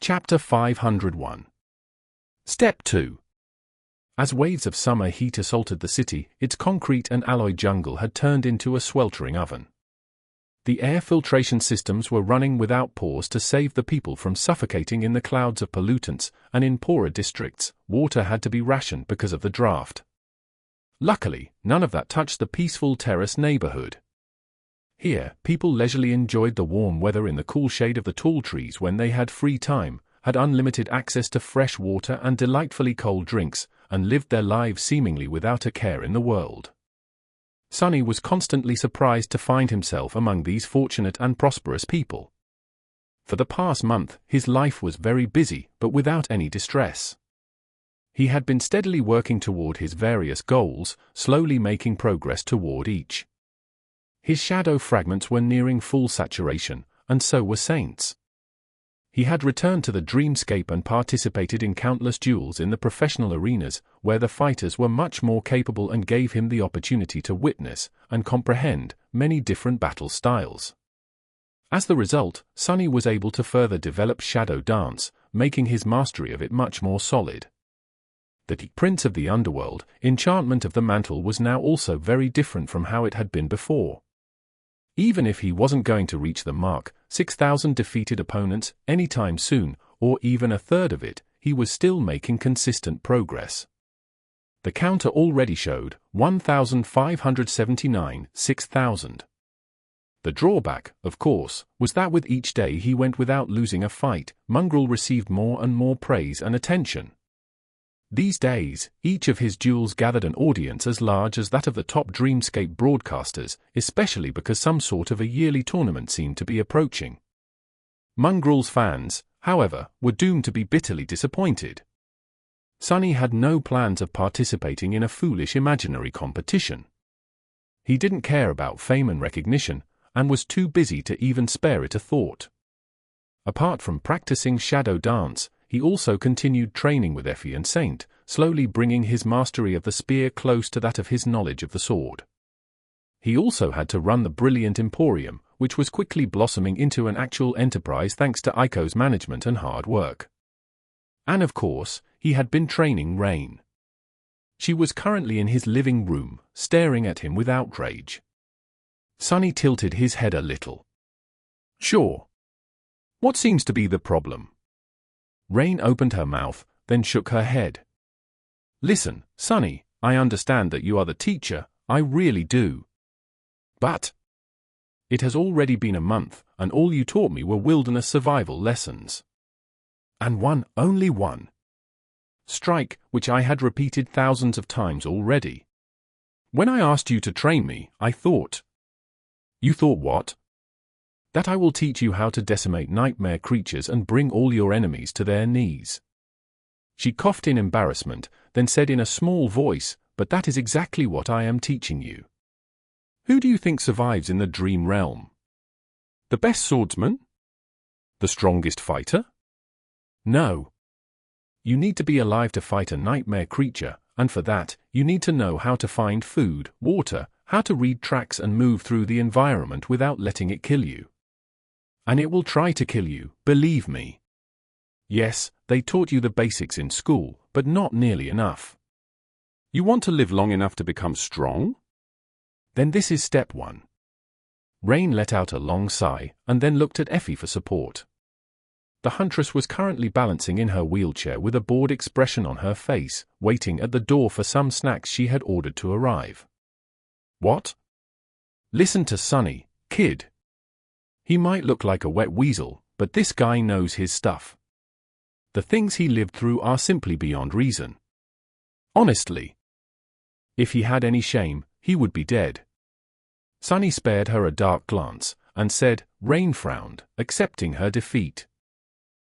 Chapter 501. Step 2. As waves of summer heat assaulted the city, its concrete and alloy jungle had turned into a sweltering oven. The air filtration systems were running without pause to save the people from suffocating in the clouds of pollutants, and in poorer districts, water had to be rationed because of the drought. Luckily, none of that touched the peaceful terrace neighborhood. Here, people leisurely enjoyed the warm weather in the cool shade of the tall trees when they had free time, had unlimited access to fresh water and delightfully cold drinks, and lived their lives seemingly without a care in the world. Sonny was constantly surprised to find himself among these fortunate and prosperous people. For the past month, his life was very busy, but without any distress. He had been steadily working toward his various goals, slowly making progress toward each. His shadow fragments were nearing full saturation, and so were Saints. He had returned to the dreamscape and participated in countless duels in the professional arenas, where the fighters were much more capable and gave him the opportunity to witness and comprehend many different battle styles. As the result, Sonny was able to further develop Shadow Dance, making his mastery of it much more solid. The Prince of the Underworld, enchantment of the mantle was now also very different from how it had been before. Even if he wasn't going to reach the mark, 6,000 defeated opponents, anytime soon, or even a third of it, he was still making consistent progress. The counter already showed 1,579, 6,000. The drawback, of course, was that with each day he went without losing a fight, Mongrel received more and more praise and attention. These days, each of his duels gathered an audience as large as that of the top Dreamscape broadcasters, especially because some sort of a yearly tournament seemed to be approaching. Mongrel's fans, however, were doomed to be bitterly disappointed. Sonny had no plans of participating in a foolish imaginary competition. He didn't care about fame and recognition, and was too busy to even spare it a thought. Apart from practicing Shadow Dance, he also continued training with Effie and Saint, slowly bringing his mastery of the spear close to that of his knowledge of the sword. He also had to run the brilliant Emporium, which was quickly blossoming into an actual enterprise thanks to Aiko's management and hard work. And of course, he had been training Rain. She was currently in his living room, staring at him with outrage. Sonny tilted his head a little. Sure. What seems to be the problem? Rain opened her mouth, then shook her head. Listen, Sonny, I understand that you are the teacher, I really do. But it has already been a month, and all you taught me were wilderness survival lessons. And one, only one. Strike, which I had repeated thousands of times already. When I asked you to train me, I thought. You thought what? That I will teach you how to decimate nightmare creatures and bring all your enemies to their knees. She coughed in embarrassment, then said in a small voice, but that is exactly what I am teaching you. Who do you think survives in the dream realm? The best swordsman? The strongest fighter? No. You need to be alive to fight a nightmare creature, and for that, you need to know how to find food, water, how to read tracks and move through the environment without letting it kill you. And it will try to kill you, believe me. Yes, they taught you the basics in school, but not nearly enough. You want to live long enough to become strong? Then this is step 1. Rain let out a long sigh, and then looked at Effie for support. The huntress was currently balancing in her wheelchair with a bored expression on her face, waiting at the door for some snacks she had ordered to arrive. What? Listen to Sonny, kid. He might look like a wet weasel, but this guy knows his stuff. The things he lived through are simply beyond reason. Honestly. If he had any shame, he would be dead. Sonny spared her a dark glance, and said, Rain frowned, accepting her defeat.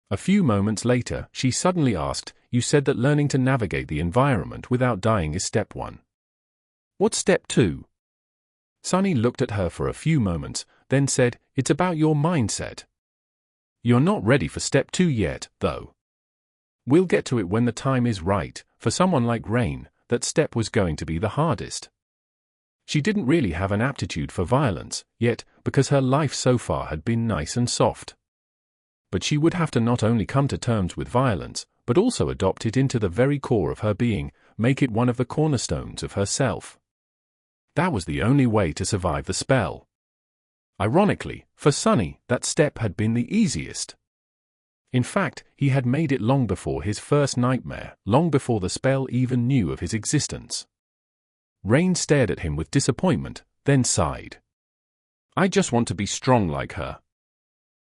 A few moments later, she suddenly asked, You said that learning to navigate the environment without dying is step 1. What's step 2? Sonny looked at her for a few moments, then said, It's about your mindset. You're not ready for step 2 yet, though. We'll get to it when the time is right. For someone like Rain, that step was going to be the hardest. She didn't really have an aptitude for violence, yet, because her life so far had been nice and soft. but she would have to not only come to terms with violence, but also adopt it into the very core of her being, make it one of the cornerstones of herself. That was the only way to survive the spell. Ironically, for Sunny, that step had been the easiest. In fact, he had made it long before his first nightmare, long before the spell even knew of his existence. Rain stared at him with disappointment, then sighed. I just want to be strong like her.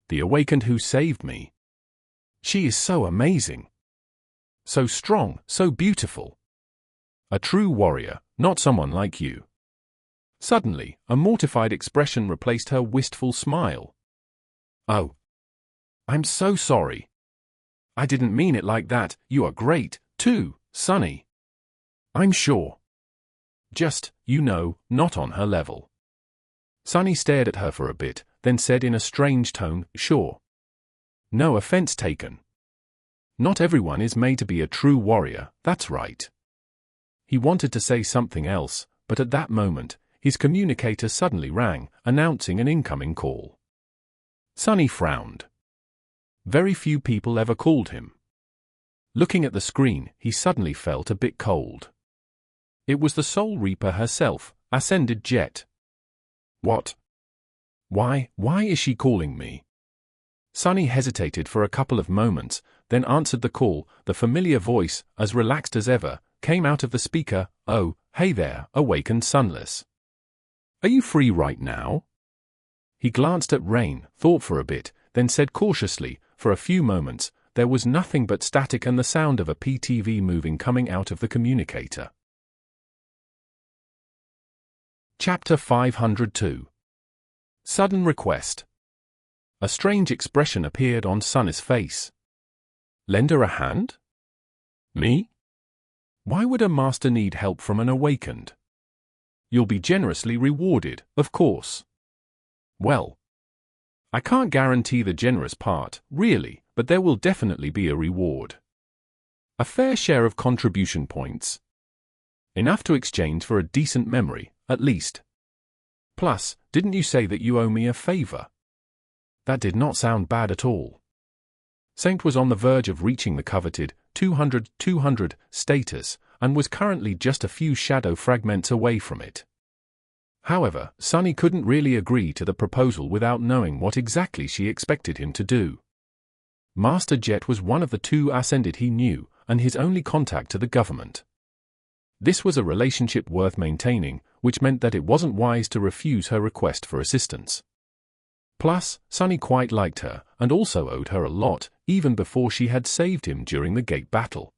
The awakened who saved me. She is so amazing. So strong, so beautiful. A true warrior, not someone like you. Suddenly, a mortified expression replaced her wistful smile. Oh. I'm so sorry. I didn't mean it like that. You are great, too, Sunny. I'm sure. Just, not on her level. Sunny stared at her for a bit, then said in a strange tone, sure. No offense taken. Not everyone is made to be a true warrior, that's right. He wanted to say something else, but at that moment, his communicator suddenly rang, announcing an incoming call. Sunny frowned. Very few people ever called him. Looking at the screen, he suddenly felt a bit cold. It was the Soul Reaper herself, Ascended Jet. What? Why is she calling me? Sunny hesitated for a couple of moments, then answered the call. The familiar voice, as relaxed as ever, came out of the speaker. Oh, hey there, awakened Sunless. Are you free right now? He glanced at Rain, thought for a bit, then said cautiously, for a few moments, there was nothing but static and the sound of a PTV moving coming out of the communicator. Chapter 502. Sudden Request. A strange expression appeared on Sunny's face. Lend her a hand? Me? Why would a master need help from an awakened? You'll be generously rewarded, of course. Well, I can't guarantee the generous part, really, but there will definitely be a reward. A fair share of contribution points. Enough to exchange for a decent memory, at least. Plus, didn't you say that you owe me a favor? That did not sound bad at all. Saint was on the verge of reaching the coveted 200 status, and was currently just a few shadow fragments away from it. However, Sunny couldn't really agree to the proposal without knowing what exactly she expected him to do. Master Jet was one of the two Ascended he knew, and his only contact to the government. This was a relationship worth maintaining, which meant that it wasn't wise to refuse her request for assistance. Plus, Sunny quite liked her, and also owed her a lot, even before she had saved him during the gate battle.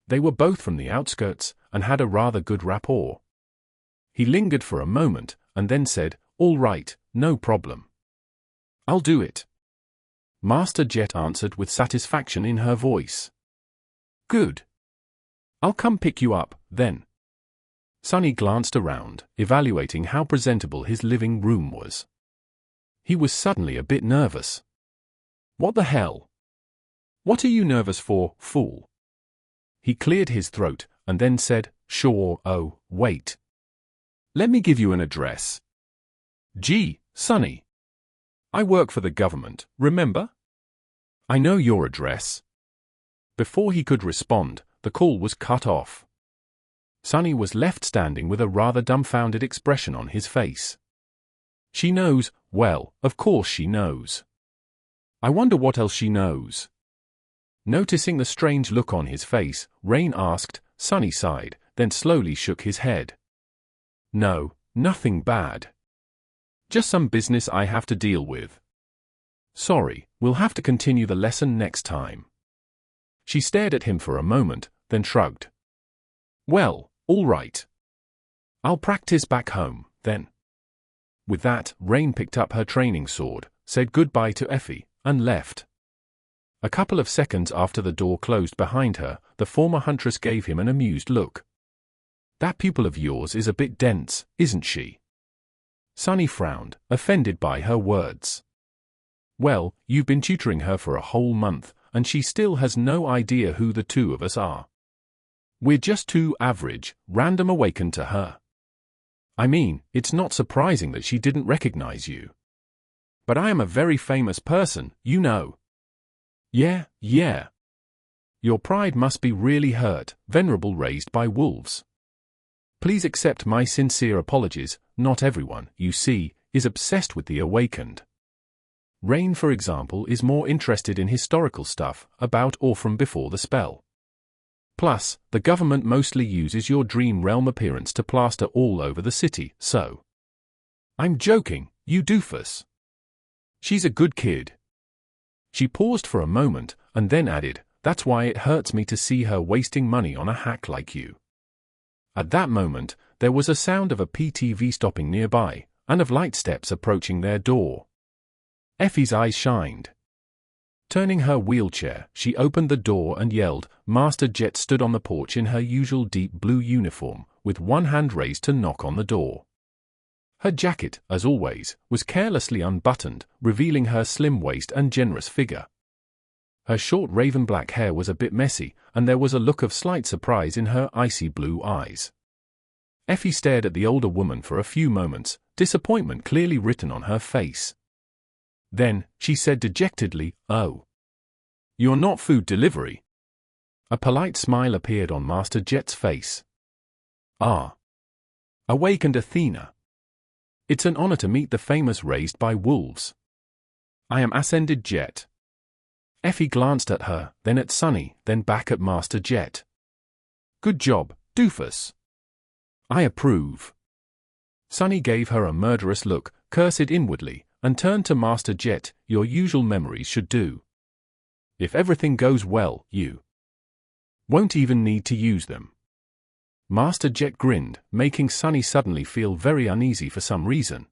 They were both from the outskirts, and had a rather good rapport. He lingered for a moment, and then said, all right, no problem. I'll do it. Master Jet answered with satisfaction in her voice. Good. I'll come pick you up, then. Sunny glanced around, evaluating how presentable his living room was. He was suddenly a bit nervous. What the hell? What are you nervous for, fool? He cleared his throat, and then said, sure, oh, wait. Let me give you an address. Gee, Sunny. I work for the government, remember? I know your address. Before he could respond, the call was cut off. Sunny was left standing with a rather dumbfounded expression on his face. She knows, well, of course she knows. I wonder what else she knows. Noticing the strange look on his face, Rain asked. Sunny sighed, then slowly shook his head. No, nothing bad. Just some business I have to deal with. Sorry, we'll have to continue the lesson next time. She stared at him for a moment, then shrugged. Well, all right. I'll practice back home, then. With that, Rain picked up her training sword, said goodbye to Effie, and left. A couple of seconds after the door closed behind her, the former huntress gave him an amused look. That pupil of yours is a bit dense, isn't she? Sunny frowned, offended by her words. Well, you've been tutoring her for a whole month, and she still has no idea who the two of us are. We're just two average, random awakened to her. I mean, it's not surprising that she didn't recognize you. But I am a very famous person, you know. Yeah, yeah. Your pride must be really hurt, venerable raised by wolves. Please accept my sincere apologies. Not everyone, you see, is obsessed with the awakened. Rain, for example, is more interested in historical stuff, about or from before the spell. Plus, the government mostly uses your dream realm appearance to plaster all over the city, so. I'm joking, you doofus. She's a good kid. She paused for a moment, and then added, that's why it hurts me to see her wasting money on a hack like you. At that moment, there was a sound of a PTV stopping nearby, and of light steps approaching their door. Effie's eyes shined. Turning her wheelchair, she opened the door and yelled. Master Jet stood on the porch in her usual deep blue uniform, with one hand raised to knock on the door. Her jacket, as always, was carelessly unbuttoned, revealing her slim waist and generous figure. Her short raven black hair was a bit messy, and there was a look of slight surprise in her icy blue eyes. Effie stared at the older woman for a few moments, disappointment clearly written on her face. Then, she said dejectedly, "Oh. You're not food delivery?" A polite smile appeared on Master Jet's face. "Ah. Awakened Athena. It's an honor to meet the famous raised by wolves. I am Ascended Jet." Effie glanced at her, then at Sunny, then back at Master Jet. "Good job, doofus. I approve." Sunny gave her a murderous look, cursed inwardly, and turned to Master Jet. "Your usual memories should do. If everything goes well, you won't even need to use them." Master Jet grinned, making Sunny suddenly feel very uneasy for some reason.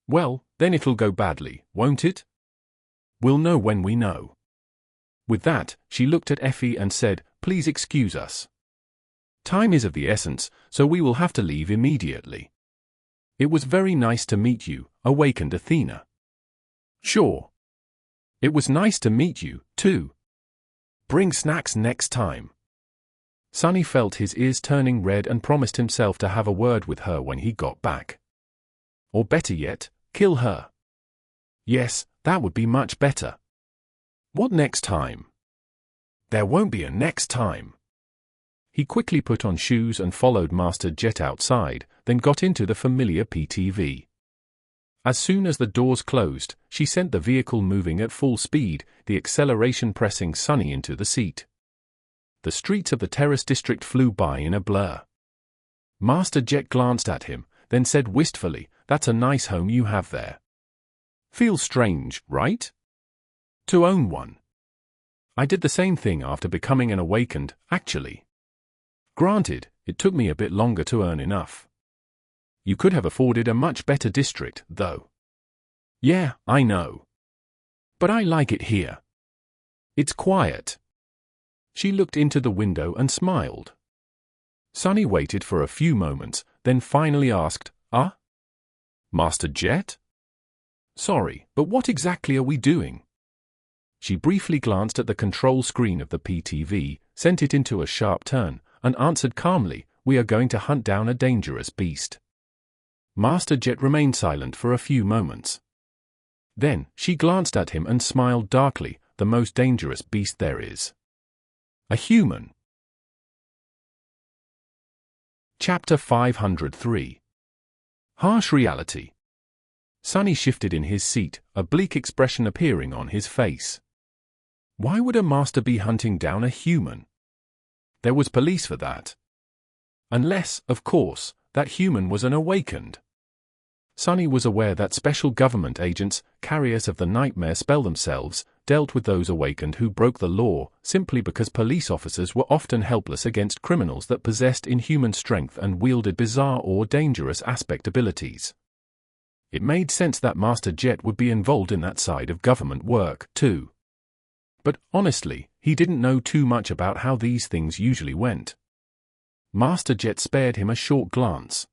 "Well, then it'll go badly, won't it? We'll know when we know." With that, she looked at Effie and said, "Please excuse us. Time is of the essence, so we will have to leave immediately. It was very nice to meet you, Awakened Athena." "Sure. It was nice to meet you, too. Bring snacks next time." Sunny felt his ears turning red and promised himself to have a word with her when he got back. Or better yet, kill her. Yes, that would be much better. What next time? There won't be a next time. He quickly put on shoes and followed Master Jet outside, then got into the familiar PTV. As soon as the doors closed, she sent the vehicle moving at full speed, the acceleration pressing Sunny into the seat. The streets of the Terrace District flew by in a blur. Master Jet glanced at him, then said wistfully, "That's a nice home you have there. Feels strange, right? To own one. I did the same thing after becoming an awakened, actually. Granted, it took me a bit longer to earn enough. You could have afforded a much better district, though." "Yeah, I know. But I like it here. It's quiet." She looked into the window and smiled. Sunny waited for a few moments, then finally asked, Master Jet? Sorry, but what exactly are we doing?" She briefly glanced at the control screen of the PTV, sent it into a sharp turn, and answered calmly, "We are going to hunt down a dangerous beast." Master Jet remained silent for a few moments. Then, she glanced at him and smiled darkly, "The most dangerous beast there is. A human." Chapter 503. Harsh Reality. Sunny shifted in his seat, a bleak expression appearing on his face. Why would a master be hunting down a human? There was police for that. Unless, of course, that human was an awakened. Sunny was aware that special government agents, carriers of the nightmare spell themselves, dealt with those awakened who broke the law, simply because police officers were often helpless against criminals that possessed inhuman strength and wielded bizarre or dangerous aspect abilities. It made sense that Master Jet would be involved in that side of government work, too. But, honestly, he didn't know too much about how these things usually went. Master Jet spared him a short glance.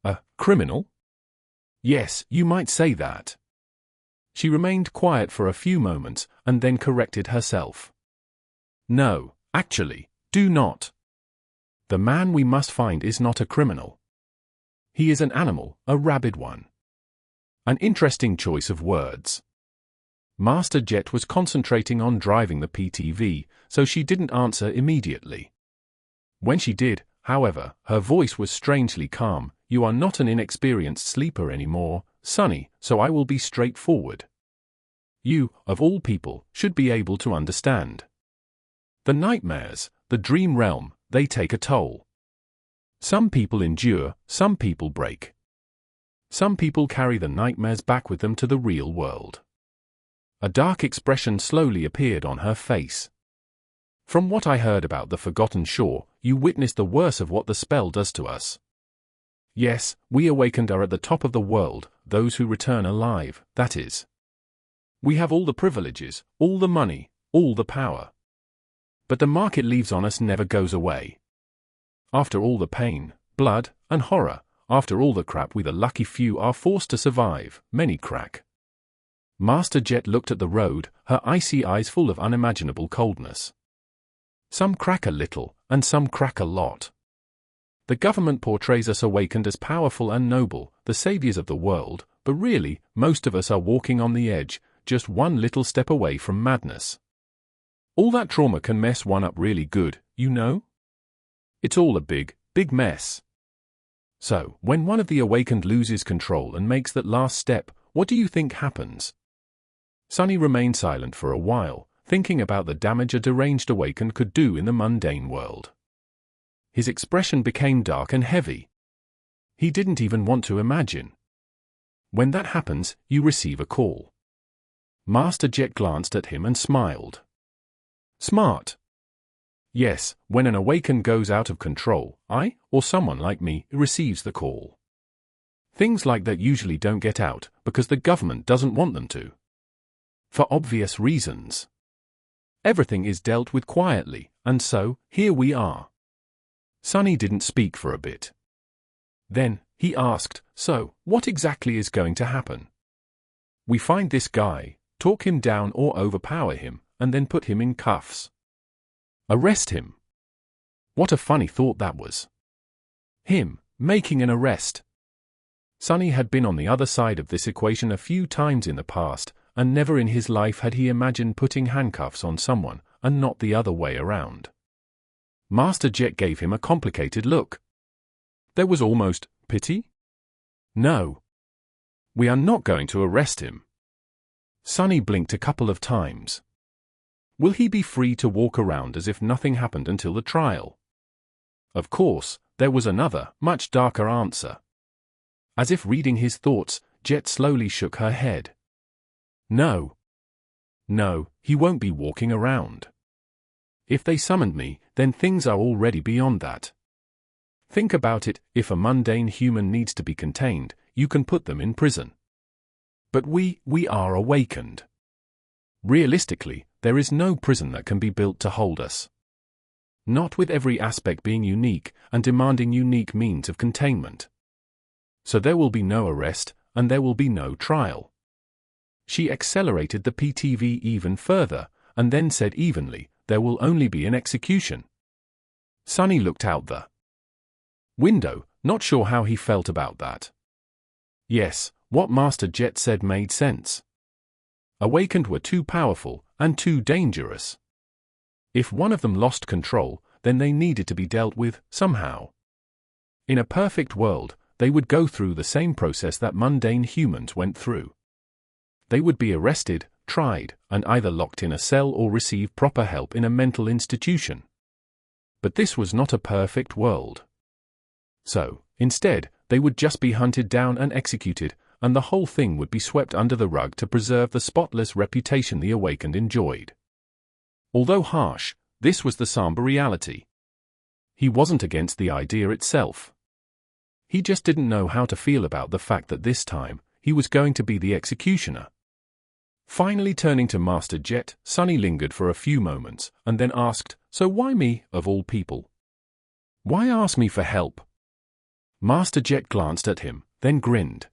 "A criminal?" "Yes, you might say that." She remained quiet for a few moments, and then corrected herself. "No, actually, do not. The man we must find is not a criminal. He is an animal, a rabid one." An interesting choice of words. Master Jet was concentrating on driving the PTV, so she didn't answer immediately. When she did, however, her voice was strangely calm. "You are not an inexperienced sleeper anymore, Sonny, so I will be straightforward. You, of all people, should be able to understand. The nightmares, the dream realm, they take a toll. Some people endure, some people break. Some people carry the nightmares back with them to the real world." A dark expression slowly appeared on her face. "From what I heard about the Forgotten Shore, you witnessed the worst of what the spell does to us. Yes, we awakened are at the top of the world, those who return alive, that is. We have all the privileges, all the money, all the power. But the mark it leaves on us never goes away. After all the pain, blood, and horror, after all the crap we the lucky few are forced to survive, many crack." Master Jet looked at the road, her icy eyes full of unimaginable coldness. "Some crack a little, and some crack a lot. The government portrays us awakened as powerful and noble, the saviors of the world, but really, most of us are walking on the edge, just one little step away from madness. All that trauma can mess one up really good, you know? It's all a big, big mess. So, when one of the awakened loses control and makes that last step, what do you think happens?" Sonny remained silent for a while, thinking about the damage a deranged awakened could do in the mundane world. His expression became dark and heavy. He didn't even want to imagine. "When that happens, you receive a call." Master Jet glanced at him and smiled. "Smart. Yes, when an awakened goes out of control, I, or someone like me, receives the call. Things like that usually don't get out, because the government doesn't want them to. For obvious reasons. Everything is dealt with quietly, and so, here we are." Sonny didn't speak for a bit. Then, he asked, "So, what exactly is going to happen?" "We find this guy, talk him down or overpower him, and then put him in cuffs. Arrest him." What a funny thought that was. Him, making an arrest. Sonny had been on the other side of this equation a few times in the past, and never in his life had he imagined putting handcuffs on someone, and not the other way around. Master Jet gave him a complicated look. There was almost pity? "No. We are not going to arrest him." Sonny blinked a couple of times. "Will he be free to walk around as if nothing happened until the trial?" Of course, there was another, much darker answer. As if reading his thoughts, Jet slowly shook her head. "No. No, he won't be walking around. If they summoned me, then things are already beyond that. Think about it, if a mundane human needs to be contained, you can put them in prison. But we are awakened. Realistically, there is no prison that can be built to hold us. Not with every aspect being unique and demanding unique means of containment. So there will be no arrest, and there will be no trial." She accelerated the PTV even further, and then said evenly, "There will only be an execution." Sonny looked out the window, not sure how he felt about that. Yes, what Master Jet said made sense. Awakened were too powerful, and too dangerous. If one of them lost control, then they needed to be dealt with, somehow. In a perfect world, they would go through the same process that mundane humans went through. They would be arrested, tried, and either locked in a cell or receive proper help in a mental institution. But this was not a perfect world. So, instead, they would just be hunted down and executed, and the whole thing would be swept under the rug to preserve the spotless reputation the awakened enjoyed. Although harsh, this was the somber reality. He wasn't against the idea itself. He just didn't know how to feel about the fact that this time, he was going to be the executioner. Finally turning to Master Jet, Sonny lingered for a few moments, and then asked, "So why me, of all people? Why ask me for help?" Master Jet glanced at him, then grinned.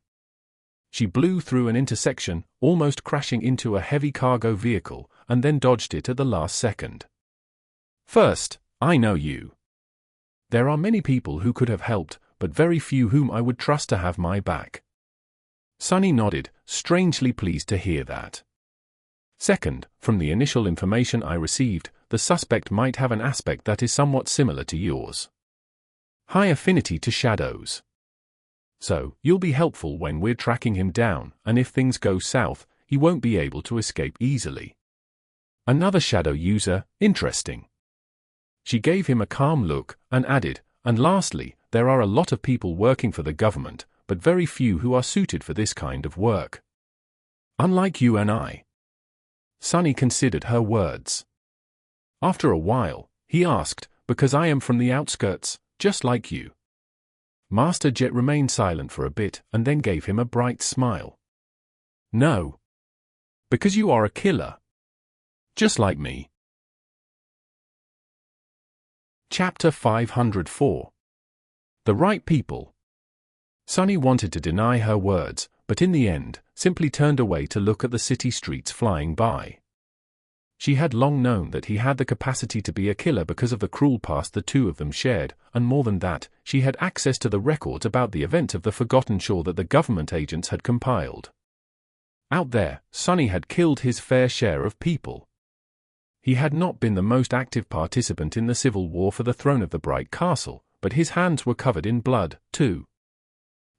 She blew through an intersection, almost crashing into a heavy cargo vehicle, and then dodged it at the last second. "First, I know you. There are many people who could have helped, but very few whom I would trust to have my back." Sonny nodded, strangely pleased to hear that. Second, from the initial information I received, the suspect might have an aspect that is somewhat similar to yours. High affinity to shadows. So, you'll be helpful when we're tracking him down, and if things go south, he won't be able to escape easily. Another shadow user, interesting. She gave him a calm look, and added, and lastly, there are a lot of people working for the government, but very few who are suited for this kind of work. Unlike you and I. Sunny considered her words. After a while, he asked, because I am from the outskirts, just like you. Master Jet remained silent for a bit and then gave him a bright smile. No. Because you are a killer. Just like me. Chapter 504. The Right People. Sunny wanted to deny her words, but in the end, simply turned away to look at the city streets flying by. She had long known that he had the capacity to be a killer because of the cruel past the two of them shared, and more than that, she had access to the records about the event of the Forgotten Shore that the government agents had compiled. Out there, Sunny had killed his fair share of people. He had not been the most active participant in the civil war for the throne of the Bright Castle, but his hands were covered in blood, too.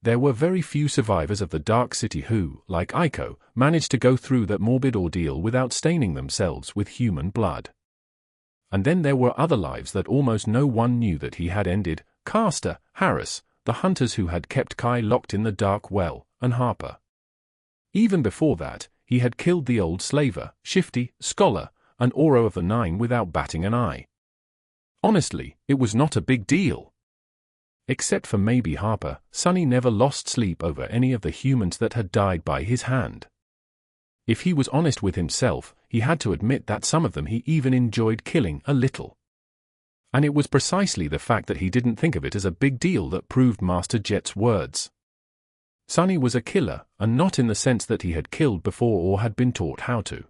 There were very few survivors of the Dark City who, like Aiko, managed to go through that morbid ordeal without staining themselves with human blood. And then there were other lives that almost no one knew that he had ended: Caster, Harris, the hunters who had kept Kai locked in the dark well, and Harper. Even before that, he had killed the old slaver, Shifty, Scholar, and Oro of the Nine without batting an eye. Honestly, it was not a big deal. Except for maybe Harper, Sunny never lost sleep over any of the humans that had died by his hand. If he was honest with himself, he had to admit that some of them he even enjoyed killing a little. And it was precisely the fact that he didn't think of it as a big deal that proved Master Jet's words. Sunny was a killer, and not in the sense that he had killed before or had been taught how to.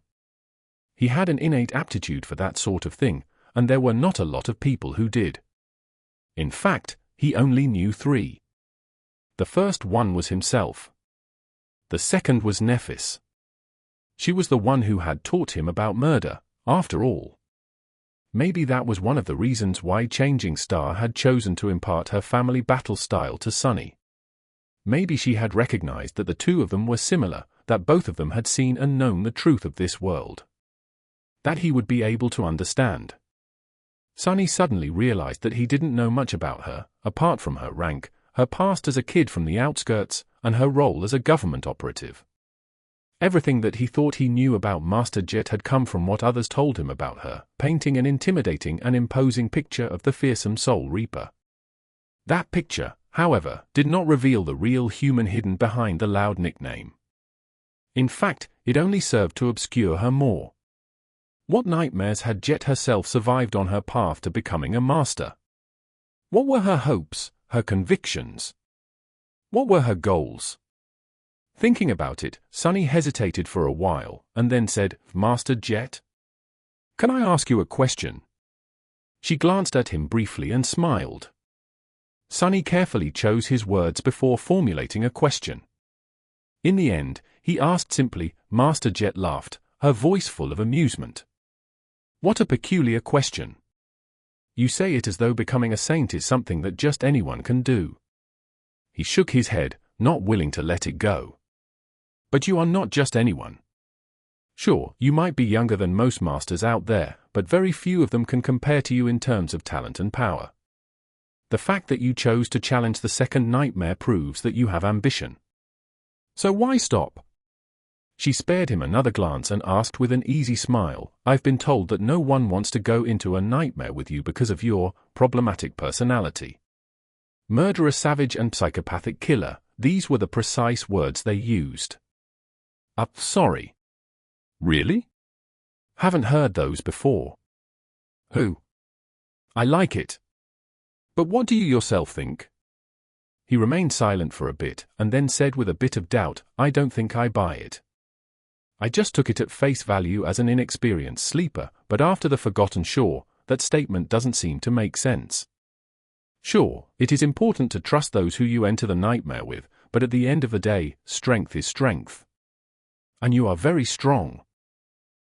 He had an innate aptitude for that sort of thing, and there were not a lot of people who did. In fact, he only knew 3. The first one was himself. The second was Nephis. She was the one who had taught him about murder, after all. Maybe that was one of the reasons why Changing Star had chosen to impart her family battle style to Sunny. Maybe she had recognized that the two of them were similar, that both of them had seen and known the truth of this world. That he would be able to understand. Sunny suddenly realized that he didn't know much about her, apart from her rank, her past as a kid from the outskirts, and her role as a government operative. Everything that he thought he knew about Master Jet had come from what others told him about her, painting an intimidating and imposing picture of the fearsome Soul Reaper. That picture, however, did not reveal the real human hidden behind the loud nickname. In fact, it only served to obscure her more. What nightmares had Jet herself survived on her path to becoming a master? What were her hopes, her convictions? What were her goals? Thinking about it, Sunny hesitated for a while, and then said, "Master Jet? Can I ask you a question?" She glanced at him briefly and smiled. Sunny carefully chose his words before formulating a question. In the end, he asked simply. Master Jet laughed, her voice full of amusement. "What a peculiar question. You say it as though becoming a saint is something that just anyone can do." He shook his head, not willing to let it go. "But you are not just anyone. Sure, you might be younger than most masters out there, but very few of them can compare to you in terms of talent and power. The fact that you chose to challenge the second nightmare proves that you have ambition. So why stop?" She spared him another glance and asked with an easy smile, "I've been told that no one wants to go into a nightmare with you because of your problematic personality. Murderer, savage and psychopathic killer, these were the precise words they used." Sorry. Really? Haven't heard those before. Who? I like it. But what do you yourself think? He remained silent for a bit, and then said with a bit of doubt, "I don't think I buy it. I just took it at face value as an inexperienced sleeper, but after the Forgotten Shore, that statement doesn't seem to make sense. Sure, it is important to trust those who you enter the nightmare with, but at the end of the day, strength is strength. And you are very strong.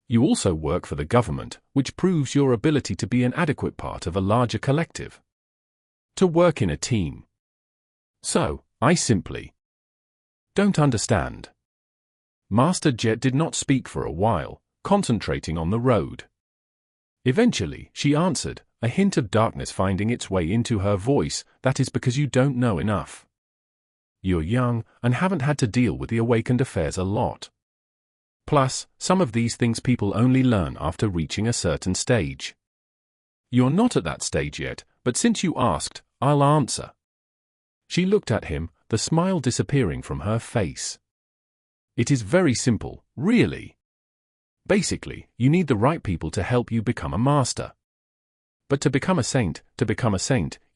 You also work for the government, which proves your ability to be an adequate part of a larger collective. To work in a team. So, I simply don't understand. Master Jet did not speak for a while, concentrating on the road. Eventually, she answered, a hint of darkness finding its way into her voice. That is because you don't know enough. You're young, and haven't had to deal with the awakened affairs a lot. Plus, some of these things people only learn after reaching a certain stage. You're not at that stage yet, but since you asked, I'll answer. She looked at him, the smile disappearing from her face. It is very simple, really. Basically, you need the right people to help you become a master. But to become a saint,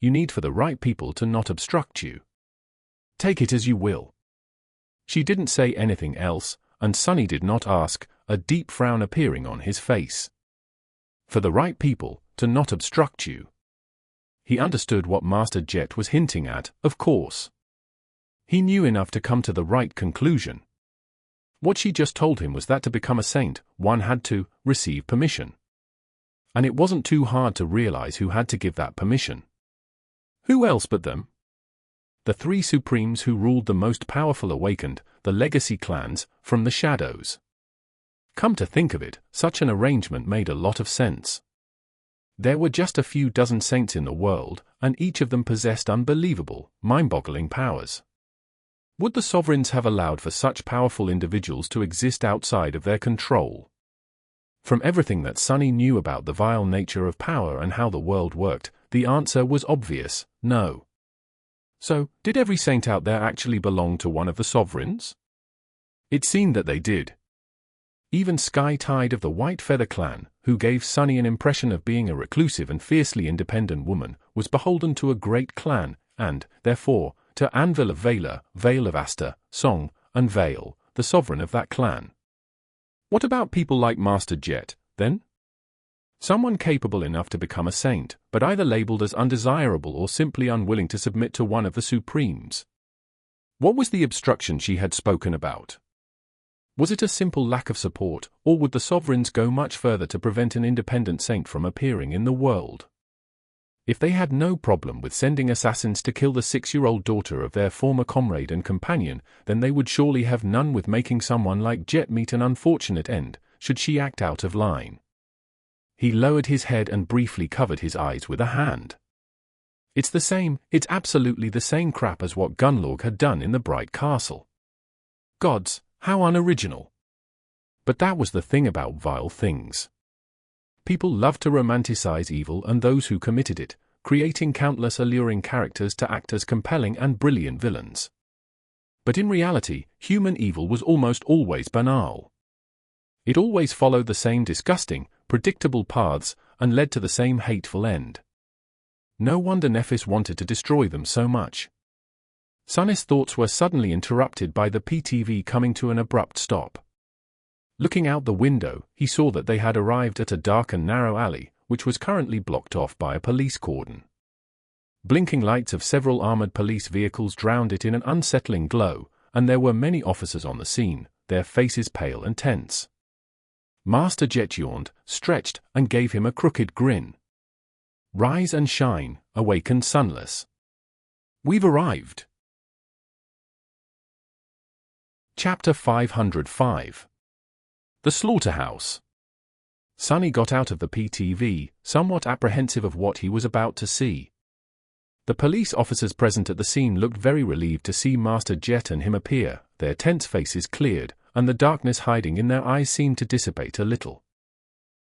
you need for the right people to not obstruct you. Take it as you will. She didn't say anything else, and Sunny did not ask, a deep frown appearing on his face. For the right people, to not obstruct you. He understood what Master Jet was hinting at, of course. He knew enough to come to the right conclusion. What she just told him was that to become a saint, one had to receive permission. And it wasn't too hard to realize who had to give that permission. Who else but them? The three supremes who ruled the most powerful awakened, the legacy clans, from the shadows. Come to think of it, such an arrangement made a lot of sense. There were just a few dozen saints in the world, and each of them possessed unbelievable, mind-boggling powers. Would the sovereigns have allowed for such powerful individuals to exist outside of their control? From everything that Sunny knew about the vile nature of power and how the world worked, the answer was obvious, no. So, did every saint out there actually belong to one of the sovereigns? It seemed that they did. Even Sky Tide of the White Feather clan, who gave Sunny an impression of being a reclusive and fiercely independent woman, was beholden to a great clan, and, therefore, to Anvil of Valor, Vale of Aster, Song, and Vale, the sovereign of that clan. What about people like Master Jet, then? Someone capable enough to become a saint, but either labeled as undesirable or simply unwilling to submit to one of the supremes. What was the obstruction she had spoken about? Was it a simple lack of support, or would the sovereigns go much further to prevent an independent saint from appearing in the world? If they had no problem with sending assassins to kill the 6-year-old daughter of their former comrade and companion, then they would surely have none with making someone like Jet meet an unfortunate end, should she act out of line. He lowered his head and briefly covered his eyes with a hand. It's absolutely the same crap as what Gunlorg had done in the Bright Castle. Gods, how unoriginal. But that was the thing about vile things. People loved to romanticize evil and those who committed it, creating countless alluring characters to act as compelling and brilliant villains. But in reality, human evil was almost always banal. It always followed the same disgusting, predictable paths, and led to the same hateful end. No wonder Nephis wanted to destroy them so much. Sunny's thoughts were suddenly interrupted by the PTV coming to an abrupt stop. Looking out the window, he saw that they had arrived at a dark and narrow alley, which was currently blocked off by a police cordon. Blinking lights of several armored police vehicles drowned it in an unsettling glow, and there were many officers on the scene, their faces pale and tense. Master Jet yawned, stretched, and gave him a crooked grin. Rise and shine, awakened sunless. We've arrived. Chapter 505. The Slaughterhouse. Sunny got out of the PTV, somewhat apprehensive of what he was about to see. The police officers present at the scene looked very relieved to see Master Jet and him appear, their tense faces cleared, and the darkness hiding in their eyes seemed to dissipate a little.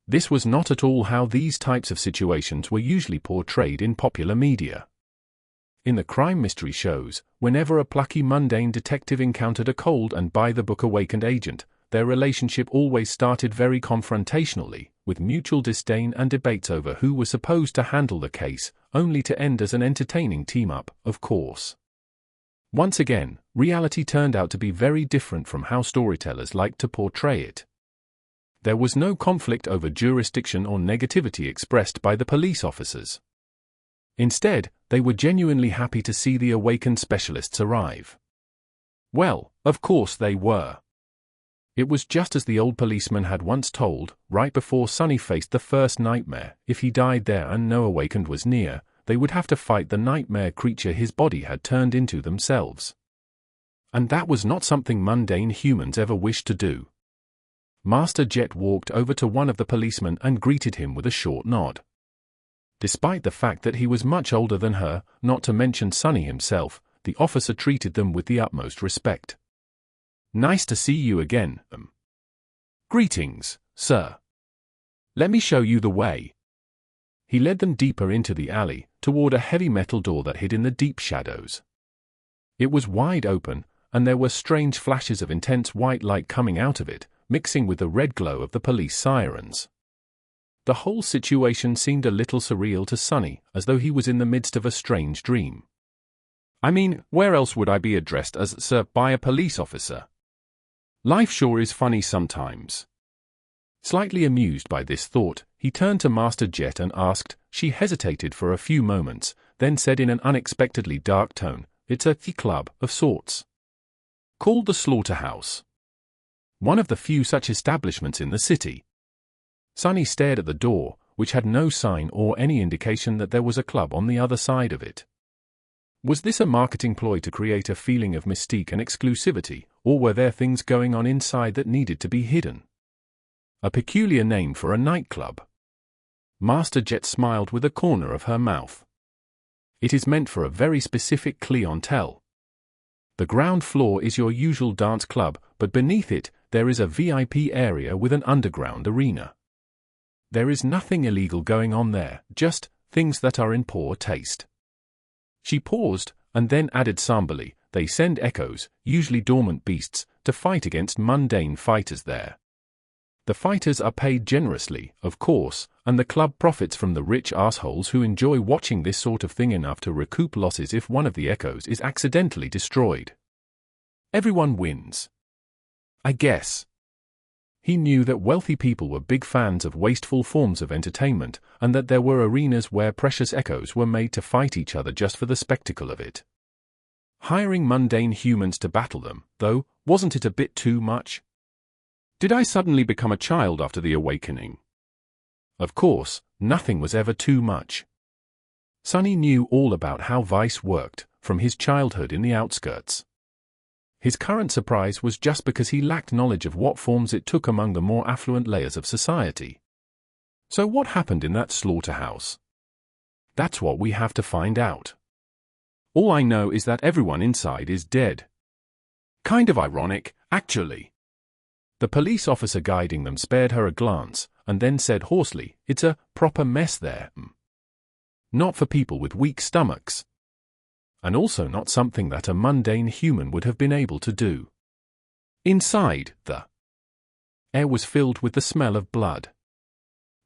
This was not at all how these types of situations were usually portrayed in popular media. In the crime mystery shows, whenever a plucky mundane detective encountered a cold and by-the-book awakened agent, their relationship always started very confrontationally, with mutual disdain and debates over who was supposed to handle the case, only to end as an entertaining team-up, of course. Once again, reality turned out to be very different from how storytellers liked to portray it. There was no conflict over jurisdiction or negativity expressed by the police officers. Instead, they were genuinely happy to see the awakened specialists arrive. Well, of course they were. It was just as the old policeman had once told, right before Sonny faced the first nightmare. If he died there and no awakened was near, they would have to fight the nightmare creature his body had turned into themselves. And that was not something mundane humans ever wished to do. Master Jet walked over to one of the policemen and greeted him with a short nod. Despite the fact that he was much older than her, not to mention Sonny himself, the officer treated them with the utmost respect. "Nice to see you again, Greetings, sir. Let me show you the way." He led them deeper into the alley, toward a heavy metal door that hid in the deep shadows. It was wide open, and there were strange flashes of intense white light coming out of it, mixing with the red glow of the police sirens. The whole situation seemed a little surreal to Sonny, as though he was in the midst of a strange dream. "I mean, where else would I be addressed as sir by a police officer? Life sure is funny sometimes." Slightly amused by this thought, he turned to Master Jet and asked. She hesitated for a few moments, then said in an unexpectedly dark tone, "It's a club of sorts. Called the Slaughterhouse. One of the few such establishments in the city." Sonny stared at the door, which had no sign or any indication that there was a club on the other side of it. Was this a marketing ploy to create a feeling of mystique and exclusivity, or were there things going on inside that needed to be hidden? A peculiar name for a nightclub. Master Jet smiled with a corner of her mouth. "It is meant for a very specific clientele. The ground floor is your usual dance club, but beneath it, there is a VIP area with an underground arena. There is nothing illegal going on there, just things that are in poor taste." She paused, and then added somberly, "They send echoes, usually dormant beasts, to fight against mundane fighters there. The fighters are paid generously, of course, and the club profits from the rich assholes who enjoy watching this sort of thing enough to recoup losses if one of the echoes is accidentally destroyed. Everyone wins. I guess." He knew that wealthy people were big fans of wasteful forms of entertainment, and that there were arenas where precious echoes were made to fight each other just for the spectacle of it. Hiring mundane humans to battle them, though, wasn't it a bit too much? Did I suddenly become a child after the awakening? Of course, nothing was ever too much. Sonny knew all about how Vice worked, from his childhood in the outskirts. His current surprise was just because he lacked knowledge of what forms it took among the more affluent layers of society. So what happened in that slaughterhouse? That's what we have to find out. All I know is that everyone inside is dead. Kind of ironic, actually. The police officer guiding them spared her a glance, and then said hoarsely, "It's a proper mess there. Not for people with weak stomachs. And also not something that a mundane human would have been able to do." Inside, the air was filled with the smell of blood.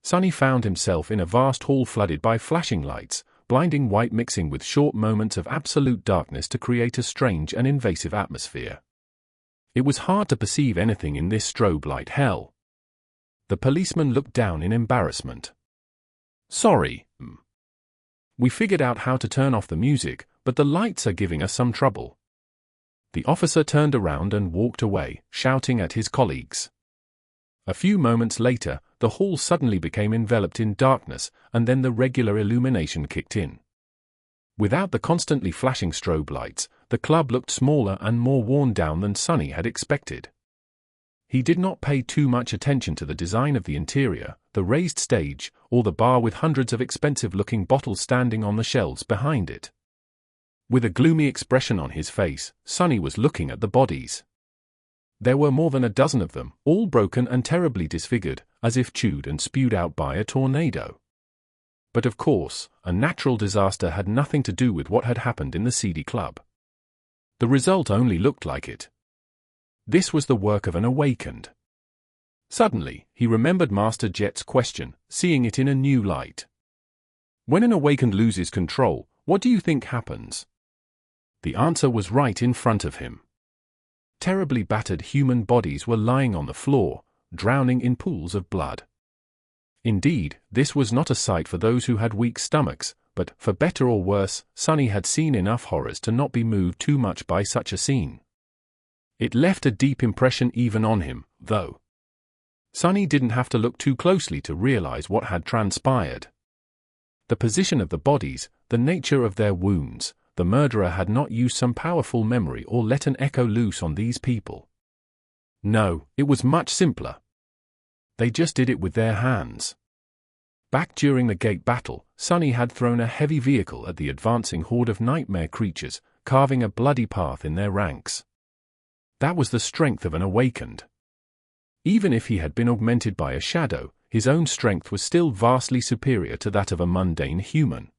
Sonny found himself in a vast hall flooded by flashing lights, blinding white mixing with short moments of absolute darkness to create a strange and invasive atmosphere. It was hard to perceive anything in this strobe light hell. The policeman looked down in embarrassment. "Sorry, we figured out how to turn off the music, but the lights are giving us some trouble." The officer turned around and walked away, shouting at his colleagues. A few moments later, the hall suddenly became enveloped in darkness, and then the regular illumination kicked in. Without the constantly flashing strobe lights, the club looked smaller and more worn down than Sonny had expected. He did not pay too much attention to the design of the interior, the raised stage, or the bar with hundreds of expensive-looking bottles standing on the shelves behind it. With a gloomy expression on his face, Sonny was looking at the bodies. There were more than a dozen of them, all broken and terribly disfigured, as if chewed and spewed out by a tornado. But of course, a natural disaster had nothing to do with what had happened in the seedy club. The result only looked like it. This was the work of an awakened. Suddenly, he remembered Master Jet's question, seeing it in a new light. When an awakened loses control, what do you think happens? The answer was right in front of him. Terribly battered human bodies were lying on the floor, drowning in pools of blood. Indeed, this was not a sight for those who had weak stomachs, but, for better or worse, Sonny had seen enough horrors to not be moved too much by such a scene. It left a deep impression even on him, though. Sunny didn't have to look too closely to realize what had transpired. The position of the bodies, the nature of their wounds, the murderer had not used some powerful memory or let an echo loose on these people. No, it was much simpler. They just did it with their hands. Back during the gate battle, Sunny had thrown a heavy vehicle at the advancing horde of nightmare creatures, carving a bloody path in their ranks. That was the strength of an awakened. Even if he had been augmented by a shadow, his own strength was still vastly superior to that of a mundane human.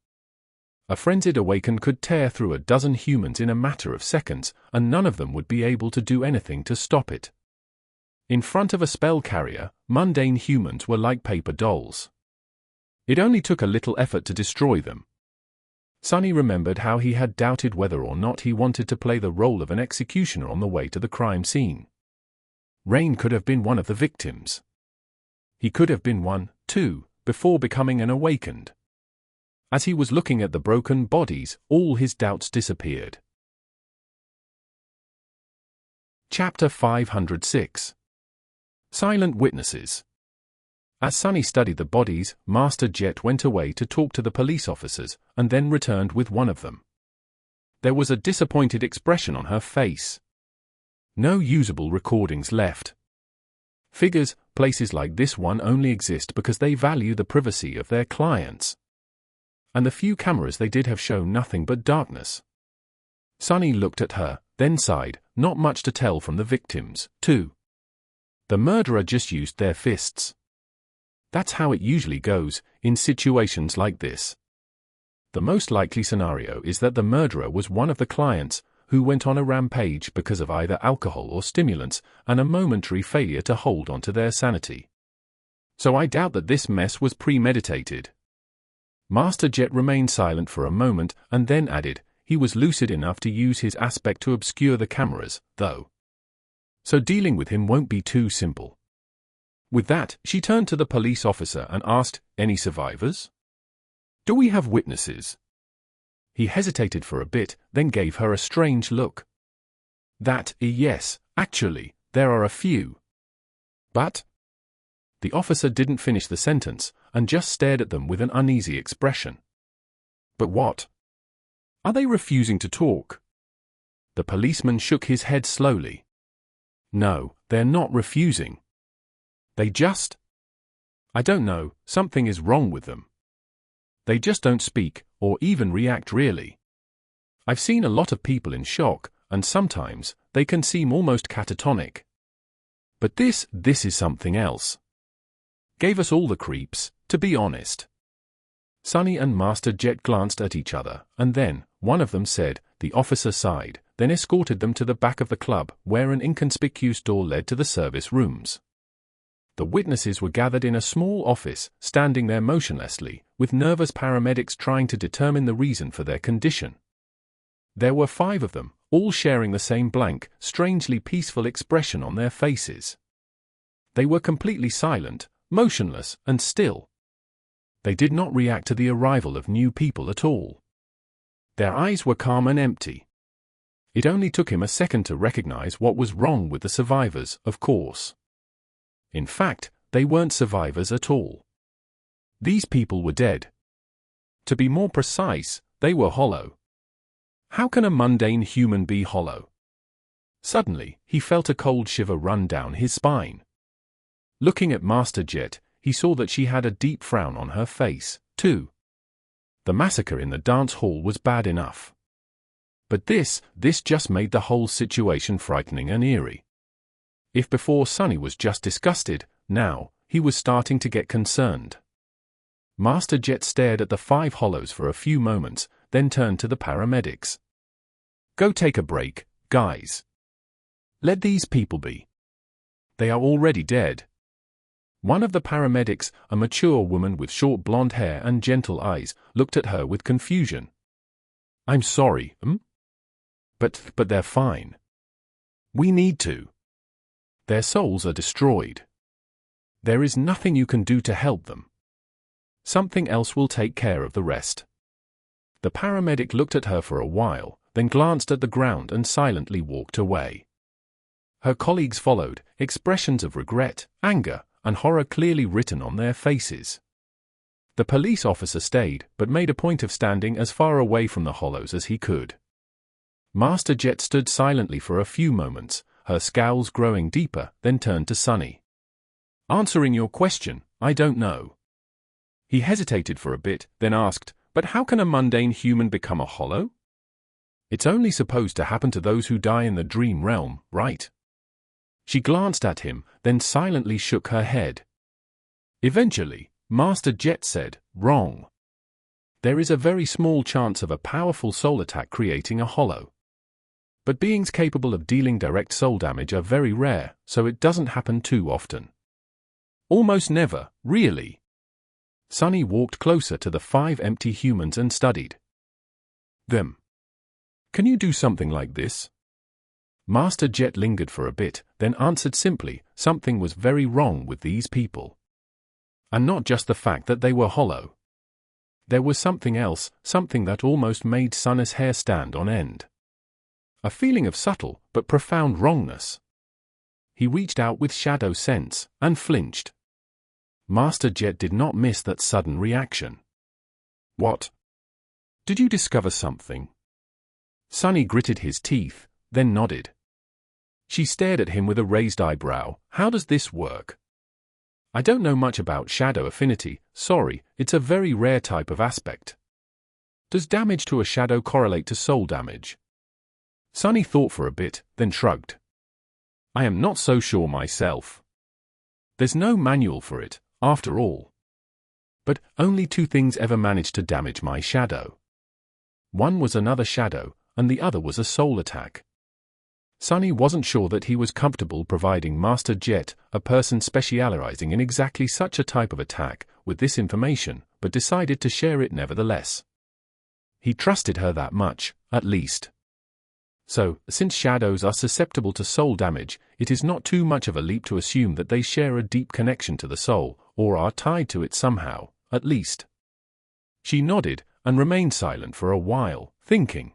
A frenzied awakened could tear through a dozen humans in a matter of seconds, and none of them would be able to do anything to stop it. In front of a spell carrier, mundane humans were like paper dolls. It only took a little effort to destroy them. Sunny remembered how he had doubted whether or not he wanted to play the role of an executioner on the way to the crime scene. Rain could have been one of the victims. He could have been one, too, before becoming an awakened. As he was looking at the broken bodies, all his doubts disappeared. Chapter 506. Silent Witnesses. As Sunny studied the bodies, Master Jet went away to talk to the police officers, and then returned with one of them. There was a disappointed expression on her face. No usable recordings left. Figures, places like this one only exist because they value the privacy of their clients. And the few cameras they did have shown nothing but darkness. Sunny looked at her, then sighed, not much to tell from the victims, too. The murderer just used their fists. That's how it usually goes, in situations like this. The most likely scenario is that the murderer was one of the clients, who went on a rampage because of either alcohol or stimulants, and a momentary failure to hold on to their sanity. So I doubt that this mess was premeditated. Master Jet remained silent for a moment, and then added, he was lucid enough to use his aspect to obscure the cameras, though. So dealing with him won't be too simple. With that, she turned to the police officer and asked, any survivors? Do we have witnesses? He hesitated for a bit, then gave her a strange look. Yes, actually, there are a few. But? The officer didn't finish the sentence, and just stared at them with an uneasy expression. But what? Are they refusing to talk? The policeman shook his head slowly. No, they're not refusing. They just... I don't know, something is wrong with them. They just don't speak, or even react really. I've seen a lot of people in shock, and sometimes, they can seem almost catatonic. But this is something else. Gave us all the creeps, to be honest. Sunny and Master Jet glanced at each other, and then, one of them said, the officer sighed, then escorted them to the back of the club, where an inconspicuous door led to the service rooms. The witnesses were gathered in a small office, standing there motionlessly, with nervous paramedics trying to determine the reason for their condition. There were 5 of them, all sharing the same blank, strangely peaceful expression on their faces. They were completely silent, motionless, and still. They did not react to the arrival of new people at all. Their eyes were calm and empty. It only took him a second to recognize what was wrong with the survivors, of course. In fact, they weren't survivors at all. These people were dead. To be more precise, they were hollow. How can a mundane human be hollow? Suddenly, he felt a cold shiver run down his spine. Looking at Master Jet, he saw that she had a deep frown on her face, too. The massacre in the dance hall was bad enough. But this just made the whole situation frightening and eerie. If before Sunny was just disgusted, now, he was starting to get concerned. Master Jet stared at the 5 hollows for a few moments, then turned to the paramedics. Go take a break, guys. Let these people be. They are already dead. One of the paramedics, a mature woman with short blonde hair and gentle eyes, looked at her with confusion. I'm sorry, But they're fine. We need to. Their souls are destroyed. There is nothing you can do to help them. Something else will take care of the rest. The paramedic looked at her for a while, then glanced at the ground and silently walked away. Her colleagues followed, expressions of regret, anger, and horror clearly written on their faces. The police officer stayed, but made a point of standing as far away from the hollows as he could. Master Jet stood silently for a few moments, her scowls growing deeper, then turned to Sunny. "Answering your question, I don't know." He hesitated for a bit, then asked, "But how can a mundane human become a hollow?" "It's only supposed to happen to those who die in the dream realm, right?" She glanced at him, then silently shook her head. Eventually, Master Jet said, "Wrong. There is a very small chance of a powerful soul attack creating a hollow. But beings capable of dealing direct soul damage are very rare, so it doesn't happen too often. Almost never, really." Sunny walked closer to the 5 empty humans and studied them. "Can you do something like this?" Master Jet lingered for a bit, then answered simply, something was very wrong with these people. And not just the fact that they were hollow. There was something else, something that almost made Sunny's hair stand on end. A feeling of subtle, but profound wrongness. He reached out with shadow sense, and flinched. Master Jet did not miss that sudden reaction. "What? Did you discover something?" Sunny gritted his teeth, then nodded. She stared at him with a raised eyebrow. "How does this work?" "I don't know much about shadow affinity, sorry, it's a very rare type of aspect." "Does damage to a shadow correlate to soul damage?" Sunny thought for a bit, then shrugged. "I am not so sure myself. There's no manual for it, after all. But only 2 things ever managed to damage my shadow. One was another shadow, and the other was a soul attack." Sunny wasn't sure that he was comfortable providing Master Jet, a person specializing in exactly such a type of attack, with this information, but decided to share it nevertheless. He trusted her that much, at least. So, since shadows are susceptible to soul damage, it is not too much of a leap to assume that they share a deep connection to the soul, or are tied to it somehow, at least. She nodded, and remained silent for a while, thinking.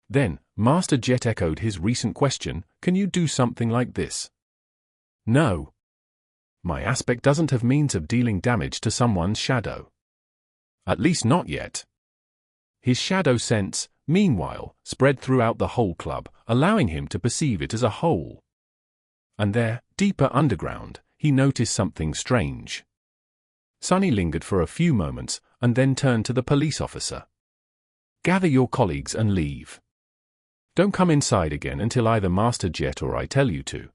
Then, Master Jet echoed his recent question, "Can you do something like this?" "No. My aspect doesn't have means of dealing damage to someone's shadow. At least not yet." His shadow sense, meanwhile, spread throughout the whole club, allowing him to perceive it as a whole. And there, deeper underground, he noticed something strange. Sunny lingered for a few moments, and then turned to the police officer. "Gather your colleagues and leave. Don't come inside again until either Master Jet or I tell you to."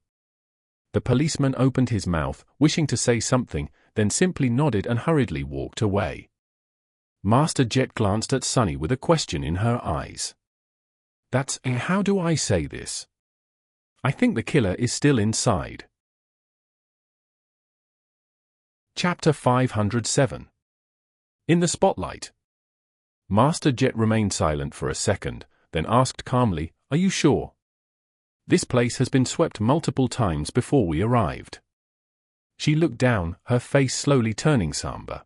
The policeman opened his mouth, wishing to say something, then simply nodded and hurriedly walked away. Master Jet glanced at Sunny with a question in her eyes. How do I say this? I think the killer is still inside." Chapter 507. In the spotlight. Master Jet remained silent for a second, then asked calmly, "Are you sure? This place has been swept multiple times before we arrived." She looked down, her face slowly turning somber.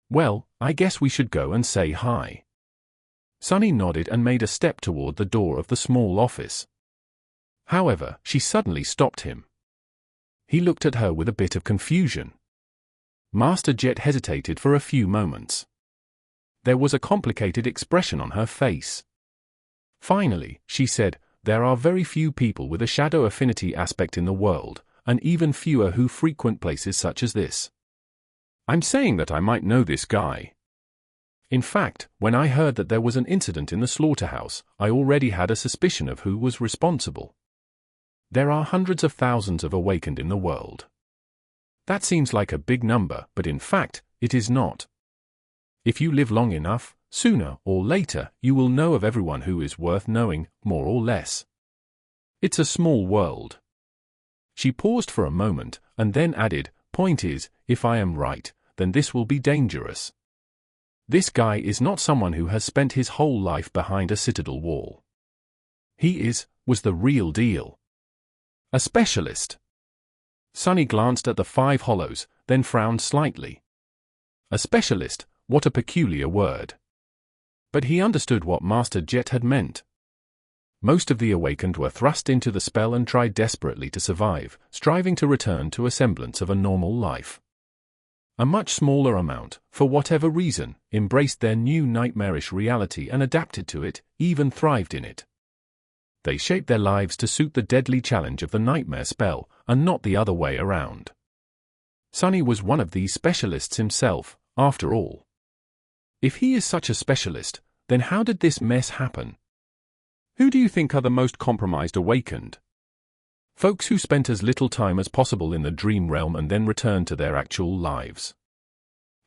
"Well, I guess we should go and say hi." Sunny nodded and made a step toward the door of the small office. However, she suddenly stopped him. He looked at her with a bit of confusion. Master Jet hesitated for a few moments. There was a complicated expression on her face. Finally, she said, "There are very few people with a shadow affinity aspect in the world, and even fewer who frequent places such as this. I'm saying that I might know this guy. In fact, when I heard that there was an incident in the Slaughterhouse, I already had a suspicion of who was responsible. There are hundreds of thousands of awakened in the world. That seems like a big number, but in fact, it is not. If you live long enough, sooner or later, you will know of everyone who is worth knowing, more or less. It's a small world." She paused for a moment, and then added, "Point is, if I am right, then this will be dangerous. This guy is not someone who has spent his whole life behind a citadel wall. He was the real deal. A specialist." Sunny glanced at the 5 hollows, then frowned slightly. A specialist, what a peculiar word. But he understood what Master Jet had meant. Most of the awakened were thrust into the spell and tried desperately to survive, striving to return to a semblance of a normal life. A much smaller amount, for whatever reason, embraced their new nightmarish reality and adapted to it, even thrived in it. They shaped their lives to suit the deadly challenge of the nightmare spell, and not the other way around. Sunny was one of these specialists himself, after all. If he is such a specialist, then how did this mess happen? Who do you think are the most compromised awakened? Folks who spent as little time as possible in the dream realm and then returned to their actual lives.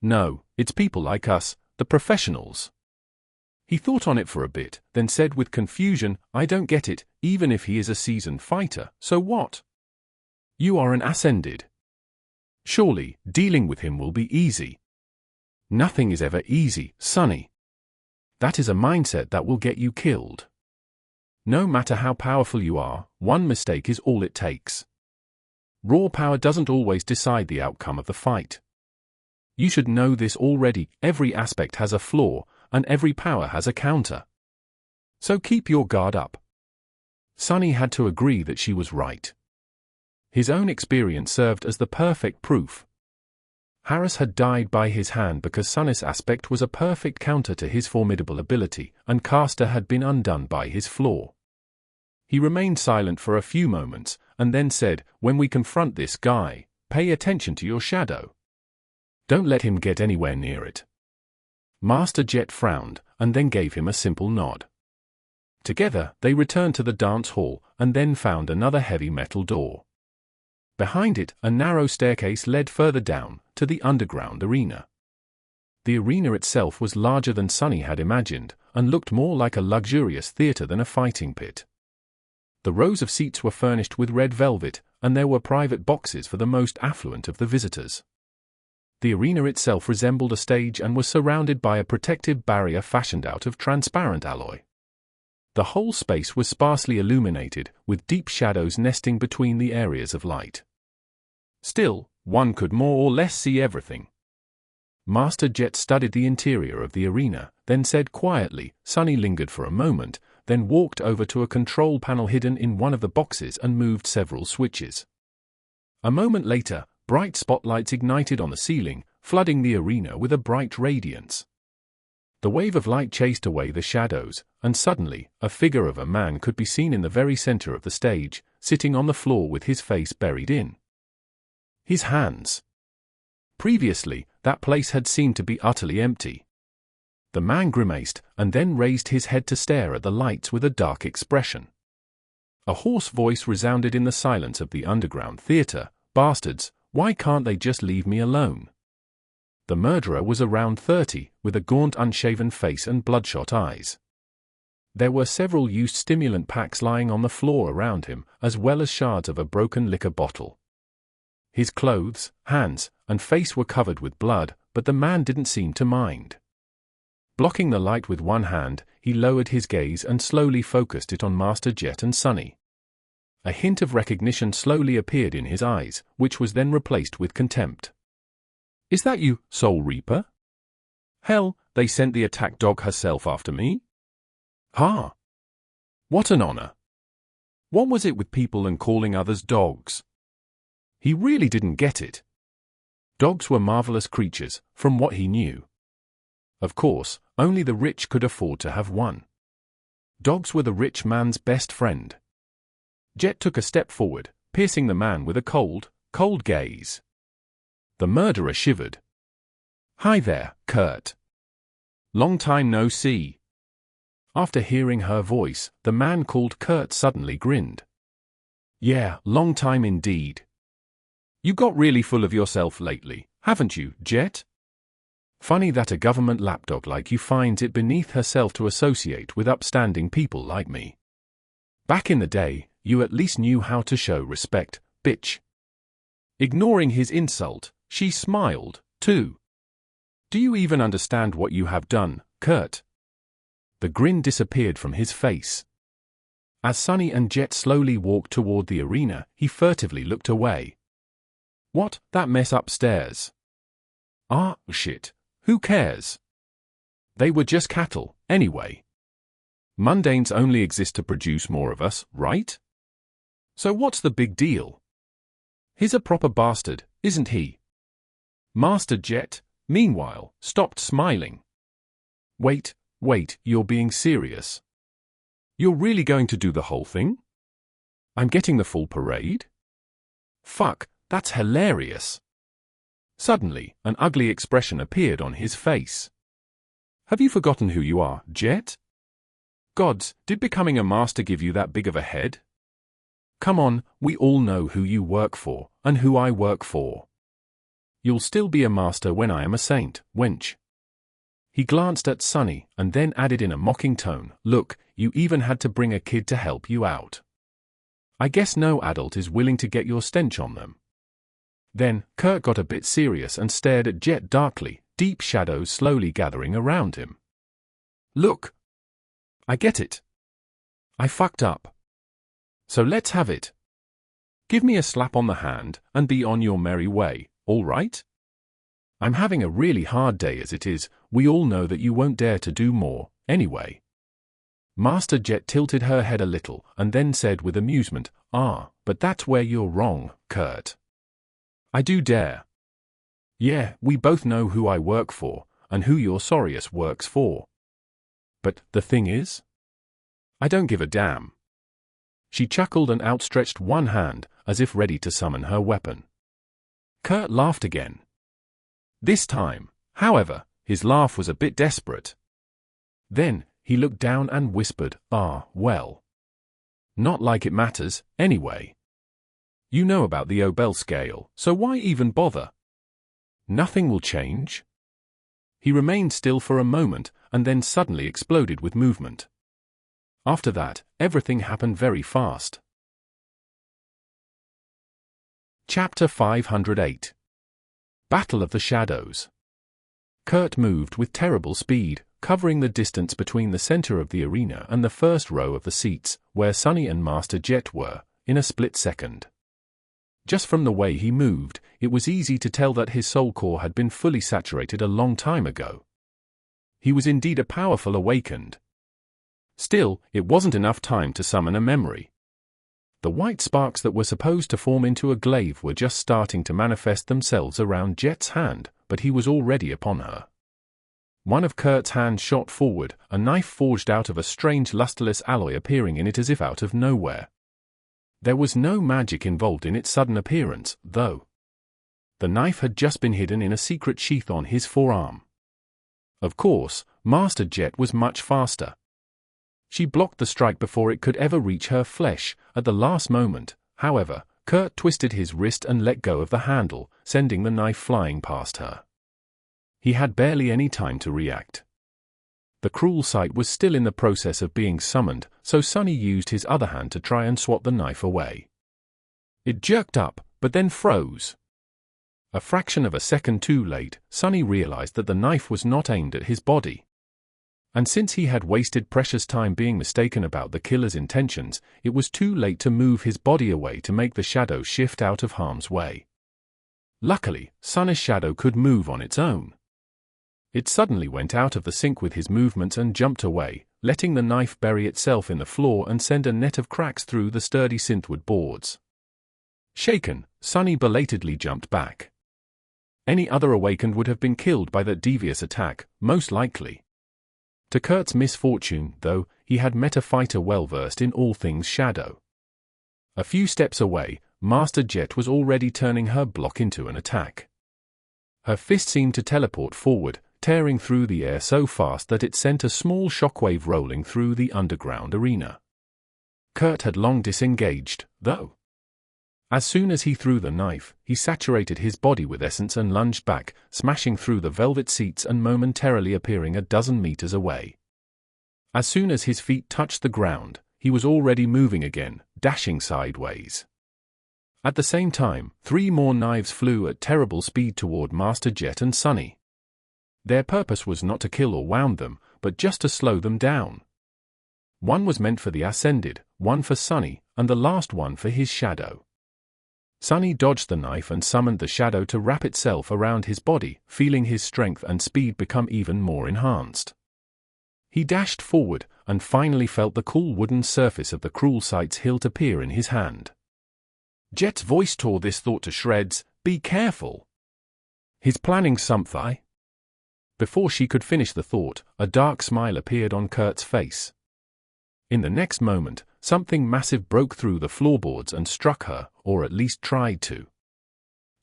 No, it's people like us, the professionals. He thought on it for a bit, then said with confusion, I don't get it, even if he is a seasoned fighter, so what? You are an ascended. Surely, dealing with him will be easy. Nothing is ever easy, Sunny. That is a mindset that will get you killed. No matter how powerful you are, one mistake is all it takes. Raw power doesn't always decide the outcome of the fight. You should know this already. Every aspect has a flaw, and every power has a counter. So keep your guard up. Sunny had to agree that she was right. His own experience served as the perfect proof. Harris had died by his hand because Sunny's aspect was a perfect counter to his formidable ability, and Caster had been undone by his flaw. He remained silent for a few moments, and then said, when we confront this guy, pay attention to your shadow. Don't let him get anywhere near it. Master Jet frowned, and then gave him a simple nod. Together, they returned to the dance hall, and then found another heavy metal door. Behind it, a narrow staircase led further down, to the underground arena. The arena itself was larger than Sunny had imagined, and looked more like a luxurious theater than a fighting pit. The rows of seats were furnished with red velvet, and there were private boxes for the most affluent of the visitors. The arena itself resembled a stage and was surrounded by a protective barrier fashioned out of transparent alloy. The whole space was sparsely illuminated, with deep shadows nesting between the areas of light. Still, one could more or less see everything. Master Jet studied the interior of the arena, then said quietly. Sunny lingered for a moment, then walked over to a control panel hidden in one of the boxes and moved several switches. A moment later, bright spotlights ignited on the ceiling, flooding the arena with a bright radiance. The wave of light chased away the shadows, and suddenly, a figure of a man could be seen in the very center of the stage, sitting on the floor with his face buried in his hands. Previously, that place had seemed to be utterly empty. The man grimaced, and then raised his head to stare at the lights with a dark expression. A hoarse voice resounded in the silence of the underground theater. Bastards, why can't they just leave me alone? The murderer was around 30, with a gaunt unshaven face and bloodshot eyes. There were several used stimulant packs lying on the floor around him, as well as shards of a broken liquor bottle. His clothes, hands, and face were covered with blood, but the man didn't seem to mind. Blocking the light with one hand, he lowered his gaze and slowly focused it on Master Jet and Sunny. A hint of recognition slowly appeared in his eyes, which was then replaced with contempt. Is that you, Soul Reaper? Hell, they sent the attack dog herself after me? Ha! What an honor! What was it with people and calling others dogs? He really didn't get it. Dogs were marvelous creatures, from what he knew. Of course, only the rich could afford to have one. Dogs were the rich man's best friend. Jet took a step forward, piercing the man with a cold gaze. The murderer shivered. Hi there, Kurt. Long time no see. After hearing her voice, the man called Kurt suddenly grinned. Yeah, long time indeed. You got really full of yourself lately, haven't you, Jet? Funny that a government lapdog like you finds it beneath herself to associate with upstanding people like me. Back in the day, you at least knew how to show respect, bitch. Ignoring his insult, she smiled, too. Do you even understand what you have done, Kurt? The grin disappeared from his face. As Sunny and Jet slowly walked toward the arena, he furtively looked away. What, that mess upstairs? Ah, shit. Who cares? They were just cattle, anyway. Mundanes only exist to produce more of us, right? So what's the big deal? He's a proper bastard, isn't he? Master Jet, meanwhile, stopped smiling. Wait, you're being serious? You're really going to do the whole thing? I'm getting the full parade? Fuck, that's hilarious. Suddenly, an ugly expression appeared on his face. Have you forgotten who you are, Jet? Gods, did becoming a master give you that big of a head? Come on, we all know who you work for, and who I work for. You'll still be a master when I am a saint, wench. He glanced at Sunny, and then added in a mocking tone, look, you even had to bring a kid to help you out. I guess no adult is willing to get your stench on them. Then, Kurt got a bit serious and stared at Jet darkly, deep shadows slowly gathering around him. Look. I get it. I fucked up. So let's have it. Give me a slap on the hand, and be on your merry way, all right? I'm having a really hard day as it is, we all know that you won't dare to do more, anyway. Master Jet tilted her head a little, and then said with amusement, but that's where you're wrong, Kurt. I do dare. Yeah, we both know who I work for, and who your Sorius works for. But the thing is, I don't give a damn. She chuckled and outstretched one hand, as if ready to summon her weapon. Kurt laughed again. This time, however, his laugh was a bit desperate. Then, he looked down and whispered, well. Not like it matters, anyway. You know about the Obel scale, so why even bother? Nothing will change. He remained still for a moment, and then suddenly exploded with movement. After that, everything happened very fast. Chapter 508. Battle of the Shadows. Kurt moved with terrible speed, covering the distance between the center of the arena and the first row of the seats, where Sunny and Master Jet were, in a split second. Just from the way he moved, it was easy to tell that his soul core had been fully saturated a long time ago. He was indeed a powerful awakened. Still, it wasn't enough time to summon a memory. The white sparks that were supposed to form into a glaive were just starting to manifest themselves around Jet's hand, but he was already upon her. One of Kurt's hands shot forward, a knife forged out of a strange lusterless alloy appearing in it as if out of nowhere. There was no magic involved in its sudden appearance, though. The knife had just been hidden in a secret sheath on his forearm. Of course, Master Jet was much faster. She blocked the strike before it could ever reach her flesh. At the last moment, however, Kurt twisted his wrist and let go of the handle, sending the knife flying past her. He had barely any time to react. The cruel sight was still in the process of being summoned, so Sunny used his other hand to try and swat the knife away. It jerked up, but then froze. A fraction of a second too late, Sunny realized that the knife was not aimed at his body. And since he had wasted precious time being mistaken about the killer's intentions, it was too late to move his body away to make the shadow shift out of harm's way. Luckily, Sunny's shadow could move on its own. It suddenly went out of the sync with his movements and jumped away, letting the knife bury itself in the floor and send a net of cracks through the sturdy synthwood boards. Shaken, Sunny belatedly jumped back. Any other awakened would have been killed by that devious attack, most likely. To Kurt's misfortune, though, he had met a fighter well versed in all things shadow. A few steps away, Master Jet was already turning her block into an attack. Her fist seemed to teleport forward, tearing through the air so fast that it sent a small shockwave rolling through the underground arena. Kurt had long disengaged, though. As soon as he threw the knife, he saturated his body with essence and lunged back, smashing through the velvet seats and momentarily appearing a dozen meters away. As soon as his feet touched the ground, he was already moving again, dashing sideways. At the same time, 3 more knives flew at terrible speed toward Master Jet and Sunny. Their purpose was not to kill or wound them, but just to slow them down. One was meant for the Ascended, one for Sunny, and the last one for his shadow. Sunny dodged the knife and summoned the shadow to wrap itself around his body, feeling his strength and speed become even more enhanced. He dashed forward, and finally felt the cool wooden surface of the cruel sight's hilt appear in his hand. Jet's voice tore this thought to shreds. Be careful. He's planning something. Before she could finish the thought, a dark smile appeared on Kurt's face. In the next moment, something massive broke through the floorboards and struck her, or at least tried to.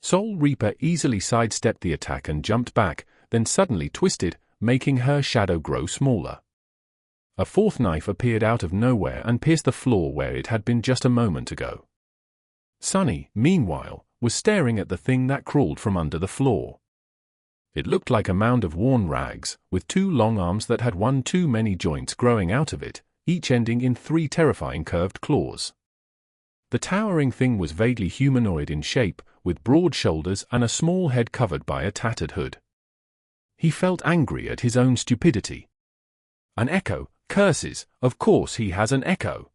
Soul Reaper easily sidestepped the attack and jumped back, then suddenly twisted, making her shadow grow smaller. A fourth knife appeared out of nowhere and pierced the floor where it had been just a moment ago. Sunny, meanwhile, was staring at the thing that crawled from under the floor. It looked like a mound of worn rags, with two long arms that had one too many joints growing out of it, each ending in three terrifying curved claws. The towering thing was vaguely humanoid in shape, with broad shoulders and a small head covered by a tattered hood. He felt angry at his own stupidity. An echo, curses, of course he has an echo.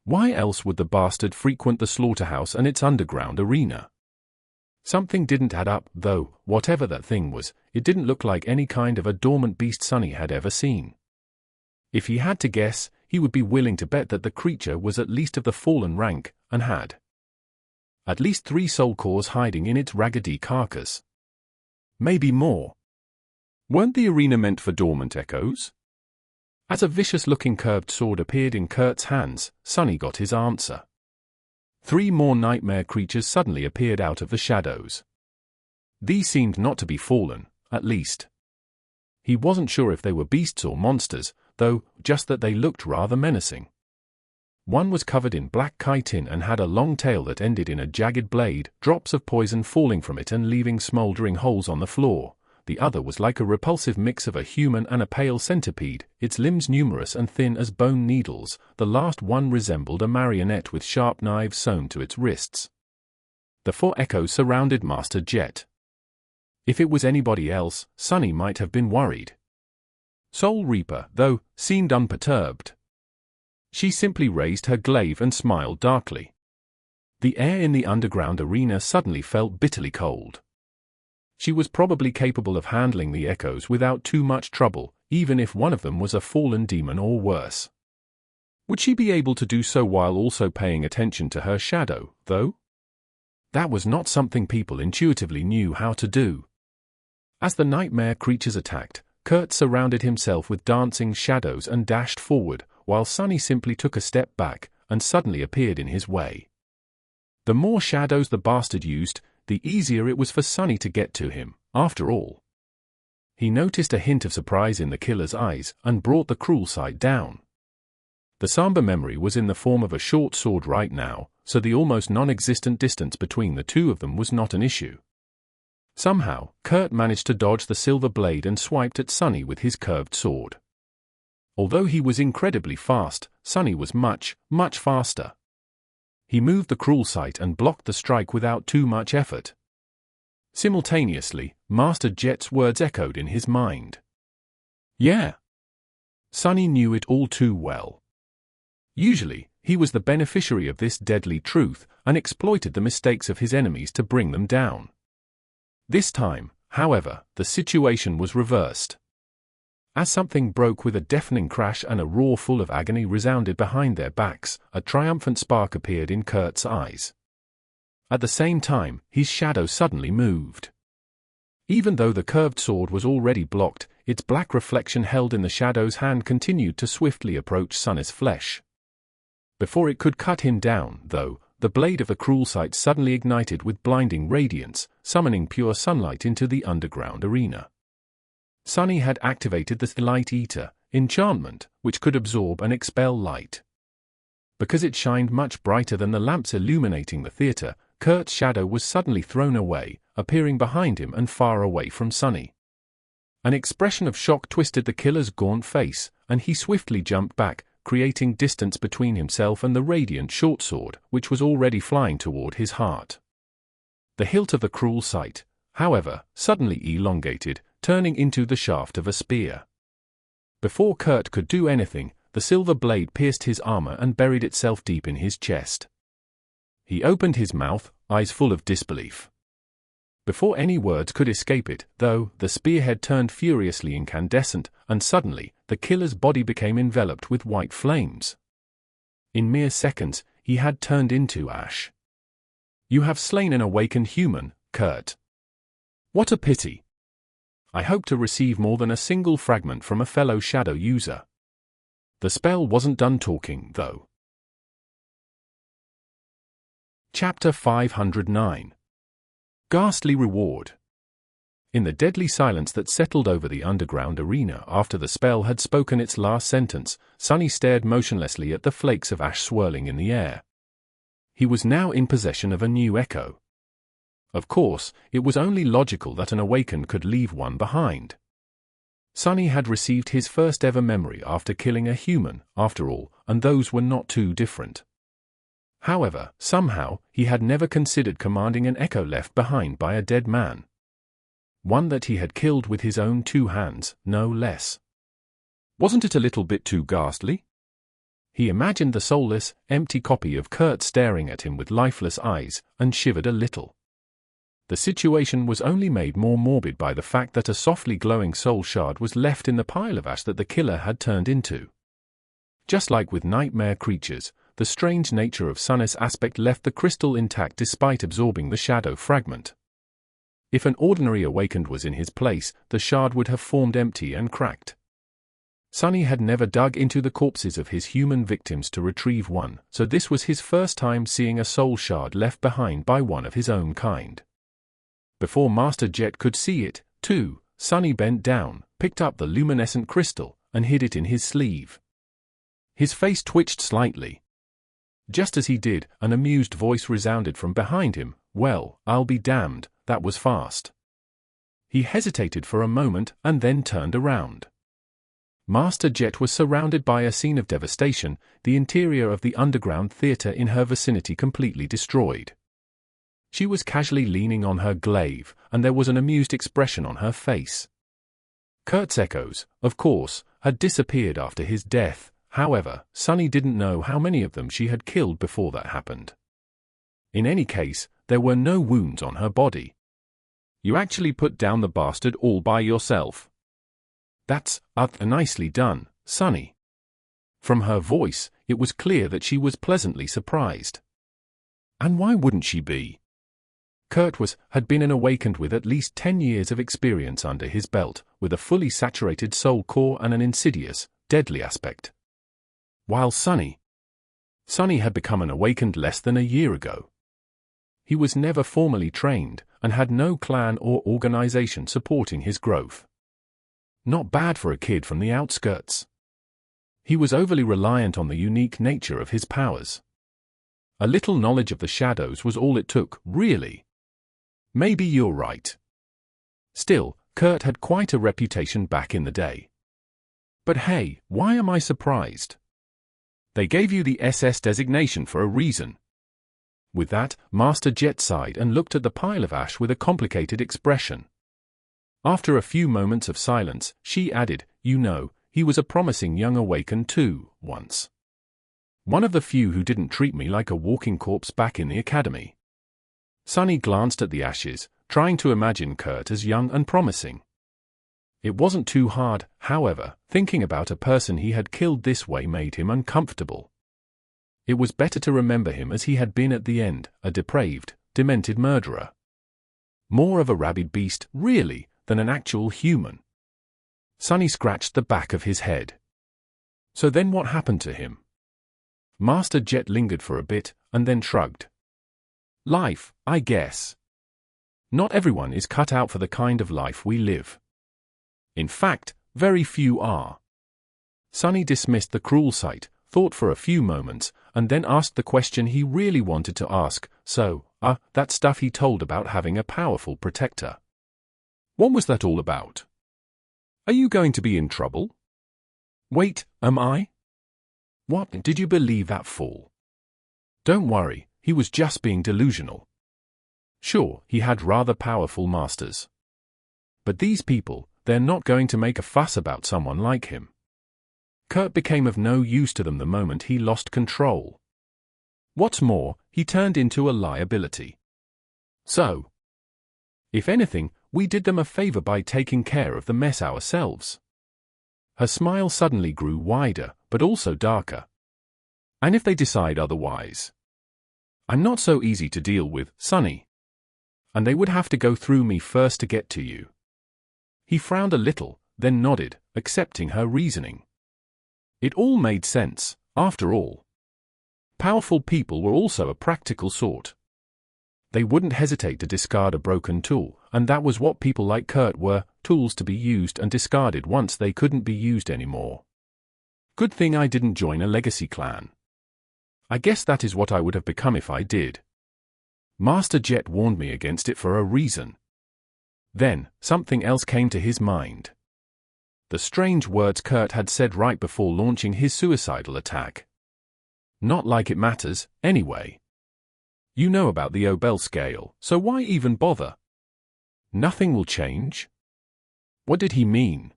Why else would the bastard frequent the slaughterhouse and its underground arena? Something didn't add up, though. Whatever that thing was, it didn't look like any kind of a dormant beast Sunny had ever seen. If he had to guess, he would be willing to bet that the creature was at least of the fallen rank, and had at least 3 soul cores hiding in its raggedy carcass. Maybe more. Weren't the arena meant for dormant echoes? As a vicious-looking curved sword appeared in Kurt's hands, Sunny got his answer. 3 more nightmare creatures suddenly appeared out of the shadows. These seemed not to be fallen, at least. He wasn't sure if they were beasts or monsters, though, just that they looked rather menacing. One was covered in black chitin and had a long tail that ended in a jagged blade, drops of poison falling from it and leaving smoldering holes on the floor. The other was like a repulsive mix of a human and a pale centipede, its limbs numerous and thin as bone needles. The last one resembled a marionette with sharp knives sewn to its wrists. The 4 echoes surrounded Master Jet. If it was anybody else, Sunny might have been worried. Soul Reaper, though, seemed unperturbed. She simply raised her glaive and smiled darkly. The air in the underground arena suddenly felt bitterly cold. She was probably capable of handling the echoes without too much trouble, even if one of them was a fallen demon or worse. Would she be able to do so while also paying attention to her shadow, though? That was not something people intuitively knew how to do. As the nightmare creatures attacked, Kurt surrounded himself with dancing shadows and dashed forward, while Sunny simply took a step back and suddenly appeared in his way. The more shadows the bastard used, the easier it was for Sunny to get to him, after all. He noticed a hint of surprise in the killer's eyes and brought the cruel sight down. The Samba memory was in the form of a short sword right now, so the almost non-existent distance between the two of them was not an issue. Somehow, Kurt managed to dodge the silver blade and swiped at Sunny with his curved sword. Although he was incredibly fast, Sunny was much, much faster. He moved the cruel sight and blocked the strike without too much effort. Simultaneously, Master Jet's words echoed in his mind. Yeah. Sunny knew it all too well. Usually, he was the beneficiary of this deadly truth and exploited the mistakes of his enemies to bring them down. This time, however, the situation was reversed. As something broke with a deafening crash and a roar full of agony resounded behind their backs, a triumphant spark appeared in Kurt's eyes. At the same time, his shadow suddenly moved. Even though the curved sword was already blocked, its black reflection held in the shadow's hand continued to swiftly approach Sunny's flesh. Before it could cut him down, though, the blade of the cruel sight suddenly ignited with blinding radiance, summoning pure sunlight into the underground arena. Sunny had activated the Light Eater enchantment, which could absorb and expel light. Because it shined much brighter than the lamps illuminating the theater, Kurt's shadow was suddenly thrown away, appearing behind him and far away from Sunny. An expression of shock twisted the killer's gaunt face, and he swiftly jumped back, creating distance between himself and the radiant short sword, which was already flying toward his heart. The hilt of the cruel sight, however, suddenly elongated, turning into the shaft of a spear. Before Kurt could do anything, the silver blade pierced his armor and buried itself deep in his chest. He opened his mouth, eyes full of disbelief. Before any words could escape it, though, the spearhead turned furiously incandescent, and suddenly, the killer's body became enveloped with white flames. In mere seconds, he had turned into ash. You have slain an awakened human, Kurt. What a pity. I hope to receive more than a single fragment from a fellow shadow user. The spell wasn't done talking, though. Chapter 509. Ghastly Reward. In the deadly silence that settled over the underground arena after the spell had spoken its last sentence, Sunny stared motionlessly at the flakes of ash swirling in the air. He was now in possession of a new echo. Of course, it was only logical that an awakened could leave one behind. Sunny had received his first ever memory after killing a human, after all, and those were not too different. However, somehow, he had never considered commanding an echo left behind by a dead man. One that he had killed with his own 2 hands, no less. Wasn't it a little bit too ghastly? He imagined the soulless, empty copy of Kurt staring at him with lifeless eyes, and shivered a little. The situation was only made more morbid by the fact that a softly glowing soul shard was left in the pile of ash that the killer had turned into. Just like with nightmare creatures, the strange nature of Sunny's aspect left the crystal intact despite absorbing the shadow fragment. If an ordinary awakened was in his place, the shard would have formed empty and cracked. Sunny had never dug into the corpses of his human victims to retrieve one, so this was his first time seeing a soul shard left behind by one of his own kind. Before Master Jet could see it, too, Sunny bent down, picked up the luminescent crystal, and hid it in his sleeve. His face twitched slightly. Just as he did, an amused voice resounded from behind him. Well, I'll be damned, that was fast. He hesitated for a moment and then turned around. Master Jet was surrounded by a scene of devastation, the interior of the underground theater in her vicinity completely destroyed. She was casually leaning on her glaive, and there was an amused expression on her face. Kurt's echoes, of course, had disappeared after his death. However, Sunny didn't know how many of them she had killed before that happened. In any case, there were no wounds on her body. You actually put down the bastard all by yourself. That's nicely done, Sunny. From her voice, it was clear that she was pleasantly surprised. And why wouldn't she be? Kurt had been an awakened with at least 10 years of experience under his belt, with a fully saturated soul core and an insidious, deadly aspect. While Sunny had become an awakened less than a year ago. He was never formally trained, and had no clan or organization supporting his growth. Not bad for a kid from the outskirts. He was overly reliant on the unique nature of his powers. A little knowledge of the shadows was all it took, really. Maybe you're right. Still, Kurt had quite a reputation back in the day. But hey, why am I surprised? They gave you the SS designation for a reason. With that, Master Jet sighed and looked at the pile of ash with a complicated expression. After a few moments of silence, she added, you know, he was a promising young awakened too, once. One of the few who didn't treat me like a walking corpse back in the academy. Sunny glanced at the ashes, trying to imagine Kurt as young and promising. It wasn't too hard, however, thinking about a person he had killed this way made him uncomfortable. It was better to remember him as he had been at the end, a depraved, demented murderer. More of a rabid beast, really, than an actual human. Sunny scratched the back of his head. So then what happened to him? Master Jet lingered for a bit, and then shrugged. Life, I guess. Not everyone is cut out for the kind of life we live. In fact, very few are. Sunny dismissed the cruel sight, thought for a few moments, and then asked the question he really wanted to ask, so, that stuff he told about having a powerful protector. What was that all about? Are you going to be in trouble? Wait, am I? What, did you believe that fool? Don't worry, he was just being delusional. Sure, he had rather powerful masters. But these people, they're not going to make a fuss about someone like him. Kurt became of no use to them the moment he lost control. What's more, he turned into a liability. So, if anything, we did them a favor by taking care of the mess ourselves. Her smile suddenly grew wider, but also darker. And if they decide otherwise? I'm not so easy to deal with, Sonny. And they would have to go through me first to get to you. He frowned a little, then nodded, accepting her reasoning. It all made sense, after all. Powerful people were also a practical sort. They wouldn't hesitate to discard a broken tool, and that was what people like Kurt were, tools to be used and discarded once they couldn't be used anymore. Good thing I didn't join a legacy clan. I guess that is what I would have become if I did. Master Jet warned me against it for a reason. Then, something else came to his mind. The strange words Kurt had said right before launching his suicidal attack. Not like it matters, anyway. You know about the Obel scale, so why even bother? Nothing will change? What did he mean?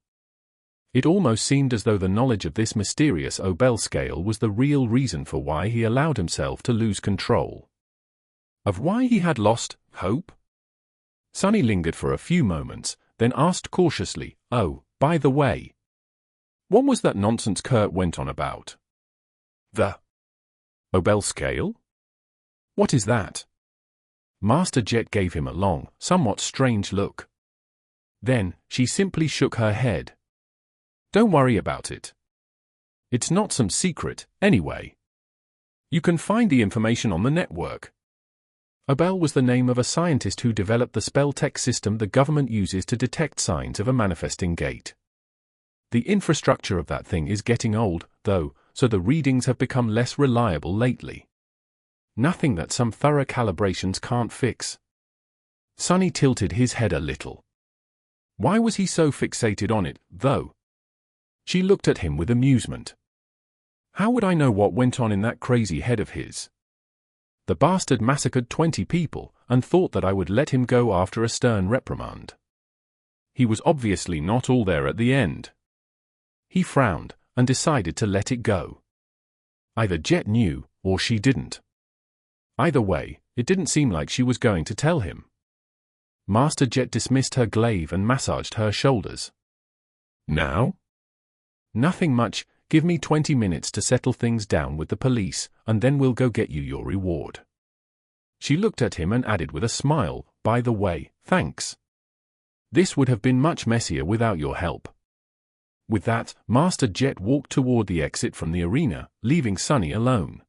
It almost seemed as though the knowledge of this mysterious Obel scale was the real reason for why he allowed himself to lose control. Of why he had lost hope? Sonny lingered for a few moments, then asked cautiously, "Oh, by the way, what was that nonsense Kurt went on about?" The Obel scale? What is that? Master Jet gave him a long, somewhat strange look. Then, she simply shook her head. Don't worry about it. It's not some secret, anyway. You can find the information on the network. Obel was the name of a scientist who developed the spell tech system the government uses to detect signs of a manifesting gate. The infrastructure of that thing is getting old, though, so the readings have become less reliable lately. Nothing that some thorough calibrations can't fix. Sonny tilted his head a little. Why was he so fixated on it, though? She looked at him with amusement. How would I know what went on in that crazy head of his? The bastard massacred 20 people, and thought that I would let him go after a stern reprimand. He was obviously not all there at the end. He frowned, and decided to let it go. Either Jet knew, or she didn't. Either way, it didn't seem like she was going to tell him. Master Jet dismissed her glaive and massaged her shoulders. Now? Nothing much. Give me 20 minutes to settle things down with the police, and then we'll go get you your reward. She looked at him and added with a smile, by the way, thanks. This would have been much messier without your help. With that, Master Jet walked toward the exit from the arena, leaving Sonny alone.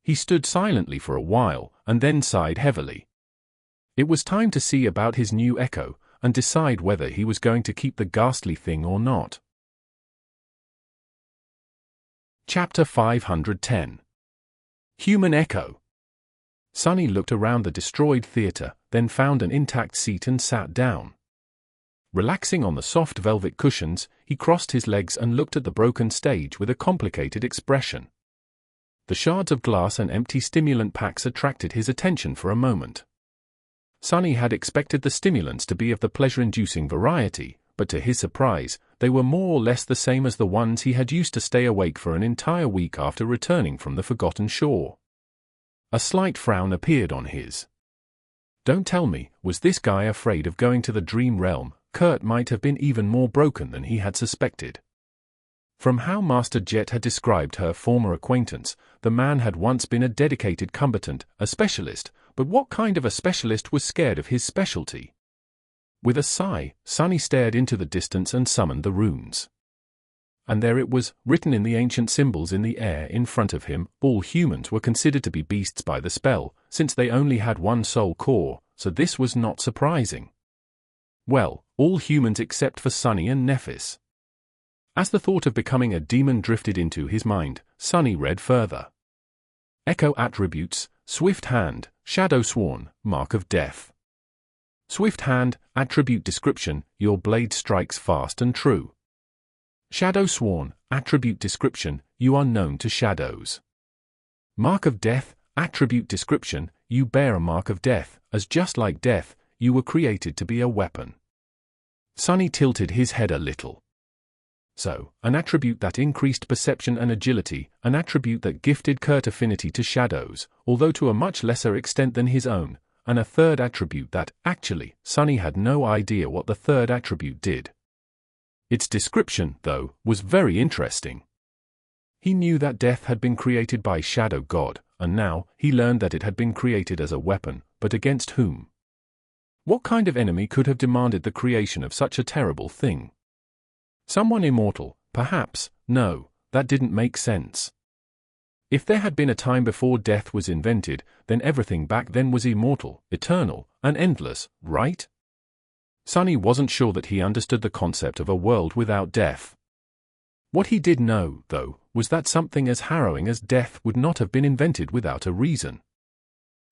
He stood silently for a while, and then sighed heavily. It was time to see about his new Echo, and decide whether he was going to keep the ghastly thing or not. Chapter 510. Human Echo. Sonny looked around the destroyed theater, then found an intact seat and sat down. Relaxing on the soft velvet cushions, he crossed his legs and looked at the broken stage with a complicated expression. The shards of glass and empty stimulant packs attracted his attention for a moment. Sonny had expected the stimulants to be of the pleasure-inducing variety, but to his surprise, they were more or less the same as the ones he had used to stay awake for an entire week after returning from the Forgotten Shore. A slight frown appeared on his. Don't tell me, was this guy afraid of going to the dream realm? Kurt might have been even more broken than he had suspected. From how Master Jet had described her former acquaintance, the man had once been a dedicated combatant, a specialist, but what kind of a specialist was scared of his specialty? With a sigh, Sonny stared into the distance and summoned the runes. And there it was, written in the ancient symbols in the air in front of him. All humans were considered to be beasts by the spell, since they only had one soul core, so this was not surprising. Well, all humans except for Sonny and Nephis. As the thought of becoming a demon drifted into his mind, Sonny read further. Echo attributes, Swift Hand, Shadow Sworn, Mark of Death. Swift Hand, attribute description, your blade strikes fast and true. Shadow Sworn, attribute description, you are known to shadows. Mark of Death, attribute description, you bear a mark of death, as just like death, you were created to be a weapon. Sonny tilted his head a little. So, an attribute that increased perception and agility, an attribute that gifted Kurt affinity to shadows, although to a much lesser extent than his own, and a third attribute that, actually, Sonny had no idea what the third attribute did. Its description, though, was very interesting. He knew that death had been created by Shadow God, and now he learned that it had been created as a weapon, but against whom? What kind of enemy could have demanded the creation of such a terrible thing? Someone immortal, perhaps. No, that didn't make sense. If there had been a time before death was invented, then everything back then was immortal, eternal, and endless, right? Sonny wasn't sure that he understood the concept of a world without death. What he did know, though, was that something as harrowing as death would not have been invented without a reason.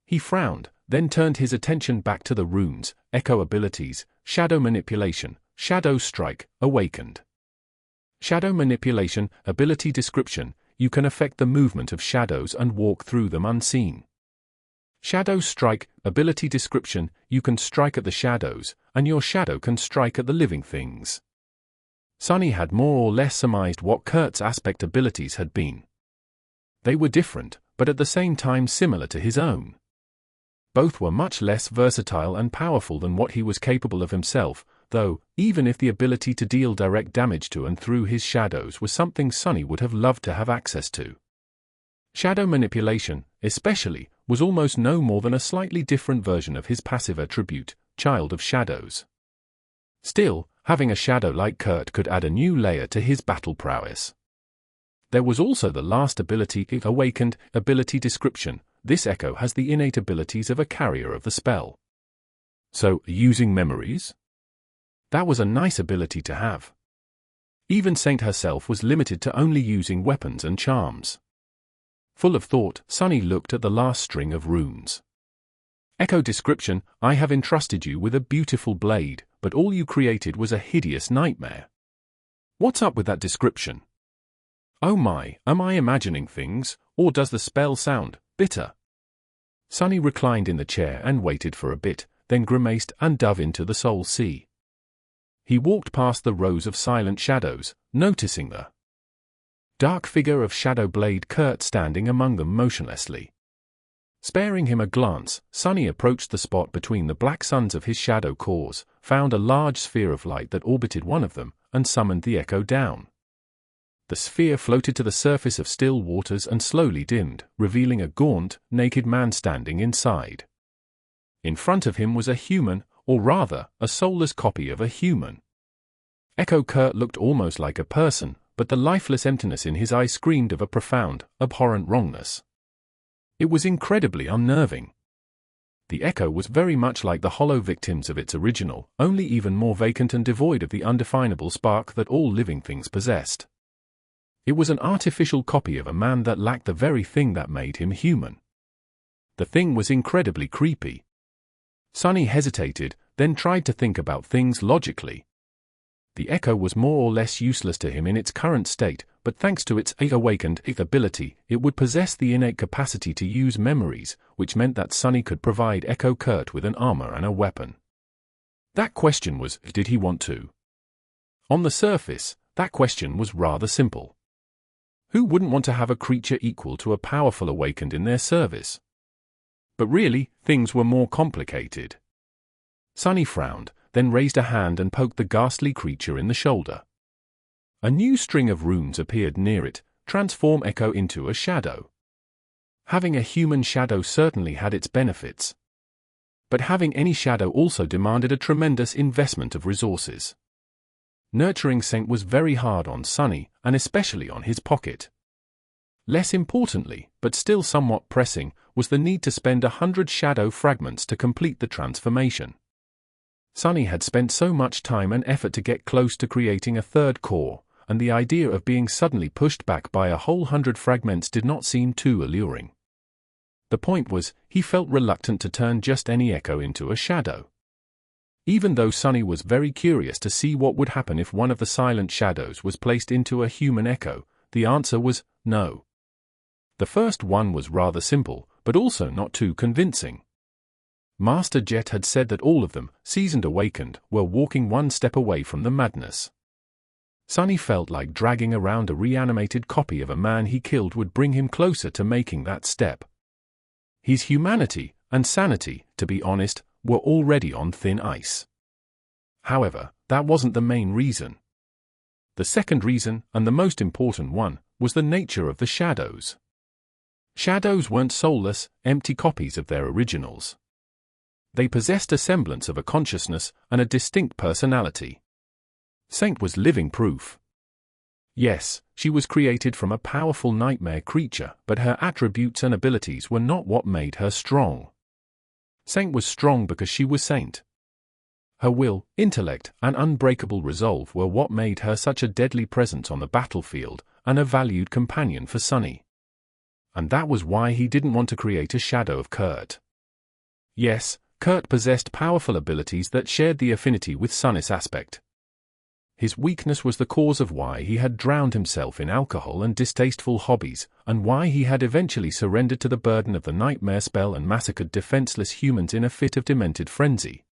He frowned, then turned his attention back to the runes, echo abilities, shadow manipulation, shadow strike, awakened. Shadow manipulation, ability description, you can affect the movement of shadows and walk through them unseen. Shadow strike, ability description, you can strike at the shadows, and your shadow can strike at the living things. Sonny had more or less surmised what Kurt's aspect abilities had been. They were different, but at the same time similar to his own. Both were much less versatile and powerful than what he was capable of himself, though, even if the ability to deal direct damage to and through his shadows was something Sonny would have loved to have access to. Shadow manipulation, especially, was almost no more than a slightly different version of his passive attribute, Child of Shadows. Still, having a shadow like Kurt could add a new layer to his battle prowess. There was also the last ability, Awakened, ability description. This echo has the innate abilities of a carrier of the spell. So, using memories? That was a nice ability to have. Even Saint herself was limited to only using weapons and charms. Full of thought, Sonny looked at the last string of runes. Echo description, I have entrusted you with a beautiful blade, but all you created was a hideous nightmare. What's up with that description? Oh my, am I imagining things, or does the spell sound bitter? Sonny reclined in the chair and waited for a bit, then grimaced and dove into the soul sea. He walked past the rows of silent shadows, noticing the dark figure of Shadow Blade Kurt standing among them motionlessly. Sparing him a glance, Sonny approached the spot between the black suns of his shadow cores, found a large sphere of light that orbited one of them, and summoned the echo down. The sphere floated to the surface of still waters and slowly dimmed, revealing a gaunt, naked man standing inside. In front of him was a human, or rather, a soulless copy of a human. Echo Kurt looked almost like a person, but the lifeless emptiness in his eyes screamed of a profound, abhorrent wrongness. It was incredibly unnerving. The echo was very much like the hollow victims of its original, only even more vacant and devoid of the undefinable spark that all living things possessed. It was an artificial copy of a man that lacked the very thing that made him human. The thing was incredibly creepy. Sonny hesitated, then tried to think about things logically. The echo was more or less useless to him in its current state, but thanks to its awakened ability, it would possess the innate capacity to use memories, which meant that Sonny could provide Echo Kurt with an armor and a weapon. That question was, did he want to? On the surface, that question was rather simple. Who wouldn't want to have a creature equal to a powerful awakened in their service? But really, things were more complicated. Sonny frowned, then raised a hand and poked the ghastly creature in the shoulder. A new string of runes appeared near it, transform Echo into a shadow. Having a human shadow certainly had its benefits. But having any shadow also demanded a tremendous investment of resources. Nurturing Saint was very hard on Sonny, and especially on his pocket. Less importantly, but still somewhat pressing, was the need to spend 100 shadow fragments to complete the transformation. Sonny had spent so much time and effort to get close to creating a third core, and the idea of being suddenly pushed back by a whole 100 fragments did not seem too alluring. The point was, he felt reluctant to turn just any echo into a shadow. Even though Sonny was very curious to see what would happen if one of the silent shadows was placed into a human echo, the answer was no. The first one was rather simple, but also not too convincing. Master Jet had said that all of them, seasoned awakened, were walking one step away from the madness. Sonny felt like dragging around a reanimated copy of a man he killed would bring him closer to making that step. His humanity and sanity, to be honest, were already on thin ice. However, that wasn't the main reason. The second reason, and the most important one, was the nature of the shadows. Shadows weren't soulless, empty copies of their originals. They possessed a semblance of a consciousness and a distinct personality. Saint was living proof. Yes, she was created from a powerful nightmare creature, but her attributes and abilities were not what made her strong. Saint was strong because she was Saint. Her will, intellect, and unbreakable resolve were what made her such a deadly presence on the battlefield and a valued companion for Sunny. And that was why he didn't want to create a shadow of Kurt. Yes, Kurt possessed powerful abilities that shared the affinity with Sunny's aspect. His weakness was the cause of why he had drowned himself in alcohol and distasteful hobbies, and why he had eventually surrendered to the burden of the nightmare spell and massacred defenseless humans in a fit of demented frenzy.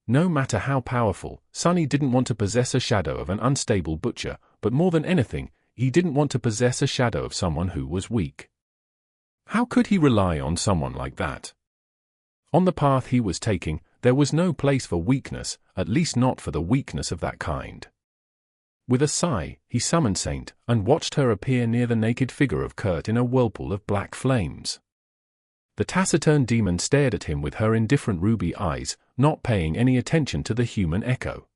No matter how powerful, Sunny didn't want to possess a shadow of an unstable butcher, but more than anything, he didn't want to possess a shadow of someone who was weak. How could he rely on someone like that? On the path he was taking, there was no place for weakness, at least not for the weakness of that kind. With a sigh, he summoned Saint, and watched her appear near the naked figure of Kurt in a whirlpool of black flames. The taciturn demon stared at him with her indifferent ruby eyes, not paying any attention to the human echo.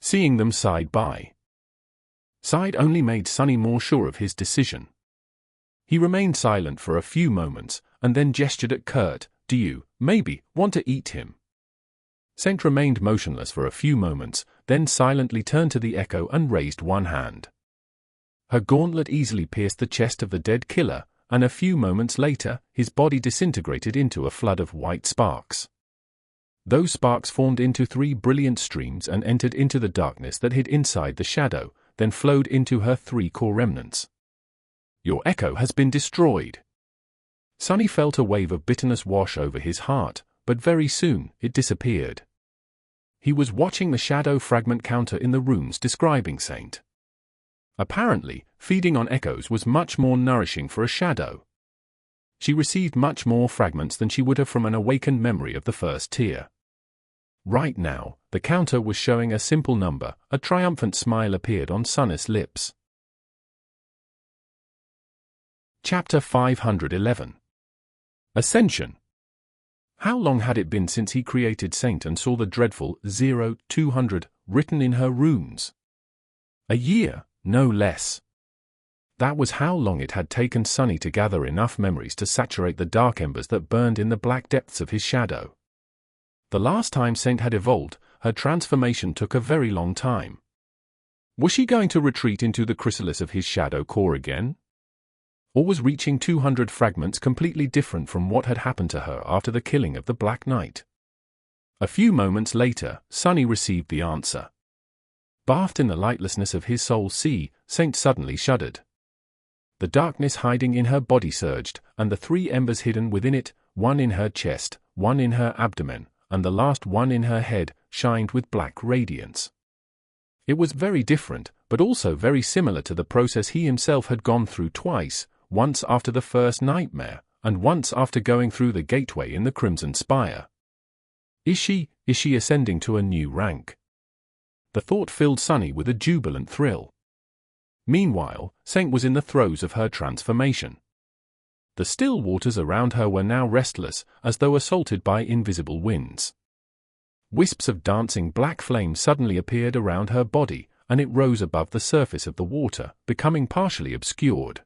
Seeing them side by side only made Sunny more sure of his decision. He remained silent for a few moments, and then gestured at Kurt. "Do you, maybe, want to eat him?" Saint remained motionless for a few moments, then silently turned to the echo and raised one hand. Her gauntlet easily pierced the chest of the dead killer, and a few moments later, his body disintegrated into a flood of white sparks. Those sparks formed into 3 brilliant streams and entered into the darkness that hid inside the shadow, then flowed into her 3 core remnants. "Your echo has been destroyed." Sunny felt a wave of bitterness wash over his heart, but very soon, it disappeared. He was watching the shadow fragment counter in the runes describing Saint. Apparently, feeding on echoes was much more nourishing for a shadow. She received much more fragments than she would have from an awakened memory of the first tier. Right now, the counter was showing a simple number. A triumphant smile appeared on Sunny's lips. Chapter 511. Ascension. How long had it been since he created Saint and saw the dreadful 0200 written in her runes? A year, no less. That was how long it had taken Sunny to gather enough memories to saturate the dark embers that burned in the black depths of his shadow. The last time Saint had evolved, her transformation took a very long time. Was she going to retreat into the chrysalis of his shadow core again? Or was reaching 200 fragments completely different from what had happened to her after the killing of the Black Knight? A few moments later, Sunny received the answer. Bathed in the lightlessness of his soul sea, Saint suddenly shuddered. The darkness hiding in her body surged, and the 3 embers hidden within it, one in her chest, one in her abdomen, and the last one in her head, shined with black radiance. It was very different, but also very similar to the process he himself had gone through twice, once after the first nightmare, and once after going through the gateway in the Crimson Spire. Is she ascending to a new rank? The thought filled Sunny with a jubilant thrill. Meanwhile, Saint was in the throes of her transformation. The still waters around her were now restless, as though assaulted by invisible winds. Wisps of dancing black flame suddenly appeared around her body, and it rose above the surface of the water, becoming partially obscured.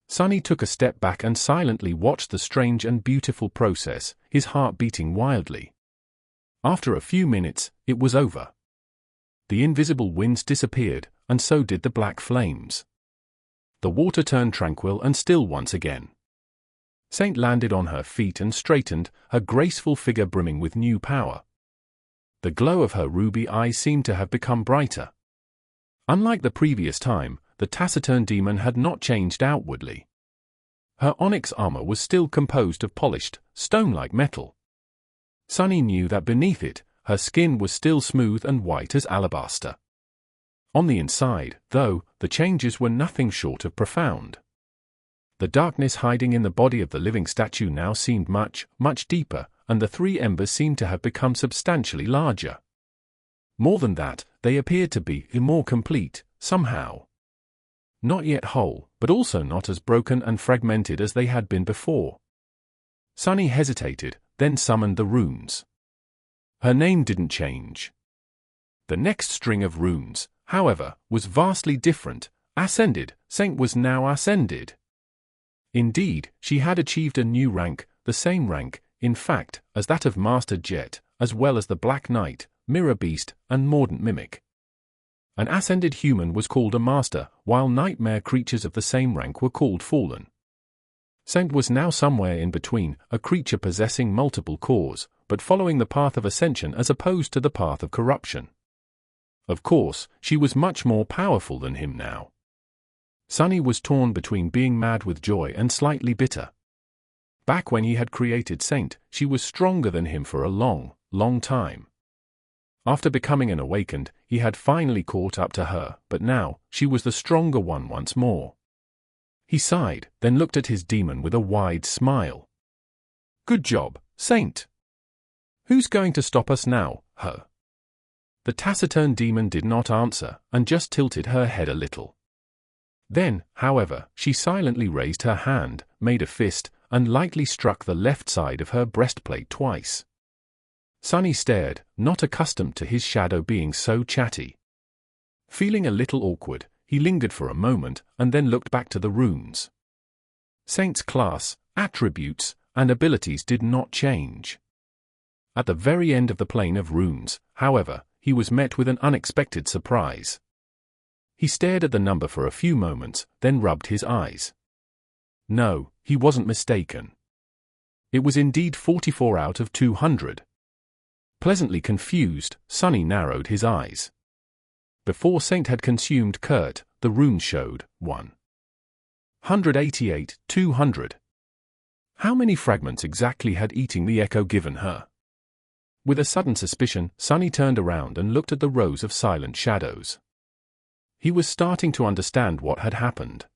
Sunny took a step back and silently watched the strange and beautiful process, his heart beating wildly. After a few minutes, it was over. The invisible winds disappeared, and so did the black flames. The water turned tranquil and still once again. Saint landed on her feet and straightened, her graceful figure brimming with new power. The glow of her ruby eyes seemed to have become brighter. Unlike the previous time, the taciturn demon had not changed outwardly. Her onyx armor was still composed of polished, stone-like metal. Sunny knew that beneath it, her skin was still smooth and white as alabaster. On the inside, though, the changes were nothing short of profound. The darkness hiding in the body of the living statue now seemed much, much deeper, and the 3 embers seemed to have become substantially larger. More than that, they appeared to be more complete, somehow. Not yet whole, but also not as broken and fragmented as they had been before. Sunny hesitated, then summoned the runes. Her name didn't change. The next string of runes, however, was vastly different. Ascended, Saint was now ascended. Indeed, she had achieved a new rank, the same rank, in fact, as that of Master Jet, as well as the Black Knight, Mirror Beast, and Mordant Mimic. An ascended human was called a master, while nightmare creatures of the same rank were called fallen. Saint was now somewhere in between, a creature possessing multiple cores, but following the path of ascension as opposed to the path of corruption. Of course, she was much more powerful than him now. Sunny was torn between being mad with joy and slightly bitter. Back when he had created Saint, she was stronger than him for a long, long time. After becoming an awakened, he had finally caught up to her, but now, she was the stronger one once more. He sighed, then looked at his demon with a wide smile. "Good job, Saint. Who's going to stop us now, her?" The taciturn demon did not answer, and just tilted her head a little. Then, however, she silently raised her hand, made a fist, and lightly struck the left side of her breastplate twice. Sunny stared, not accustomed to his shadow being so chatty. Feeling a little awkward, he lingered for a moment, and then looked back to the runes. Saint's class, attributes, and abilities did not change. At the very end of the plane of runes, however, he was met with an unexpected surprise. He stared at the number for a few moments, then rubbed his eyes. No, he wasn't mistaken. It was indeed 44 out of 200. Pleasantly confused, Sunny narrowed his eyes. Before Saint had consumed Kurt, the runes showed 188, 200. How many fragments exactly had eating the echo given her? With a sudden suspicion, Sunny turned around and looked at the rows of silent shadows. He was starting to understand what had happened.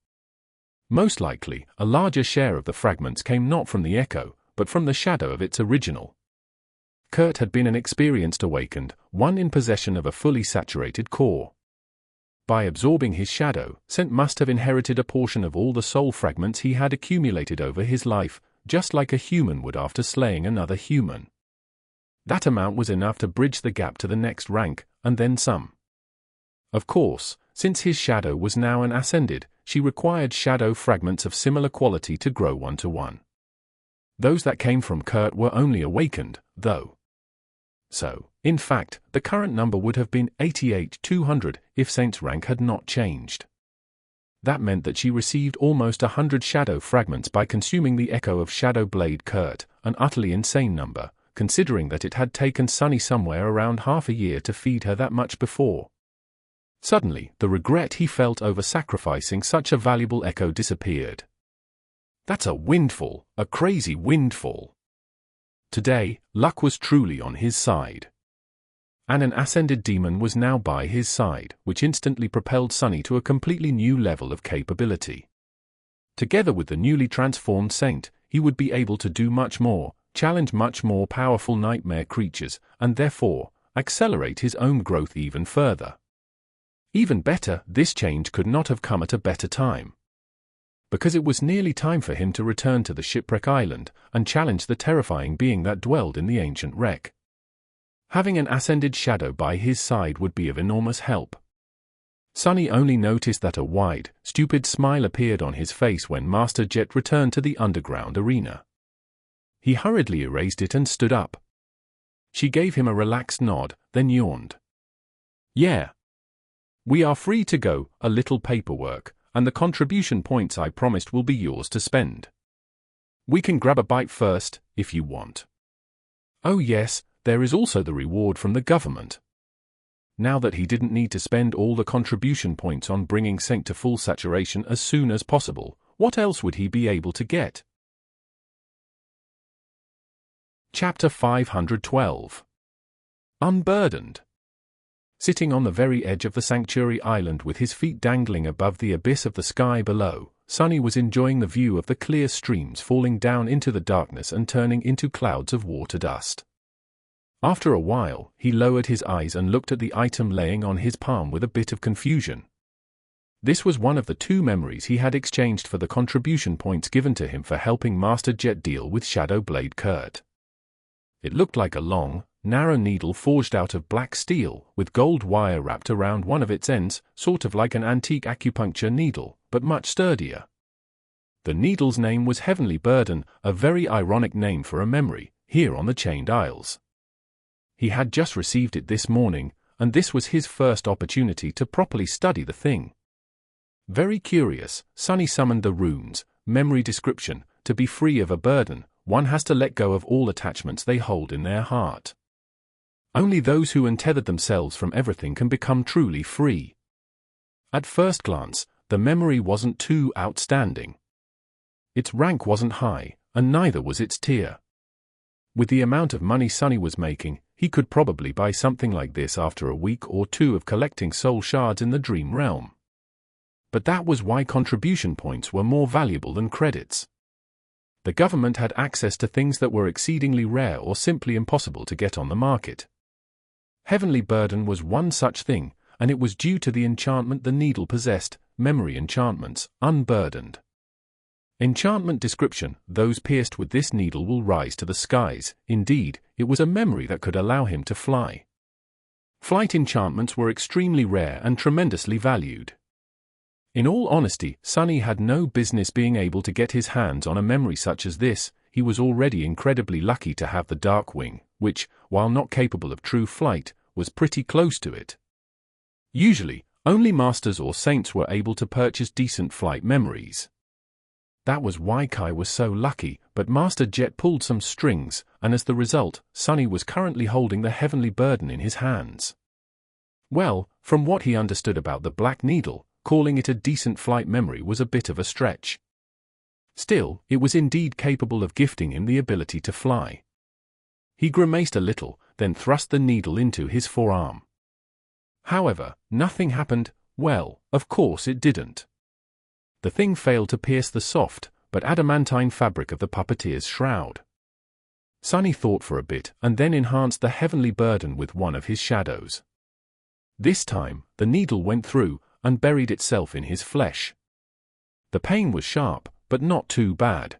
Most likely, a larger share of the fragments came not from the echo, but from the shadow of its original. Kurt had been an experienced awakened, one in possession of a fully saturated core. By absorbing his shadow, Saint must have inherited a portion of all the soul fragments he had accumulated over his life, just like a human would after slaying another human. That amount was enough to bridge the gap to the next rank, and then some. Of course, since his shadow was now an ascended, she required shadow fragments of similar quality to grow one-to-one. Those that came from Kurt were only awakened, though. So, in fact, the current number would have been 88, 200 if Saint's rank had not changed. That meant that she received almost 100 shadow fragments by consuming the echo of Shadow Blade Kurt, an utterly insane number, considering that it had taken Sunny somewhere around half a year to feed her that much before. Suddenly, the regret he felt over sacrificing such a valuable echo disappeared. That's a windfall, a crazy windfall. Today, luck was truly on his side. And an ascended demon was now by his side, which instantly propelled Sunny to a completely new level of capability. Together with the newly transformed Saint, he would be able to do much more, challenge much more powerful nightmare creatures, and therefore, accelerate his own growth even further. Even better, this change could not have come at a better time. Because it was nearly time for him to return to the shipwreck island, and challenge the terrifying being that dwelled in the ancient wreck. Having an ascended shadow by his side would be of enormous help. Sunny only noticed that a wide, stupid smile appeared on his face when Master Jet returned to the underground arena. He hurriedly erased it and stood up. She gave him a relaxed nod, then yawned. "Yeah. We are free to go, a little paperwork, and the contribution points I promised will be yours to spend. We can grab a bite first, if you want. Oh yes, there is also the reward from the government." Now that he didn't need to spend all the contribution points on bringing Saint to full saturation as soon as possible, what else would he be able to get? Chapter 512. Unburdened. Sitting on the very edge of the sanctuary island with his feet dangling above the abyss of the sky below, Sunny was enjoying the view of the clear streams falling down into the darkness and turning into clouds of water dust. After a while, he lowered his eyes and looked at the item laying on his palm with a bit of confusion. This was one of the 2 memories he had exchanged for the contribution points given to him for helping Master Jet deal with Shadow Blade Kurt. It looked like a long, narrow needle forged out of black steel, with gold wire wrapped around one of its ends, sort of like an antique acupuncture needle, but much sturdier. The needle's name was Heavenly Burden, a very ironic name for a memory, here on the Chained Isles. He had just received it this morning, and this was his first opportunity to properly study the thing. Very curious, Sunny summoned the runes. Memory description: to be free of a burden, one has to let go of all attachments they hold in their heart. Only those who untethered themselves from everything can become truly free. At first glance, the memory wasn't too outstanding. Its rank wasn't high, and neither was its tier. With the amount of money Sunny was making, he could probably buy something like this after a week or 2 of collecting soul shards in the Dream Realm. But that was why contribution points were more valuable than credits. The government had access to things that were exceedingly rare or simply impossible to get on the market. Heavenly Burden was one such thing, and it was due to the enchantment the needle possessed. Memory enchantments: Unburdened. Enchantment description: those pierced with this needle will rise to the skies. Indeed, it was a memory that could allow him to fly. Flight enchantments were extremely rare and tremendously valued. In all honesty, Sunny had no business being able to get his hands on a memory such as this. He was already incredibly lucky to have the Darkwing, which, while not capable of true flight, was pretty close to it. Usually, only masters or saints were able to purchase decent flight memories. That was why Kai was so lucky, but Master Jet pulled some strings, and as the result, Sunny was currently holding the Heavenly Burden in his hands. Well, from what he understood about the Black Needle, calling it a decent flight memory was a bit of a stretch. Still, it was indeed capable of gifting him the ability to fly. He grimaced a little, then thrust the needle into his forearm. However, nothing happened. Well, of course it didn't. The thing failed to pierce the soft, but adamantine fabric of the puppeteer's shroud. Sunny thought for a bit and then enhanced the Heavenly Burden with one of his shadows. This time, the needle went through and buried itself in his flesh. The pain was sharp, but not too bad.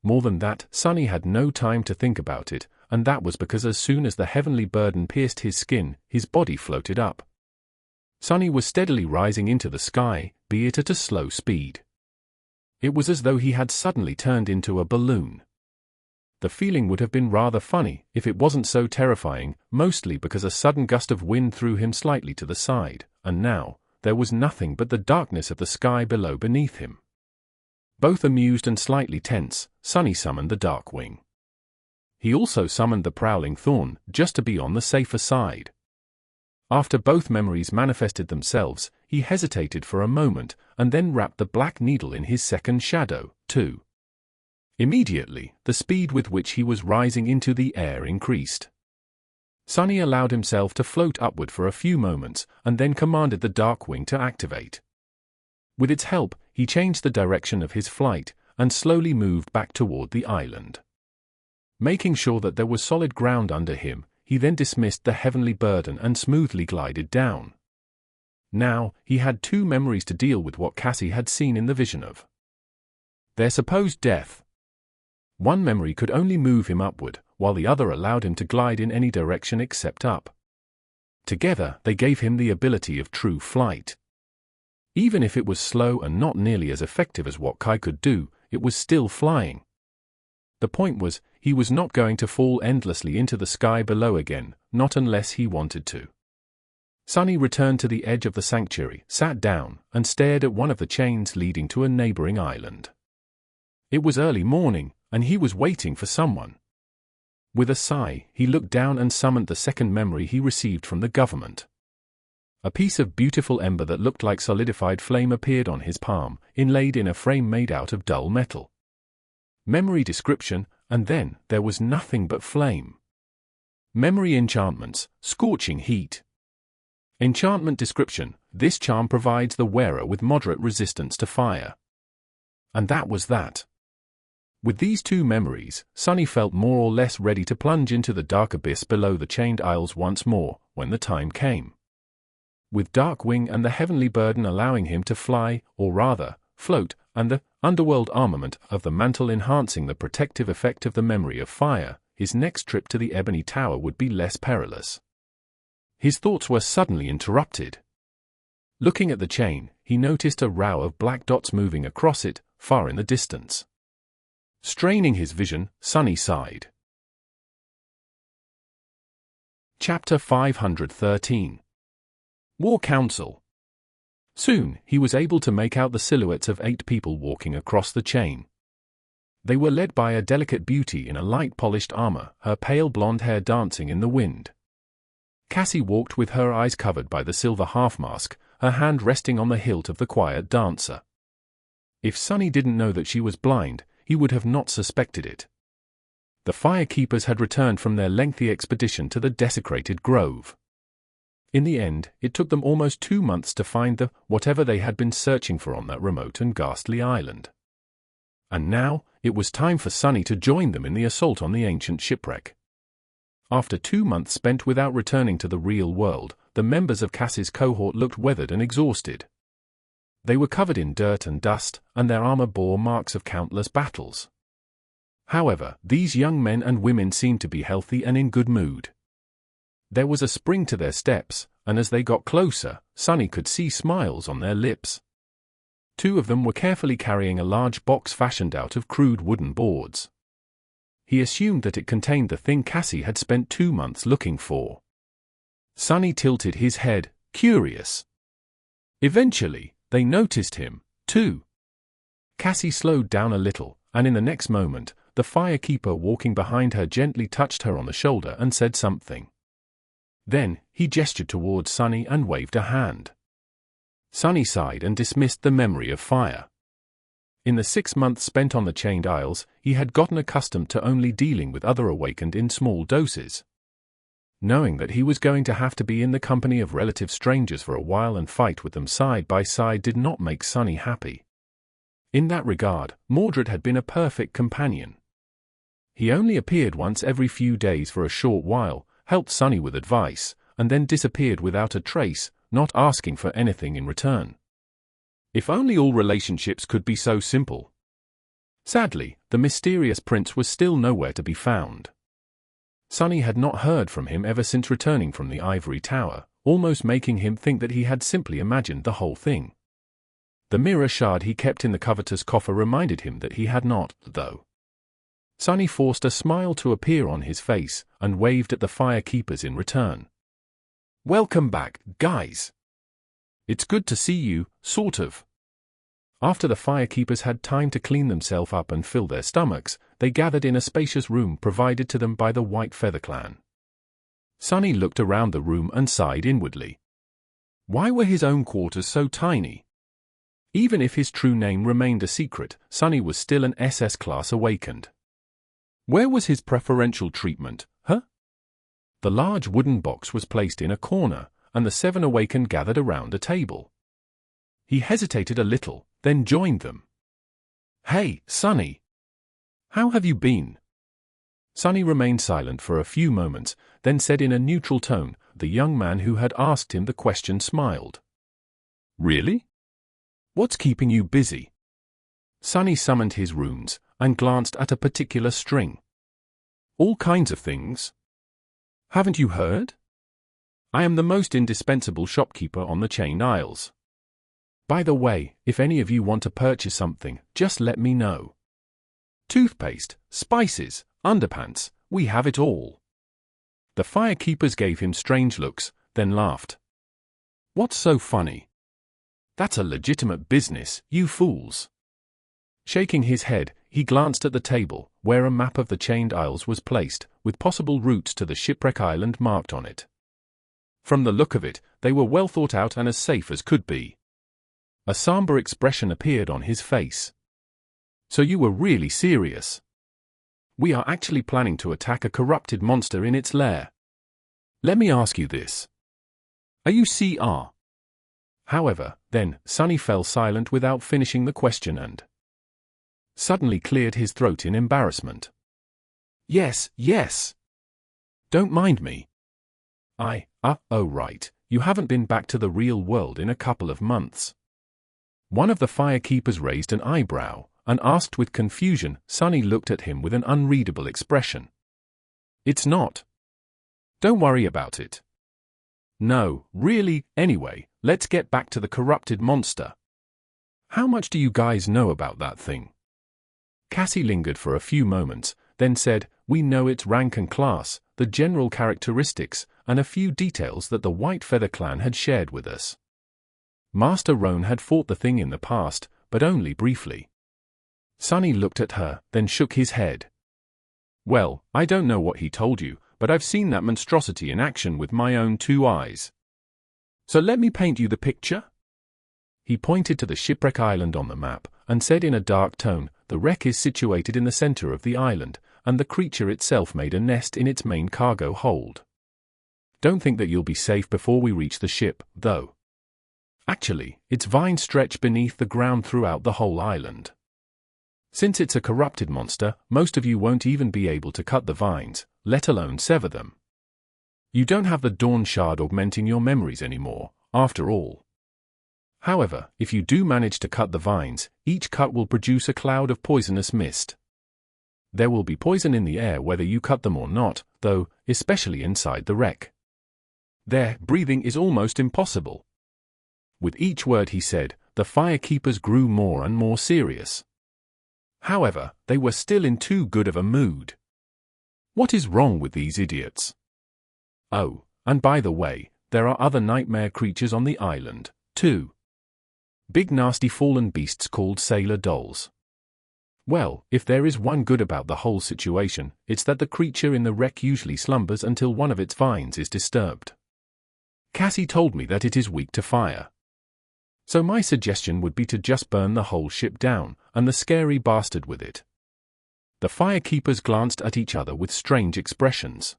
More than that, Sunny had no time to think about it, and that was because as soon as the Heavenly Burden pierced his skin, his body floated up. Sunny was steadily rising into the sky, be it at a slow speed. It was as though he had suddenly turned into a balloon. The feeling would have been rather funny if it wasn't so terrifying, mostly because a sudden gust of wind threw him slightly to the side, and now, there was nothing but the darkness of the sky below beneath him. Both amused and slightly tense, Sunny summoned the Darkwing. He also summoned the Prowling Thorn, just to be on the safer side. After both memories manifested themselves, he hesitated for a moment, and then wrapped the Black Needle in his second shadow, too. Immediately, the speed with which he was rising into the air increased. Sunny allowed himself to float upward for a few moments, and then commanded the Darkwing to activate. With its help, he changed the direction of his flight, and slowly moved back toward the island. Making sure that there was solid ground under him, he then dismissed the Heavenly Burden and smoothly glided down. Now, he had 2 memories to deal with what Cassie had seen in the vision of their supposed death. One memory could only move him upward, while the other allowed him to glide in any direction except up. Together, they gave him the ability of true flight. Even if it was slow and not nearly as effective as what Kai could do, it was still flying. The point was, he was not going to fall endlessly into the sky below again, not unless he wanted to. Sunny returned to the edge of the sanctuary, sat down, and stared at one of the chains leading to a neighboring island. It was early morning, and he was waiting for someone. With a sigh, he looked down and summoned the second memory he received from the government. A piece of beautiful ember that looked like solidified flame appeared on his palm, inlaid in a frame made out of dull metal. Memory description, and then there was nothing but flame. Memory enchantments: scorching heat. Enchantment description: this charm provides the wearer with moderate resistance to fire. And that was that. With these two memories, Sunny felt more or less ready to plunge into the dark abyss below the chained isles once more, when the time came. With dark wing and the heavenly burden allowing him to fly, or rather, float, and the underworld armament of the mantle enhancing the protective effect of the memory of fire, his next trip to the Ebony Tower would be less perilous. His thoughts were suddenly interrupted. Looking at the chain, he noticed a row of black dots moving across it, far in the distance. Straining his vision, Sunny sighed. Chapter 513. War Council. Soon, he was able to make out the silhouettes of 8 people walking across the chain. They were led by a delicate beauty in a light-polished armor, her pale blonde hair dancing in the wind. Cassie walked with her eyes covered by the silver half-mask, her hand resting on the hilt of the quiet dancer. If Sunny didn't know that she was blind, he would have not suspected it. The firekeepers had returned from their lengthy expedition to the desecrated grove. In the end, it took them almost 2 months to find whatever they had been searching for on that remote and ghastly island. And now, it was time for Sunny to join them in the assault on the ancient shipwreck. After 2 months spent without returning to the real world, the members of Cassie's cohort looked weathered and exhausted. They were covered in dirt and dust, and their armor bore marks of countless battles. However, these young men and women seemed to be healthy and in good mood. There was a spring to their steps, and as they got closer, Sunny could see smiles on their lips. 2 of them were carefully carrying a large box fashioned out of crude wooden boards. He assumed that it contained the thing Cassie had spent 2 months looking for. Sunny tilted his head, curious. Eventually, they noticed him, too. Cassie slowed down a little, and in the next moment, the firekeeper walking behind her gently touched her on the shoulder and said something. Then, he gestured towards Sunny and waved a hand. Sunny sighed and dismissed the memory of fire. In the 6 months spent on the Chained Isles, he had gotten accustomed to only dealing with other awakened in small doses. Knowing that he was going to have to be in the company of relative strangers for a while and fight with them side by side did not make Sunny happy. In that regard, Mordred had been a perfect companion. He only appeared once every few days for a short while, helped Sunny with advice, and then disappeared without a trace, not asking for anything in return. If only all relationships could be so simple. Sadly, the mysterious prince was still nowhere to be found. Sunny had not heard from him ever since returning from the ivory tower, almost making him think that he had simply imagined the whole thing. The mirror shard he kept in the covetous coffer reminded him that he had not, though. Sunny forced a smile to appear on his face, and waved at the firekeepers in return. "Welcome back, guys. It's good to see you, sort of." After the firekeepers had time to clean themselves up and fill their stomachs, they gathered in a spacious room provided to them by the White Feather Clan. Sunny looked around the room and sighed inwardly. Why were his own quarters so tiny? Even if his true name remained a secret, Sunny was still an SS-class awakened. Where was his preferential treatment, huh? The large wooden box was placed in a corner, and the 7 awakened gathered around a table. He hesitated a little, then joined them. "Hey, Sunny. How have you been?" Sunny remained silent for a few moments, then said in a neutral tone. The young man who had asked him the question smiled. "Really? What's keeping you busy?" Sunny summoned his runes, and glanced at a particular string. "All kinds of things. Haven't you heard? I am the most indispensable shopkeeper on the Chained Isles. By the way, if any of you want to purchase something, just let me know. Toothpaste, spices, underpants, we have it all." The firekeepers gave him strange looks, then laughed. "What's so funny? That's a legitimate business, you fools." Shaking his head, he glanced at the table, where a map of the Chained Isles was placed, with possible routes to the shipwreck island marked on it. From the look of it, they were well thought out and as safe as could be. A somber expression appeared on his face. "So you were really serious? We are actually planning to attack a corrupted monster in its lair. Let me ask you this. Are you CR?" However, then, Sunny fell silent without finishing the question and suddenly cleared his throat in embarrassment. Yes, yes. Don't mind me. Oh right, you haven't been back to the real world in a couple of months. One of the firekeepers raised an eyebrow and asked with confusion. Sonny looked at him with an unreadable expression. It's not. Don't worry about it. No, really, anyway, let's get back to the corrupted monster. How much do you guys know about that thing? Cassie lingered for a few moments, then said, we know its rank and class, the general characteristics, and a few details that the White Feather clan had shared with us. Master Roan had fought the thing in the past, but only briefly. Sonny looked at her, then shook his head. Well, I don't know what he told you, but I've seen that monstrosity in action with my own 2 eyes. So let me paint you the picture. He pointed to the shipwreck island on the map, and said in a dark tone, the wreck is situated in the center of the island, and the creature itself made a nest in its main cargo hold. Don't think that you'll be safe before we reach the ship, though. Actually, its vines stretch beneath the ground throughout the whole island. Since it's a corrupted monster, most of you won't even be able to cut the vines, let alone sever them. You don't have the Dawn Shard augmenting your memories anymore, after all. However, if you do manage to cut the vines, each cut will produce a cloud of poisonous mist. There will be poison in the air whether you cut them or not, though, especially inside the wreck. There, breathing is almost impossible. With each word he said, the firekeepers grew more and more serious. However, they were still in too good of a mood. What is wrong with these idiots? Oh, and by the way, there are other nightmare creatures on the island, too. Big nasty fallen beasts called sailor dolls. Well, if there is one good about the whole situation, it's that the creature in the wreck usually slumbers until one of its vines is disturbed. Cassie told me that it is weak to fire. So my suggestion would be to just burn the whole ship down, and the scary bastard with it. The firekeepers glanced at each other with strange expressions.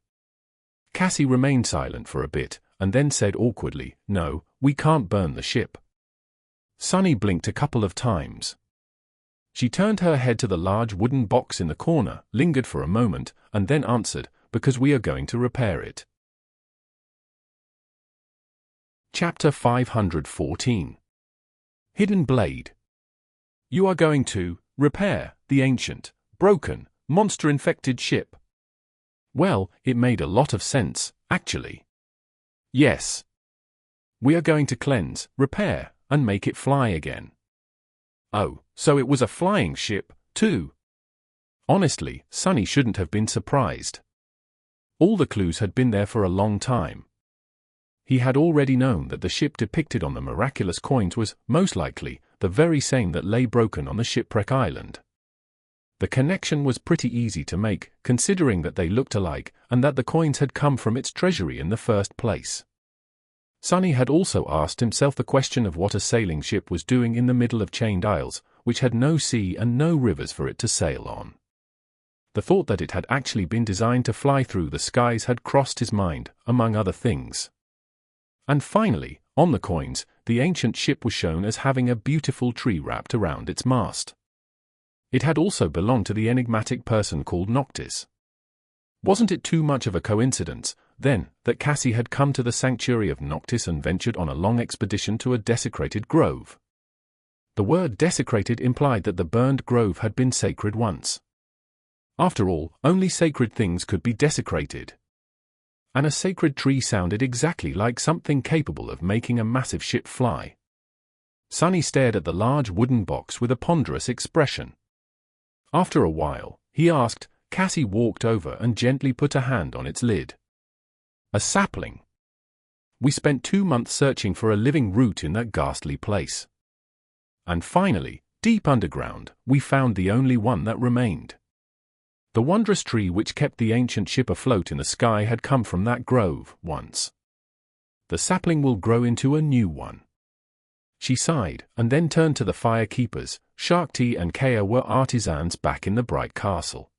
Cassie remained silent for a bit, and then said awkwardly, no, we can't burn the ship. Sonny blinked a couple of times. She turned her head to the large wooden box in the corner, lingered for a moment, and then answered, because we are going to repair it. Chapter 514. Hidden Blade. You are going to repair the ancient, broken, monster-infected ship. Well, it made a lot of sense, actually. Yes. We are going to cleanse, repair, and make it fly again. Oh, so it was a flying ship, too. Honestly, Sonny shouldn't have been surprised. All the clues had been there for a long time. He had already known that the ship depicted on the miraculous coins was, most likely, the very same that lay broken on the shipwreck island. The connection was pretty easy to make, considering that they looked alike, and that the coins had come from its treasury in the first place. Sonny had also asked himself the question of what a sailing ship was doing in the middle of chained isles, which had no sea and no rivers for it to sail on. The thought that it had actually been designed to fly through the skies had crossed his mind, among other things. And finally, on the coins, the ancient ship was shown as having a beautiful tree wrapped around its mast. It had also belonged to the enigmatic person called Noctis. Wasn't it too much of a coincidence, then, that Cassie had come to the sanctuary of Noctis and ventured on a long expedition to a desecrated grove? The word desecrated implied that the burned grove had been sacred once. After all, only sacred things could be desecrated. And a sacred tree sounded exactly like something capable of making a massive ship fly. Sonny stared at the large wooden box with a ponderous expression. After a while, he asked, Cassie walked over and gently put a hand on its lid. A sapling. We spent 2 months searching for a living root in that ghastly place. And finally, deep underground, we found the only one that remained. The wondrous tree which kept the ancient ship afloat in the sky had come from that grove, once. The sapling will grow into a new one. She sighed, and then turned to the firekeepers. Shark-T and Kea were artisans back in the bright castle.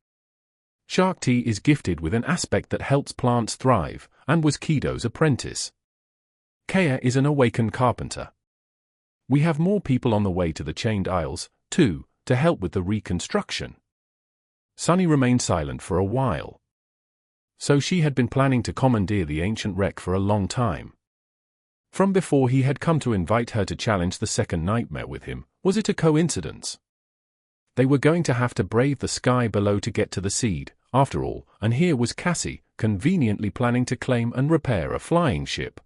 Shark-T is gifted with an aspect that helps plants thrive, and was Kido's apprentice. Kea is an awakened carpenter. We have more people on the way to the Chained Isles, too, to help with the reconstruction. Sunny remained silent for a while. So she had been planning to commandeer the ancient wreck for a long time. From before he had come to invite her to challenge the second nightmare with him, was it a coincidence? They were going to have to brave the sky below to get to the seed, after all, and here was Cassie, conveniently planning to claim and repair a flying ship.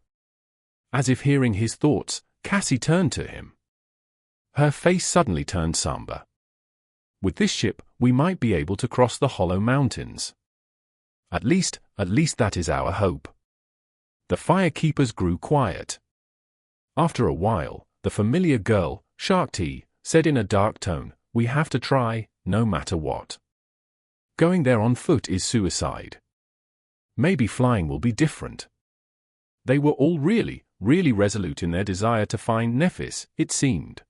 As if hearing his thoughts, Cassie turned to him. Her face suddenly turned somber. With this ship, we might be able to cross the Hollow Mountains. At least that is our hope. The firekeepers grew quiet. After a while, the familiar girl, Shark Tea, said in a dark tone, "We have to try, no matter what. Going there on foot is suicide. Maybe flying will be different." They were all really resolute in their desire to find Nephis, it seemed.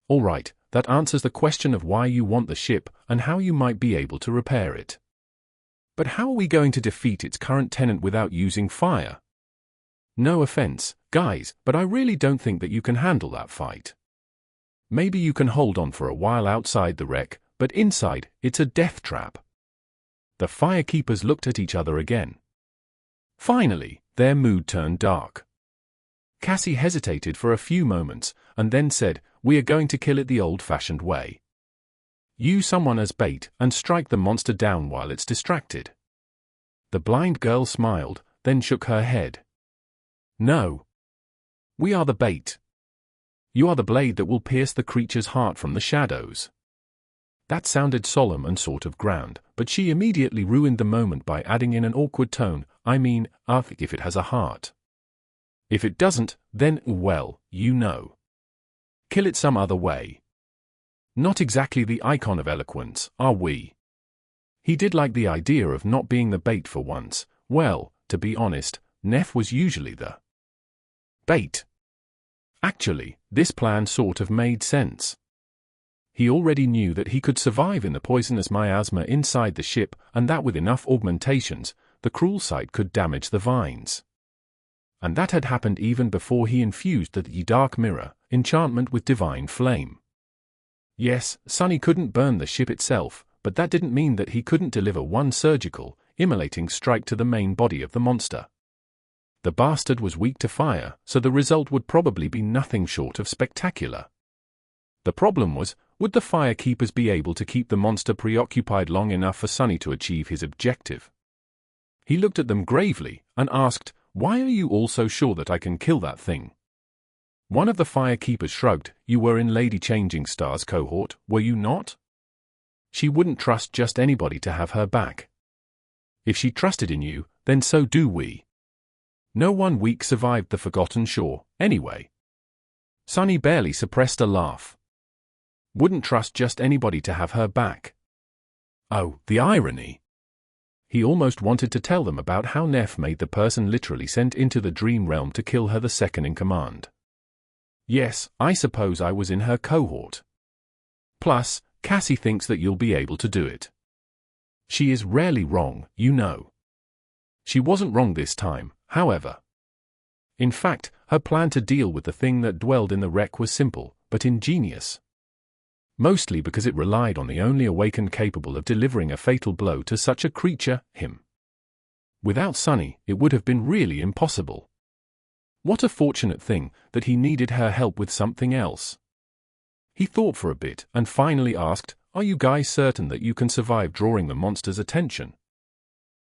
All right, that answers the question of why you want the ship and how you might be able to repair it. But how are we going to defeat its current tenant without using fire? No offense, guys, but I really don't think that you can handle that fight. Maybe you can hold on for a while outside the wreck, but inside, it's a death trap. The firekeepers looked at each other again. Finally, their mood turned dark. Cassie hesitated for a few moments, and then said, "We are going to kill it the old-fashioned way. Use someone as bait and strike the monster down while it's distracted." The blind girl smiled, then shook her head. "No. We are the bait. You are the blade that will pierce the creature's heart from the shadows." That sounded solemn and sort of grand, but she immediately ruined the moment by adding in an awkward tone, "I mean, if it has a heart. If it doesn't, then, well, you know. Kill it some other way. Not exactly the icon of eloquence, are we?" He did like the idea of not being the bait for once. Well, to be honest, Neph was usually the bait. Actually, this plan sort of made sense. He already knew that he could survive in the poisonous miasma inside the ship, and that with enough augmentations, the cruel sight could damage the vines. And that had happened even before he infused the Dark Mirror enchantment with divine flame. Yes, Sunny couldn't burn the ship itself, but that didn't mean that he couldn't deliver one surgical, immolating strike to the main body of the monster. The bastard was weak to fire, so the result would probably be nothing short of spectacular. The problem was, would the firekeepers be able to keep the monster preoccupied long enough for Sunny to achieve his objective? He looked at them gravely, and asked, "Why are you all so sure that I can kill that thing?" One of the firekeepers shrugged. "You were in Lady Changing Star's cohort, were you not? She wouldn't trust just anybody to have her back. If she trusted in you, then so do we. No one weak survived the Forgotten Shore, anyway." Sunny barely suppressed a laugh. Wouldn't trust just anybody to have her back. Oh, the irony. He almost wanted to tell them about how Neph made the person literally sent into the dream realm to kill her the second in command. Yes, I suppose I was in her cohort. Plus, Cassie thinks that you'll be able to do it. She is rarely wrong, you know. She wasn't wrong this time, however. In fact, her plan to deal with the thing that dwelled in the wreck was simple, but ingenious. Mostly because it relied on the only awakened capable of delivering a fatal blow to such a creature, him. Without Sunny, it would have been really impossible. What a fortunate thing that he needed her help with something else. He thought for a bit and finally asked, "Are you guys certain that you can survive drawing the monster's attention?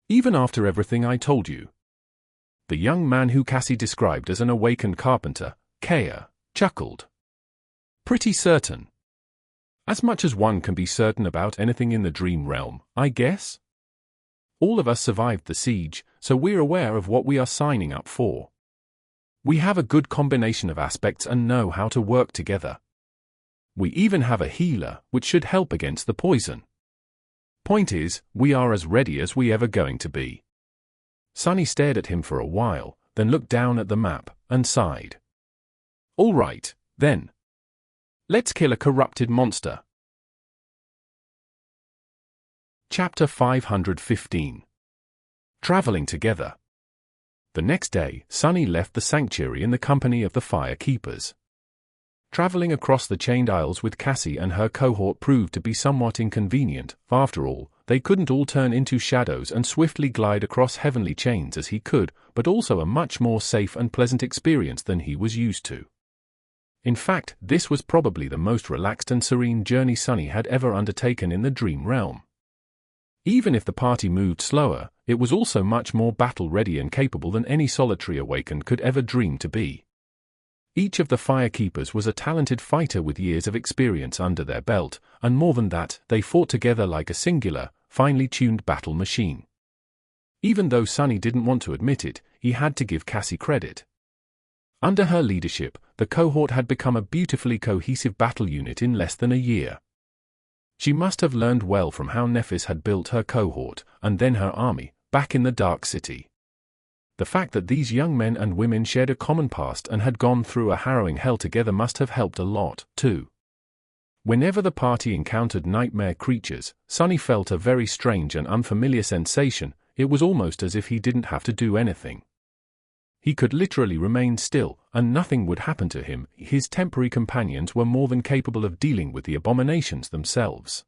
Even after everything I told you?" The young man who Cassie described as an awakened carpenter, Kea, chuckled. "Pretty certain. As much as one can be certain about anything in the dream realm, I guess. All of us survived the siege, so we're aware of what we are signing up for. We have a good combination of aspects and know how to work together. We even have a healer, which should help against the poison. Point is, we are as ready as we ever going to be." Sunny stared at him for a while, then looked down at the map, and sighed. "All right, then. Let's kill a corrupted monster." Chapter 515. Traveling together. The next day, Sunny left the sanctuary in the company of the firekeepers. Traveling across the chained isles with Cassie and her cohort proved to be somewhat inconvenient. After all, they couldn't all turn into shadows and swiftly glide across heavenly chains as he could, but also a much more safe and pleasant experience than he was used to. In fact, this was probably the most relaxed and serene journey Sunny had ever undertaken in the dream realm. Even if the party moved slower, it was also much more battle-ready and capable than any solitary awakened could ever dream to be. Each of the Firekeepers was a talented fighter with years of experience under their belt, and more than that, they fought together like a singular, finely tuned battle machine. Even though Sunny didn't want to admit it, he had to give Cassie credit. Under her leadership, the cohort had become a beautifully cohesive battle unit in less than a year. She must have learned well from how Nephis had built her cohort, and then her army, back in the Dark City. The fact that these young men and women shared a common past and had gone through a harrowing hell together must have helped a lot, too. Whenever the party encountered nightmare creatures, Sunny felt a very strange and unfamiliar sensation. It was almost as if he didn't have to do anything. He could literally remain still, and nothing would happen to him. His temporary companions were more than capable of dealing with the abominations themselves.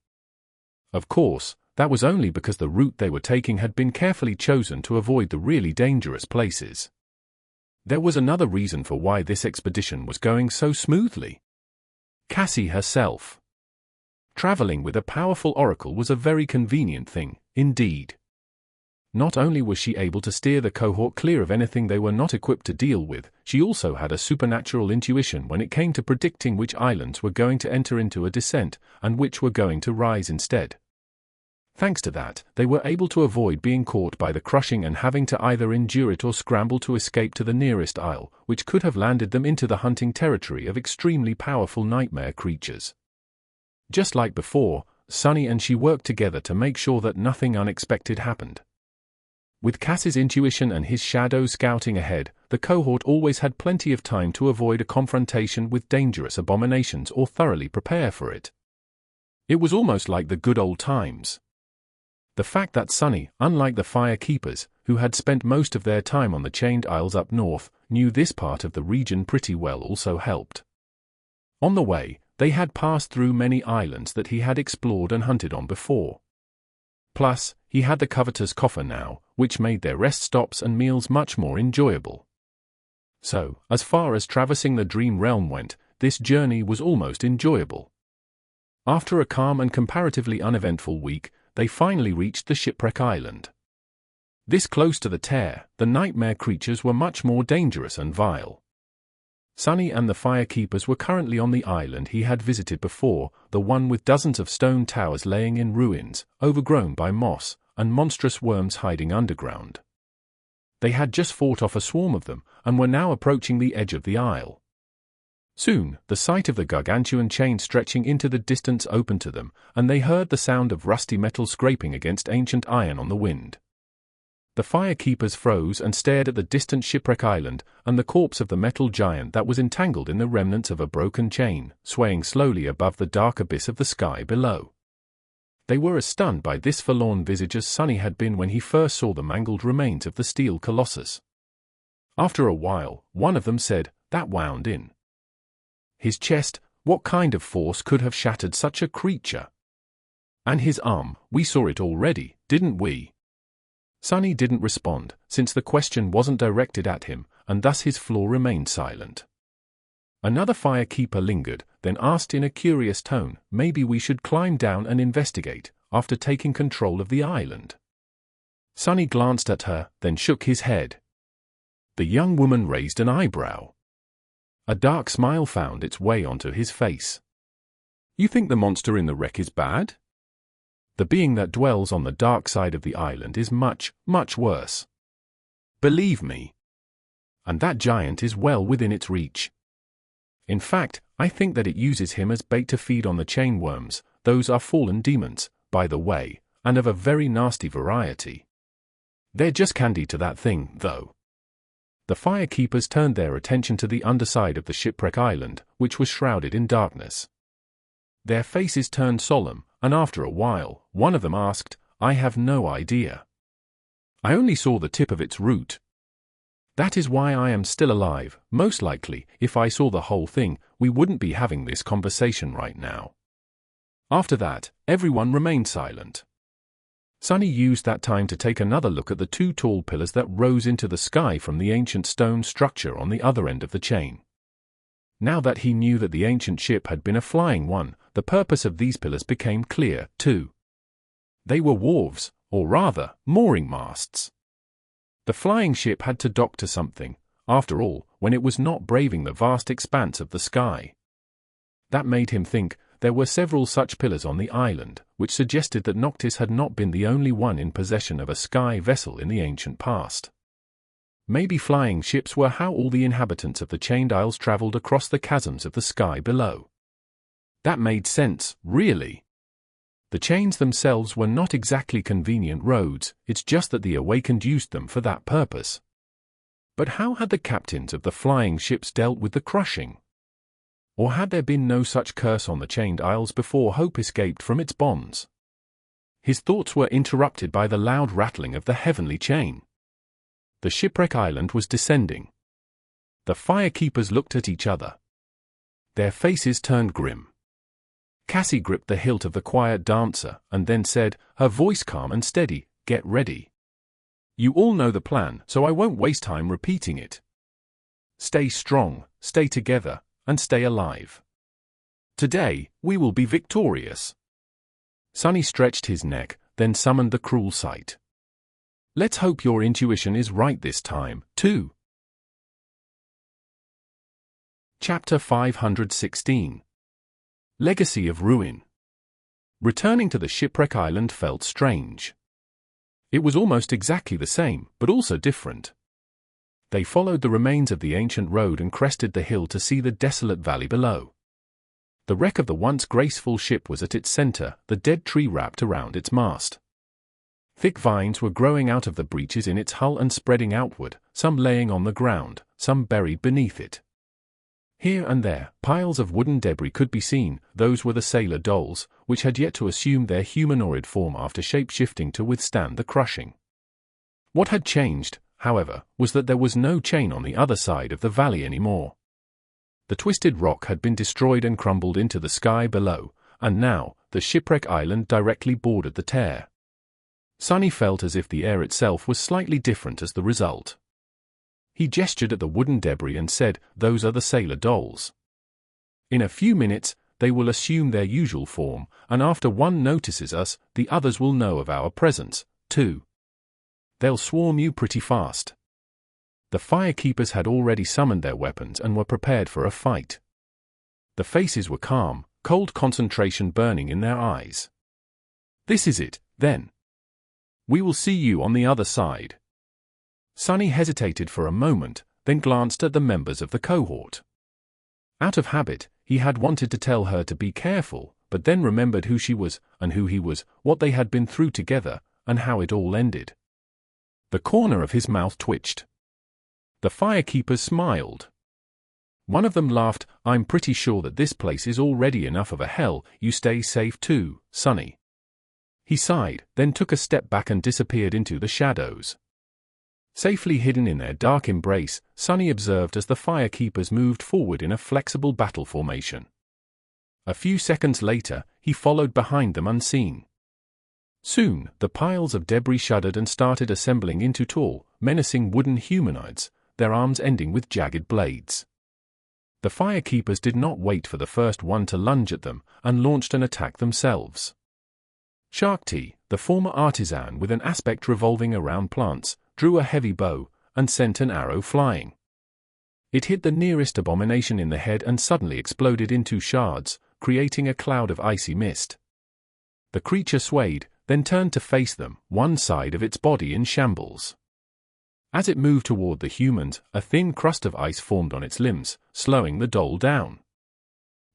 Of course, that was only because the route they were taking had been carefully chosen to avoid the really dangerous places. There was another reason for why this expedition was going so smoothly. Cassie herself. Traveling with a powerful oracle was a very convenient thing, indeed. Not only was she able to steer the cohort clear of anything they were not equipped to deal with, she also had a supernatural intuition when it came to predicting which islands were going to enter into a descent, and which were going to rise instead. Thanks to that, they were able to avoid being caught by the crushing and having to either endure it or scramble to escape to the nearest isle, which could have landed them into the hunting territory of extremely powerful nightmare creatures. Just like before, Sunny and she worked together to make sure that nothing unexpected happened. With Cass's intuition and his shadow scouting ahead, the cohort always had plenty of time to avoid a confrontation with dangerous abominations or thoroughly prepare for it. It was almost like the good old times. The fact that Sunny, unlike the Firekeepers, who had spent most of their time on the chained isles up north, knew this part of the region pretty well also helped. On the way, they had passed through many islands that he had explored and hunted on before. Plus, he had the Covetor's Coffer now, which made their rest stops and meals much more enjoyable. So, as far as traversing the Dream Realm went, this journey was almost enjoyable. After a calm and comparatively uneventful week, they finally reached the Shipwreck Island. This close to the tear, the nightmare creatures were much more dangerous and vile. Sunny and the Firekeepers were currently on the island he had visited before, the one with dozens of stone towers laying in ruins, overgrown by moss, and monstrous worms hiding underground. They had just fought off a swarm of them, and were now approaching the edge of the isle. Soon, the sight of the gargantuan chain stretching into the distance opened to them, and they heard the sound of rusty metal scraping against ancient iron on the wind. The Firekeepers froze and stared at the distant Shipwreck Island, and the corpse of the metal giant that was entangled in the remnants of a broken chain, swaying slowly above the dark abyss of the sky below. They were as stunned by this forlorn visage as Sunny had been when he first saw the mangled remains of the steel colossus. After a while, one of them said, "That wound in his chest. What kind of force could have shattered such a creature? And his arm, we saw it already, didn't we?" Sunny didn't respond, since the question wasn't directed at him, and thus his floor remained silent. Another Firekeeper lingered, then asked in a curious tone, "Maybe we should climb down and investigate, after taking control of the island." Sunny glanced at her, then shook his head. The young woman raised an eyebrow. A dark smile found its way onto his face. "You think the monster in the wreck is bad? The being that dwells on the dark side of the island is much, much worse. Believe me. And that giant is well within its reach. In fact, I think that it uses him as bait to feed on the chain worms. Those are fallen demons, by the way, and of a very nasty variety. They're just candy to that thing, though." The Firekeepers turned their attention to the underside of the Shipwreck Island, which was shrouded in darkness. Their faces turned solemn, and after a while, one of them asked, "I have no idea. I only saw the tip of its root." That is why I am still alive. Most likely, if I saw the whole thing, we wouldn't be having this conversation right now." After that, everyone remained silent. Sunny used that time to take another look at the two tall pillars that rose into the sky from the ancient stone structure on the other end of the chain. Now that he knew that the ancient ship had been a flying one, the purpose of these pillars became clear, too. They were wharves, or rather, mooring masts. The flying ship had to dock to something, after all, when it was not braving the vast expanse of the sky. That made him think there were several such pillars on the island, which suggested that Noctis had not been the only one in possession of a sky vessel in the ancient past. Maybe flying ships were how all the inhabitants of the Chained Isles traveled across the chasms of the sky below. That made sense, really. The chains themselves were not exactly convenient roads, it's just that the Awakened used them for that purpose. But how had the captains of the flying ships dealt with the crushing? Or had there been no such curse on the Chained Isles before Hope escaped from its bonds? His thoughts were interrupted by the loud rattling of the heavenly chain. The shipwreck island was descending. The firekeepers looked at each other. Their faces turned grim. Cassie gripped the hilt of the quiet dancer and then said, her voice calm and steady, "Get ready. You all know the plan, so I won't waste time repeating it. Stay strong, stay together, and stay alive. Today, we will be victorious." Sunny stretched his neck, then summoned the cruel sight. Let's hope your intuition is right this time, too. Chapter 516. Legacy of Ruin. Returning to the shipwreck island felt strange. It was almost exactly the same, but also different. They followed the remains of the ancient road and crested the hill to see the desolate valley below. The wreck of the once graceful ship was at its center, the dead tree wrapped around its mast. Thick vines were growing out of the breaches in its hull and spreading outward, some laying on the ground, some buried beneath it. Here and there, piles of wooden debris could be seen. Those were the sailor dolls, which had yet to assume their humanoid form after shape-shifting to withstand the crushing. What had changed, however, was that there was no chain on the other side of the valley anymore. The twisted rock had been destroyed and crumbled into the sky below, and now, the shipwreck island directly bordered the tear. Sunny felt as if the air itself was slightly different as the result. He gestured at the wooden debris and said, "Those are the sailor dolls. In a few minutes, they will assume their usual form, and after one notices us, the others will know of our presence, too. They'll swarm you pretty fast." The firekeepers had already summoned their weapons and were prepared for a fight. The faces were calm, cold concentration burning in their eyes. "This is it, then. We will see you on the other side." Sunny hesitated for a moment, then glanced at the members of the cohort. Out of habit, he had wanted to tell her to be careful, but then remembered who she was, and who he was, what they had been through together, and how it all ended. The corner of his mouth twitched. The firekeepers smiled. One of them laughed. "I'm pretty sure that this place is already enough of a hell. You stay safe too, Sunny." He sighed, then took a step back and disappeared into the shadows. Safely hidden in their dark embrace, Sunny observed as the firekeepers moved forward in a flexible battle formation. A few seconds later, he followed behind them unseen. Soon, the piles of debris shuddered and started assembling into tall, menacing wooden humanoids, their arms ending with jagged blades. The firekeepers did not wait for the first one to lunge at them, and launched an attack themselves. Sharkty, the former artisan with an aspect revolving around plants, drew a heavy bow, and sent an arrow flying. It hit the nearest abomination in the head and suddenly exploded into shards, creating a cloud of icy mist. The creature swayed, then turned to face them, one side of its body in shambles. As it moved toward the humans, a thin crust of ice formed on its limbs, slowing the doll down.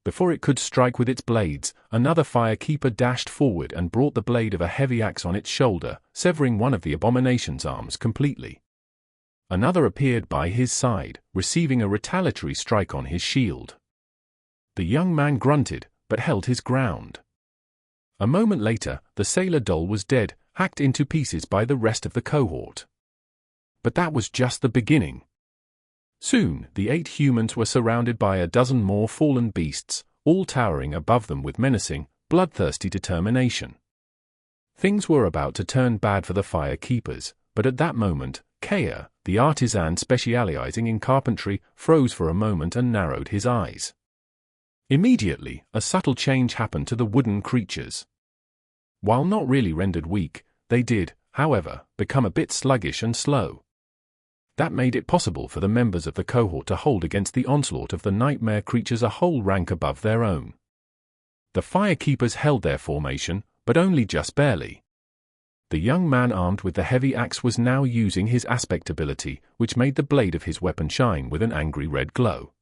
Before it could strike with its blades, another firekeeper dashed forward and brought the blade of a heavy axe on its shoulder, severing one of the abomination's arms completely. Another appeared by his side, receiving a retaliatory strike on his shield. The young man grunted, but held his ground. A moment later, the sailor doll was dead, hacked into pieces by the rest of the cohort. But that was just the beginning. Soon, the 8 humans were surrounded by a dozen more fallen beasts, all towering above them with menacing, bloodthirsty determination. Things were about to turn bad for the Fire Keepers, but at that moment, Kea, the artisan specializing in carpentry, froze for a moment and narrowed his eyes. Immediately, a subtle change happened to the wooden creatures. While not really rendered weak, they did, however, become a bit sluggish and slow. That made it possible for the members of the cohort to hold against the onslaught of the nightmare creatures a whole rank above their own. The Fire Keepers held their formation, but only just barely. The young man armed with the heavy axe was now using his aspect ability, which made the blade of his weapon shine with an angry red glow.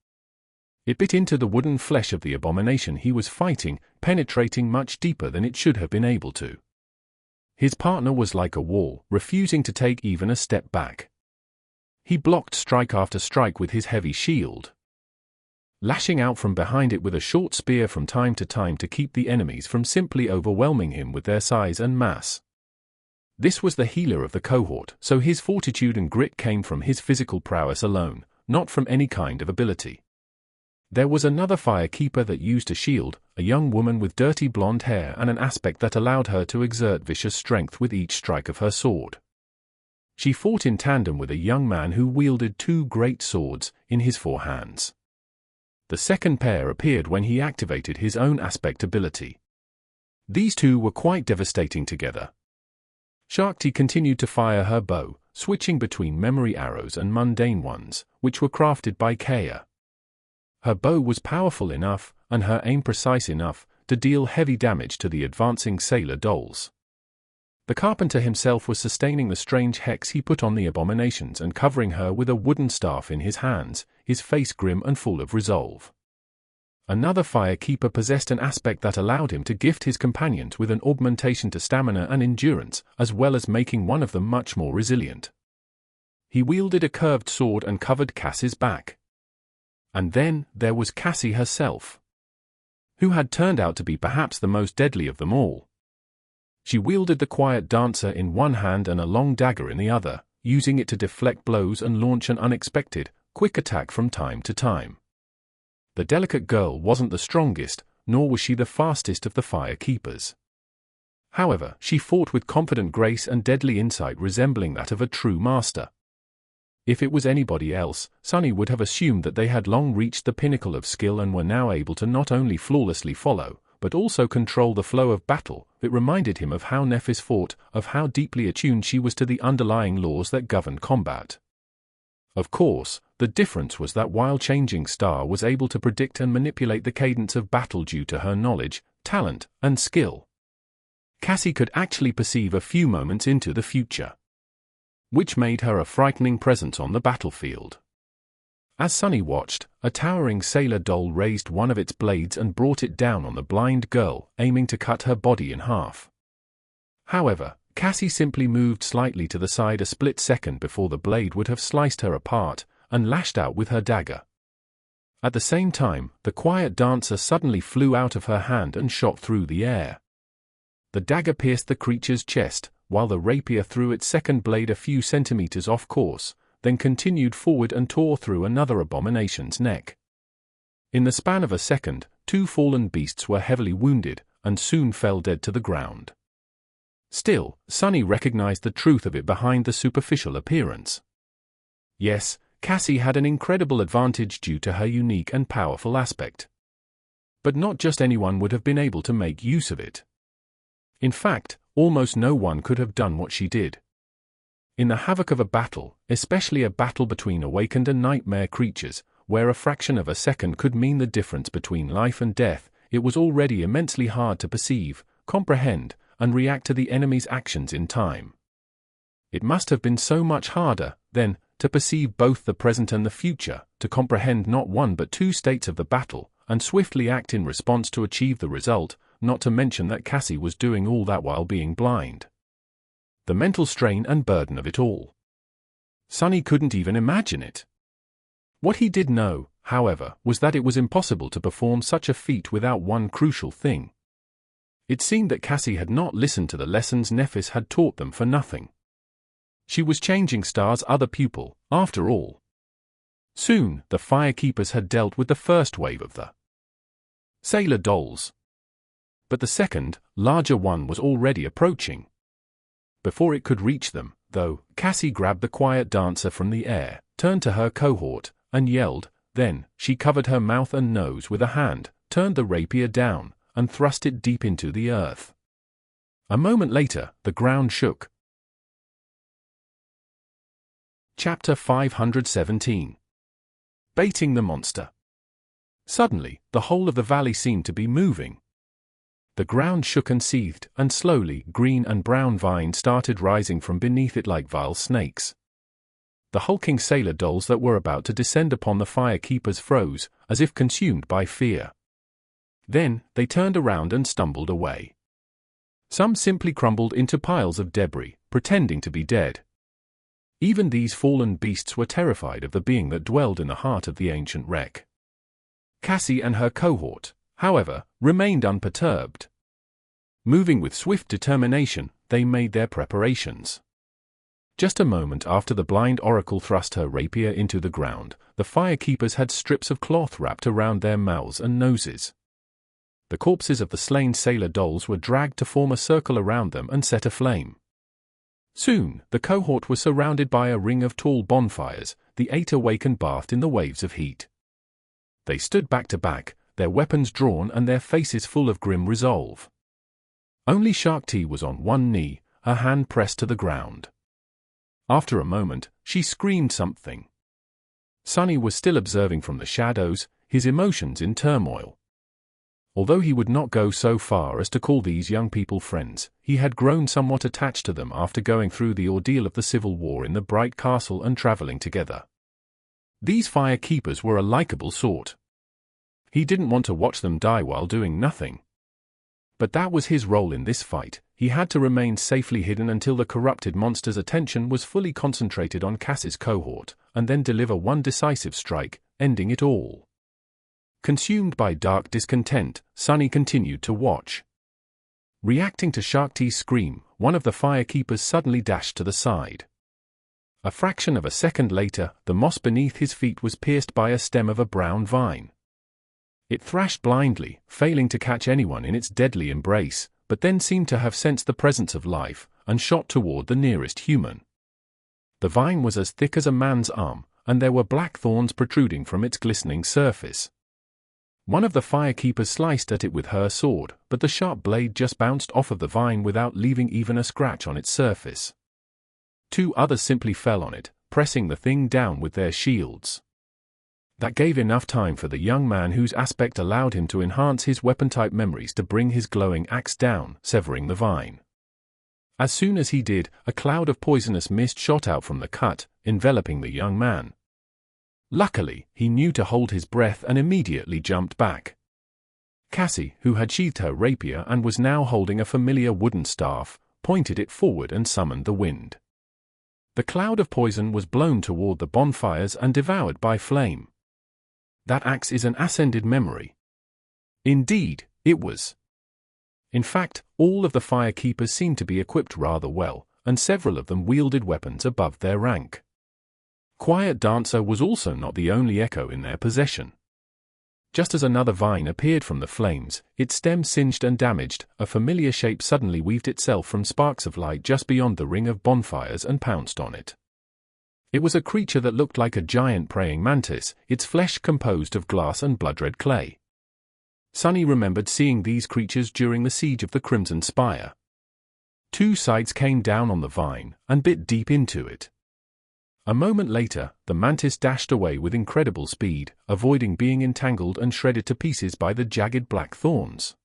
It bit into the wooden flesh of the abomination he was fighting, penetrating much deeper than it should have been able to. His partner was like a wall, refusing to take even a step back. He blocked strike after strike with his heavy shield, lashing out from behind it with a short spear from time to keep the enemies from simply overwhelming him with their size and mass. This was the healer of the cohort, so his fortitude and grit came from his physical prowess alone, not from any kind of ability. There was another Fire Keeper that used a shield, a young woman with dirty blonde hair and an aspect that allowed her to exert vicious strength with each strike of her sword. She fought in tandem with a young man who wielded 2 great swords in his 4 hands. The second pair appeared when he activated his own aspect ability. These two were quite devastating together. Shakti continued to fire her bow, switching between memory arrows and mundane ones, which were crafted by Kea. Her bow was powerful enough, and her aim precise enough, to deal heavy damage to the advancing sailor dolls. The carpenter himself was sustaining the strange hex he put on the abominations and covering her with a wooden staff in his hands, his face grim and full of resolve. Another Fire Keeper possessed an aspect that allowed him to gift his companions with an augmentation to stamina and endurance, as well as making one of them much more resilient. He wielded a curved sword and covered Cassie's back. And then, there was Cassie herself, who had turned out to be perhaps the most deadly of them all. She wielded the Quiet Dancer in one hand and a long dagger in the other, using it to deflect blows and launch an unexpected, quick attack from time to time. The delicate girl wasn't the strongest, nor was she the fastest of the Fire Keepers. However, she fought with confident grace and deadly insight resembling that of a true master. If it was anybody else, Sunny would have assumed that they had long reached the pinnacle of skill and were now able to not only flawlessly follow, but also control the flow of battle. It reminded him of how Nephis fought, of how deeply attuned she was to the underlying laws that governed combat. Of course, the difference was that while Changing Star was able to predict and manipulate the cadence of battle due to her knowledge, talent, and skill, Cassie could actually perceive a few moments into the future, which made her a frightening presence on the battlefield. As Sunny watched, a towering sailor doll raised one of its blades and brought it down on the blind girl, aiming to cut her body in half. However, Cassie simply moved slightly to the side a split second before the blade would have sliced her apart, and lashed out with her dagger. At the same time, the Quiet Dancer suddenly flew out of her hand and shot through the air. The dagger pierced the creature's chest, while the rapier threw its second blade a few centimeters off course, then continued forward and tore through another abomination's neck. In the span of a second, 2 fallen beasts were heavily wounded, and soon fell dead to the ground. Still, Sunny recognized the truth of it behind the superficial appearance. Yes, Cassie had an incredible advantage due to her unique and powerful aspect. But not just anyone would have been able to make use of it. In fact, almost no one could have done what she did. In the havoc of a battle, especially a battle between awakened and nightmare creatures, where a fraction of a second could mean the difference between life and death, it was already immensely hard to perceive, comprehend, and react to the enemy's actions in time. It must have been so much harder, then, to perceive both the present and the future, to comprehend not one but 2 states of the battle, and swiftly act in response to achieve the result, not to mention that Cassie was doing all that while being blind. The mental strain and burden of it all. Sunny couldn't even imagine it. What he did know, however, was that it was impossible to perform such a feat without one crucial thing. It seemed that Cassie had not listened to the lessons Nephis had taught them for nothing. She was Changing Star's other pupil, after all. Soon, the firekeepers had dealt with the first wave of the sailor dolls. But the second, larger one was already approaching. Before it could reach them, though, Cassie grabbed the quiet dancer from the air, turned to her cohort, and yelled. Then, she covered her mouth and nose with a hand, turned the rapier down, and thrust it deep into the earth. A moment later, the ground shook. Chapter 517. Baiting the monster. Suddenly, the whole of the valley seemed to be moving. The ground shook and seethed, and slowly, green and brown vines started rising from beneath it like vile snakes. The hulking sailor dolls that were about to descend upon the firekeepers froze, as if consumed by fear. Then, they turned around and stumbled away. Some simply crumbled into piles of debris, pretending to be dead. Even these fallen beasts were terrified of the being that dwelled in the heart of the ancient wreck. Cassie and her cohort, however, remained unperturbed. Moving with swift determination, they made their preparations. Just a moment after the blind oracle thrust her rapier into the ground, the firekeepers had strips of cloth wrapped around their mouths and noses. The corpses of the slain sailor dolls were dragged to form a circle around them and set aflame. Soon, the cohort was surrounded by a ring of tall bonfires, the 8 awakened bathed in the waves of heat. They stood back to back, their weapons drawn and their faces full of grim resolve. Only Shark Tea was on one knee, her hand pressed to the ground. After a moment, she screamed something. Sunny was still observing from the shadows, his emotions in turmoil. Although he would not go so far as to call these young people friends, he had grown somewhat attached to them after going through the ordeal of the Civil War in the Bright Castle and traveling together. These firekeepers were a likable sort. He didn't want to watch them die while doing nothing. But that was his role in this fight. He had to remain safely hidden until the corrupted monster's attention was fully concentrated on Cass's cohort, and then deliver one decisive strike, ending it all. Consumed by dark discontent, Sunny continued to watch. Reacting to Shark Tea's scream, one of the firekeepers suddenly dashed to the side. A fraction of a second later, the moss beneath his feet was pierced by a stem of a brown vine. It thrashed blindly, failing to catch anyone in its deadly embrace, but then seemed to have sensed the presence of life, and shot toward the nearest human. The vine was as thick as a man's arm, and there were black thorns protruding from its glistening surface. One of the firekeepers sliced at it with her sword, but the sharp blade just bounced off of the vine without leaving even a scratch on its surface. 2 others simply fell on it, pressing the thing down with their shields. That gave enough time for the young man whose aspect allowed him to enhance his weapon-type memories to bring his glowing axe down, severing the vine. As soon as he did, a cloud of poisonous mist shot out from the cut, enveloping the young man. Luckily, he knew to hold his breath and immediately jumped back. Cassie, who had sheathed her rapier and was now holding a familiar wooden staff, pointed it forward and summoned the wind. The cloud of poison was blown toward the bonfires and devoured by flame. That axe is an ascended memory. Indeed, it was. In fact, all of the firekeepers seemed to be equipped rather well, and several of them wielded weapons above their rank. Quiet Dancer was also not the only echo in their possession. Just as another vine appeared from the flames, its stem singed and damaged, a familiar shape suddenly weaved itself from sparks of light just beyond the ring of bonfires and pounced on it. It was a creature that looked like a giant praying mantis, its flesh composed of glass and blood-red clay. Sunny remembered seeing these creatures during the siege of the Crimson Spire. 2 sides came down on the vine and bit deep into it. A moment later, the mantis dashed away with incredible speed, avoiding being entangled and shredded to pieces by the jagged black thorns.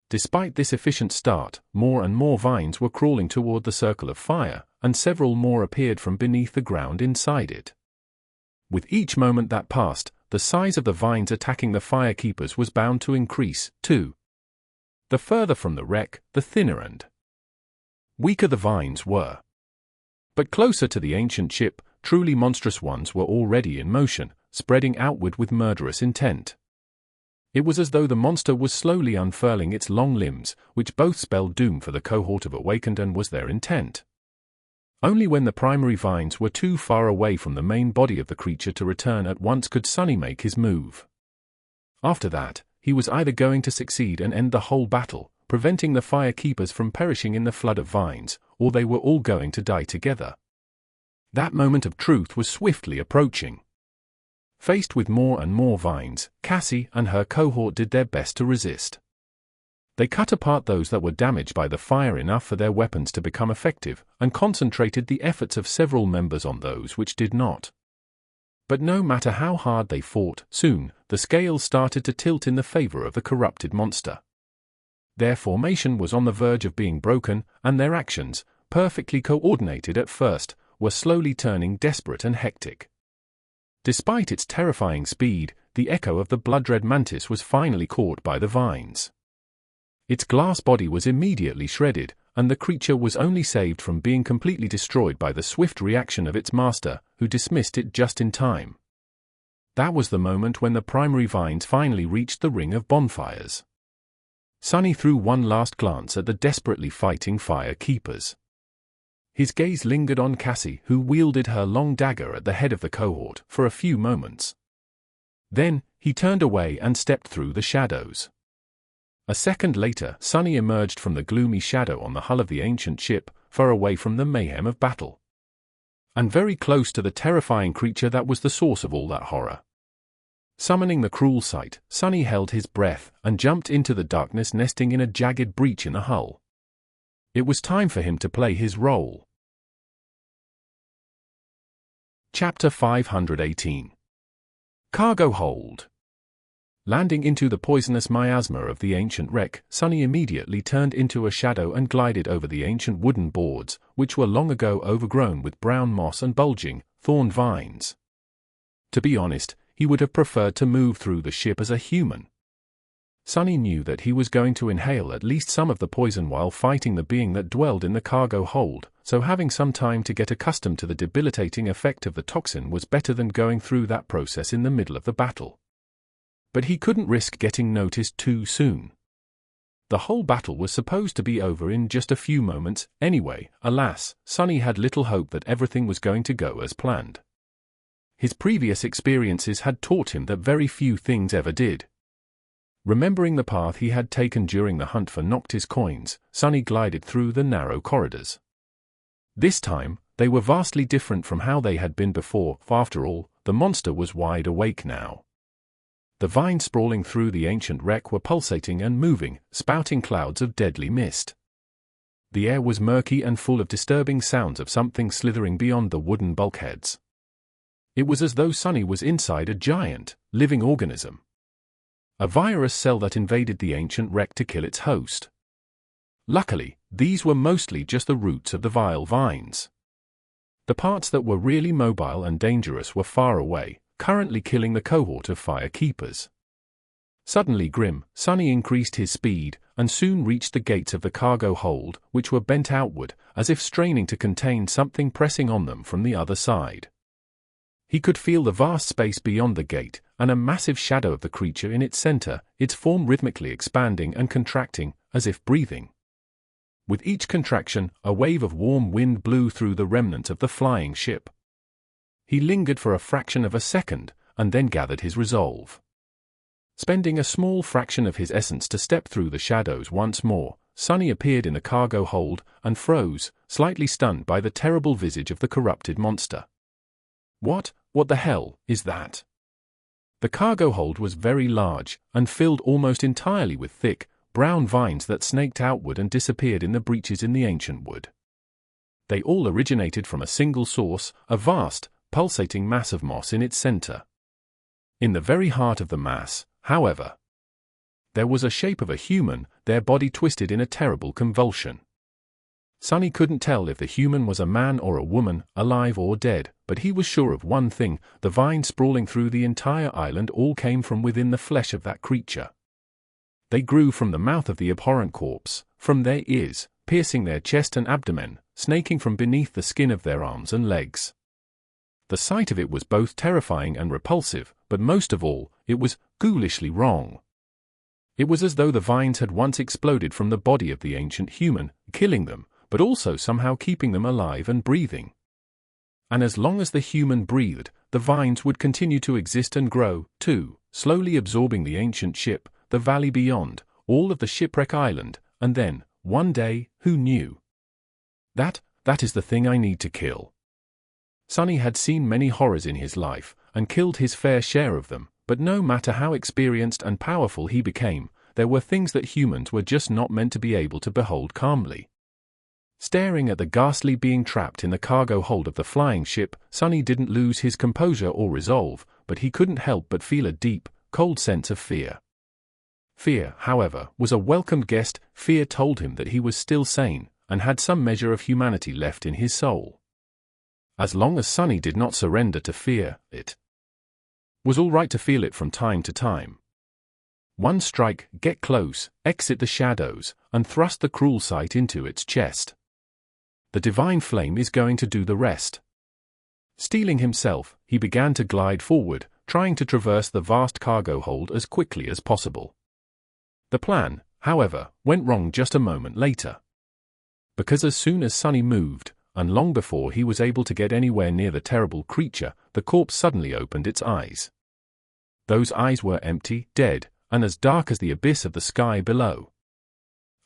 Despite this efficient start, more and more vines were crawling toward the circle of fire, and several more appeared from beneath the ground inside it. With each moment that passed, the size of the vines attacking the firekeepers was bound to increase, too. The further from the wreck, the thinner and weaker the vines were. But closer to the ancient ship, truly monstrous ones were already in motion, spreading outward with murderous intent. It was as though the monster was slowly unfurling its long limbs, which both spelled doom for the cohort of awakened and was their intent. Only when the primary vines were too far away from the main body of the creature to return at once could Sunny make his move. After that, he was either going to succeed and end the whole battle, preventing the fire keepers from perishing in the flood of vines, or they were all going to die together. That moment of truth was swiftly approaching. Faced with more and more vines, Cassie and her cohort did their best to resist. They cut apart those that were damaged by the fire enough for their weapons to become effective, and concentrated the efforts of several members on those which did not. But no matter how hard they fought, soon, the scales started to tilt in the favor of the corrupted monster. Their formation was on the verge of being broken, and their actions, perfectly coordinated at first, were slowly turning desperate and hectic. Despite its terrifying speed, the echo of the blood-red mantis was finally caught by the vines. Its glass body was immediately shredded, and the creature was only saved from being completely destroyed by the swift reaction of its master, who dismissed it just in time. That was the moment when the primary vines finally reached the ring of bonfires. Sunny threw one last glance at the desperately fighting fire keepers. His gaze lingered on Cassie, who wielded her long dagger at the head of the cohort, for a few moments. Then, he turned away and stepped through the shadows. A second later, Sunny emerged from the gloomy shadow on the hull of the ancient ship, far away from the mayhem of battle. And very close to the terrifying creature that was the source of all that horror. Summoning the cruel sight, Sunny held his breath and jumped into the darkness nesting in a jagged breach in the hull. It was time for him to play his role. Chapter 518. Cargo Hold. Landing into the poisonous miasma of the ancient wreck, Sunny immediately turned into a shadow and glided over the ancient wooden boards, which were long ago overgrown with brown moss and bulging, thorned vines. To be honest, he would have preferred to move through the ship as a human. Sunny knew that he was going to inhale at least some of the poison while fighting the being that dwelled in the cargo hold, so having some time to get accustomed to the debilitating effect of the toxin was better than going through that process in the middle of the battle. But he couldn't risk getting noticed too soon. The whole battle was supposed to be over in just a few moments, anyway. Alas, Sunny had little hope that everything was going to go as planned. His previous experiences had taught him that very few things ever did. Remembering the path he had taken during the hunt for Noctis coins, Sunny glided through the narrow corridors. This time, they were vastly different from how they had been before. After all, the monster was wide awake now. The vines sprawling through the ancient wreck were pulsating and moving, spouting clouds of deadly mist. The air was murky and full of disturbing sounds of something slithering beyond the wooden bulkheads. It was as though Sunny was inside a giant, living organism. A virus cell that invaded the ancient wreck to kill its host. Luckily, these were mostly just the roots of the vile vines. The parts that were really mobile and dangerous were far away, currently killing the cohort of fire keepers. Suddenly grim, Sunny increased his speed, and soon reached the gates of the cargo hold, which were bent outward, as if straining to contain something pressing on them from the other side. He could feel the vast space beyond the gate, and a massive shadow of the creature in its center, its form rhythmically expanding and contracting, as if breathing. With each contraction, a wave of warm wind blew through the remnant of the flying ship. He lingered for a fraction of a second, and then gathered his resolve. Spending a small fraction of his essence to step through the shadows once more, Sunny appeared in the cargo hold, and froze, slightly stunned by the terrible visage of the corrupted monster. What the hell is that? The cargo hold was very large, and filled almost entirely with thick, brown vines that snaked outward and disappeared in the breaches in the ancient wood. They all originated from a single source, a vast, pulsating mass of moss in its center. In the very heart of the mass, however, there was a shape of a human, their body twisted in a terrible convulsion. Sunny couldn't tell if the human was a man or a woman, alive or dead, but he was sure of one thing: the vines sprawling through the entire island all came from within the flesh of that creature. They grew from the mouth of the abhorrent corpse, from their ears, piercing their chest and abdomen, snaking from beneath the skin of their arms and legs. The sight of it was both terrifying and repulsive, but most of all, it was ghoulishly wrong. It was as though the vines had once exploded from the body of the ancient human, killing them, but also somehow keeping them alive and breathing. And as long as the human breathed, the vines would continue to exist and grow, too, slowly absorbing the ancient ship, the valley beyond, all of the shipwreck island, and then, one day, who knew? That is the thing I need to kill. Sonny had seen many horrors in his life, and killed his fair share of them, but no matter how experienced and powerful he became, there were things that humans were just not meant to be able to behold calmly. Staring at the Ghastly being trapped in the cargo hold of the flying ship, Sonny didn't lose his composure or resolve, but he couldn't help but feel a deep, cold sense of fear. Fear, however, was a welcomed guest. Fear told him that he was still sane, and had some measure of humanity left in his soul. As long as Sonny did not surrender to fear, it was all right to feel it from time to time. One strike, get close, exit the shadows, and thrust the cruel sight into its chest. The divine flame is going to do the rest. Steeling himself, he began to glide forward, trying to traverse the vast cargo hold as quickly as possible. The plan, however, went wrong just a moment later. Because as soon as Sonny moved, and long before he was able to get anywhere near the terrible creature, the corpse suddenly opened its eyes. Those eyes were empty, dead, and as dark as the abyss of the sky below.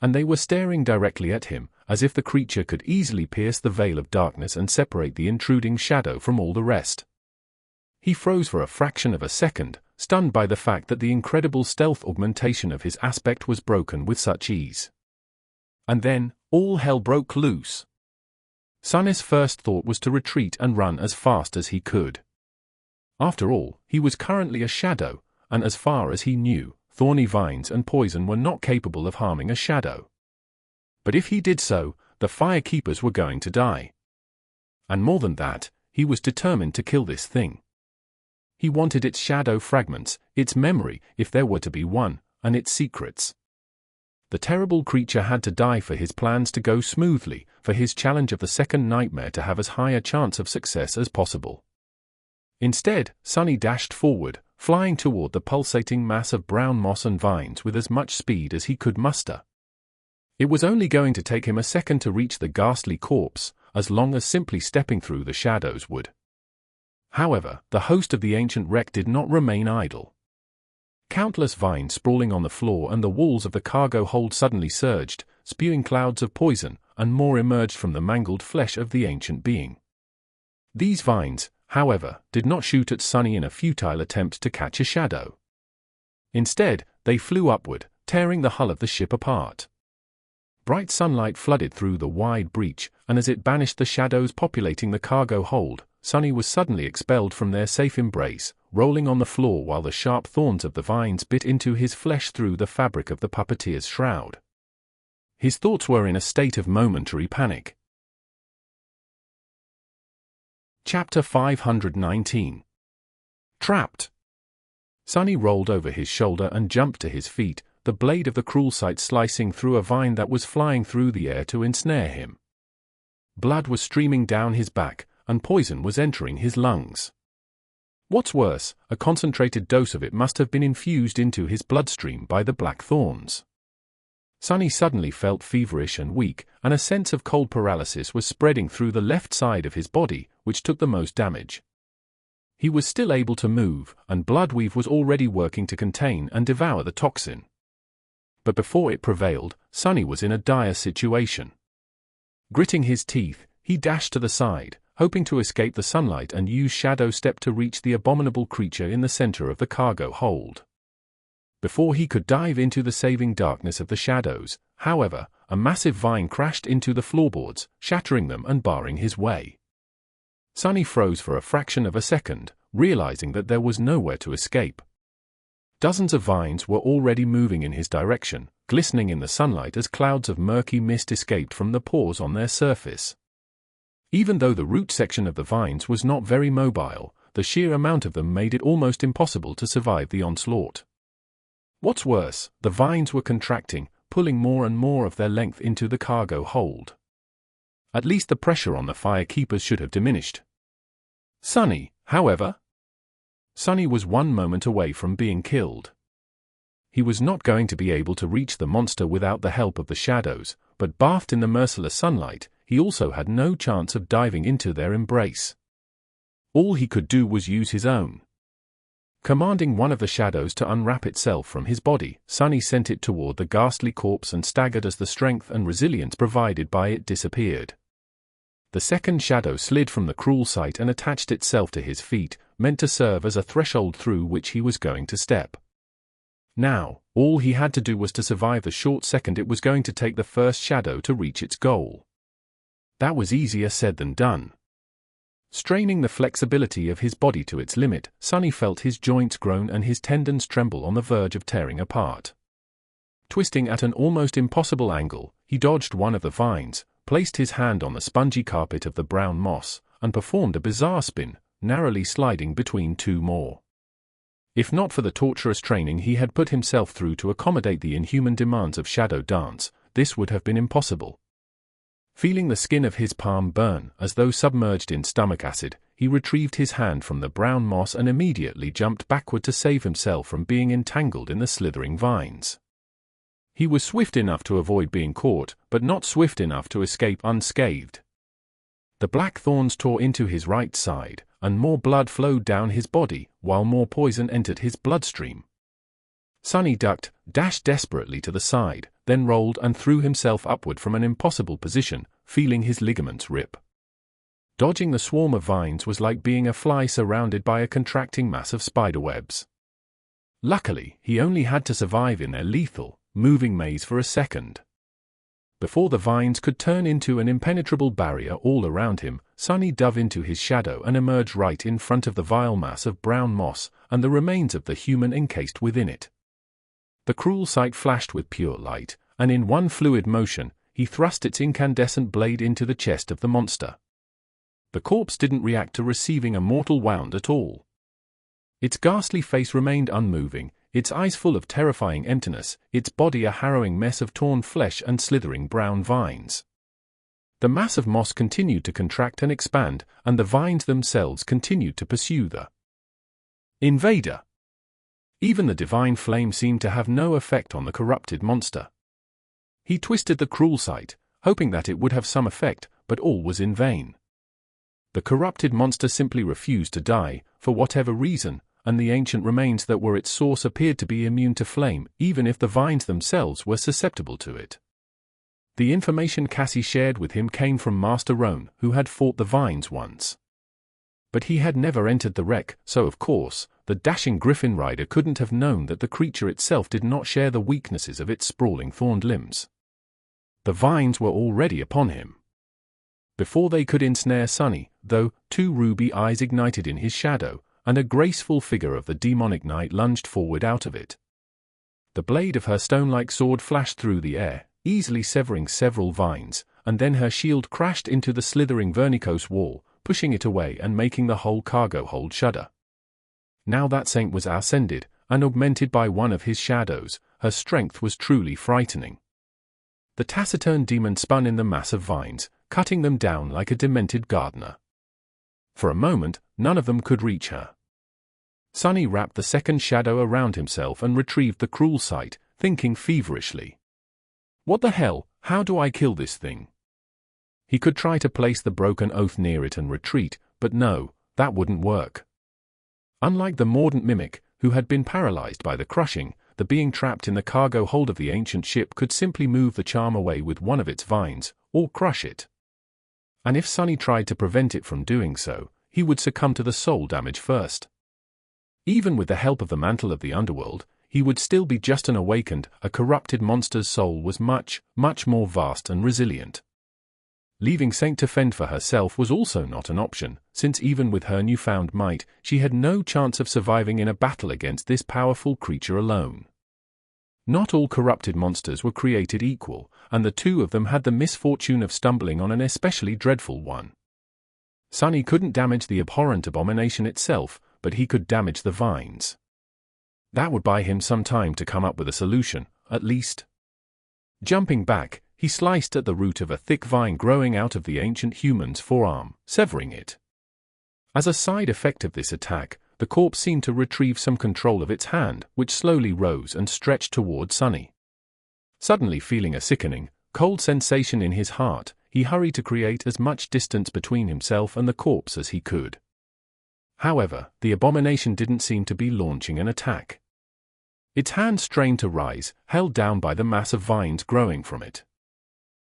And they were staring directly at him, as if the creature could easily pierce the veil of darkness and separate the intruding shadow from all the rest. He froze for a fraction of a second, stunned by the fact that the incredible stealth augmentation of his aspect was broken with such ease. And then, all hell broke loose. Sonny's first thought was to retreat and run as fast as he could. After all, he was currently a shadow, and as far as he knew, thorny vines and poison were not capable of harming a shadow. But if he did so, the firekeepers were going to die. And more than that, he was determined to kill this thing. He wanted its shadow fragments, its memory, if there were to be one, and its secrets. The terrible creature had to die for his plans to go smoothly, for his challenge of the second nightmare to have as high a chance of success as possible. Instead, Sonny dashed forward, flying toward the pulsating mass of brown moss and vines with as much speed as he could muster. It was only going to take him a second to reach the ghastly corpse, as long as simply stepping through the shadows would. However, the host of the ancient wreck did not remain idle. Countless vines sprawling on the floor and the walls of the cargo hold suddenly surged, spewing clouds of poison, and more emerged from the mangled flesh of the ancient being. These vines, however, did not shoot at Sonny in a futile attempt to catch a shadow. Instead, they flew upward, tearing the hull of the ship apart. Bright sunlight flooded through the wide breach, and as it banished the shadows populating the cargo hold, Sonny was suddenly expelled from their safe embrace, rolling on the floor while the sharp thorns of the vines bit into his flesh through the fabric of the puppeteer's shroud. His thoughts were in a state of momentary panic. Chapter 519. Trapped. Sonny rolled over his shoulder and jumped to his feet, the blade of the cruel sight slicing through a vine that was flying through the air to ensnare him. Blood was streaming down his back, and poison was entering his lungs. What's worse, a concentrated dose of it must have been infused into his bloodstream by the black thorns. Sonny suddenly felt feverish and weak, and a sense of cold paralysis was spreading through the left side of his body, which took the most damage. He was still able to move, and Bloodweave was already working to contain and devour the toxin. But before it prevailed, Sonny was in a dire situation. Gritting his teeth, he dashed to the side, hoping to escape the sunlight and use Shadow Step to reach the abominable creature in the center of the cargo hold. Before he could dive into the saving darkness of the shadows, however, a massive vine crashed into the floorboards, shattering them and barring his way. Sonny froze for a fraction of a second, realizing that there was nowhere to escape. Dozens of vines were already moving in his direction, glistening in the sunlight as clouds of murky mist escaped from the pores on their surface. Even though the root section of the vines was not very mobile, the sheer amount of them made it almost impossible to survive the onslaught. What's worse, the vines were contracting, pulling more and more of their length into the cargo hold. At least the pressure on the firekeepers should have diminished. Sonny, however? Sonny was one moment away from being killed. He was not going to be able to reach the monster without the help of the shadows, but bathed in the merciless sunlight, he also had no chance of diving into their embrace. All he could do was use his own. Commanding one of the shadows to unwrap itself from his body, Sunny sent it toward the ghastly corpse and staggered as the strength and resilience provided by it disappeared. The second shadow slid from the cruel sight and attached itself to his feet, meant to serve as a threshold through which he was going to step. Now, all he had to do was to survive the short second it was going to take the first shadow to reach its goal. That was easier said than done. Straining the flexibility of his body to its limit, Sunny felt his joints groan and his tendons tremble on the verge of tearing apart. Twisting at an almost impossible angle, he dodged one of the vines, placed his hand on the spongy carpet of the brown moss, and performed a bizarre spin, narrowly sliding between two more. If not for the torturous training he had put himself through to accommodate the inhuman demands of shadow dance, this would have been impossible. Feeling the skin of his palm burn, as though submerged in stomach acid, he retrieved his hand from the brown moss and immediately jumped backward to save himself from being entangled in the slithering vines. He was swift enough to avoid being caught, but not swift enough to escape unscathed. The black thorns tore into his right side, and more blood flowed down his body, while more poison entered his bloodstream. Sunny ducked, dashed desperately to the side, then rolled and threw himself upward from an impossible position, feeling his ligaments rip. Dodging the swarm of vines was like being a fly surrounded by a contracting mass of spiderwebs. Luckily, he only had to survive in their lethal, moving maze for a second. Before the vines could turn into an impenetrable barrier all around him, Sunny dove into his shadow and emerged right in front of the vile mass of brown moss and the remains of the human encased within it. The cruel sight flashed with pure light, and in one fluid motion, he thrust its incandescent blade into the chest of the monster. The corpse didn't react to receiving a mortal wound at all. Its ghastly face remained unmoving, its eyes full of terrifying emptiness, its body a harrowing mess of torn flesh and slithering brown vines. The mass of moss continued to contract and expand, and the vines themselves continued to pursue the invader. Even the divine flame seemed to have no effect on the corrupted monster. He twisted the cruel sight, hoping that it would have some effect, but all was in vain. The corrupted monster simply refused to die, for whatever reason, and the ancient remains that were its source appeared to be immune to flame, even if the vines themselves were susceptible to it. The information Cassie shared with him came from Master Roan, who had fought the vines once. But he had never entered the wreck, so of course, the dashing griffin rider couldn't have known that the creature itself did not share the weaknesses of its sprawling thorned limbs. The vines were already upon him. Before they could ensnare Sunny, though, two ruby eyes ignited in his shadow, and a graceful figure of the demonic knight lunged forward out of it. The blade of her stone-like sword flashed through the air, easily severing several vines, and then her shield crashed into the slithering vernicose wall, pushing it away and making the whole cargo hold shudder. Now that saint was ascended, and augmented by one of his shadows, her strength was truly frightening. The taciturn demon spun in the mass of vines, cutting them down like a demented gardener. For a moment, none of them could reach her. Sunny wrapped the second shadow around himself and retrieved the cruel sight, thinking feverishly. What the hell, how do I kill this thing? He could try to place the broken oath near it and retreat, but no, that wouldn't work. Unlike the mordant mimic, who had been paralyzed by the crushing, the being trapped in the cargo hold of the ancient ship could simply move the charm away with one of its vines, or crush it. And if Sunny tried to prevent it from doing so, he would succumb to the soul damage first. Even with the help of the mantle of the underworld, he would still be just an awakened, a corrupted monster's soul was much, much more vast and resilient. Leaving Saint to fend for herself was also not an option, since even with her newfound might, she had no chance of surviving in a battle against this powerful creature alone. Not all corrupted monsters were created equal, and the two of them had the misfortune of stumbling on an especially dreadful one. Sunny couldn't damage the abhorrent abomination itself, but he could damage the vines. That would buy him some time to come up with a solution, at least. Jumping back, he sliced at the root of a thick vine growing out of the ancient human's forearm, severing it. As a side effect of this attack, the corpse seemed to retrieve some control of its hand, which slowly rose and stretched toward Sunny. Suddenly feeling a sickening, cold sensation in his heart, he hurried to create as much distance between himself and the corpse as he could. However, the abomination didn't seem to be launching an attack. Its hand strained to rise, held down by the mass of vines growing from it.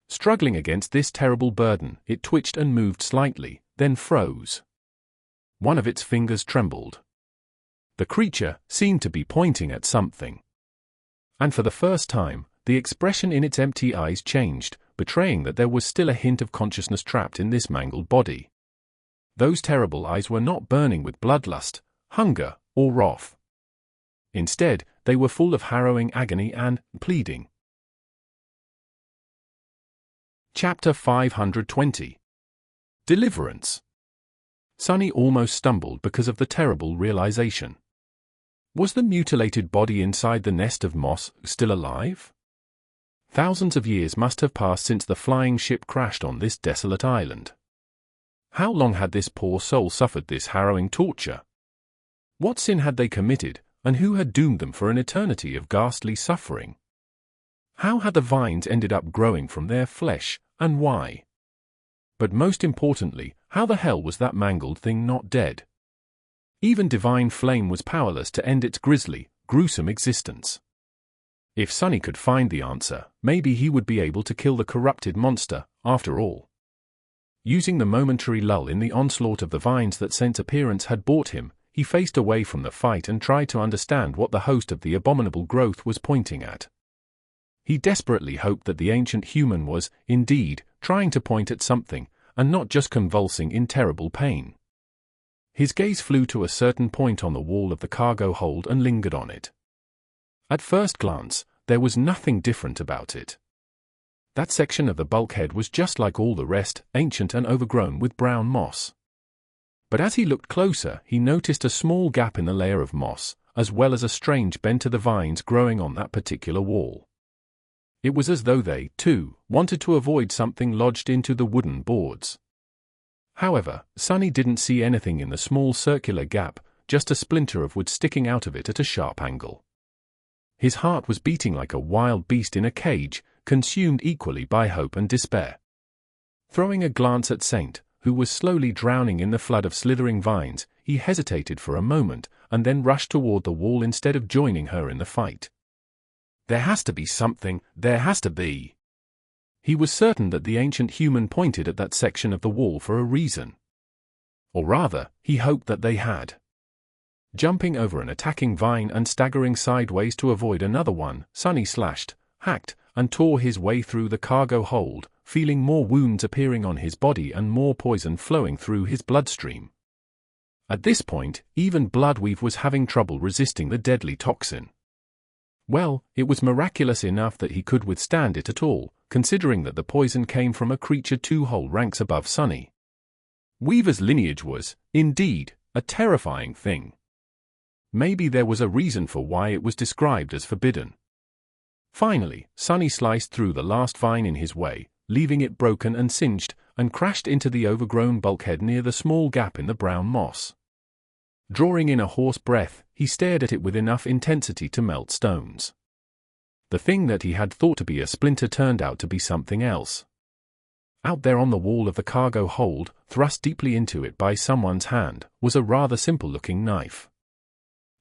Struggling against this terrible burden, it twitched and moved slightly, then froze. One of its fingers trembled. The creature seemed to be pointing at something. And for the first time, the expression in its empty eyes changed, betraying that there was still a hint of consciousness trapped in this mangled body. Those terrible eyes were not burning with bloodlust, hunger, or wrath. Instead, they were full of harrowing agony and pleading. Chapter 520. Deliverance. Sunny almost stumbled because of the terrible realization. Was the mutilated body inside the nest of moss still alive? Thousands of years must have passed since the flying ship crashed on this desolate island. How long had this poor soul suffered this harrowing torture? What sin had they committed, and who had doomed them for an eternity of ghastly suffering? How had the vines ended up growing from their flesh, and why? But most importantly, how the hell was that mangled thing not dead? Even divine flame was powerless to end its grisly, gruesome existence. If Sunny could find the answer, maybe he would be able to kill the corrupted monster, after all. Using the momentary lull in the onslaught of the vines that Saint's appearance had brought him, he faced away from the fight and tried to understand what the host of the abominable growth was pointing at. He desperately hoped that the ancient human was, indeed, trying to point at something, and not just convulsing in terrible pain. His gaze flew to a certain point on the wall of the cargo hold and lingered on it. At first glance, there was nothing different about it. That section of the bulkhead was just like all the rest, ancient and overgrown with brown moss. But as he looked closer, he noticed a small gap in the layer of moss, as well as a strange bend to the vines growing on that particular wall. It was as though they, too, wanted to avoid something lodged into the wooden boards. However, Sunny didn't see anything in the small circular gap, just a splinter of wood sticking out of it at a sharp angle. His heart was beating like a wild beast in a cage, consumed equally by hope and despair. Throwing a glance at Saint, who was slowly drowning in the flood of slithering vines, he hesitated for a moment, and then rushed toward the wall instead of joining her in the fight. There has to be something, there has to be. He was certain that the ancient human pointed at that section of the wall for a reason. Or rather, he hoped that they had. Jumping over an attacking vine and staggering sideways to avoid another one, Sunny slashed, hacked, and tore his way through the cargo hold, feeling more wounds appearing on his body and more poison flowing through his bloodstream. At this point, even Bloodweave was having trouble resisting the deadly toxin. Well, it was miraculous enough that he could withstand it at all, considering that the poison came from a creature 2 whole ranks above Sunny. Weaver's lineage was, indeed, a terrifying thing. Maybe there was a reason for why it was described as forbidden. Finally, Sunny sliced through the last vine in his way, leaving it broken and singed, and crashed into the overgrown bulkhead near the small gap in the brown moss. Drawing in a hoarse breath, he stared at it with enough intensity to melt stones. The thing that he had thought to be a splinter turned out to be something else. Out there on the wall of the cargo hold, thrust deeply into it by someone's hand, was a rather simple-looking knife.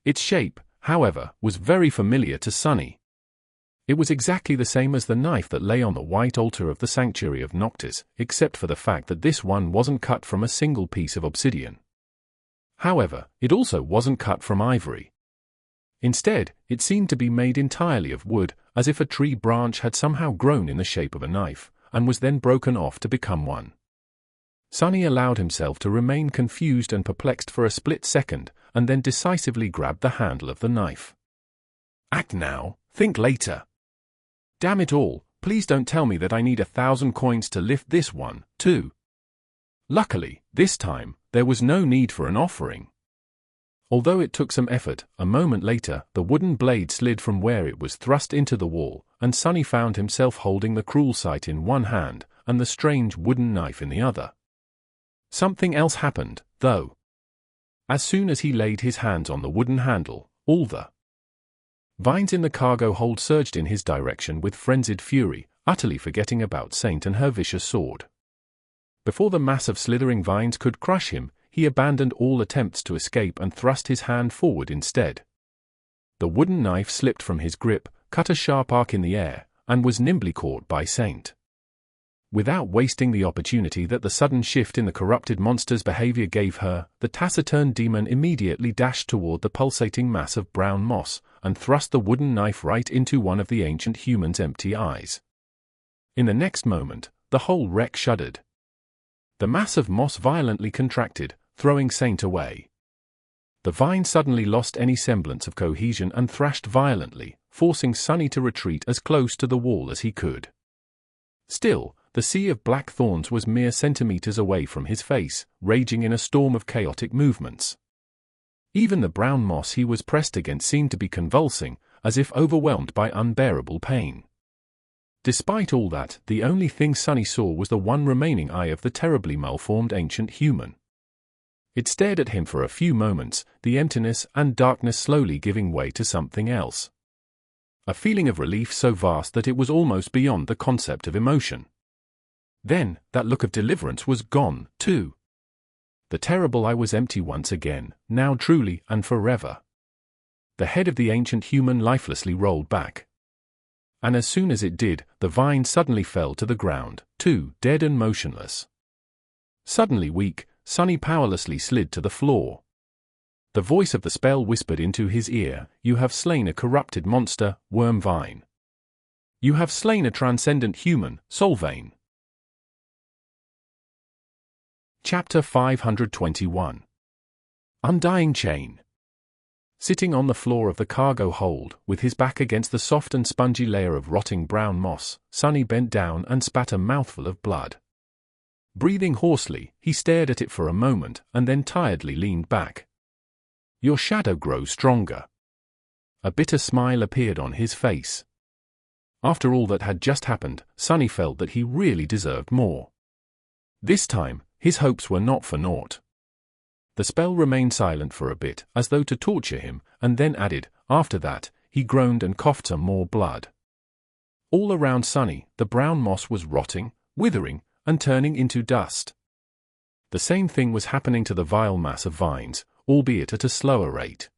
Its shape, however, was very familiar to Sunny. It was exactly the same as the knife that lay on the white altar of the sanctuary of Noctis, except for the fact that this one wasn't cut from a single piece of obsidian. However, it also wasn't cut from ivory. Instead, it seemed to be made entirely of wood, as if a tree branch had somehow grown in the shape of a knife, and was then broken off to become one. Sunny allowed himself to remain confused and perplexed for a split second, and then decisively grabbed the handle of the knife. Act now, think later. Damn it all, please don't tell me that I need 1,000 coins to lift this one, too. Luckily, this time, there was no need for an offering. Although it took some effort, a moment later, the wooden blade slid from where it was thrust into the wall, and Sunny found himself holding the cruel sight in one hand, and the strange wooden knife in the other. Something else happened, though. As soon as he laid his hands on the wooden handle, all the vines in the cargo hold surged in his direction with frenzied fury, utterly forgetting about Saint and her vicious sword. Before the mass of slithering vines could crush him, he abandoned all attempts to escape and thrust his hand forward instead. The wooden knife slipped from his grip, cut a sharp arc in the air, and was nimbly caught by Saint. Without wasting the opportunity that the sudden shift in the corrupted monster's behavior gave her, the taciturn demon immediately dashed toward the pulsating mass of brown moss, and thrust the wooden knife right into one of the ancient human's empty eyes. In the next moment, the whole wreck shuddered. The mass of moss violently contracted, throwing Saint away. The vine suddenly lost any semblance of cohesion and thrashed violently, forcing Sunny to retreat as close to the wall as he could. Still, the sea of black thorns was mere centimeters away from his face, raging in a storm of chaotic movements. Even the brown moss he was pressed against seemed to be convulsing, as if overwhelmed by unbearable pain. Despite all that, the only thing Sunny saw was the one remaining eye of the terribly malformed ancient human. It stared at him for a few moments, the emptiness and darkness slowly giving way to something else. A feeling of relief so vast that it was almost beyond the concept of emotion. Then, that look of deliverance was gone, too. The terrible eye was empty once again, now truly and forever. The head of the ancient human lifelessly rolled back. And as soon as it did, the vine suddenly fell to the ground, too, dead and motionless. Suddenly weak, Sunny powerlessly slid to the floor. The voice of the spell whispered into his ear, "You have slain a corrupted monster, Worm Vine. You have slain a transcendent human, Solvane." Chapter 521. Undying Chain. Sitting on the floor of the cargo hold, with his back against the soft and spongy layer of rotting brown moss, Sunny bent down and spat a mouthful of blood. Breathing hoarsely, he stared at it for a moment, and then tiredly leaned back. "Your shadow grows stronger." A bitter smile appeared on his face. After all that had just happened, Sunny felt that he really deserved more. This time, his hopes were not for naught. The spell remained silent for a bit, as though to torture him, and then added, after that, he groaned and coughed some more blood. All around Sunny, the brown moss was rotting, withering, and turning into dust. The same thing was happening to the vile mass of vines, albeit at a slower rate.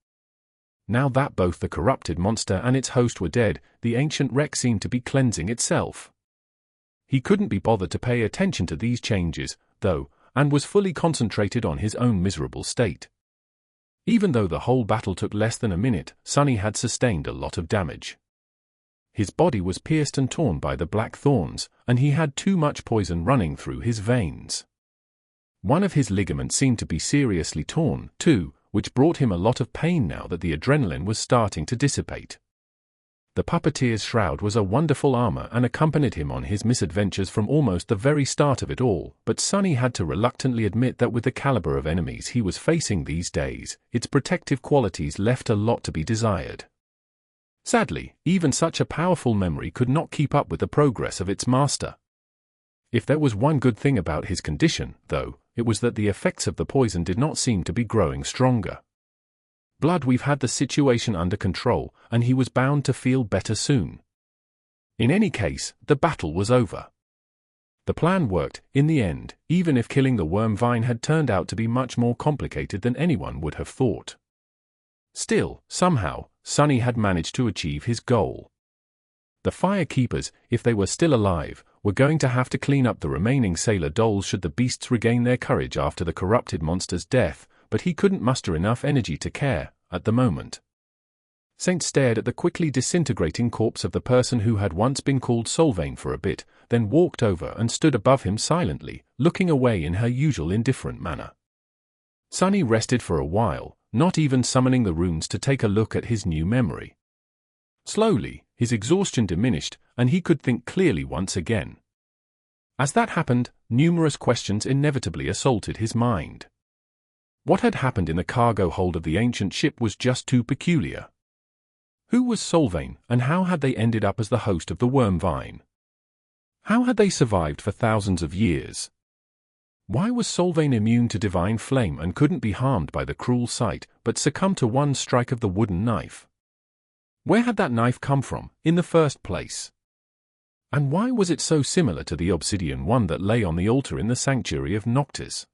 Now that both the corrupted monster and its host were dead, the ancient wreck seemed to be cleansing itself. He couldn't be bothered to pay attention to these changes, though, and was fully concentrated on his own miserable state. Even though the whole battle took less than a minute, Sunny had sustained a lot of damage. His body was pierced and torn by the black thorns, and he had too much poison running through his veins. One of his ligaments seemed to be seriously torn, too, which brought him a lot of pain now that the adrenaline was starting to dissipate. The puppeteer's shroud was a wonderful armor and accompanied him on his misadventures from almost the very start of it all, but Sunny had to reluctantly admit that with the caliber of enemies he was facing these days, its protective qualities left a lot to be desired. Sadly, even such a powerful memory could not keep up with the progress of its master. If there was one good thing about his condition, though, it was that the effects of the poison did not seem to be growing stronger. "Blood, we've had the situation under control, and he was bound to feel better soon." In any case, the battle was over. The plan worked, in the end, even if killing the worm vine had turned out to be much more complicated than anyone would have thought. Still, somehow, Sunny had managed to achieve his goal. The Firekeepers, if they were still alive, were going to have to clean up the remaining sailor dolls should the beasts regain their courage after the corrupted monster's death, but he couldn't muster enough energy to care, at the moment. Saint stared at the quickly disintegrating corpse of the person who had once been called Solvane for a bit, then walked over and stood above him silently, looking away in her usual indifferent manner. Sunny rested for a while, not even summoning the runes to take a look at his new memory. Slowly, his exhaustion diminished, and he could think clearly once again. As that happened, numerous questions inevitably assaulted his mind. What had happened in the cargo hold of the ancient ship was just too peculiar. Who was Solvane, and how had they ended up as the host of the worm vine? How had they survived for thousands of years? Why was Solvane immune to divine flame and couldn't be harmed by the cruel sight, but succumbed to one strike of the wooden knife? Where had that knife come from, in the first place? And why was it so similar to the obsidian one that lay on the altar in the sanctuary of Noctis?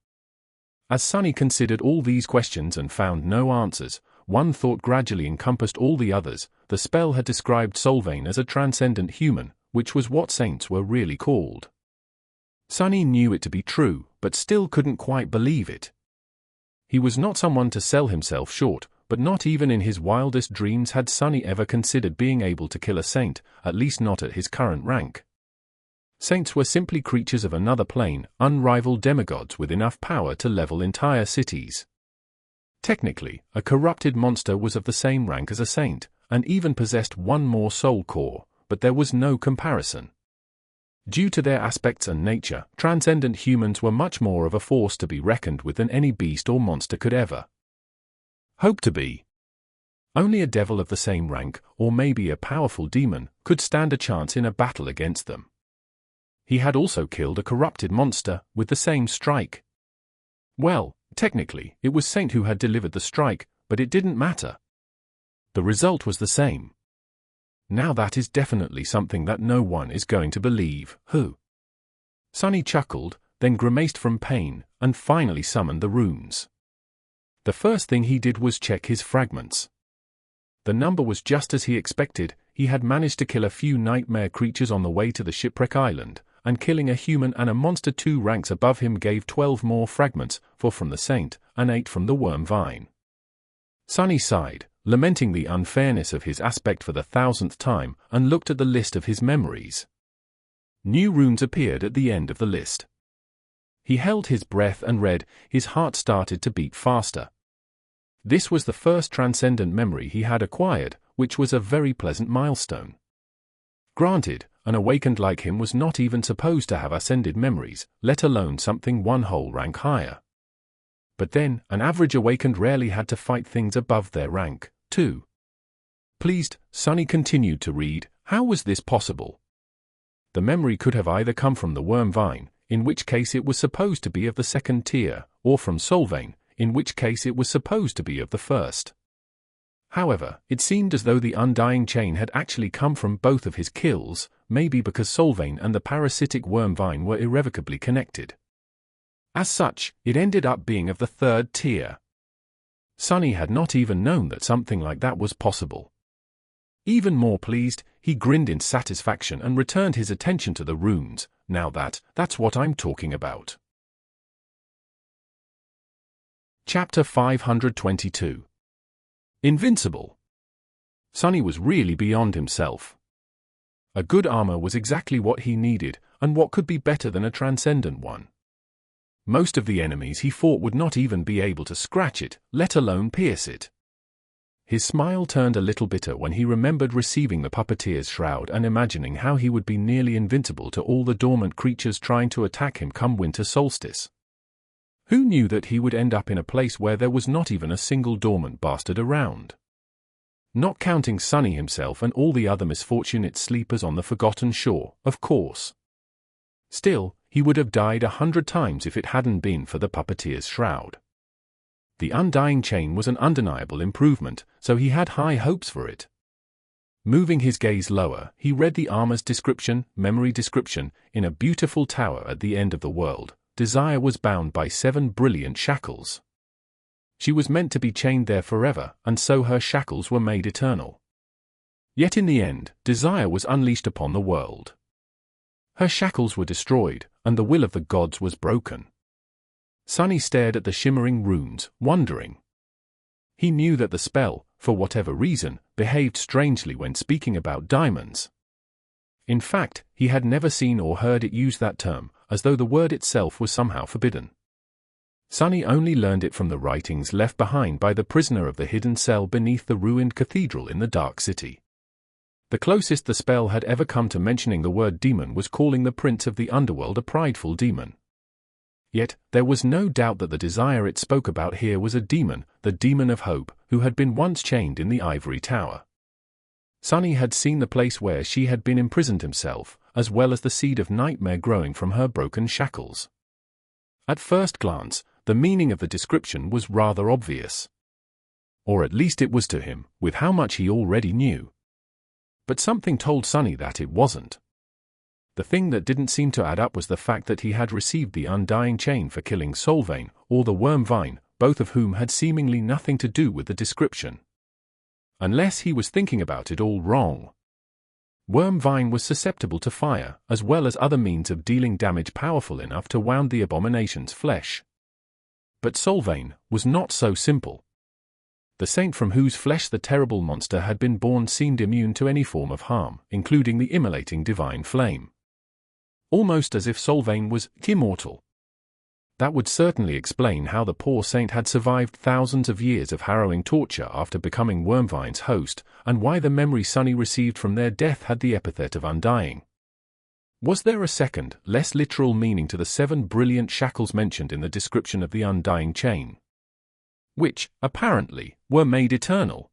As Sunny considered all these questions and found no answers, one thought gradually encompassed all the others. The spell had described Sylvain as a transcendent human, which was what saints were really called. Sunny knew it to be true, but still couldn't quite believe it. He was not someone to sell himself short, but not even in his wildest dreams had Sunny ever considered being able to kill a saint, at least not at his current rank. Saints were simply creatures of another plane, unrivaled demigods with enough power to level entire cities. Technically, a corrupted monster was of the same rank as a saint, and even possessed one more soul core, but there was no comparison. Due to their aspects and nature, transcendent humans were much more of a force to be reckoned with than any beast or monster could ever hope to be. Only a devil of the same rank, or maybe a powerful demon, could stand a chance in a battle against them. He had also killed a corrupted monster with the same strike. Well, technically, it was Saint who had delivered the strike, but it didn't matter. The result was the same. Now that is definitely something that no one is going to believe. Who? Sunny chuckled, then grimaced from pain, and finally summoned the runes. The first thing he did was check his fragments. The number was just as he expected. He had managed to kill a few nightmare creatures on the way to the shipwreck island, and killing a human and a monster 2 ranks above him gave 12 more fragments, 4 from the saint, and 8 from the worm vine. Sunny sighed, lamenting the unfairness of his aspect for the 1000th time, and looked at the list of his memories. New runes appeared at the end of the list. He held his breath and read. His heart started to beat faster. This was the first transcendent memory he had acquired, which was a very pleasant milestone. Granted, an awakened like him was not even supposed to have ascended memories, let alone something one whole rank higher. But then, an average awakened rarely had to fight things above their rank, too. Pleased, Sunny continued to read. How was this possible? The memory could have either come from the worm vine, in which case it was supposed to be of the second tier, or from Sylvain, in which case it was supposed to be of the first. However, it seemed as though the Undying chain had actually come from both of his kills, maybe because Sylvain and the parasitic worm vine were irrevocably connected. As such, it ended up being of the third tier. Sunny had not even known that something like that was possible. Even more pleased, he grinned in satisfaction and returned his attention to the runes. Now that's what I'm talking about. Chapter 522. Invincible. Sunny was really beyond himself. A good armor was exactly what he needed, and what could be better than a transcendent one? Most of the enemies he fought would not even be able to scratch it, let alone pierce it. His smile turned a little bitter when he remembered receiving the puppeteer's shroud and imagining how he would be nearly invincible to all the dormant creatures trying to attack him come winter solstice. Who knew that he would end up in a place where there was not even a single dormant bastard around? Not counting Sunny himself and all the other misfortunate sleepers on the forgotten shore, of course. Still, he would have died 100 times if it hadn't been for the puppeteer's shroud. The Undying chain was an undeniable improvement, so he had high hopes for it. Moving his gaze lower, he read the armor's memory description, in a beautiful tower at the end of the world. Desire was bound by 7 brilliant shackles. She was meant to be chained there forever, and so her shackles were made eternal. Yet in the end, Desire was unleashed upon the world. Her shackles were destroyed, and the will of the gods was broken. Sunny stared at the shimmering runes, wondering. He knew that the spell, for whatever reason, behaved strangely when speaking about diamonds. In fact, he had never seen or heard it use that term, as though the word itself was somehow forbidden. Sunny only learned it from the writings left behind by the prisoner of the hidden cell beneath the ruined cathedral in the Dark City. The closest the spell had ever come to mentioning the word demon was calling the prince of the underworld a prideful demon. Yet, there was no doubt that the desire it spoke about here was a demon, the demon of hope, who had been once chained in the ivory tower. Sunny had seen the place where she had been imprisoned himself, as well as the seed of nightmare growing from her broken shackles. At first glance, the meaning of the description was rather obvious. Or at least it was to him, with how much he already knew. But something told Sunny that it wasn't. The thing that didn't seem to add up was the fact that he had received the Undying chain for killing Solvane, or the Wormvine, both of whom had seemingly nothing to do with the description. Unless he was thinking about it all wrong. Wormvine was susceptible to fire, as well as other means of dealing damage powerful enough to wound the abomination's flesh. But Solvane was not so simple. The saint from whose flesh the terrible monster had been born seemed immune to any form of harm, including the immolating divine flame. Almost as if Solvane was immortal. That would certainly explain how the poor saint had survived thousands of years of harrowing torture after becoming Wormvine's host, and why the memory Sunny received from their death had the epithet of Undying. Was there a second, less literal meaning to the 7 brilliant shackles mentioned in the description of the Undying chain? Which, apparently, were made eternal.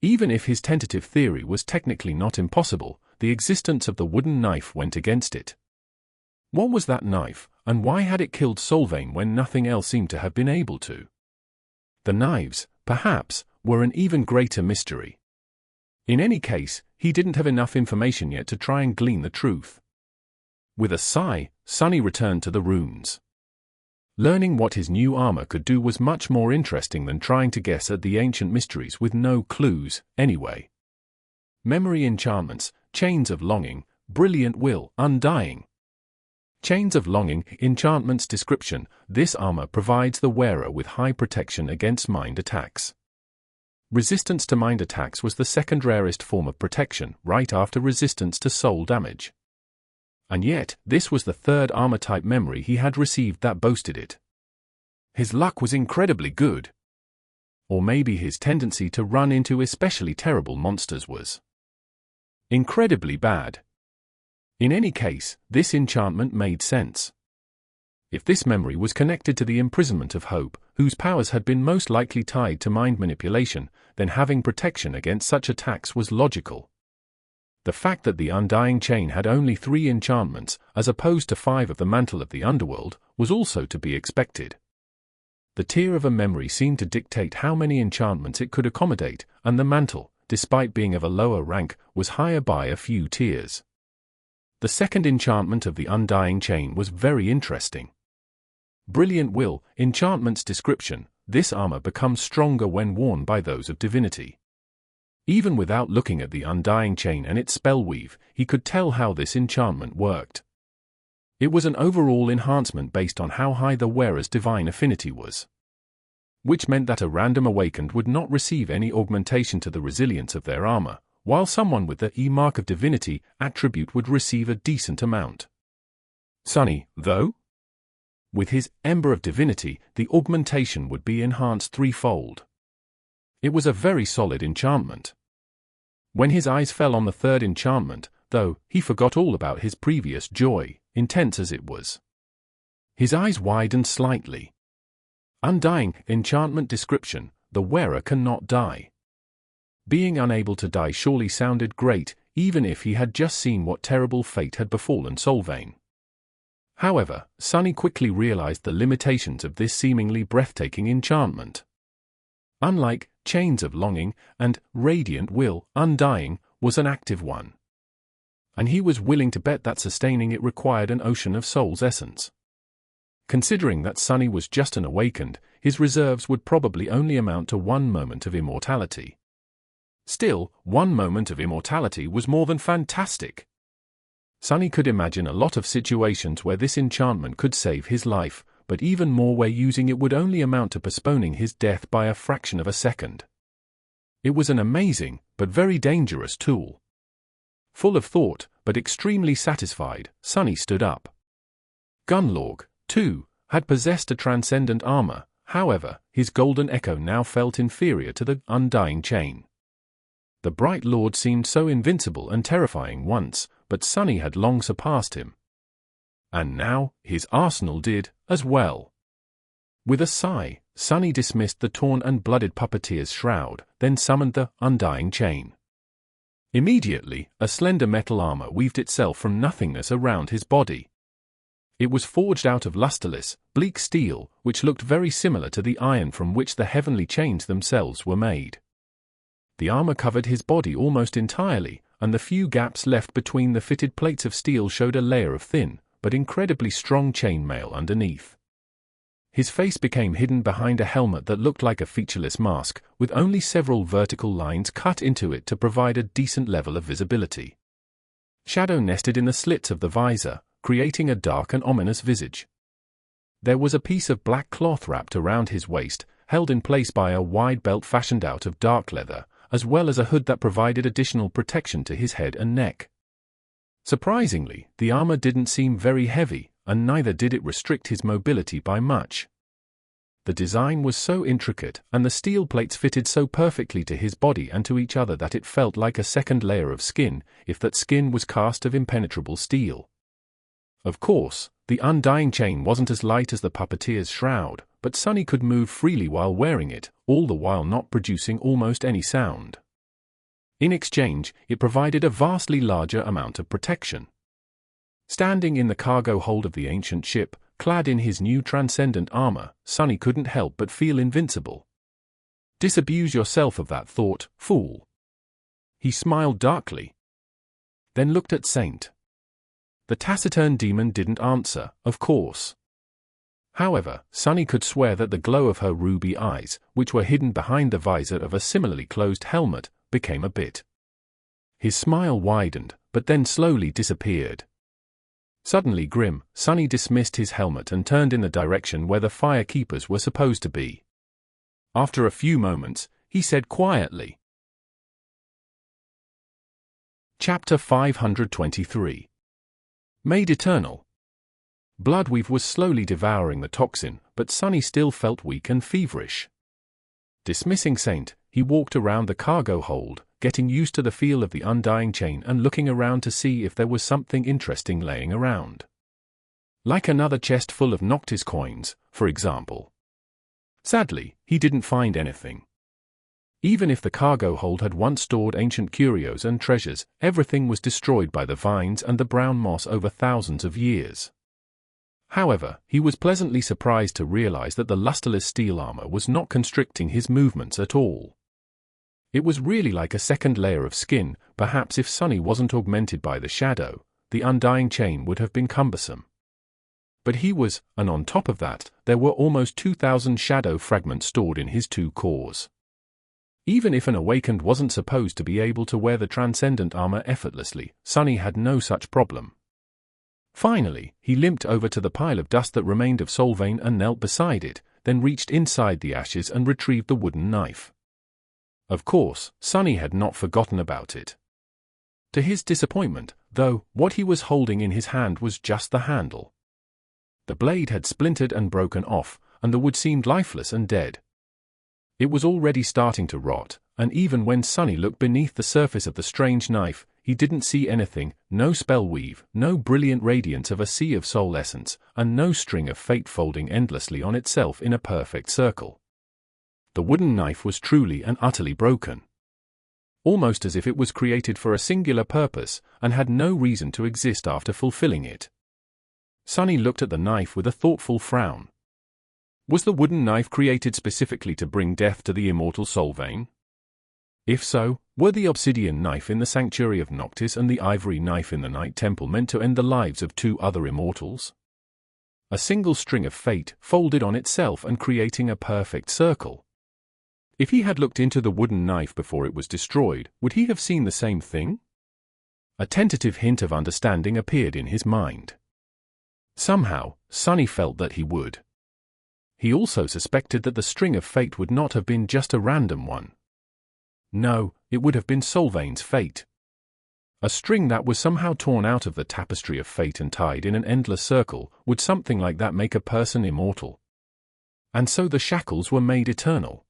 Even if his tentative theory was technically not impossible, the existence of the wooden knife went against it. What was that knife, and why had it killed Solvane when nothing else seemed to have been able to? The knives, perhaps, were an even greater mystery. In any case, he didn't have enough information yet to try and glean the truth. With a sigh, Sunny returned to the runes. Learning what his new armor could do was much more interesting than trying to guess at the ancient mysteries with no clues, anyway. Memory enchantments, chains of longing, brilliant will, undying. Chains of longing, enchantments description, this armor provides the wearer with high protection against mind attacks. Resistance to mind attacks was the second rarest form of protection, right after resistance to soul damage. And yet, this was the third armor-type memory he had received that boasted it. His luck was incredibly good. Or maybe his tendency to run into especially terrible monsters was incredibly bad. In any case, this enchantment made sense. If this memory was connected to the imprisonment of hope, whose powers had been most likely tied to mind manipulation, then having protection against such attacks was logical. The fact that the Undying chain had only 3 enchantments, as opposed to 5 of the mantle of the underworld, was also to be expected. The tier of a memory seemed to dictate how many enchantments it could accommodate, and the mantle, despite being of a lower rank, was higher by a few tiers. The second enchantment of the Undying chain was very interesting. Brilliant will, enchantment's description, this armor becomes stronger when worn by those of divinity. Even without looking at the Undying chain and its spellweave, he could tell how this enchantment worked. It was an overall enhancement based on how high the wearer's divine affinity was. Which meant that a random awakened would not receive any augmentation to the resilience of their armor, while someone with the E-mark of divinity attribute would receive a decent amount. Sunny, though? With his Ember of Divinity, the augmentation would be enhanced 3-fold. It was a very solid enchantment. When his eyes fell on the third enchantment, though, he forgot all about his previous joy, intense as it was. His eyes widened slightly. Undying, enchantment description, the wearer cannot die. Being unable to die surely sounded great, even if he had just seen what terrible fate had befallen Solvane. However, Sunny quickly realized the limitations of this seemingly breathtaking enchantment. Unlike Chains of Longing and Radiant Will, Undying was an active one. And he was willing to bet that sustaining it required an ocean of soul's essence. Considering that Sunny was just an awakened, his reserves would probably only amount to 1 moment of immortality. Still, 1 moment of immortality was more than fantastic. Sunny could imagine a lot of situations where this enchantment could save his life, but even more where using it would only amount to postponing his death by a fraction of a second. It was an amazing, but very dangerous tool. Full of thought, but extremely satisfied, Sunny stood up. Gunlorg, too, had possessed a transcendent armor, however, his golden echo now felt inferior to the Undying chain. The Bright Lord seemed so invincible and terrifying once, but Sunny had long surpassed him. And now, his arsenal did, as well. With a sigh, Sunny dismissed the torn and blooded puppeteer's shroud, then summoned the Undying chain. Immediately, a slender metal armor weaved itself from nothingness around his body. It was forged out of lusterless, bleak steel, which looked very similar to the iron from which the heavenly chains themselves were made. The armor covered his body almost entirely, and the few gaps left between the fitted plates of steel showed a layer of thin, but incredibly strong chainmail underneath. His face became hidden behind a helmet that looked like a featureless mask, with only several vertical lines cut into it to provide a decent level of visibility. Shadow nested in the slits of the visor, creating a dark and ominous visage. There was a piece of black cloth wrapped around his waist, held in place by a wide belt fashioned out of dark leather, as well as a hood that provided additional protection to his head and neck. Surprisingly, the armor didn't seem very heavy, and neither did it restrict his mobility by much. The design was so intricate, and the steel plates fitted so perfectly to his body and to each other that it felt like a second layer of skin, if that skin was cast of impenetrable steel. Of course, the Undying chain wasn't as light as the puppeteer's shroud, but Sonny could move freely while wearing it, all the while not producing almost any sound. In exchange, it provided a vastly larger amount of protection. Standing in the cargo hold of the ancient ship, clad in his new transcendent armor, Sonny couldn't help but feel invincible. Disabuse yourself of that thought, fool. He smiled darkly. Then looked at Saint. The taciturn demon didn't answer, of course. However, Sonny could swear that the glow of her ruby eyes, which were hidden behind the visor of a similarly closed helmet, became a bit. His smile widened, but then slowly disappeared. Suddenly grim, Sonny dismissed his helmet and turned in the direction where the firekeepers were supposed to be. After a few moments, he said quietly. Chapter 523. Made Eternal. Bloodweave was slowly devouring the toxin, but Sonny still felt weak and feverish. Dismissing Saint, he walked around the cargo hold, getting used to the feel of the Undying chain and looking around to see if there was something interesting laying around. Like another chest full of Noctis coins, for example. Sadly, he didn't find anything. Even if the cargo hold had once stored ancient curios and treasures, everything was destroyed by the vines and the brown moss over thousands of years. However, he was pleasantly surprised to realize that the lusterless steel armor was not constricting his movements at all. It was really like a second layer of skin. Perhaps if Sonny wasn't augmented by the shadow, the Undying chain would have been cumbersome. But he was, and on top of that, there were almost 2,000 shadow fragments stored in his two cores. Even if an awakened wasn't supposed to be able to wear the transcendent armor effortlessly, Sonny had no such problem. Finally, he limped over to the pile of dust that remained of Solvane and knelt beside it, then reached inside the ashes and retrieved the wooden knife. Of course, Sonny had not forgotten about it. To his disappointment, though, what he was holding in his hand was just the handle. The blade had splintered and broken off, and the wood seemed lifeless and dead. It was already starting to rot, and even when Sonny looked beneath the surface of the strange knife, he didn't see anything, no spell weave, no brilliant radiance of a sea of soul essence, and no string of fate folding endlessly on itself in a perfect circle. The wooden knife was truly and utterly broken. Almost as if it was created for a singular purpose, and had no reason to exist after fulfilling it. Sonny looked at the knife with a thoughtful frown. Was the wooden knife created specifically to bring death to the immortal Solvane? If so, were the obsidian knife in the Sanctuary of Noctis and the ivory knife in the Night Temple meant to end the lives of two other immortals? A single string of fate folded on itself and creating a perfect circle. If he had looked into the wooden knife before it was destroyed, would he have seen the same thing? A tentative hint of understanding appeared in his mind. Somehow, Sonny felt that he would. He also suspected that the string of fate would not have been just a random one. No, it would have been Solvane's fate. A string that was somehow torn out of the tapestry of fate and tied in an endless circle. Would something like that make a person immortal? And so the shackles were made eternal.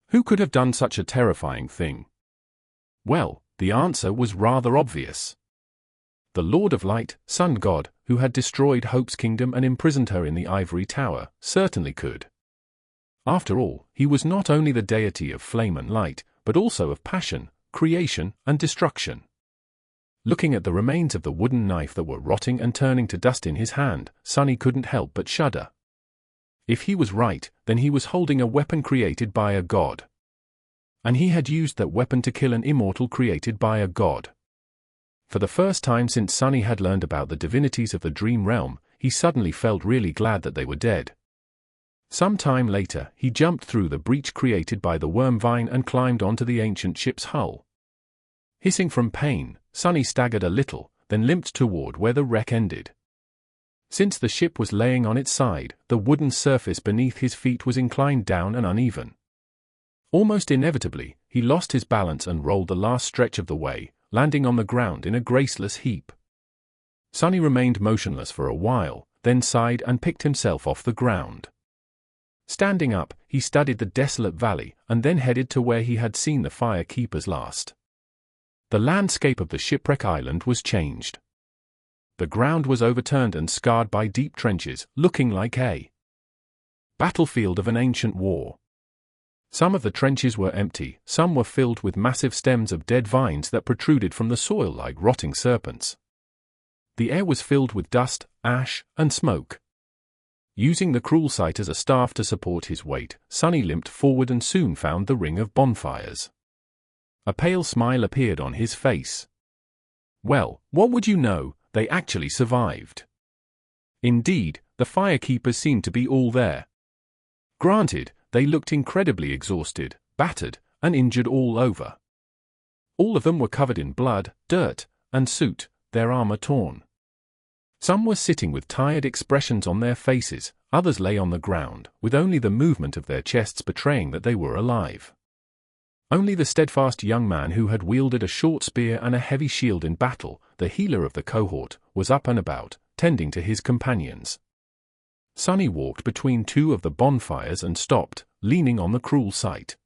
Who could have done such a terrifying thing? Well, the answer was rather obvious. The Lord of Light, Sun God, who had destroyed Hope's kingdom and imprisoned her in the ivory tower, certainly could. After all, he was not only the deity of flame and light, but also of passion, creation, and destruction. Looking at the remains of the wooden knife that were rotting and turning to dust in his hand, Sonny couldn't help but shudder. If he was right, then he was holding a weapon created by a god. And he had used that weapon to kill an immortal created by a god. For the first time since Sunny had learned about the divinities of the Dream Realm, he suddenly felt really glad that they were dead. Some time later, he jumped through the breach created by the worm vine and climbed onto the ancient ship's hull. Hissing from pain, Sunny staggered a little, then limped toward where the wreck ended. Since the ship was laying on its side, the wooden surface beneath his feet was inclined down and uneven. Almost inevitably, he lost his balance and rolled the last stretch of the way, landing on the ground in a graceless heap. Sunny remained motionless for a while, then sighed and picked himself off the ground. Standing up, he studied the desolate valley and then headed to where he had seen the fire keepers last. The landscape of the shipwreck island was changed. The ground was overturned and scarred by deep trenches, looking like a battlefield of an ancient war. Some of the trenches were empty, some were filled with massive stems of dead vines that protruded from the soil like rotting serpents. The air was filled with dust, ash, and smoke. Using the cruel sight as a staff to support his weight, Sunny limped forward and soon found the ring of bonfires. A pale smile appeared on his face. Well, what would you know, they actually survived. Indeed, the firekeepers seemed to be all there. Granted, they looked incredibly exhausted, battered, and injured all over. All of them were covered in blood, dirt, and soot, their armor torn. Some were sitting with tired expressions on their faces, others lay on the ground, with only the movement of their chests betraying that they were alive. Only the steadfast young man who had wielded a short spear and a heavy shield in battle, the healer of the cohort, was up and about, tending to his companions. Sunny walked between two of the bonfires and stopped, leaning on the cruel sight.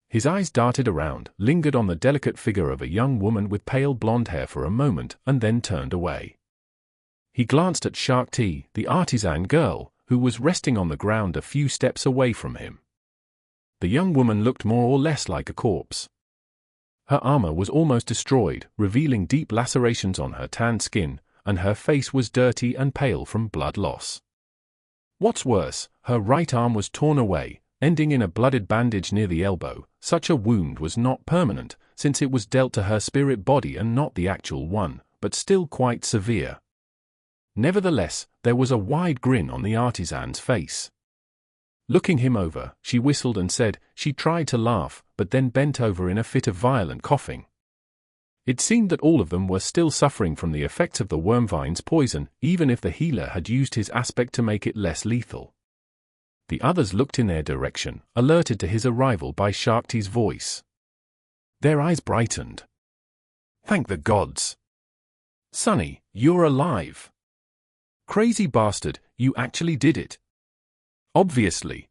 His eyes darted around, lingered on the delicate figure of a young woman with pale blonde hair for a moment, and then turned away. He glanced at Shakti, the artisan girl, who was resting on the ground a few steps away from him. The young woman looked more or less like a corpse. Her armor was almost destroyed, revealing deep lacerations on her tanned skin, and her face was dirty and pale from blood loss. What's worse, her right arm was torn away, ending in a blooded bandage near the elbow. Such a wound was not permanent, since it was dealt to her spirit body and not the actual one, but still quite severe. Nevertheless, there was a wide grin on the artisan's face. Looking him over, she whistled and said she tried to laugh, but then bent over in a fit of violent coughing. It seemed that all of them were still suffering from the effects of the wormvine's poison, even if the healer had used his aspect to make it less lethal. The others looked in their direction, alerted to his arrival by Shakti's voice. Their eyes brightened. Thank the gods! Sunny, you're alive! Crazy bastard, you actually did it. Obviously.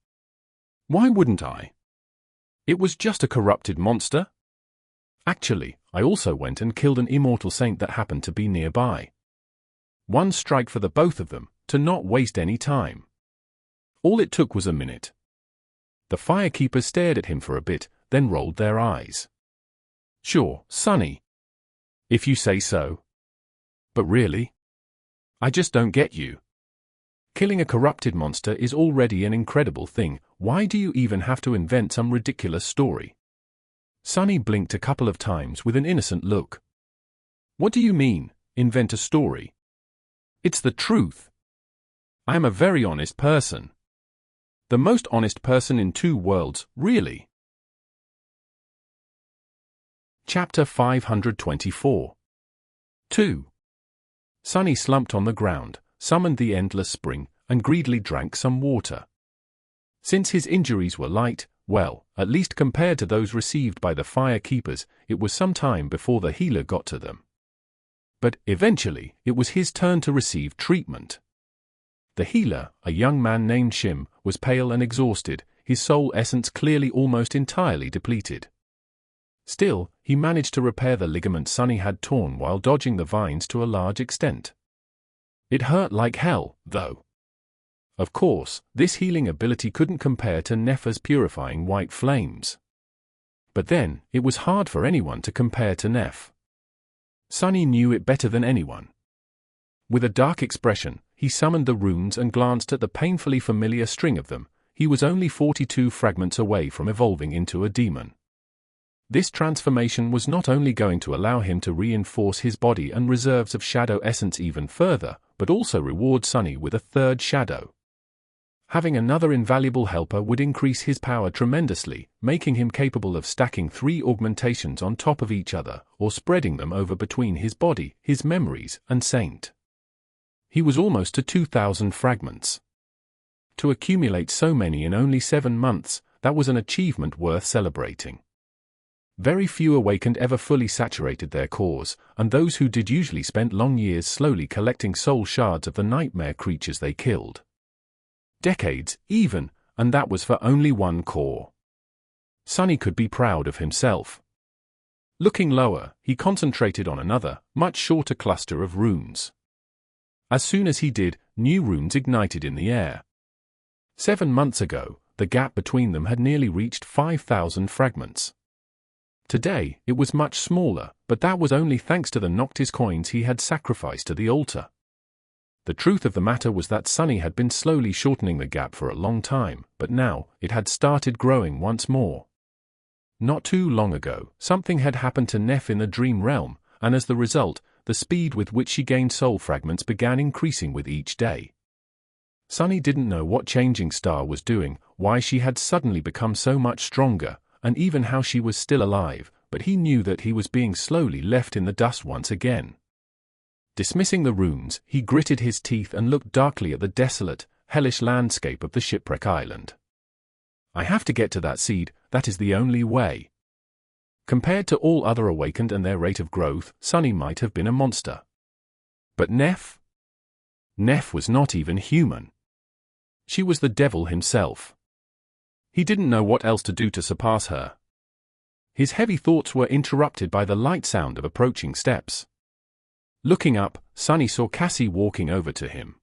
Why wouldn't I? It was just a corrupted monster. Actually, I also went and killed an immortal saint that happened to be nearby. One strike for the both of them, to not waste any time. All it took was a minute. The firekeepers stared at him for a bit, then rolled their eyes. Sure, Sunny. If you say so. But really? I just don't get you. Killing a corrupted monster is already an incredible thing, why do you even have to invent some ridiculous story? Sunny blinked a couple of times with an innocent look. What do you mean, invent a story? It's the truth. I am a very honest person. The most honest person in two worlds, really. Chapter 524. 2. Sunny slumped on the ground, summoned the endless spring, and greedily drank some water. Since his injuries were light, well, at least compared to those received by the firekeepers, it was some time before the healer got to them. But, eventually, it was his turn to receive treatment. The healer, a young man named Shim, was pale and exhausted, his soul essence clearly almost entirely depleted. Still, he managed to repair the ligament Sunny had torn while dodging the vines to a large extent. It hurt like hell, though. Of course, this healing ability couldn't compare to Nefer's purifying white flames. But then, it was hard for anyone to compare to Nef. Sunny knew it better than anyone. With a dark expression, he summoned the runes and glanced at the painfully familiar string of them. He was only 42 fragments away from evolving into a demon. This transformation was not only going to allow him to reinforce his body and reserves of shadow essence even further, but also reward Sunny with a third shadow. Having another invaluable helper would increase his power tremendously, making him capable of stacking 3 augmentations on top of each other, or spreading them over between his body, his memories, and Saint. He was almost to 2,000 fragments. To accumulate so many in only 7 months, that was an achievement worth celebrating. Very few awakened ever fully saturated their cores, and those who did usually spent long years slowly collecting soul shards of the nightmare creatures they killed. Decades, even, and that was for only 1 core. Sunny could be proud of himself. Looking lower, he concentrated on another, much shorter cluster of runes. As soon as he did, new runes ignited in the air. 7 months ago, the gap between them had nearly reached 5,000 fragments. Today, it was much smaller, but that was only thanks to the Noctis coins he had sacrificed to the altar. The truth of the matter was that Sunny had been slowly shortening the gap for a long time, but now, it had started growing once more. Not too long ago, something had happened to Neff in the Dream Realm, and as the result, the speed with which she gained soul fragments began increasing with each day. Sunny didn't know what Changing Star was doing, why she had suddenly become so much stronger, and even how she was still alive, but he knew that he was being slowly left in the dust once again. Dismissing the runes, he gritted his teeth and looked darkly at the desolate, hellish landscape of the shipwreck island. I have to get to that seed, that is the only way. Compared to all other awakened and their rate of growth, Sunny might have been a monster. But Neff? Neff was not even human. She was the devil himself. He didn't know what else to do to surpass her. His heavy thoughts were interrupted by the light sound of approaching steps. Looking up, Sunny saw Cassie walking over to him.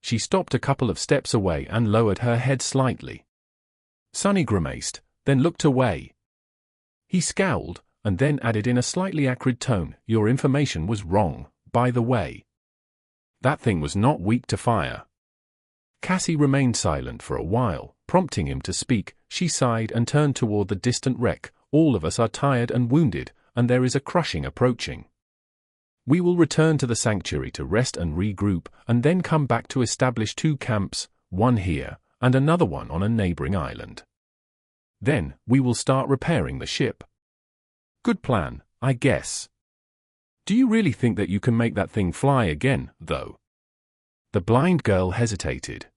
She stopped a couple of steps away and lowered her head slightly. Sunny grimaced, then looked away. He scowled, and then added in a slightly acrid tone, "Your information was wrong, by the way. That thing was not weak to fire." Cassie remained silent for a while, prompting him to speak. She sighed and turned toward the distant wreck. "All of us are tired and wounded, and there is a crushing approaching. We will return to the sanctuary to rest and regroup, and then come back to establish 2 camps, one here, and another one on a neighboring island. Then, we will start repairing the ship." "Good plan, I guess. Do you really think that you can make that thing fly again, though?" The blind girl hesitated.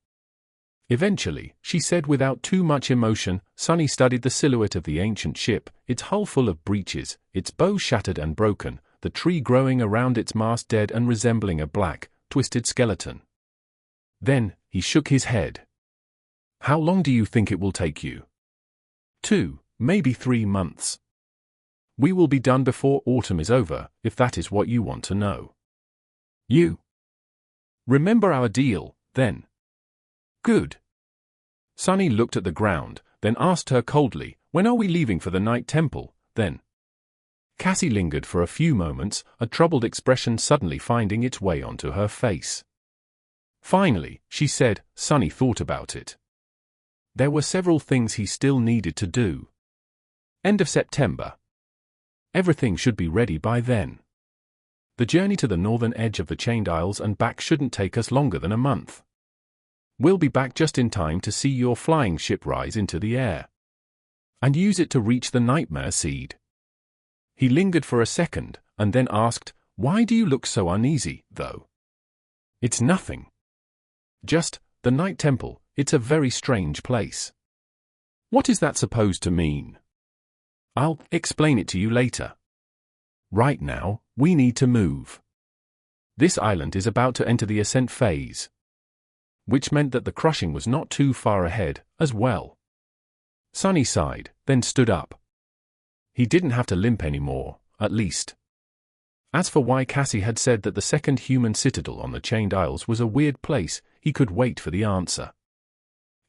Eventually, she said without too much emotion. Sunny studied the silhouette of the ancient ship, its hull full of breaches, its bow shattered and broken, the tree growing around its mast dead and resembling a black, twisted skeleton. Then, he shook his head. "How long do you think it will take you?" 2, maybe 3 months. We will be done before autumn is over, if that is what you want to know. You remember our deal, then? Good. Sunny looked at the ground, then asked her coldly, "When are we leaving for the Night Temple, then?" Cassie lingered for a few moments, a troubled expression suddenly finding its way onto her face. Finally, she said, Sunny thought about it. There were several things he still needed to do. End of September. Everything should be ready by then. The journey to the northern edge of the Chained Isles and back shouldn't take us longer than a month. We'll be back just in time to see your flying ship rise into the air. And use it to reach the Nightmare Seed. He lingered for a second, and then asked, "Why do you look so uneasy, though?" "It's nothing. Just, the Night Temple, it's a very strange place." "What is that supposed to mean?" "I'll explain it to you later. Right now, we need to move. This island is about to enter the ascent phase." Which meant that the crushing was not too far ahead, as well. Sunny sighed, then stood up. He didn't have to limp anymore, at least. As for why Cassie had said that the second human citadel on the Chained Isles was a weird place, he could wait for the answer.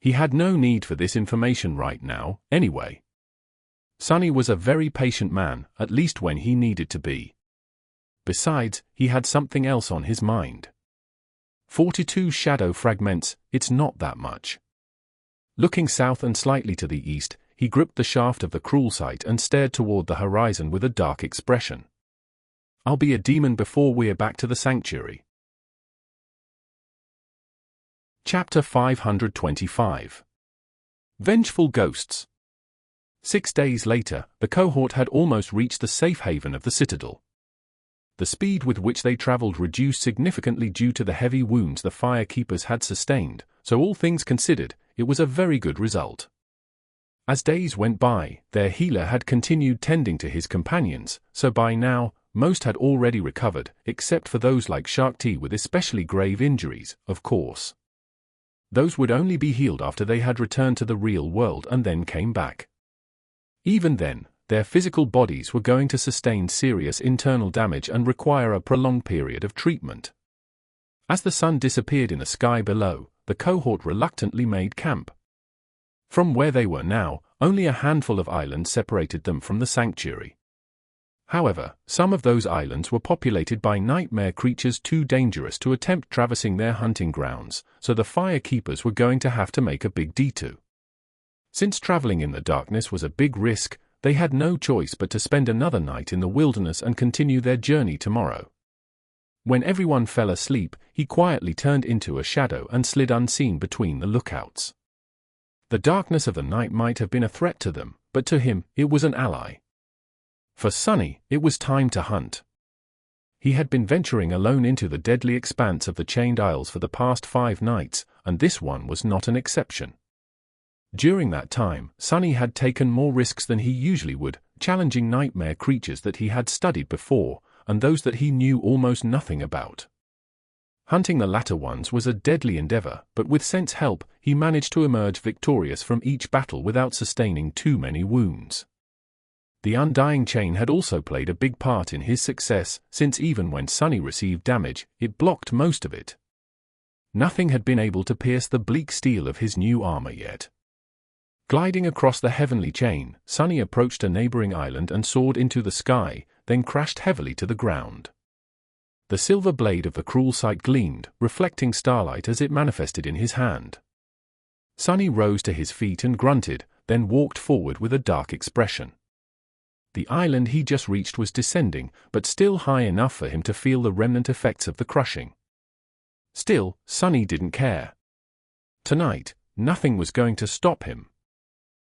He had no need for this information right now, anyway. Sunny was a very patient man, at least when he needed to be. Besides, he had something else on his mind. 42 shadow fragments, it's not that much. Looking south and slightly to the east, he gripped the shaft of the cruel sight and stared toward the horizon with a dark expression. "I'll be a demon before we're back to the sanctuary." Chapter 525. Vengeful Ghosts. 6 days later, the cohort had almost reached the safe haven of the citadel. The speed with which they traveled reduced significantly due to the heavy wounds the fire keepers had sustained, so all things considered, it was a very good result. As days went by, their healer had continued tending to his companions, so by now, most had already recovered, except for those like Shark T with especially grave injuries, of course. Those would only be healed after they had returned to the real world and then came back. Even then, their physical bodies were going to sustain serious internal damage and require a prolonged period of treatment. As the sun disappeared in the sky below, the cohort reluctantly made camp. From where they were now, only a handful of islands separated them from the sanctuary. However, some of those islands were populated by nightmare creatures too dangerous to attempt traversing their hunting grounds, so the fire keepers were going to have to make a big detour. Since traveling in the darkness was a big risk, they had no choice but to spend another night in the wilderness and continue their journey tomorrow. When everyone fell asleep, he quietly turned into a shadow and slid unseen between the lookouts. The darkness of the night might have been a threat to them, but to him, it was an ally. For Sunny, it was time to hunt. He had been venturing alone into the deadly expanse of the Chained Isles for the past 5 nights, and this one was not an exception. During that time, Sunny had taken more risks than he usually would, challenging nightmare creatures that he had studied before, and those that he knew almost nothing about. Hunting the latter ones was a deadly endeavor, but with Scent's help, he managed to emerge victorious from each battle without sustaining too many wounds. The Undying chain had also played a big part in his success, since even when Sunny received damage, it blocked most of it. Nothing had been able to pierce the bleak steel of his new armor yet. Gliding across the heavenly chain, Sunny approached a neighboring island and soared into the sky, then crashed heavily to the ground. The silver blade of the cruel sight gleamed, reflecting starlight as it manifested in his hand. Sunny rose to his feet and grunted, then walked forward with a dark expression. The island he just reached was descending, but still high enough for him to feel the remnant effects of the crushing. Still, Sunny didn't care. Tonight, nothing was going to stop him.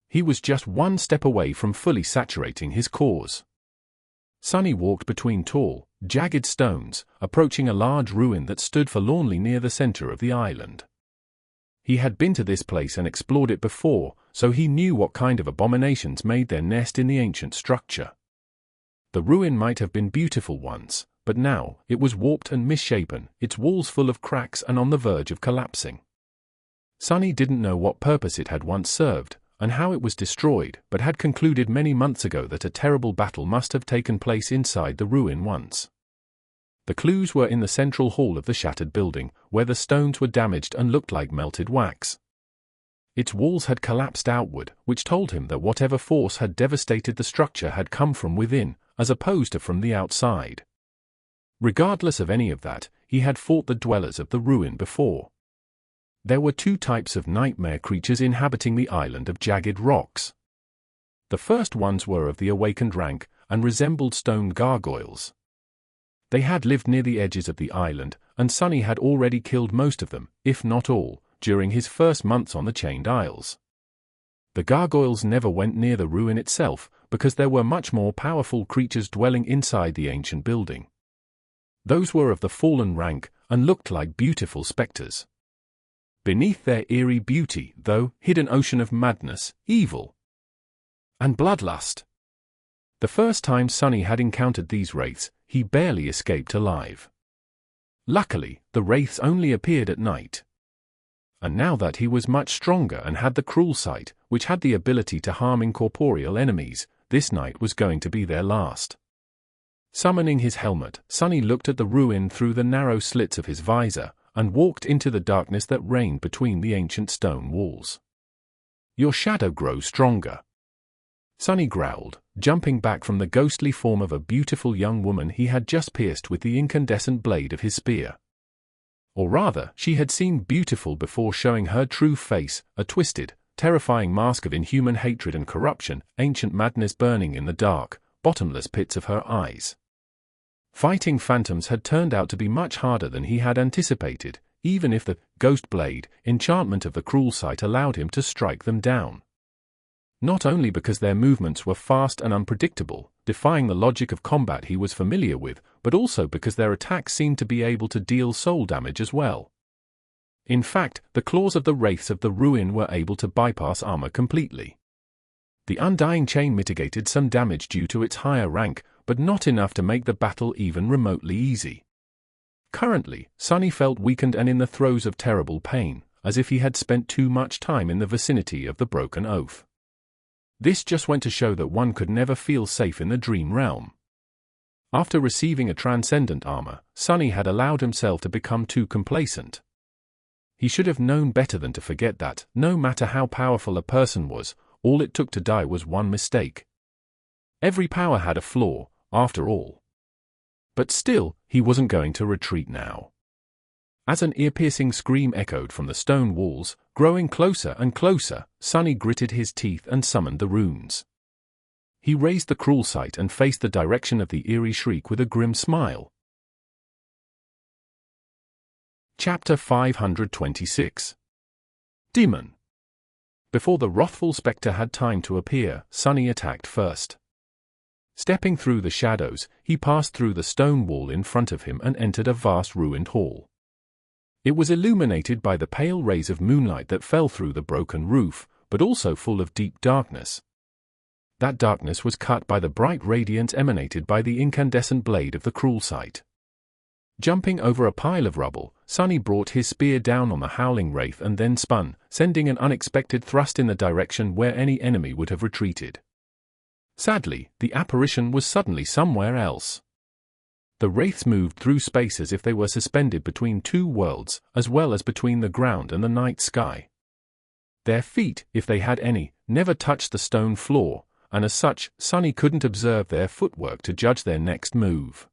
He was just one step away from fully saturating his cause. Sunny walked between tall, jagged stones, approaching a large ruin that stood forlornly near the center of the island. He had been to this place and explored it before, so he knew what kind of abominations made their nest in the ancient structure. The ruin might have been beautiful once, but now, it was warped and misshapen, its walls full of cracks and on the verge of collapsing. Sunny didn't know what purpose it had once served, and how it was destroyed, but had concluded many months ago that a terrible battle must have taken place inside the ruin once. The clues were in the central hall of the shattered building, where the stones were damaged and looked like melted wax. Its walls had collapsed outward, which told him that whatever force had devastated the structure had come from within, as opposed to from the outside. Regardless of any of that, he had fought the dwellers of the ruin before. There were 2 types of nightmare creatures inhabiting the island of jagged rocks. The first ones were of the awakened rank, and resembled stone gargoyles. They had lived near the edges of the island, and Sunny had already killed most of them, if not all, during his first months on the Chained Isles. The gargoyles never went near the ruin itself, because there were much more powerful creatures dwelling inside the ancient building. Those were of the fallen rank, and looked like beautiful specters. Beneath their eerie beauty, though, hid an ocean of madness, evil, and bloodlust. The first time Sunny had encountered these wraiths, he barely escaped alive. Luckily, the wraiths only appeared at night. And now that he was much stronger and had the cruel sight, which had the ability to harm incorporeal enemies, this night was going to be their last. Summoning his helmet, Sunny looked at the ruin through the narrow slits of his visor, and walked into the darkness that reigned between the ancient stone walls. "Your shadow grows stronger," Sunny growled, jumping back from the ghostly form of a beautiful young woman he had just pierced with the incandescent blade of his spear. Or rather, she had seemed beautiful before showing her true face, a twisted, terrifying mask of inhuman hatred and corruption, ancient madness burning in the dark, bottomless pits of her eyes. Fighting phantoms had turned out to be much harder than he had anticipated, even if the ghost blade enchantment of the cruel sight allowed him to strike them down. Not only because their movements were fast and unpredictable, defying the logic of combat he was familiar with, but also because their attacks seemed to be able to deal soul damage as well. In fact, the claws of the wraiths of the ruin were able to bypass armor completely. The Undying chain mitigated some damage due to its higher rank, but not enough to make the battle even remotely easy. Currently, Sunny felt weakened and in the throes of terrible pain, as if he had spent too much time in the vicinity of the broken oath. This just went to show that one could never feel safe in the dream realm. After receiving a transcendent armor, Sunny had allowed himself to become too complacent. He should have known better than to forget that, no matter how powerful a person was, all it took to die was one mistake. Every power had a flaw, after all. But still, he wasn't going to retreat now. As an ear-piercing scream echoed from the stone walls, growing closer and closer, Sunny gritted his teeth and summoned the runes. He raised the cruel sight and faced the direction of the eerie shriek with a grim smile. Chapter 526. Demon. Before the wrathful spectre had time to appear, Sunny attacked first. Stepping through the shadows, he passed through the stone wall in front of him and entered a vast ruined hall. It was illuminated by the pale rays of moonlight that fell through the broken roof, but also full of deep darkness. That darkness was cut by the bright radiance emanated by the incandescent blade of the cruel sight. Jumping over a pile of rubble, Sunny brought his spear down on the howling wraith and then spun, sending an unexpected thrust in the direction where any enemy would have retreated. Sadly, the apparition was suddenly somewhere else. The wraiths moved through space as if they were suspended between two worlds, as well as between the ground and the night sky. Their feet, if they had any, never touched the stone floor, and as such, Sunny couldn't observe their footwork to judge their next move.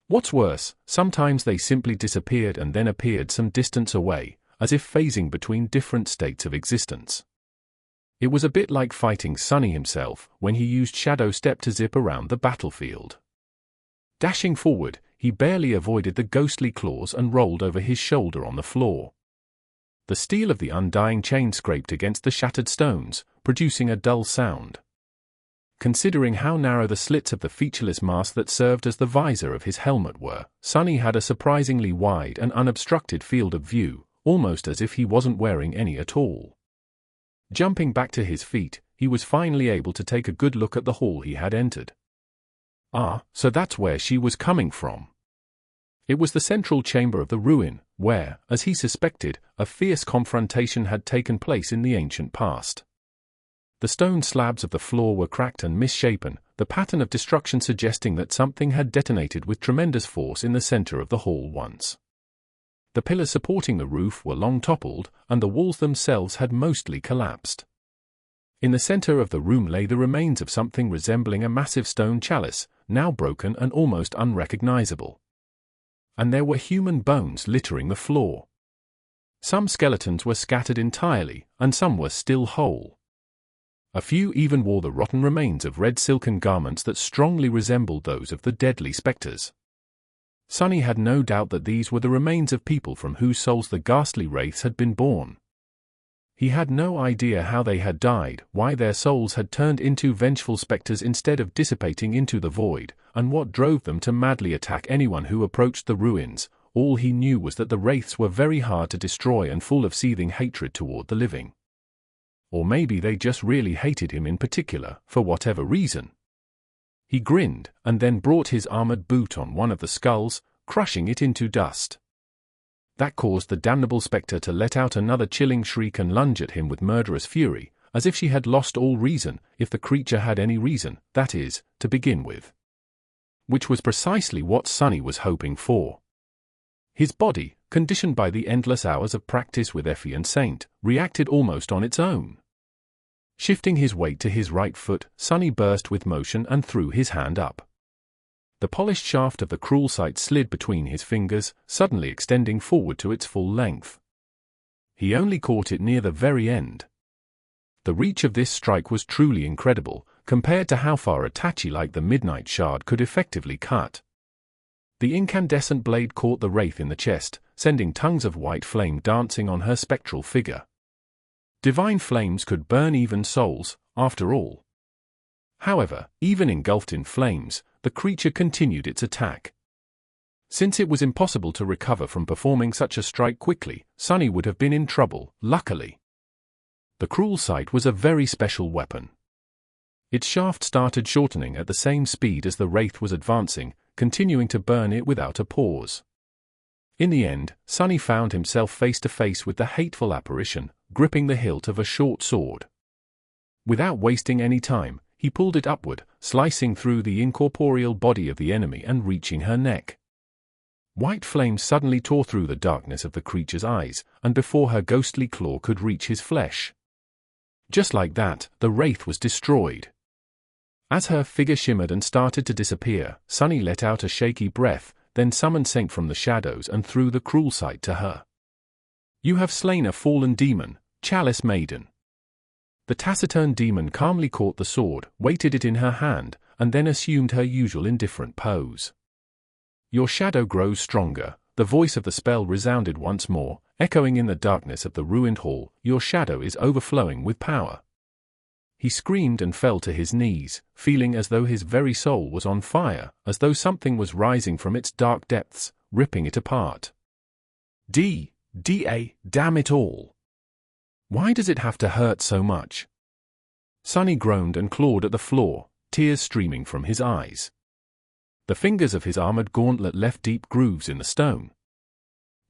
What's worse, sometimes they simply disappeared and then appeared some distance away, as if phasing between different states of existence. It was a bit like fighting Sunny himself when he used Shadow Step to zip around the battlefield. Dashing forward, he barely avoided the ghostly claws and rolled over his shoulder on the floor. The steel of the Undying chain scraped against the shattered stones, producing a dull sound. Considering how narrow the slits of the featureless mask that served as the visor of his helmet were, Sunny had a surprisingly wide and unobstructed field of view, almost as if he wasn't wearing any at all. Jumping back to his feet, he was finally able to take a good look at the hall he had entered. Ah, so that's where she was coming from. It was the central chamber of the ruin, where, as he suspected, a fierce confrontation had taken place in the ancient past. The stone slabs of the floor were cracked and misshapen, the pattern of destruction suggesting that something had detonated with tremendous force in the center of the hall once. The pillars supporting the roof were long toppled, and the walls themselves had mostly collapsed. In the center of the room lay the remains of something resembling a massive stone chalice, now broken and almost unrecognizable. And there were human bones littering the floor. Some skeletons were scattered entirely, and some were still whole. A few even wore the rotten remains of red silken garments that strongly resembled those of the deadly specters. Sunny had no doubt that these were the remains of people from whose souls the ghastly wraiths had been born. He had no idea how they had died, why their souls had turned into vengeful specters instead of dissipating into the void, and what drove them to madly attack anyone who approached the ruins. All he knew was that the wraiths were very hard to destroy and full of seething hatred toward the living. Or maybe they just really hated him in particular, for whatever reason. He grinned, and then brought his armored boot on one of the skulls, crushing it into dust. That caused the damnable spectre to let out another chilling shriek and lunge at him with murderous fury, as if she had lost all reason, if the creature had any reason, that is, to begin with. Which was precisely what Sunny was hoping for. His body, conditioned by the endless hours of practice with Effie and Saint, reacted almost on its own. Shifting his weight to his right foot, Sunny burst with motion and threw his hand up. The polished shaft of the cruel sight slid between his fingers, suddenly extending forward to its full length. He only caught it near the very end. The reach of this strike was truly incredible, compared to how far a tachi like the Midnight Shard could effectively cut. The incandescent blade caught the wraith in the chest, sending tongues of white flame dancing on her spectral figure. Divine flames could burn even souls, after all. However, even engulfed in flames, the creature continued its attack. Since it was impossible to recover from performing such a strike quickly, Sunny would have been in trouble, luckily. The cruel sight was a very special weapon. Its shaft started shortening at the same speed as the wraith was advancing, continuing to burn it without a pause. In the end, Sunny found himself face to face with the hateful apparition, gripping the hilt of a short sword. Without wasting any time, he pulled it upward, slicing through the incorporeal body of the enemy and reaching her neck. White flames suddenly tore through the darkness of the creature's eyes, and before her ghostly claw could reach his flesh. Just like that, the wraith was destroyed. As her figure shimmered and started to disappear, Sunny let out a shaky breath, then summoned Saint from the shadows and threw the cruel sight to her. "You have slain a fallen demon, Chalice Maiden." The taciturn demon calmly caught the sword, weighted it in her hand, and then assumed her usual indifferent pose. "Your shadow grows stronger." The voice of the spell resounded once more, echoing in the darkness of the ruined hall. "Your shadow is overflowing with power." He screamed and fell to his knees, feeling as though his very soul was on fire, as though something was rising from its dark depths, ripping it apart. Damn it all. Why does it have to hurt so much? Sunny groaned and clawed at the floor, tears streaming from his eyes. The fingers of his armored gauntlet left deep grooves in the stone.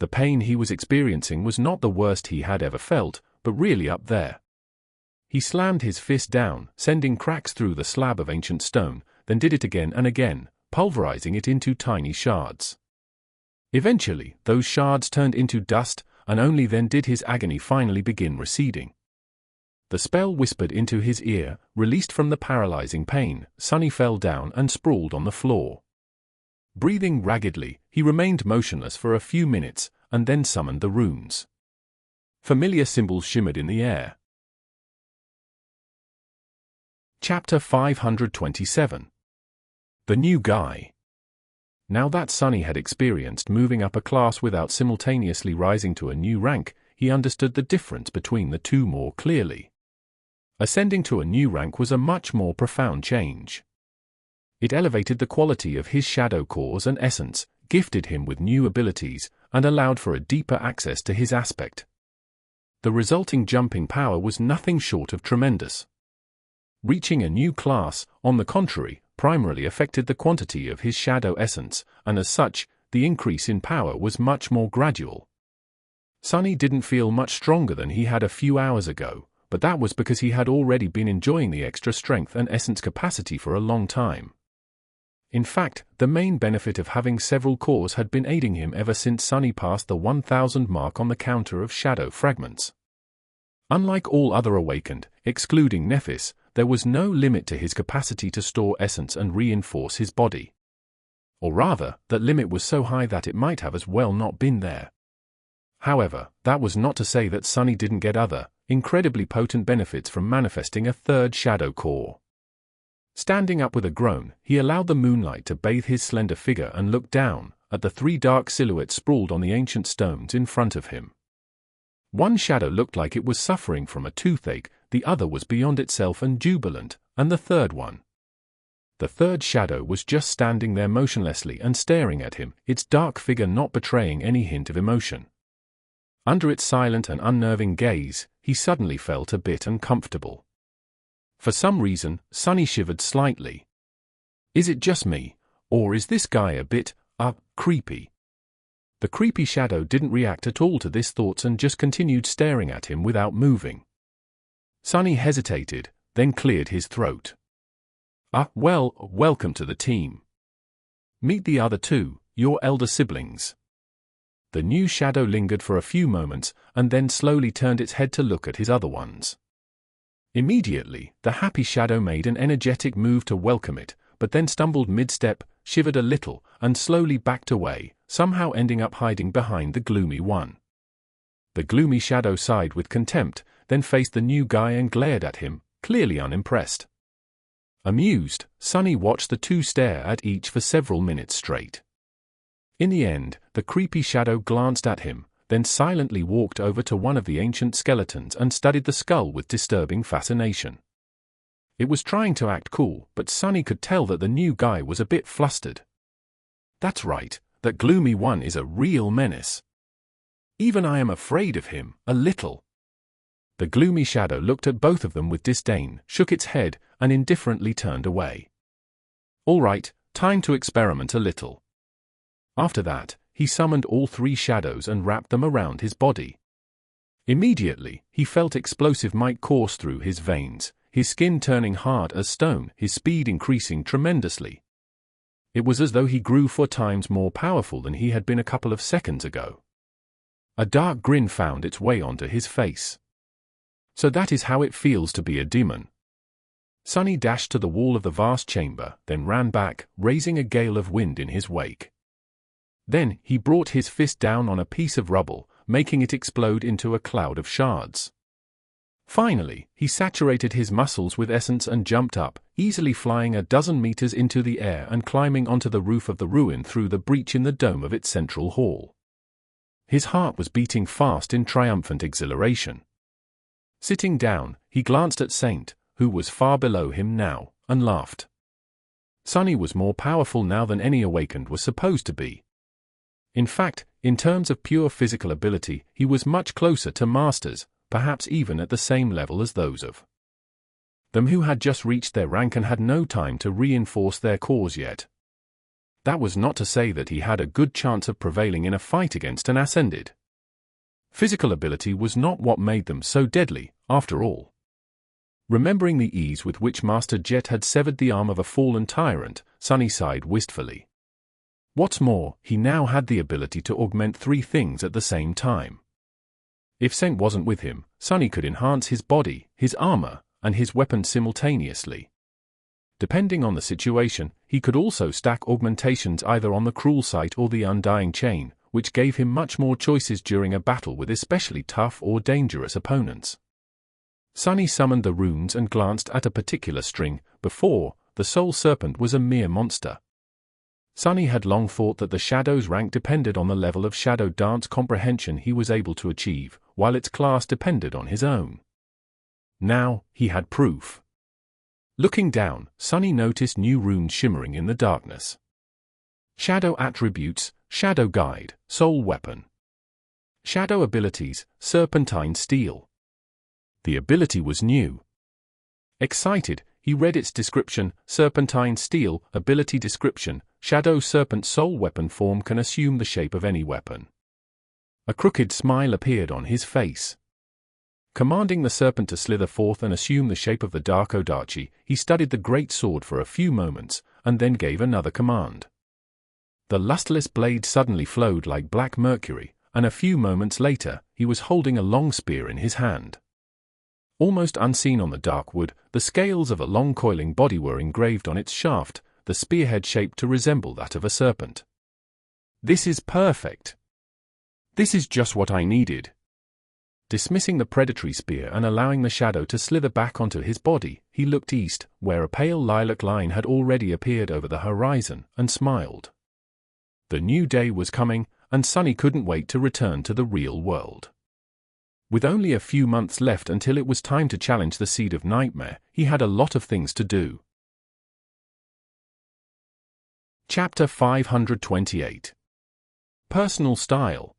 The pain he was experiencing was not the worst he had ever felt, but really up there. He slammed his fist down, sending cracks through the slab of ancient stone, then did it again and again, pulverizing it into tiny shards. Eventually, those shards turned into dust, and only then did his agony finally begin receding. The spell whispered into his ear, released from the paralyzing pain. Sunny fell down and sprawled on the floor. Breathing raggedly, he remained motionless for a few minutes, and then summoned the runes. Familiar symbols shimmered in the air. Chapter 527. The New Guy. Now that Sunny had experienced moving up a class without simultaneously rising to a new rank, he understood the difference between the two more clearly. Ascending to a new rank was a much more profound change. It elevated the quality of his shadow cores and essence, gifted him with new abilities, and allowed for a deeper access to his aspect. The resulting jump in power was nothing short of tremendous. Reaching a new class, on the contrary, primarily affected the quantity of his shadow essence, and as such, the increase in power was much more gradual. Sunny didn't feel much stronger than he had a few hours ago, but that was because he had already been enjoying the extra strength and essence capacity for a long time. In fact, the main benefit of having several cores had been aiding him ever since Sunny passed the 1000 mark on the counter of shadow fragments. Unlike all other awakened, excluding Nephis, there was no limit to his capacity to store essence and reinforce his body. Or rather, that limit was so high that it might have as well not been there. However, that was not to say that Sunny didn't get other, incredibly potent benefits from manifesting a third shadow core. Standing up with a groan, he allowed the moonlight to bathe his slender figure and looked down at the three dark silhouettes sprawled on the ancient stones in front of him. One shadow looked like it was suffering from a toothache, the other was beyond itself and jubilant, and the third one. The third shadow was just standing there motionlessly and staring at him, its dark figure not betraying any hint of emotion. Under its silent and unnerving gaze, he suddenly felt a bit uncomfortable. For some reason, Sunny shivered slightly. Is it just me, or is this guy a bit, creepy? The creepy shadow didn't react at all to this thought and just continued staring at him without moving. Sunny hesitated, then cleared his throat. Well, welcome to the team. Meet the other two, your elder siblings. The new shadow lingered for a few moments, and then slowly turned its head to look at his other ones. Immediately, the happy shadow made an energetic move to welcome it, but then stumbled mid-step, shivered a little, and slowly backed away, somehow ending up hiding behind the gloomy one. The gloomy shadow sighed with contempt, then faced the new guy and glared at him, clearly unimpressed. Amused, Sunny watched the two stare at each for several minutes straight. In the end, the creepy shadow glanced at him, then silently walked over to one of the ancient skeletons and studied the skull with disturbing fascination. It was trying to act cool, but Sunny could tell that the new guy was a bit flustered. That's right, that gloomy one is a real menace. Even I am afraid of him, a little. The gloomy shadow looked at both of them with disdain, shook its head, and indifferently turned away. All right, time to experiment a little. After that, he summoned all three shadows and wrapped them around his body. Immediately, he felt explosive might course through his veins, his skin turning hard as stone, his speed increasing tremendously. It was as though he grew 4 times more powerful than he had been a couple of seconds ago. A dark grin found its way onto his face. So that is how it feels to be a demon. Sunny dashed to the wall of the vast chamber, then ran back, raising a gale of wind in his wake. Then, he brought his fist down on a piece of rubble, making it explode into a cloud of shards. Finally, he saturated his muscles with essence and jumped up, easily flying a dozen meters into the air and climbing onto the roof of the ruin through the breach in the dome of its central hall. His heart was beating fast in triumphant exhilaration. Sitting down, he glanced at Saint, who was far below him now, and laughed. Sunny was more powerful now than any awakened was supposed to be. In fact, in terms of pure physical ability, he was much closer to masters, perhaps even at the same level as those of them who had just reached their rank and had no time to reinforce their cause yet. That was not to say that he had a good chance of prevailing in a fight against an Ascended. Physical ability was not what made them so deadly, after all. Remembering the ease with which Master Jet had severed the arm of a fallen tyrant, Sunny sighed wistfully. What's more, he now had the ability to augment 3 things at the same time. If Saint wasn't with him, Sunny could enhance his body, his armor, and his weapon simultaneously. Depending on the situation, he could also stack augmentations either on the Cruel Sight or the Undying chain, which gave him much more choices during a battle with especially tough or dangerous opponents. Sunny summoned the runes and glanced at a particular string. Before, the Soul Serpent was a mere monster. Sunny had long thought that the Shadow's rank depended on the level of Shadow Dance comprehension he was able to achieve, while its class depended on his own. Now, he had proof. Looking down, Sunny noticed new runes shimmering in the darkness. Shadow Attributes, Shadow Guide, Soul Weapon. Shadow Abilities, Serpentine Steel. The ability was new. Excited, he read its description: Serpentine Steel, Ability Description, Shadow Serpent Soul Weapon form can assume the shape of any weapon. A crooked smile appeared on his face. Commanding the serpent to slither forth and assume the shape of the Dark Odachi, he studied the great sword for a few moments, and then gave another command. The lustreless blade suddenly flowed like black mercury, and a few moments later, he was holding a long spear in his hand. Almost unseen on the dark wood, the scales of a long coiling body were engraved on its shaft, the spearhead shaped to resemble that of a serpent. This is perfect. This is just what I needed. Dismissing the predatory spear and allowing the shadow to slither back onto his body, he looked east, where a pale lilac line had already appeared over the horizon, and smiled. The new day was coming, and Sunny couldn't wait to return to the real world. With only a few months left until it was time to challenge the Seed of Nightmare, he had a lot of things to do. Chapter 528. Personal Style.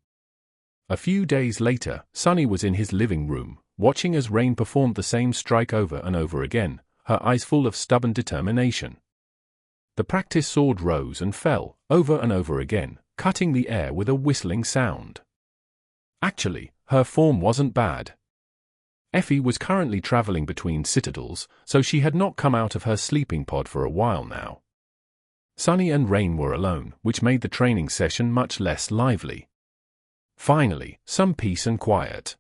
A few days later, Sunny was in his living room, watching as Rain performed the same strike over and over again, her eyes full of stubborn determination. The practice sword rose and fell, over and over again, cutting the air with a whistling sound. Actually, her form wasn't bad. Effie was currently traveling between citadels, so she had not come out of her sleeping pod for a while now. Sunny and Rain were alone, which made the training session much less lively. Finally, some peace and quiet.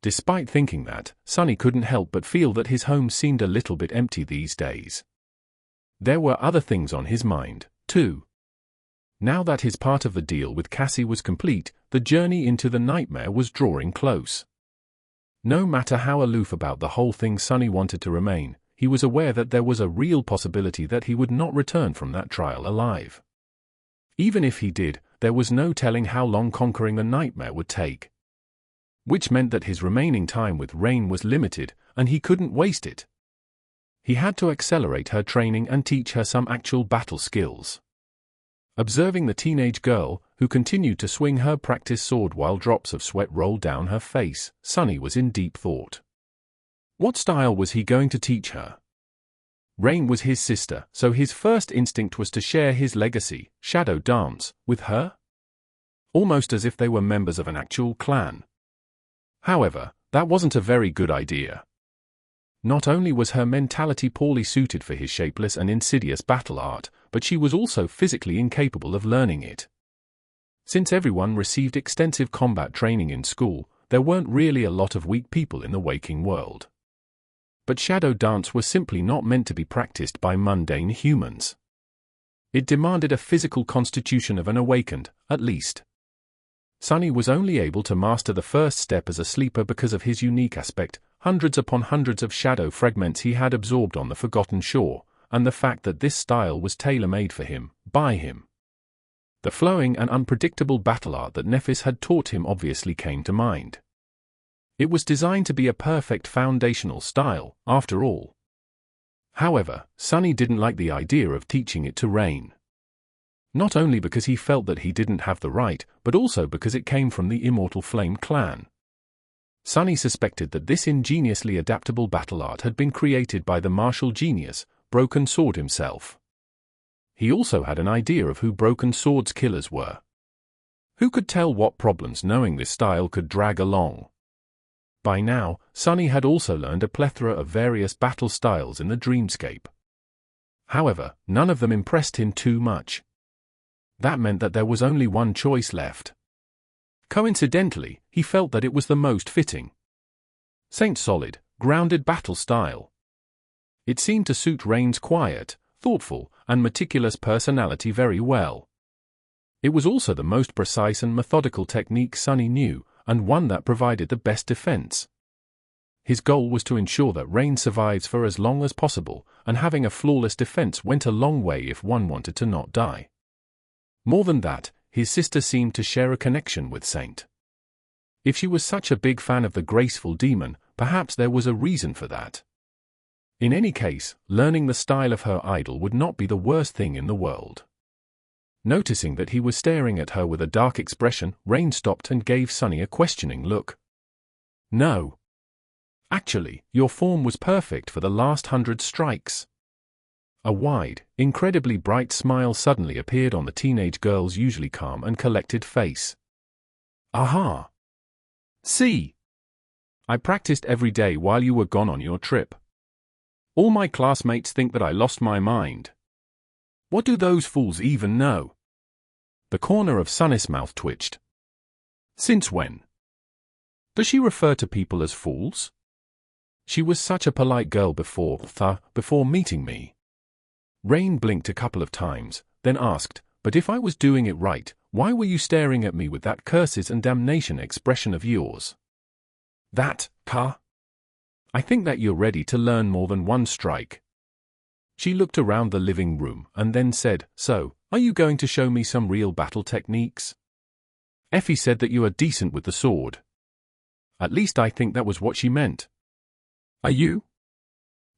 Despite thinking that, Sunny couldn't help but feel that his home seemed a little bit empty these days. There were other things on his mind, too. Now that his part of the deal with Cassie was complete, the journey into the nightmare was drawing close. No matter how aloof about the whole thing Sunny wanted to remain, he was aware that there was a real possibility that he would not return from that trial alive. Even if he did, there was no telling how long conquering the nightmare would take. Which meant that his remaining time with Rain was limited, and he couldn't waste it. He had to accelerate her training and teach her some actual battle skills. Observing the teenage girl, who continued to swing her practice sword while drops of sweat rolled down her face, Sunny was in deep thought. What style was he going to teach her? Rain was his sister, so his first instinct was to share his legacy, Shadow Dance, with her? Almost as if they were members of an actual clan. However, that wasn't a very good idea. Not only was her mentality poorly suited for his shapeless and insidious battle art, but she was also physically incapable of learning it. Since everyone received extensive combat training in school, there weren't really a lot of weak people in the waking world. But Shadow Dance was simply not meant to be practiced by mundane humans. It demanded a physical constitution of an awakened, at least. Sunny was only able to master the first step as a sleeper because of his unique aspect, hundreds upon hundreds of shadow fragments he had absorbed on the Forgotten Shore, and the fact that this style was tailor-made for him, by him. The flowing and unpredictable battle art that Nephis had taught him obviously came to mind. It was designed to be a perfect foundational style, after all. However, Sunny didn't like the idea of teaching it to Rain. Not only because he felt that he didn't have the right, but also because it came from the Immortal Flame clan. Sunny suspected that this ingeniously adaptable battle art had been created by the martial genius, Broken Sword himself. He also had an idea of who Broken Sword's killers were. Who could tell what problems knowing this style could drag along? By now, Sunny had also learned a plethora of various battle styles in the dreamscape. However, none of them impressed him too much. That meant that there was only one choice left. Coincidentally, he felt that it was the most fitting. Saint's solid, grounded battle style. It seemed to suit Rain's quiet, thoughtful, and meticulous personality very well. It was also the most precise and methodical technique Sunny knew, and one that provided the best defense. His goal was to ensure that Rain survives for as long as possible, and having a flawless defense went a long way if one wanted to not die. More than that, his sister seemed to share a connection with Saint. If she was such a big fan of the graceful demon, perhaps there was a reason for that. In any case, learning the style of her idol would not be the worst thing in the world. Noticing that he was staring at her with a dark expression, Rain stopped and gave Sunny a questioning look. No. Actually, your form was perfect for the last 100 strikes. A wide, incredibly bright smile suddenly appeared on the teenage girl's usually calm and collected face. Aha! See! I practiced every day while you were gone on your trip. All my classmates think that I lost my mind. What do those fools even know? The corner of Sunny's mouth twitched. Since when? Does she refer to people as fools? She was such a polite girl before meeting me. Rain blinked a couple of times, then asked, but if I was doing it right, why were you staring at me with that curses and damnation expression of yours? That, I think that you're ready to learn more than one strike. She looked around the living room and then said, so, are you going to show me some real battle techniques? Effie said that you are decent with the sword. At least I think that was what she meant. Are you?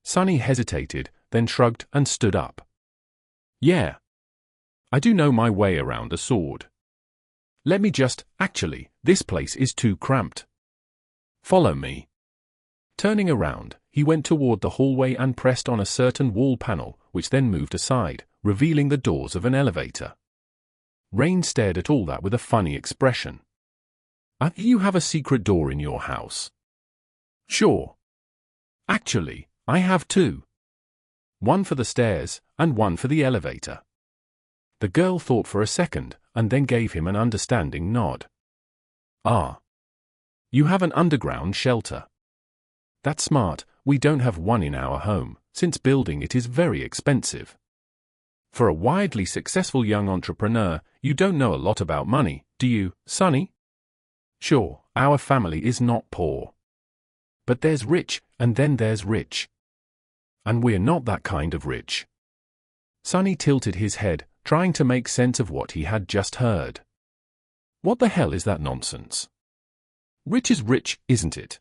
Sunny hesitated, then shrugged and stood up. Yeah. I do know my way around a sword. Let me actually, this place is too cramped. Follow me. Turning around, he went toward the hallway and pressed on a certain wall panel, which then moved aside, revealing the doors of an elevator. Rain stared at all that with a funny expression. You have a secret door in your house? Sure. Actually, I have two. One for the stairs, and one for the elevator. The girl thought for a second, and then gave him an understanding nod. Ah. You have an underground shelter. That's smart, we don't have one in our home, since building it is very expensive. For a widely successful young entrepreneur, you don't know a lot about money, do you, Sunny? Sure, our family is not poor. But there's rich, and then there's rich. And we're not that kind of rich. Sonny tilted his head, trying to make sense of what he had just heard. What the hell is that nonsense? Rich is rich, isn't it?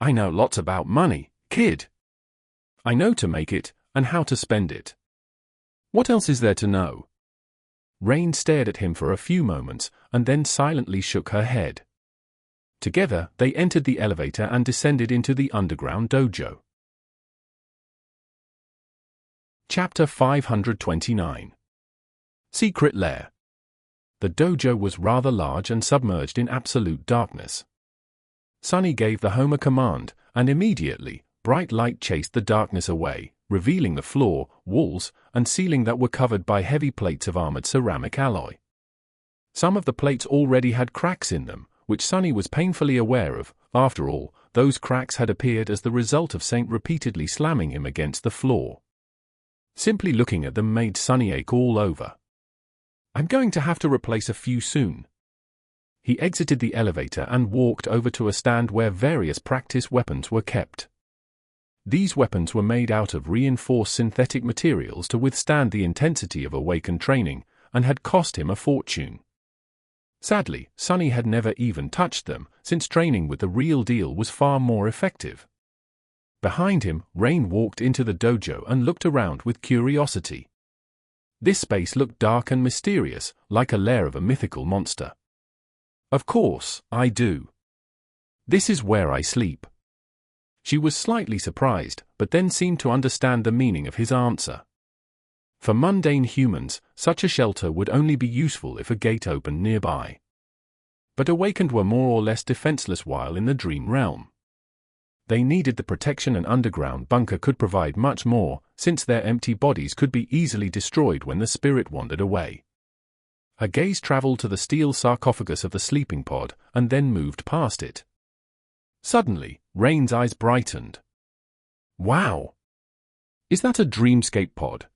I know lots about money, kid. I know to make it, and how to spend it. What else is there to know? Rain stared at him for a few moments, and then silently shook her head. Together, they entered the elevator and descended into the underground dojo. Chapter 529. Secret Lair. The dojo was rather large and submerged in absolute darkness. Sonny gave the Home a command, and immediately, bright light chased the darkness away, revealing the floor, walls, and ceiling that were covered by heavy plates of armored ceramic alloy. Some of the plates already had cracks in them, which Sonny was painfully aware of. After all, those cracks had appeared as the result of Saint repeatedly slamming him against the floor. Simply looking at them made Sonny ache all over. I'm going to have to replace a few soon. He exited the elevator and walked over to a stand where various practice weapons were kept. These weapons were made out of reinforced synthetic materials to withstand the intensity of awakened training, and had cost him a fortune. Sadly, Sonny had never even touched them, since training with the real deal was far more effective. Behind him, Rain walked into the dojo and looked around with curiosity. This space looked dark and mysterious, like a lair of a mythical monster. Of course, I do. This is where I sleep. She was slightly surprised, but then seemed to understand the meaning of his answer. For mundane humans, such a shelter would only be useful if a gate opened nearby. But awakened were more or less defenseless while in the dream realm. They needed the protection an underground bunker could provide much more, since their empty bodies could be easily destroyed when the spirit wandered away. Her gaze traveled to the steel sarcophagus of the sleeping pod, and then moved past it. Suddenly, Rain's eyes brightened. Wow! Is that a dreamscape pod?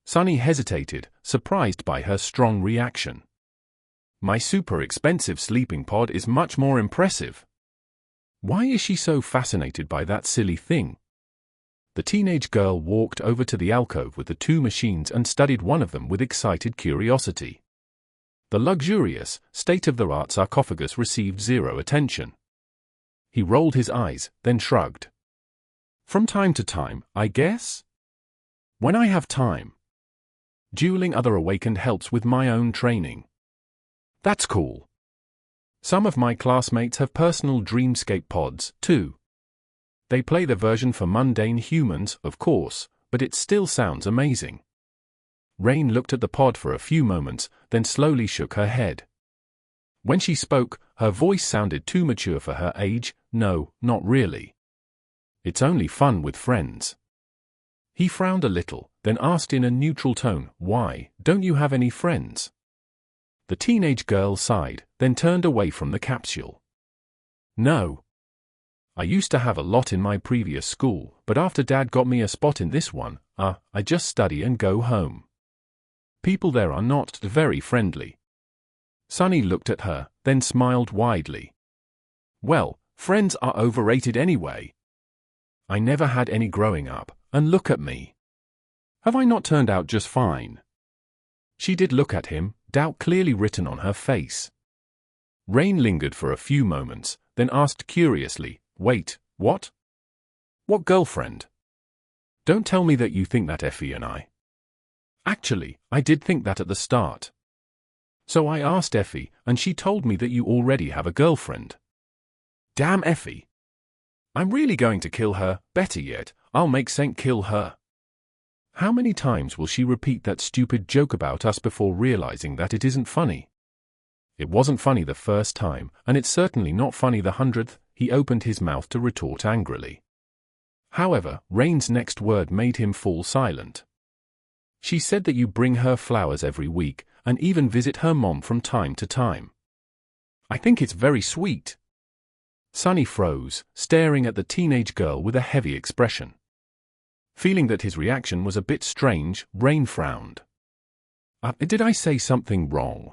Sonny hesitated, surprised by her strong reaction. My super expensive sleeping pod is much more impressive. Why is she so fascinated by that silly thing? The teenage girl walked over to the alcove with the two machines and studied one of them with excited curiosity. The luxurious, state-of-the-art sarcophagus received zero attention. He rolled his eyes, then shrugged. From time to time, I guess? When I have time. Dueling other awakened helps with my own training. That's cool. Some of my classmates have personal dreamscape pods, too. They play the version for mundane humans, of course, but it still sounds amazing. Rain looked at the pod for a few moments, then slowly shook her head. When she spoke, her voice sounded too mature for her age. No, not really. It's only fun with friends. He frowned a little, then asked in a neutral tone, why, don't you have any friends? The teenage girl sighed, then turned away from the capsule. No. I used to have a lot in my previous school, but after Dad got me a spot in this one, I just study and go home. People there are not very friendly. Sonny looked at her, then smiled widely. Well, friends are overrated anyway. I never had any growing up, and look at me. Have I not turned out just fine? She did look at him, doubt clearly written on her face. Rain lingered for a few moments, then asked curiously, wait, what? What girlfriend? Don't tell me that you think that Effie and I. Actually, I did think that at the start. So I asked Effie, and she told me that you already have a girlfriend. Damn Effie. I'm really going to kill her. Better yet, I'll make Saint kill her. How many times will she repeat that stupid joke about us before realizing that it isn't funny? It wasn't funny the first time, and it's certainly not funny the 100th. He opened his mouth to retort angrily. However, Rain's next word made him fall silent. She said that you bring her flowers every week, and even visit her mom from time to time. I think it's very sweet. Sonny froze, staring at the teenage girl with a heavy expression. Feeling that his reaction was a bit strange, Rain frowned. Did I say something wrong?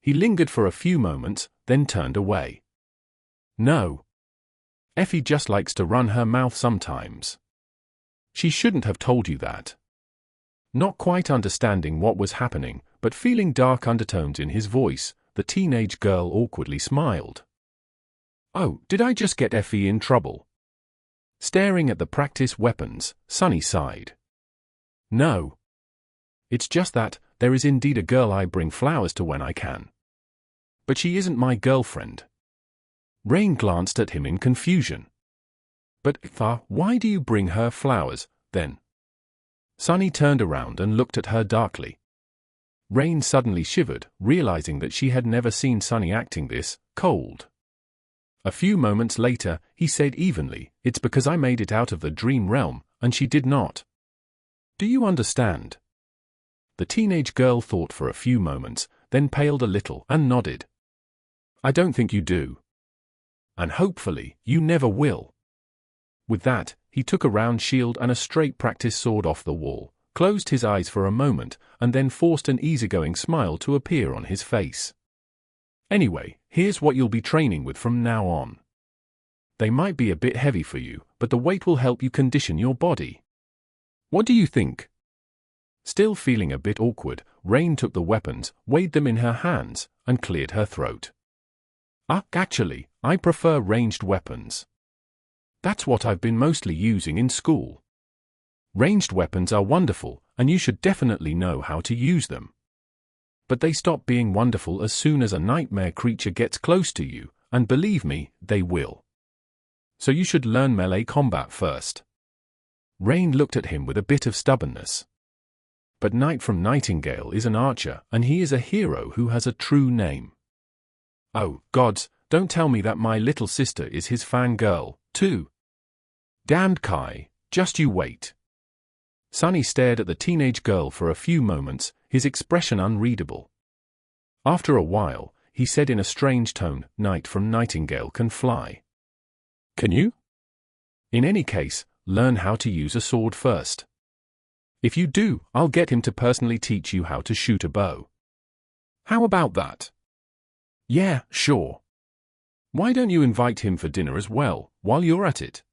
He lingered for a few moments, then turned away. No. Effie just likes to run her mouth sometimes. She shouldn't have told you that. Not quite understanding what was happening, but feeling dark undertones in his voice, the teenage girl awkwardly smiled. Oh, did I just get Effie in trouble? Staring at the practice weapons, Sunny sighed. No. It's just that, there is indeed a girl I bring flowers to when I can. But she isn't my girlfriend. Rain glanced at him in confusion. But, why do you bring her flowers, then? Sunny turned around and looked at her darkly. Rain suddenly shivered, realizing that she had never seen Sunny acting this cold. A few moments later, he said evenly, "It's because I made it out of the dream realm, and she did not. Do you understand?" The teenage girl thought for a few moments, then paled a little and nodded. "I don't think you do. And hopefully, you never will." With that, he took a round shield and a straight practice sword off the wall, closed his eyes for a moment, and then forced an easygoing smile to appear on his face. "Anyway, here's what you'll be training with from now on. They might be a bit heavy for you, but the weight will help you condition your body. What do you think?" Still feeling a bit awkward, Rain took the weapons, weighed them in her hands, and cleared her throat. Actually, I prefer ranged weapons. That's what I've been mostly using in school. Ranged weapons are wonderful, and you should definitely know how to use them. But they stop being wonderful as soon as a nightmare creature gets close to you, and believe me, they will. So you should learn melee combat first." Rain looked at him with a bit of stubbornness. But Knight from Nightingale is an archer, and he is a hero who has a true name. Oh, gods, don't tell me that my little sister is his fangirl, too. Damned Kai, just you wait. Sunny stared at the teenage girl for a few moments, his expression unreadable. After a while, he said in a strange tone, "Knight from Nightingale can fly. Can you? In any case, learn how to use a sword first. If you do, I'll get him to personally teach you how to shoot a bow. How about that?" "Yeah, sure. Why don't you invite him for dinner as well, while you're at it?"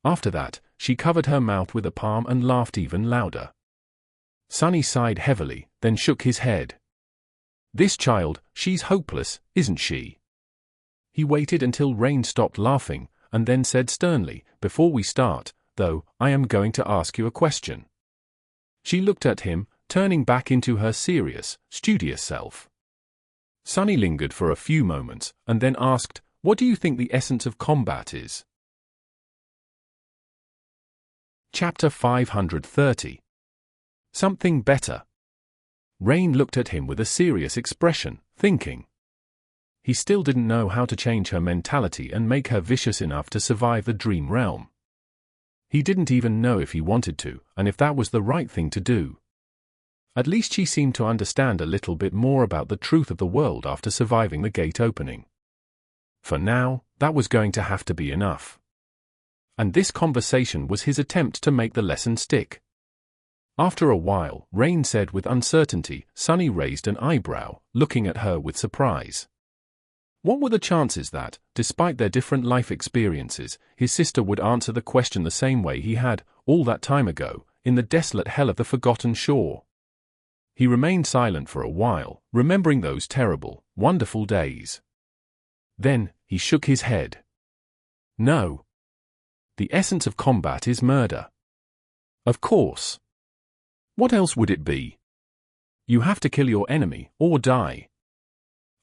After that, she covered her mouth with a palm and laughed even louder. Sunny sighed heavily, then shook his head. "This child, she's hopeless, isn't she?" He waited until Rain stopped laughing, and then said sternly, "Before we start, though, I am going to ask you a question." She looked at him, turning back into her serious, studious self. Sunny lingered for a few moments, and then asked, "What do you think the essence of combat is?" Chapter 530. Something better. Rain looked at him with a serious expression, thinking. He still didn't know how to change her mentality and make her vicious enough to survive the dream realm. He didn't even know if he wanted to, and if that was the right thing to do. At least she seemed to understand a little bit more about the truth of the world after surviving the gate opening. For now, that was going to have to be enough. And this conversation was his attempt to make the lesson stick. After a while, Rain said with uncertainty. Sunny raised an eyebrow, looking at her with surprise. What were the chances that, despite their different life experiences, his sister would answer the question the same way he had, all that time ago, in the desolate hell of the Forgotten Shore? He remained silent for a while, remembering those terrible, wonderful days. Then, he shook his head. No. The essence of combat is murder. Of course. What else would it be? You have to kill your enemy, or die.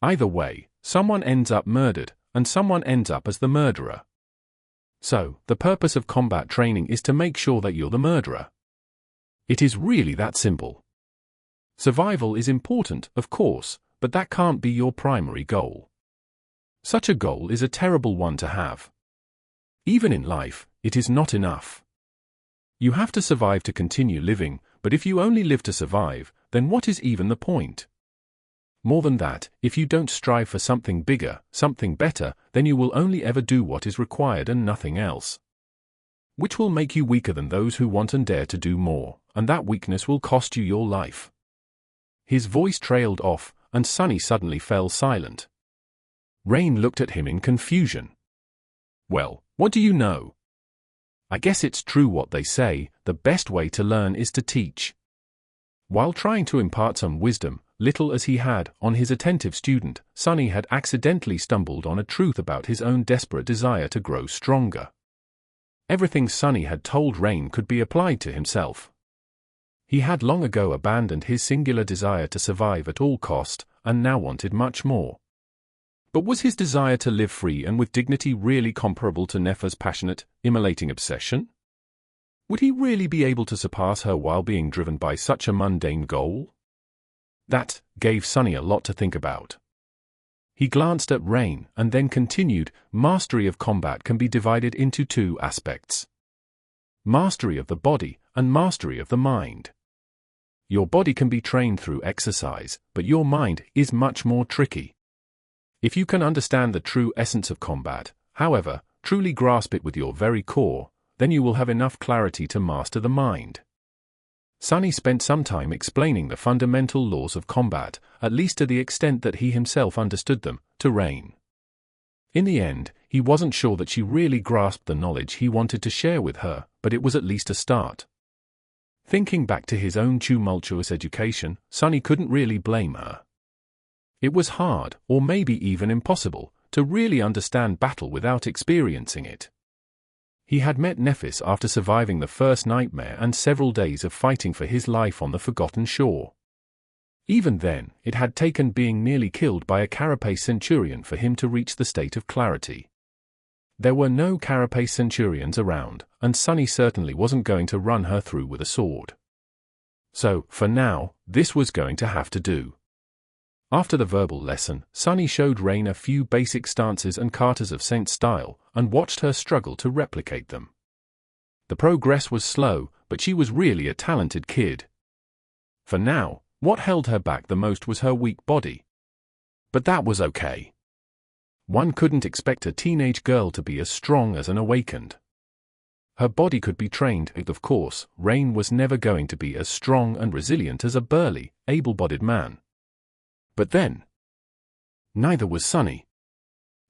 Either way, someone ends up murdered, and someone ends up as the murderer. So, the purpose of combat training is to make sure that you're the murderer. It is really that simple. Survival is important, of course, but that can't be your primary goal. Such a goal is a terrible one to have. Even in life, it is not enough. You have to survive to continue living, but if you only live to survive, then what is even the point? More than that, if you don't strive for something bigger, something better, then you will only ever do what is required and nothing else. Which will make you weaker than those who want and dare to do more, and that weakness will cost you your life. His voice trailed off, and Sunny suddenly fell silent. Rain looked at him in confusion. Well, What do you know? I guess it's true what they say, the best way to learn is to teach. While trying to impart some wisdom, little as he had, on his attentive student, Sunny had accidentally stumbled on a truth about his own desperate desire to grow stronger. Everything Sunny had told Rain could be applied to himself. He had long ago abandoned his singular desire to survive at all cost, and now wanted much more. But was his desire to live free and with dignity really comparable to Nefer's passionate, immolating obsession? Would he really be able to surpass her while being driven by such a mundane goal? That gave Sunny a lot to think about. He glanced at Rain and then continued, mastery of combat can be divided into two aspects. Mastery of the body and mastery of the mind. Your body can be trained through exercise, but your mind is much more tricky. If you can understand the true essence of combat, however, truly grasp it with your very core, then you will have enough clarity to master the mind. Sunny spent some time explaining the fundamental laws of combat, at least to the extent that he himself understood them, to Rain. In the end, he wasn't sure that she really grasped the knowledge he wanted to share with her, but it was at least a start. Thinking back to his own tumultuous education, Sunny couldn't really blame her. It was hard, or maybe even impossible, to really understand battle without experiencing it. He had met Nephis after surviving the first nightmare and several days of fighting for his life on the forgotten shore. Even then, it had taken being nearly killed by a carapace centurion for him to reach the state of clarity. There were no carapace centurions around, and Sunny certainly wasn't going to run her through with a sword. So, for now, this was going to have to do. After the verbal lesson, Sunny showed Rain a few basic stances and katas of Saint style, and watched her struggle to replicate them. The progress was slow, but she was really a talented kid. For now, what held her back the most was her weak body. But that was okay. One couldn't expect a teenage girl to be as strong as an awakened. Her body could be trained, and of course, Rain was never going to be as strong and resilient as a burly, able-bodied man. But then, neither was Sunny.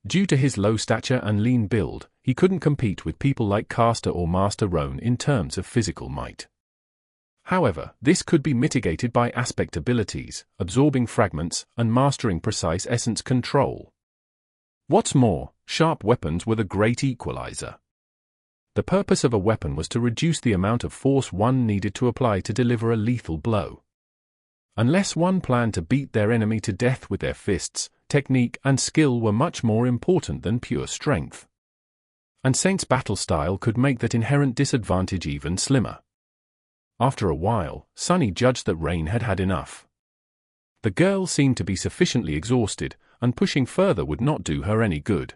Due to his low stature and lean build, he couldn't compete with people like Caster or Master Roan in terms of physical might. However, this could be mitigated by aspect abilities, absorbing fragments, and mastering precise essence control. What's more, sharp weapons were the great equalizer. The purpose of a weapon was to reduce the amount of force one needed to apply to deliver a lethal blow. Unless one planned to beat their enemy to death with their fists, technique and skill were much more important than pure strength. And Saint's battle style could make that inherent disadvantage even slimmer. After a while, Sunny judged that Rain had had enough. The girl seemed to be sufficiently exhausted, and pushing further would not do her any good.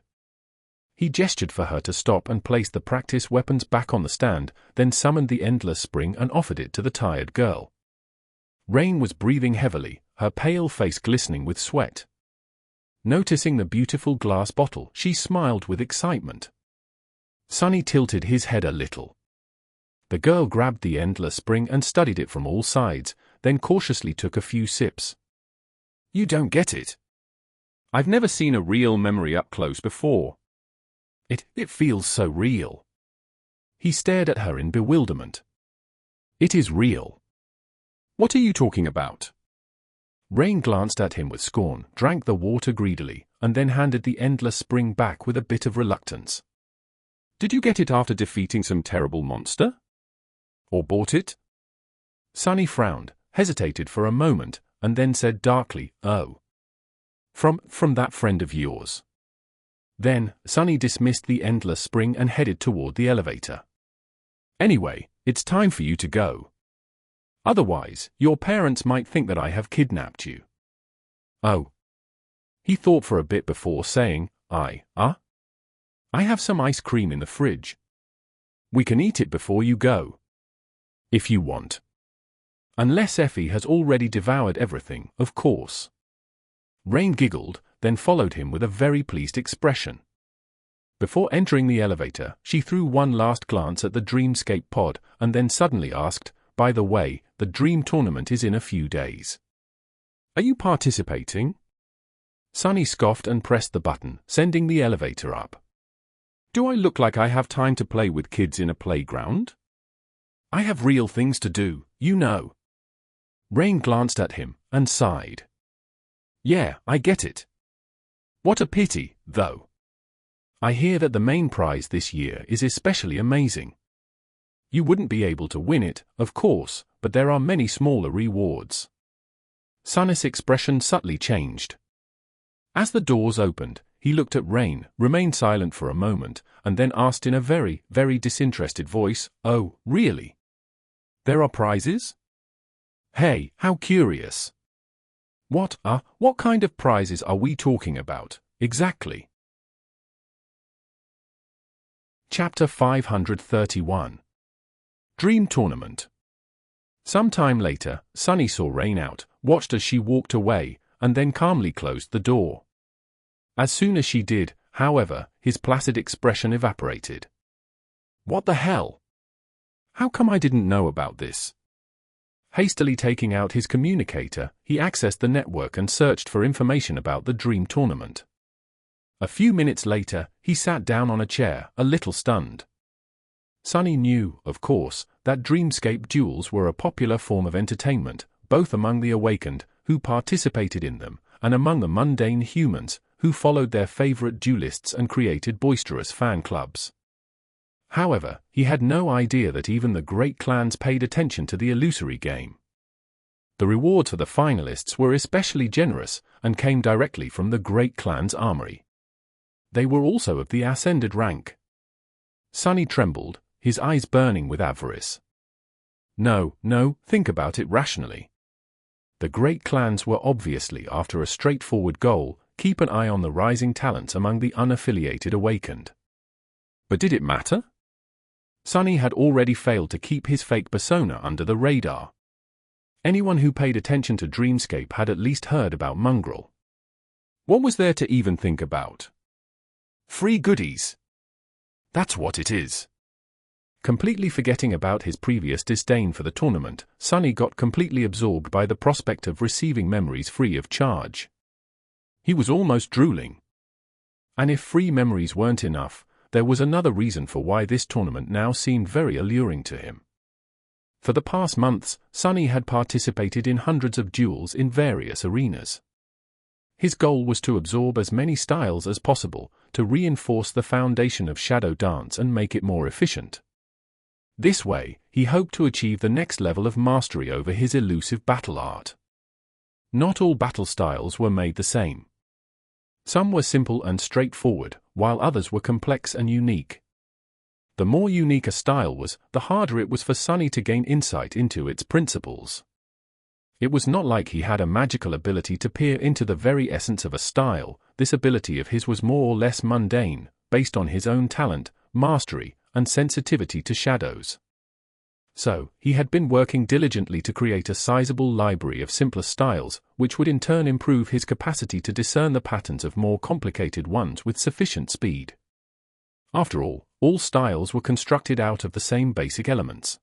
He gestured for her to stop and place the practice weapons back on the stand, then summoned the endless spring and offered it to the tired girl. Rain was breathing heavily, her pale face glistening with sweat. Noticing the beautiful glass bottle, she smiled with excitement. Sunny tilted his head a little. The girl grabbed the endless spring and studied it from all sides, then cautiously took a few sips. "You don't get it. I've never seen a real memory up close before. It feels so real." He stared at her in bewilderment. "It is real. What are you talking about?" Rain glanced at him with scorn, drank the water greedily, and then handed the endless spring back with a bit of reluctance. "Did you get it after defeating some terrible monster? Or bought it?" Sunny frowned, hesitated for a moment, and then said darkly, "Oh. From that friend of yours." Then, Sunny dismissed the endless spring and headed toward the elevator. "Anyway, it's time for you to go. Otherwise, your parents might think that I have kidnapped you." "Oh." He thought for a bit before saying, I have some ice cream in the fridge. We can eat it before you go. If you want. Unless Effie has already devoured everything, of course." Rain giggled, then followed him with a very pleased expression. Before entering the elevator, she threw one last glance at the Dreamscape pod, and then suddenly asked, "By the way, the Dream Tournament is in a few days. Are you participating?" Sunny scoffed and pressed the button, sending the elevator up. Do I look like I have time to play with kids in a playground? I have real things to do, you know. Rain glanced at him and sighed. Yeah, I get it. What a pity, though. I hear that the main prize this year is especially amazing. You wouldn't be able to win it, of course, but there are many smaller rewards. Sunny's expression subtly changed. As the doors opened, he looked at Rain, remained silent for a moment, and then asked in a very, very disinterested voice, "Oh, really? There are prizes? Hey, how curious. What kind of prizes are we talking about, exactly?" Chapter 531. Dream Tournament. Some time later, Sunny saw Rain out, watched as she walked away, and then calmly closed the door. As soon as she did, however, his placid expression evaporated. What the hell? How come I didn't know about this? Hastily taking out his communicator, he accessed the network and searched for information about the Dream Tournament. A few minutes later, he sat down on a chair, a little stunned. Sunny knew, of course, that dreamscape duels were a popular form of entertainment, both among the awakened, who participated in them, and among the mundane humans, who followed their favorite duelists and created boisterous fan clubs. However, he had no idea that even the great clans paid attention to the illusory game. The rewards for the finalists were especially generous, and came directly from the great clan's armory. They were also of the ascended rank. Sunny trembled, his eyes burning with avarice. No, think about it rationally. The great clans were obviously after a straightforward goal: keep an eye on the rising talents among the unaffiliated awakened. But did it matter? Sunny had already failed to keep his fake persona under the radar. Anyone who paid attention to Dreamscape had at least heard about Mongrel. What was there to even think about? Free goodies. That's what it is. Completely forgetting about his previous disdain for the tournament, Sunny got completely absorbed by the prospect of receiving memories free of charge. He was almost drooling. And if free memories weren't enough, there was another reason for why this tournament now seemed very alluring to him. For the past months, Sunny had participated in hundreds of duels in various arenas. His goal was to absorb as many styles as possible, to reinforce the foundation of Shadow Dance and make it more efficient. This way, he hoped to achieve the next level of mastery over his elusive battle art. Not all battle styles were made the same. Some were simple and straightforward, while others were complex and unique. The more unique a style was, the harder it was for Sunny to gain insight into its principles. It was not like he had a magical ability to peer into the very essence of a style. This ability of his was more or less mundane, based on his own talent, mastery, and sensitivity to shadows. So, he had been working diligently to create a sizable library of simpler styles, which would in turn improve his capacity to discern the patterns of more complicated ones with sufficient speed. After all styles were constructed out of the same basic elements.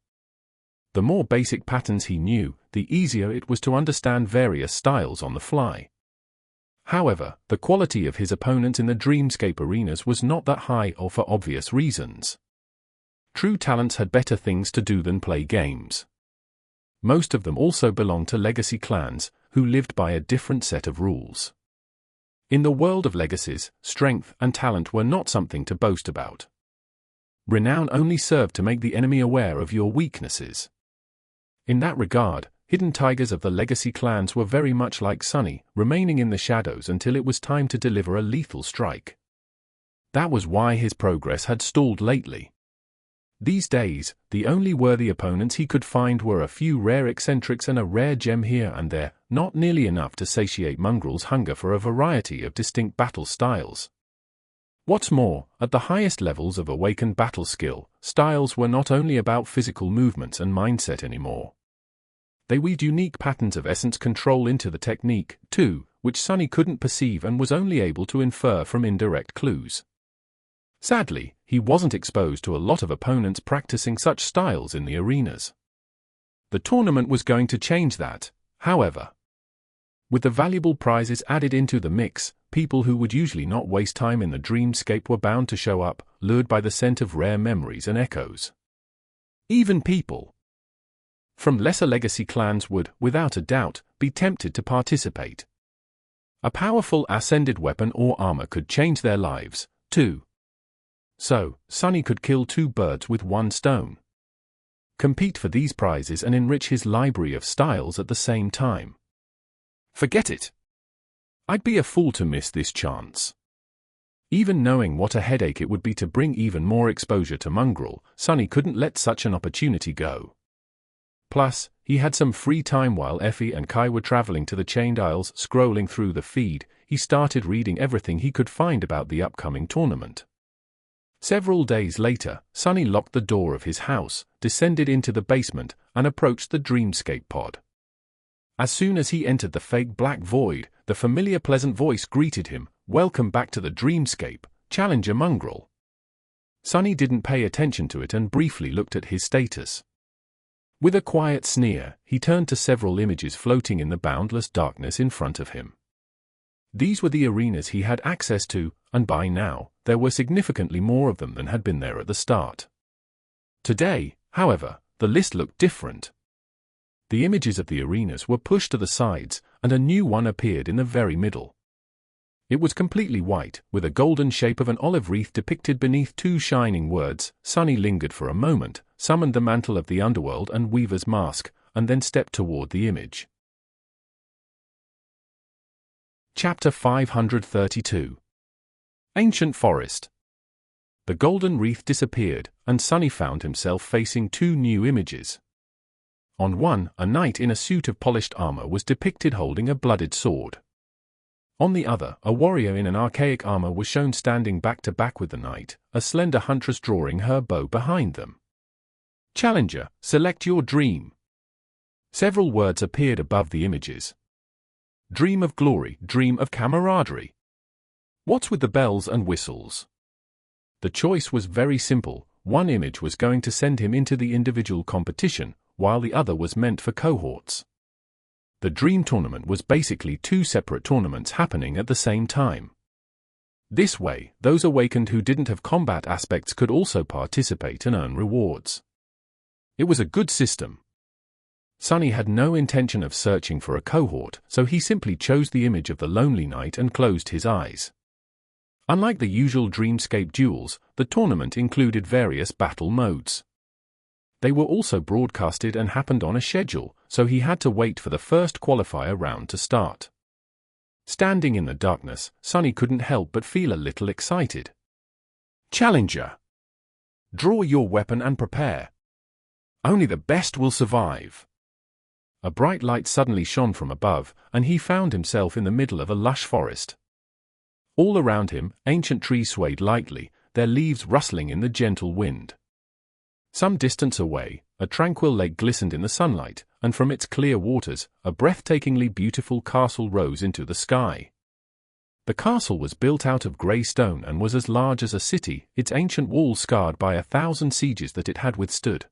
The more basic patterns he knew, the easier it was to understand various styles on the fly. However, the quality of his opponents in the Dreamscape arenas was not that high, or for obvious reasons. True talents had better things to do than play games. Most of them also belonged to legacy clans, who lived by a different set of rules. In the world of legacies, strength and talent were not something to boast about. Renown only served to make the enemy aware of your weaknesses. In that regard, hidden tigers of the legacy clans were very much like Sunny, remaining in the shadows until it was time to deliver a lethal strike. That was why his progress had stalled lately. These days, the only worthy opponents he could find were a few rare eccentrics and a rare gem here and there, not nearly enough to satiate Mongrel's hunger for a variety of distinct battle styles. What's more, at the highest levels of awakened battle skill, styles were not only about physical movements and mindset anymore. They weaved unique patterns of essence control into the technique, too, which Sunny couldn't perceive and was only able to infer from indirect clues. Sadly, he wasn't exposed to a lot of opponents practicing such styles in the arenas. The tournament was going to change that, however. With the valuable prizes added into the mix, people who would usually not waste time in the dreamscape were bound to show up, lured by the scent of rare memories and echoes. Even people from lesser legacy clans would, without a doubt, be tempted to participate. A powerful ascended weapon or armor could change their lives, too. So, Sunny could kill two birds with one stone. Compete for these prizes and enrich his library of styles at the same time. Forget it. I'd be a fool to miss this chance. Even knowing what a headache it would be to bring even more exposure to Mongrel, Sunny couldn't let such an opportunity go. Plus, he had some free time while Effie and Kai were traveling to the Chained Isles. Scrolling through the feed, he started reading everything he could find about the upcoming tournament. Several days later, Sunny locked the door of his house, descended into the basement, and approached the dreamscape pod. As soon as he entered the fake black void, the familiar pleasant voice greeted him, "Welcome back to the dreamscape, Challenger Mongrel." Sunny didn't pay attention to it and briefly looked at his status. With a quiet sneer, he turned to several images floating in the boundless darkness in front of him. These were the arenas he had access to, and by now, there were significantly more of them than had been there at the start. Today, however, the list looked different. The images of the arenas were pushed to the sides, and a new one appeared in the very middle. It was completely white, with a golden shape of an olive wreath depicted beneath two shining words. Sunny lingered for a moment, summoned the mantle of the underworld and Weaver's mask, and then stepped toward the image. Chapter 532. Ancient Forest. The golden wreath disappeared, and Sunny found himself facing two new images. On one, a knight in a suit of polished armor was depicted holding a blooded sword. On the other, a warrior in an archaic armor was shown standing back to back with the knight, a slender huntress drawing her bow behind them. "Challenger, select your dream." Several words appeared above the images. "Dream of glory, dream of camaraderie. What's with the bells and whistles?" The choice was very simple. One image was going to send him into the individual competition, while the other was meant for cohorts. The Dream Tournament was basically two separate tournaments happening at the same time. This way, those awakened who didn't have combat aspects could also participate and earn rewards. It was a good system. Sunny had no intention of searching for a cohort, so he simply chose the image of the lonely knight and closed his eyes. Unlike the usual Dreamscape duels, the tournament included various battle modes. They were also broadcasted and happened on a schedule, so he had to wait for the first qualifier round to start. Standing in the darkness, Sunny couldn't help but feel a little excited. "Challenger. Draw your weapon and prepare. Only the best will survive." A bright light suddenly shone from above, and he found himself in the middle of a lush forest. All around him, ancient trees swayed lightly, their leaves rustling in the gentle wind. Some distance away, a tranquil lake glistened in the sunlight, and from its clear waters, a breathtakingly beautiful castle rose into the sky. The castle was built out of grey stone and was as large as a city, its ancient walls scarred by 1,000 sieges that it had withstood.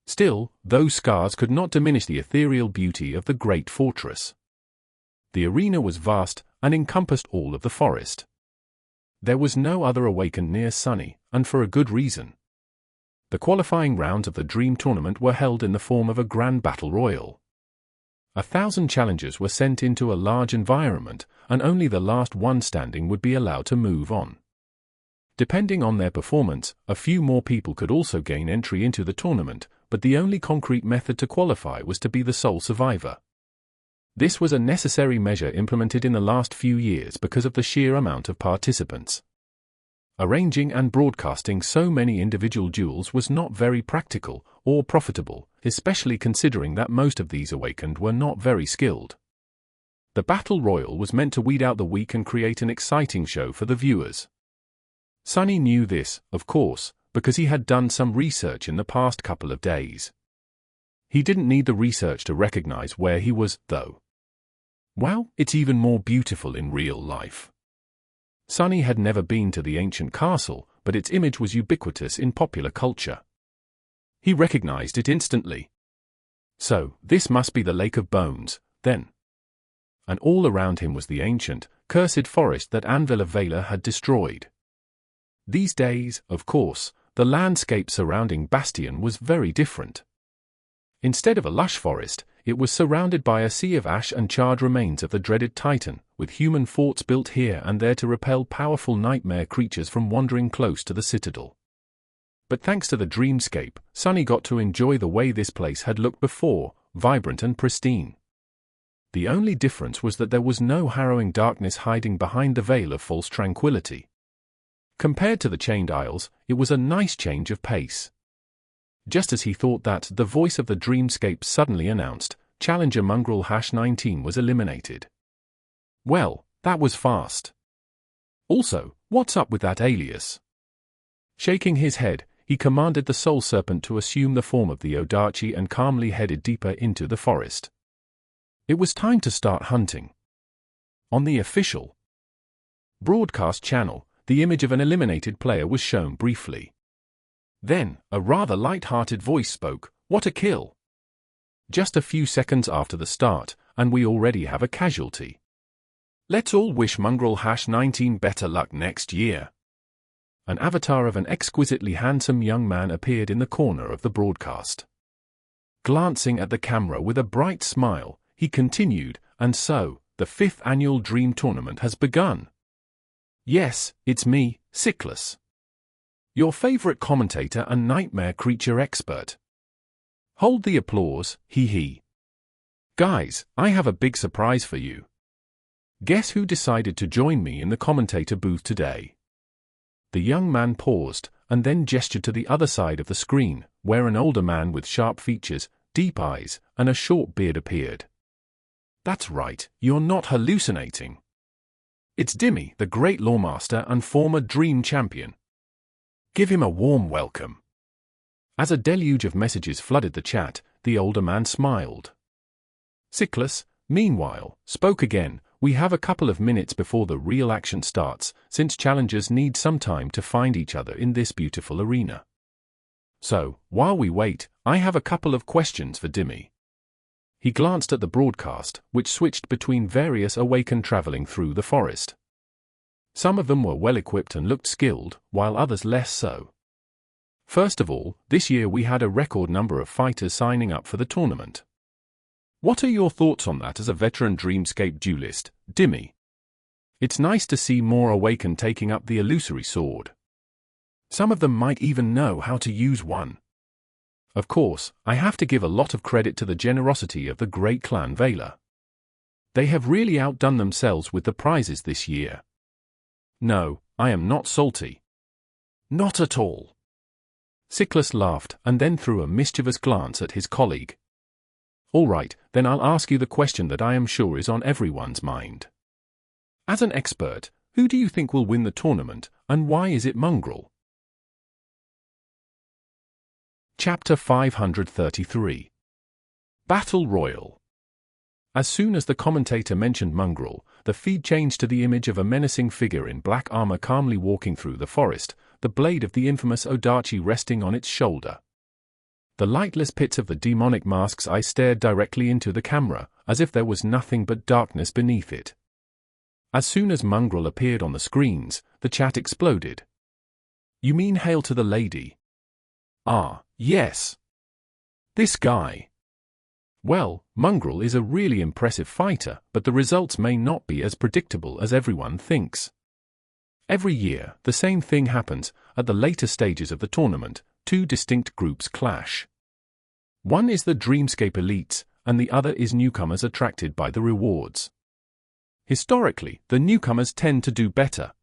Still, those scars could not diminish the ethereal beauty of the great fortress. The arena was vast, and encompassed all of the forest. There was no other awakened near Sunny, and for a good reason. The qualifying rounds of the Dream Tournament were held in the form of a grand battle royal. 1,000 challengers were sent into a large environment, and only the last one standing would be allowed to move on. Depending on their performance, a few more people could also gain entry into the tournament, but the only concrete method to qualify was to be the sole survivor. This was a necessary measure implemented in the last few years because of the sheer amount of participants. Arranging and broadcasting so many individual duels was not very practical or profitable, especially considering that most of these awakened were not very skilled. The Battle Royal was meant to weed out the weak and create an exciting show for the viewers. Sunny knew this, of course, because he had done some research in the past couple of days. He didn't need the research to recognize where he was, though. Well, it's even more beautiful in real life. Sunny had never been to the ancient castle, but its image was ubiquitous in popular culture. He recognized it instantly. So, this must be the Lake of Bones, then. And all around him was the ancient, cursed forest that Anvil of Valor had destroyed. These days, of course, the landscape surrounding Bastion was very different. Instead of a lush forest, it was surrounded by a sea of ash and charred remains of the dreaded Titan, with human forts built here and there to repel powerful nightmare creatures from wandering close to the citadel. But thanks to the dreamscape, Sunny got to enjoy the way this place had looked before, vibrant and pristine. The only difference was that there was no harrowing darkness hiding behind the veil of false tranquility. Compared to the Chained Isles, it was a nice change of pace. Just as he thought that, the voice of the dreamscape suddenly announced, Challenger Mongrel #19 was eliminated. Well, that was fast. Also, what's up with that alias? Shaking his head, he commanded the Soul Serpent to assume the form of the Odachi and calmly headed deeper into the forest. It was time to start hunting. On the official broadcast channel, the image of an eliminated player was shown briefly. Then, a rather light-hearted voice spoke, "What a kill!" Just a few seconds after the start, and we already have a casualty. Let's all wish Mongrel #19 better luck next year. An avatar of an exquisitely handsome young man appeared in the corner of the broadcast. Glancing at the camera with a bright smile, he continued, "And so, the 5th annual Dream Tournament has begun. Yes, it's me, Sickless. Your favorite commentator and nightmare creature expert. Hold the applause, hee hee. Guys, I have a big surprise for you. Guess who decided to join me in the commentator booth today?" The young man paused, and then gestured to the other side of the screen, where an older man with sharp features, deep eyes, and a short beard appeared. "That's right, you're not hallucinating. It's Dimmy, the great lawmaster and former Dream Champion. Give him a warm welcome." As a deluge of messages flooded the chat, the older man smiled. Sickless, meanwhile, spoke again, "We have a couple of minutes before the real action starts, since challengers need some time to find each other in this beautiful arena. So, while we wait, I have a couple of questions for Dimmy." He glanced at the broadcast, which switched between various awakened traveling through the forest. Some of them were well-equipped and looked skilled, while others less so. First of all, this year we had a record number of fighters signing up for the tournament. What are your thoughts on that as a veteran Dreamscape duelist, Dimmy? It's nice to see more awakened taking up the illusory sword. Some of them might even know how to use one. Of course, I have to give a lot of credit to the generosity of the great clan Valor. They have really outdone themselves with the prizes this year. No, I am not salty. Not at all. Sickless laughed and then threw a mischievous glance at his colleague. All right, then I'll ask you the question that I am sure is on everyone's mind. As an expert, who do you think will win the tournament, and why is it Mongrel? Chapter 533. Battle Royale. As soon as the commentator mentioned Mongrel, the feed changed to the image of a menacing figure in black armor calmly walking through the forest, the blade of the infamous Odachi resting on its shoulder. The lightless pits of the demonic mask's eye stared directly into the camera, as if there was nothing but darkness beneath it. As soon as Mongrel appeared on the screens, the chat exploded. "You mean Hail to the Lady? Ah, yes. This guy. Well, Mongrel is a really impressive fighter, but the results may not be as predictable as everyone thinks. Every year, the same thing happens. At the later stages of the tournament, two distinct groups clash. One is the Dreamscape elites, and the other is newcomers attracted by the rewards. Historically, the newcomers tend to do better.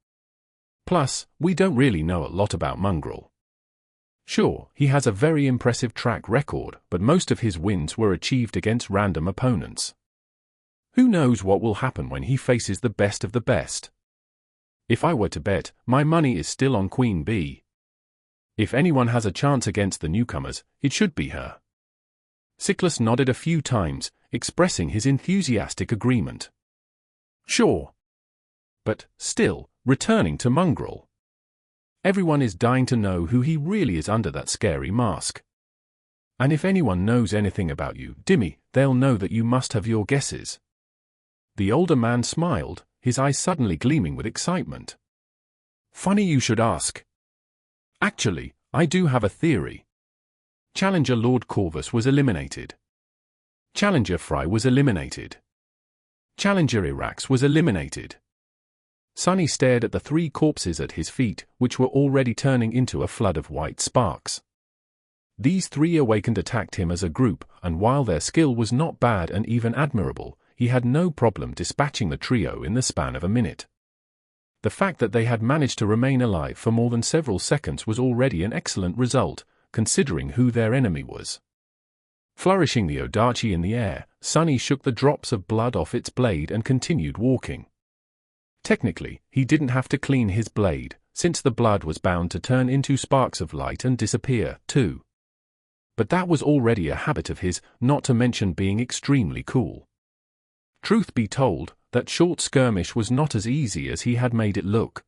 Plus, we don't really know a lot about Mongrel. Sure, he has a very impressive track record, but most of his wins were achieved against random opponents. Who knows what will happen when he faces the best of the best? If I were to bet, my money is still on Queen Bee. If anyone has a chance against the newcomers, it should be her." Sickless nodded a few times, expressing his enthusiastic agreement. "Sure. But, still, returning to Mongrel. Everyone is dying to know who he really is under that scary mask. And if anyone knows anything about you, Dimmy, they'll know that you must have your guesses." The older man smiled, his eyes suddenly gleaming with excitement. "Funny you should ask. Actually, I do have a theory. Challenger Lord Corvus was eliminated. Challenger Fry was eliminated. Challenger Irax was eliminated." Sunny stared at the 3 corpses at his feet, which were already turning into a flood of white sparks. These 3 awakened attacked him as a group, and while their skill was not bad and even admirable, he had no problem dispatching the trio in the span of a minute. The fact that they had managed to remain alive for more than several seconds was already an excellent result, considering who their enemy was. Flourishing the Odachi in the air, Sunny shook the drops of blood off its blade and continued walking. Technically, he didn't have to clean his blade, since the blood was bound to turn into sparks of light and disappear, too. But that was already a habit of his, not to mention being extremely cool. Truth be told, that short skirmish was not as easy as he had made it look.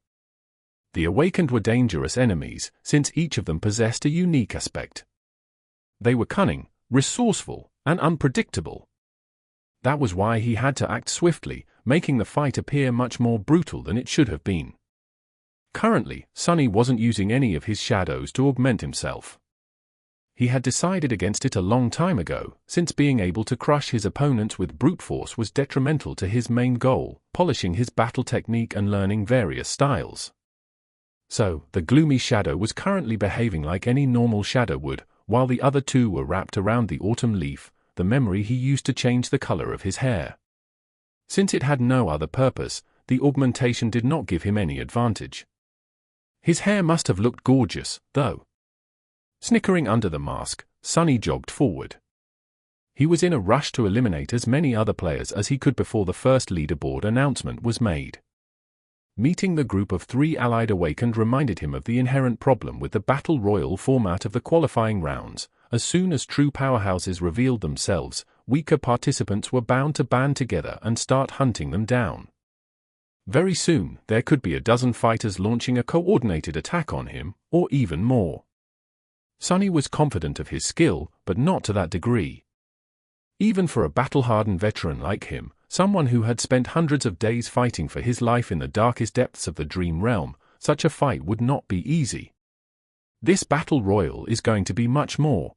The awakened were dangerous enemies, since each of them possessed a unique aspect. They were cunning, resourceful, and unpredictable. That was why he had to act swiftly, making the fight appear much more brutal than it should have been. Currently, Sunny wasn't using any of his shadows to augment himself. He had decided against it a long time ago, since being able to crush his opponents with brute force was detrimental to his main goal, polishing his battle technique and learning various styles. So, the gloomy shadow was currently behaving like any normal shadow would, while the other 2 were wrapped around the autumn leaf, the memory he used to change the color of his hair. Since it had no other purpose, the augmentation did not give him any advantage. His hair must have looked gorgeous, though. Snickering under the mask, Sunny jogged forward. He was in a rush to eliminate as many other players as he could before the first leaderboard announcement was made. Meeting the group of 3 allied awakened reminded him of the inherent problem with the Battle Royale format of the qualifying rounds. As soon as true powerhouses revealed themselves, weaker participants were bound to band together and start hunting them down. Very soon, there could be a dozen fighters launching a coordinated attack on him, or even more. Sunny was confident of his skill, but not to that degree. Even for a battle-hardened veteran like him, someone who had spent hundreds of days fighting for his life in the darkest depths of the Dream Realm, such a fight would not be easy. This Battle Royale is going to be much more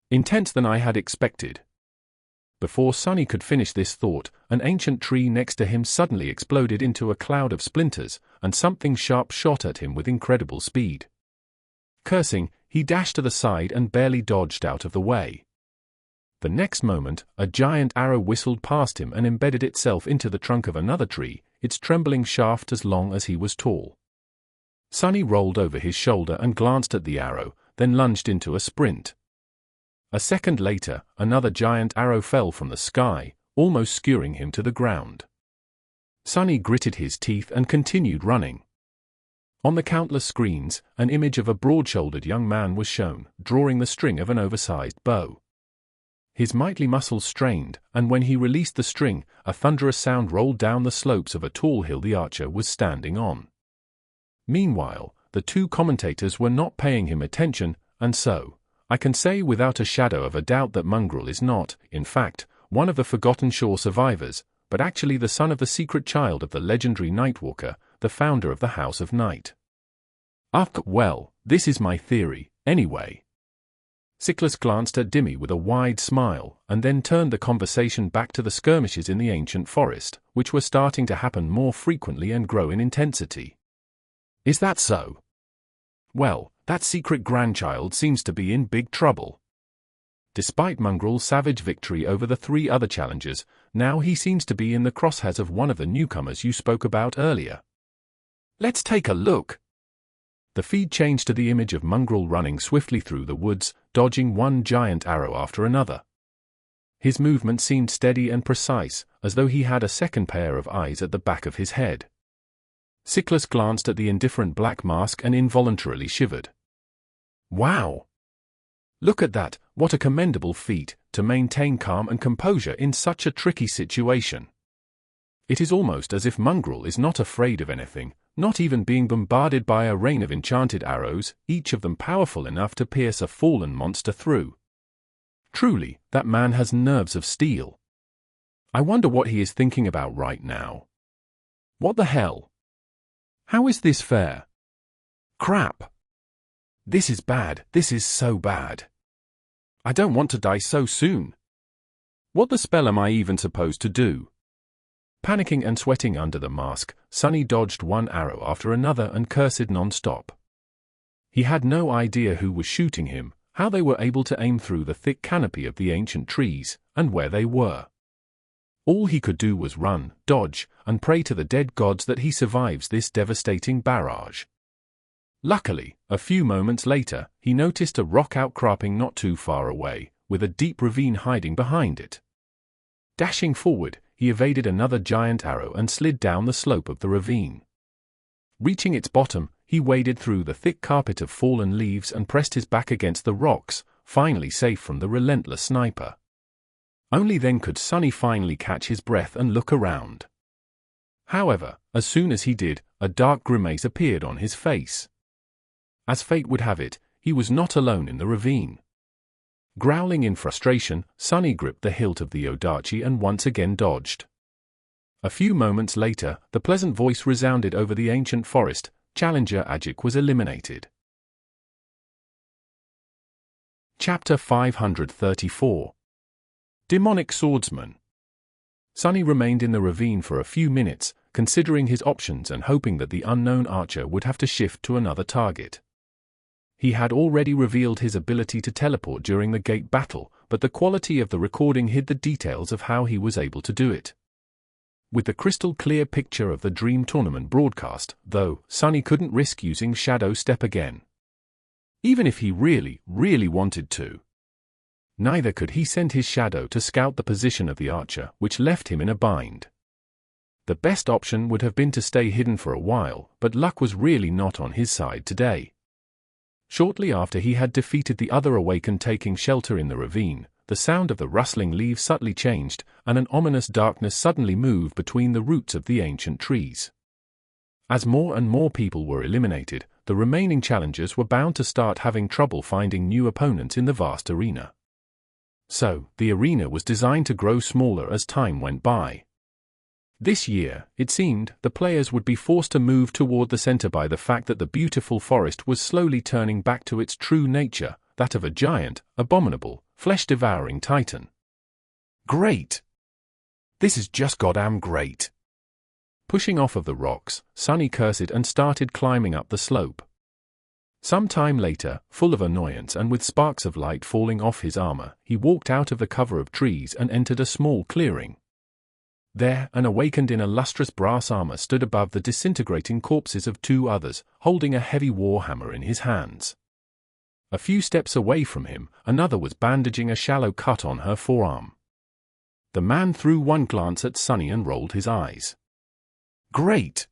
intense than I had expected. Before Sunny could finish this thought, an ancient tree next to him suddenly exploded into a cloud of splinters, and something sharp shot at him with incredible speed. Cursing, he dashed to the side and barely dodged out of the way. The next moment, a giant arrow whistled past him and embedded itself into the trunk of another tree, its trembling shaft as long as he was tall. Sunny rolled over his shoulder and glanced at the arrow, then lunged into a sprint. A second later, another giant arrow fell from the sky, almost skewering him to the ground. Sunny gritted his teeth and continued running. On the countless screens, an image of a broad-shouldered young man was shown, drawing the string of an oversized bow. His mighty muscles strained, and when he released the string, a thunderous sound rolled down the slopes of a tall hill the archer was standing on. Meanwhile, the 2 commentators were not paying him attention, and so, I can say without a shadow of a doubt that Mongrel is not, in fact, one of the Forgotten Shore survivors, but actually the son of the secret child of the legendary Nightwalker, the founder of the House of Night. Well, this is my theory, anyway. Siklus glanced at Dimmy with a wide smile, and then turned the conversation back to the skirmishes in the ancient forest, which were starting to happen more frequently and grow in intensity. Is that so? Well, that secret grandchild seems to be in big trouble. Despite Mongrel's savage victory over the 3 other challengers, now he seems to be in the crosshairs of one of the newcomers you spoke about earlier. Let's take a look. The feed changed to the image of Mongrel running swiftly through the woods, dodging one giant arrow after another. His movement seemed steady and precise, as though he had a second pair of eyes at the back of his head. Siklus glanced at the indifferent black mask and involuntarily shivered. Wow! Look at that, what a commendable feat, to maintain calm and composure in such a tricky situation. It is almost as if Mongrel is not afraid of anything, not even being bombarded by a rain of enchanted arrows, each of them powerful enough to pierce a fallen monster through. Truly, that man has nerves of steel. I wonder what he is thinking about right now. What the hell? How is this fair? Crap. This is bad, this is so bad. I don't want to die so soon. What the spell am I even supposed to do? Panicking and sweating under the mask, Sonny dodged one arrow after another and cursed non-stop. He had no idea who was shooting him, how they were able to aim through the thick canopy of the ancient trees, and where they were. All he could do was run, dodge, and pray to the dead gods that he survives this devastating barrage. Luckily, a few moments later, he noticed a rock outcropping not too far away, with a deep ravine hiding behind it. Dashing forward, he evaded another giant arrow and slid down the slope of the ravine. Reaching its bottom, he waded through the thick carpet of fallen leaves and pressed his back against the rocks, finally safe from the relentless sniper. Only then could Sonny finally catch his breath and look around. However, as soon as he did, a dark grimace appeared on his face. As fate would have it, he was not alone in the ravine. Growling in frustration, Sonny gripped the hilt of the Odachi and once again dodged. A few moments later, the pleasant voice resounded over the ancient forest. Challenger Ajik was eliminated. Chapter 534. Demonic Swordsman. Sonny remained in the ravine for a few minutes, considering his options and hoping that the unknown archer would have to shift to another target. He had already revealed his ability to teleport during the gate battle, but the quality of the recording hid the details of how he was able to do it. With the crystal-clear picture of the Dream Tournament broadcast, though, Sonny couldn't risk using Shadow Step again. Even if he really wanted to. Neither could he send his shadow to scout the position of the archer, which left him in a bind. The best option would have been to stay hidden for a while, but luck was really not on his side today. Shortly after he had defeated the other awakened taking shelter in the ravine, the sound of the rustling leaves subtly changed, and an ominous darkness suddenly moved between the roots of the ancient trees. As more and more people were eliminated, the remaining challengers were bound to start having trouble finding new opponents in the vast arena. So, the arena was designed to grow smaller as time went by. This year, it seemed, the players would be forced to move toward the center by the fact that the beautiful forest was slowly turning back to its true nature, that of a giant, abominable, flesh-devouring titan. Great! This is just goddamn great! Pushing off of the rocks, Sonny cursed and started climbing up the slope. Some time later, full of annoyance and with sparks of light falling off his armor, he walked out of the cover of trees and entered a small clearing. There, an awakened in a lustrous brass armor stood above the disintegrating corpses of two others, holding a heavy warhammer in his hands. A few steps away from him, another was bandaging a shallow cut on her forearm. The man threw one glance at Sonny and rolled his eyes. Great!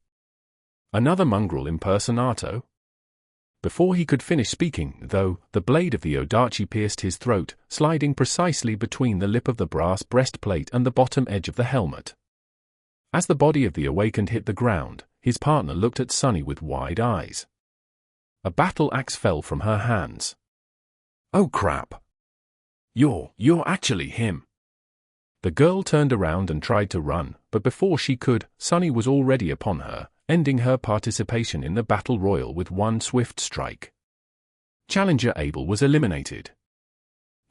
Another mongrel impersonato? Before he could finish speaking, though, the blade of the Odachi pierced his throat, sliding precisely between the lip of the brass breastplate and the bottom edge of the helmet. As the body of the awakened hit the ground, his partner looked at Sonny with wide eyes. A battle axe fell from her hands. Oh crap! You're actually him. The girl turned around and tried to run, but before she could, Sonny was already upon her, ending her participation in the battle royal with one swift strike. Challenger Abel was eliminated.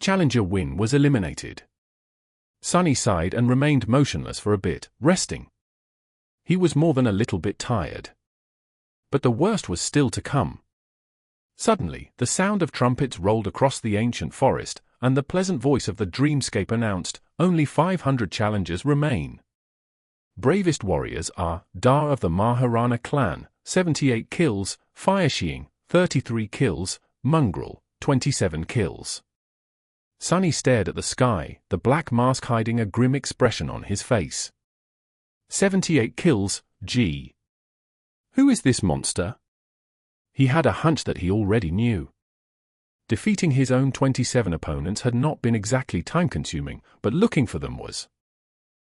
Challenger Win was eliminated. Sonny sighed and remained motionless for a bit, resting. He was more than a little bit tired. But the worst was still to come. Suddenly, the sound of trumpets rolled across the ancient forest, and the pleasant voice of the dreamscape announced, "Only 500 challengers remain. Bravest warriors are Dar of the Maharana clan, 78 kills, Firesheeing, 33 kills, Mongrel, 27 kills." Sonny stared at the sky, the black mask hiding a grim expression on his face. 78 kills, gee. Who is this monster? He had a hunch that he already knew. Defeating his own 27 opponents had not been exactly time-consuming, but looking for them was.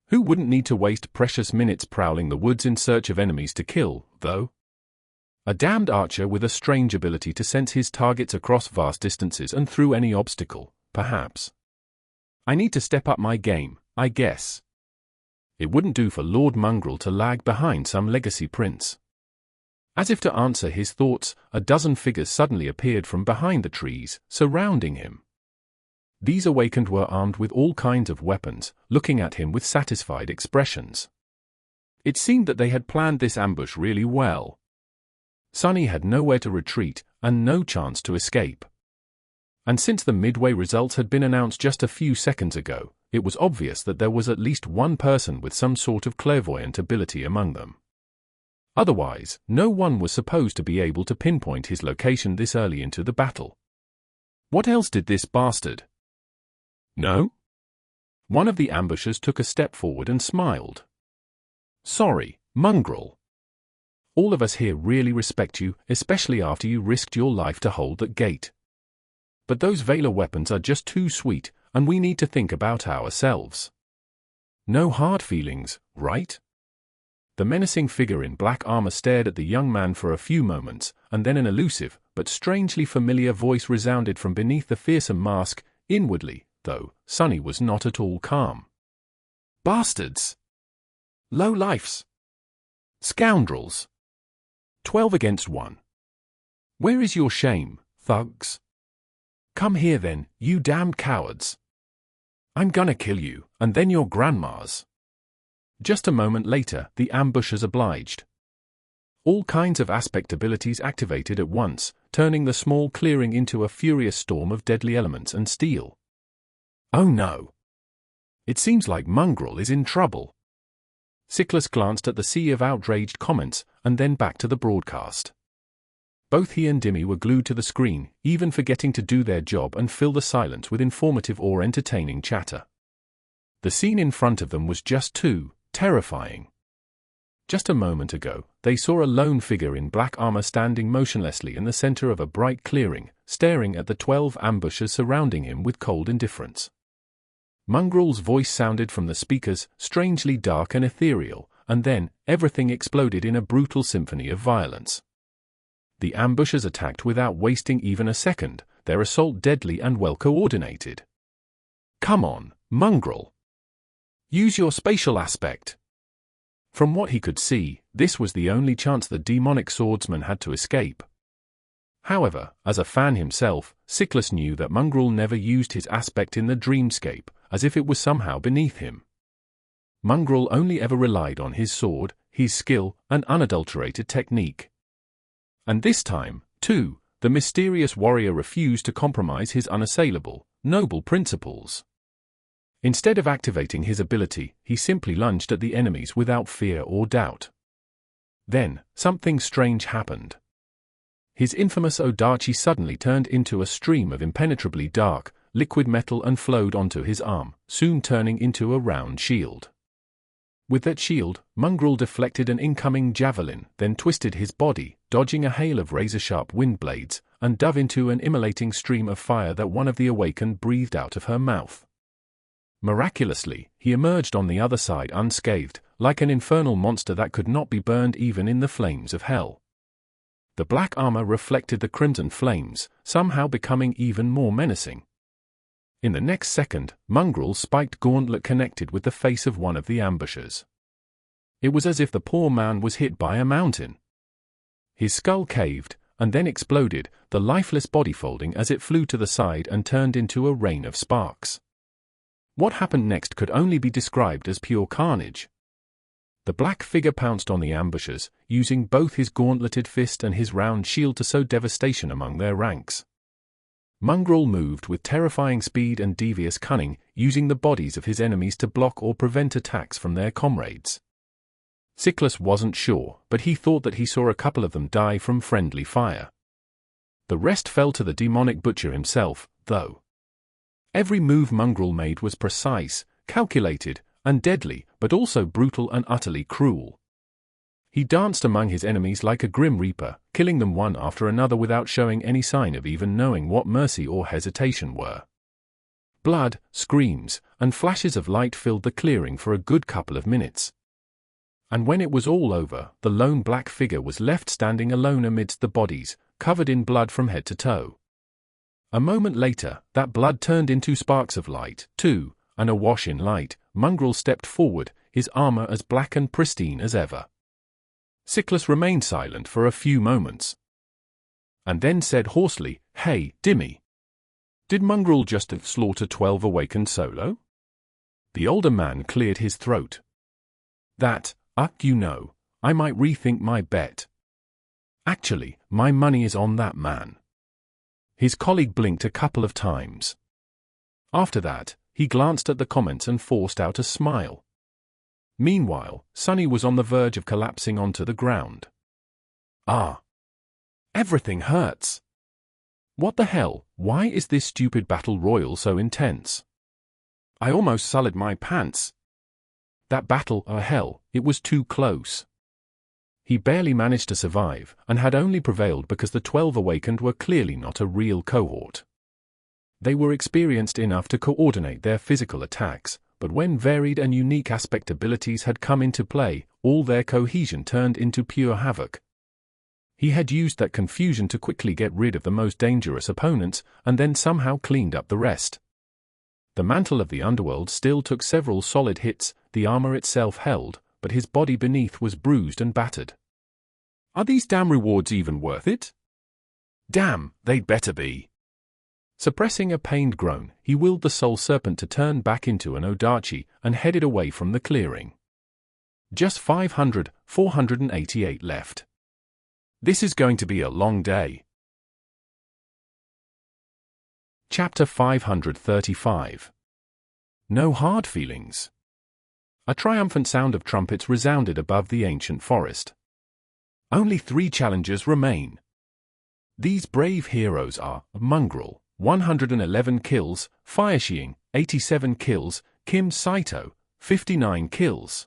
Who wouldn't need to waste precious minutes prowling the woods in search of enemies to kill, though? A damned archer with a strange ability to sense his targets across vast distances and through any obstacle, perhaps. I need to step up my game, I guess. It wouldn't do for Lord Mongrel to lag behind some legacy prince. As if to answer his thoughts, a dozen figures suddenly appeared from behind the trees, surrounding him. These awakened were armed with all kinds of weapons, looking at him with satisfied expressions. It seemed that they had planned this ambush really well. Sunny had nowhere to retreat, and no chance to escape. And since the midway results had been announced just a few seconds ago, it was obvious that there was at least one person with some sort of clairvoyant ability among them. Otherwise, no one was supposed to be able to pinpoint his location this early into the battle. What else did this bastard know? One of the ambushers took a step forward and smiled. Sorry, Mongrel. All of us here really respect you, especially after you risked your life to hold that gate. But those Valor weapons are just too sweet, and we need to think about ourselves. No hard feelings, right? The menacing figure in black armor stared at the young man for a few moments, and then an elusive, but strangely familiar voice resounded from beneath the fearsome mask. Inwardly, though, Sunny was not at all calm. Bastards! Low-lifes! Scoundrels! 12 against 1. Where is your shame, thugs? Come here then, you damned cowards. I'm gonna kill you, and then your grandmas. Just a moment later, the ambushers obliged. All kinds of aspect abilities activated at once, turning the small clearing into a furious storm of deadly elements and steel. Oh no! It seems like Mongrel is in trouble. Sickles glanced at the sea of outraged comments, and then back to the broadcast. Both he and Dimmy were glued to the screen, even forgetting to do their job and fill the silence with informative or entertaining chatter. The scene in front of them was just too terrifying. Just a moment ago, they saw a lone figure in black armor standing motionlessly in the center of a bright clearing, staring at the 12 ambushers surrounding him with cold indifference. Mongrel's voice sounded from the speakers, strangely dark and ethereal, and then, everything exploded in a brutal symphony of violence. The ambushers attacked without wasting even a second, their assault deadly and well coordinated. Come on, Mongrel! Use your spatial aspect! From what he could see, this was the only chance the demonic swordsman had to escape. However, as a fan himself, Sickles knew that Mongrel never used his aspect in the dreamscape, as if it was somehow beneath him. Mongrel only ever relied on his sword, his skill, and unadulterated technique. And this time, too, the mysterious warrior refused to compromise his unassailable, noble principles. Instead of activating his ability, he simply lunged at the enemies without fear or doubt. Then, something strange happened. His infamous Odachi suddenly turned into a stream of impenetrably dark, liquid metal and flowed onto his arm, soon turning into a round shield. With that shield, Mongrel deflected an incoming javelin, then twisted his body, dodging a hail of razor-sharp wind blades, and dove into an immolating stream of fire that one of the awakened breathed out of her mouth. Miraculously, he emerged on the other side unscathed, like an infernal monster that could not be burned even in the flames of hell. The black armor reflected the crimson flames, somehow becoming even more menacing. In the next second, Mongrel's spiked gauntlet connected with the face of one of the ambushers. It was as if the poor man was hit by a mountain. His skull caved, and then exploded, the lifeless body folding as it flew to the side and turned into a rain of sparks. What happened next could only be described as pure carnage. The black figure pounced on the ambushers, using both his gauntleted fist and his round shield to sow devastation among their ranks. Mongrel moved with terrifying speed and devious cunning, using the bodies of his enemies to block or prevent attacks from their comrades. Sickles wasn't sure, but he thought that he saw a couple of them die from friendly fire. The rest fell to the demonic butcher himself, though. Every move Mongrel made was precise, calculated, and deadly, but also brutal and utterly cruel. He danced among his enemies like a grim reaper, killing them one after another without showing any sign of even knowing what mercy or hesitation were. Blood, screams, and flashes of light filled the clearing for a good couple of minutes. And when it was all over, the lone black figure was left standing alone amidst the bodies, covered in blood from head to toe. A moment later, that blood turned into sparks of light, too, and awash in light, Mongrel stepped forward, his armor as black and pristine as ever. Siklus remained silent for a few moments, and then said hoarsely, "Hey, Dimmy. Did Mongrel just slaughter 12 awakened solo?" The older man cleared his throat. I might rethink my bet. Actually, my money is on that man." His colleague blinked a couple of times. After that, he glanced at the comments and forced out a smile. Meanwhile, Sonny was on the verge of collapsing onto the ground. Everything hurts. What the hell, why is this stupid battle royal so intense? I almost sullied my pants. That battle, hell, it was too close. He barely managed to survive, and had only prevailed because the 12 awakened were clearly not a real cohort. They were experienced enough to coordinate their physical attacks, but when varied and unique aspect abilities had come into play, all their cohesion turned into pure havoc. He had used that confusion to quickly get rid of the most dangerous opponents, and then somehow cleaned up the rest. The mantle of the underworld still took several solid hits, the armor itself held, but his body beneath was bruised and battered. Are these damn rewards even worth it? Damn, they'd better be. Suppressing a pained groan, he willed the soul serpent to turn back into an Odachi and headed away from the clearing. Just 488 left. This is going to be a long day. Chapter 535. No hard feelings. A triumphant sound of trumpets resounded above the ancient forest. Only 3 challengers remain. These brave heroes are Mongrel, 111 kills, Fireshiing, 87 kills, Kim Saito, 59 kills.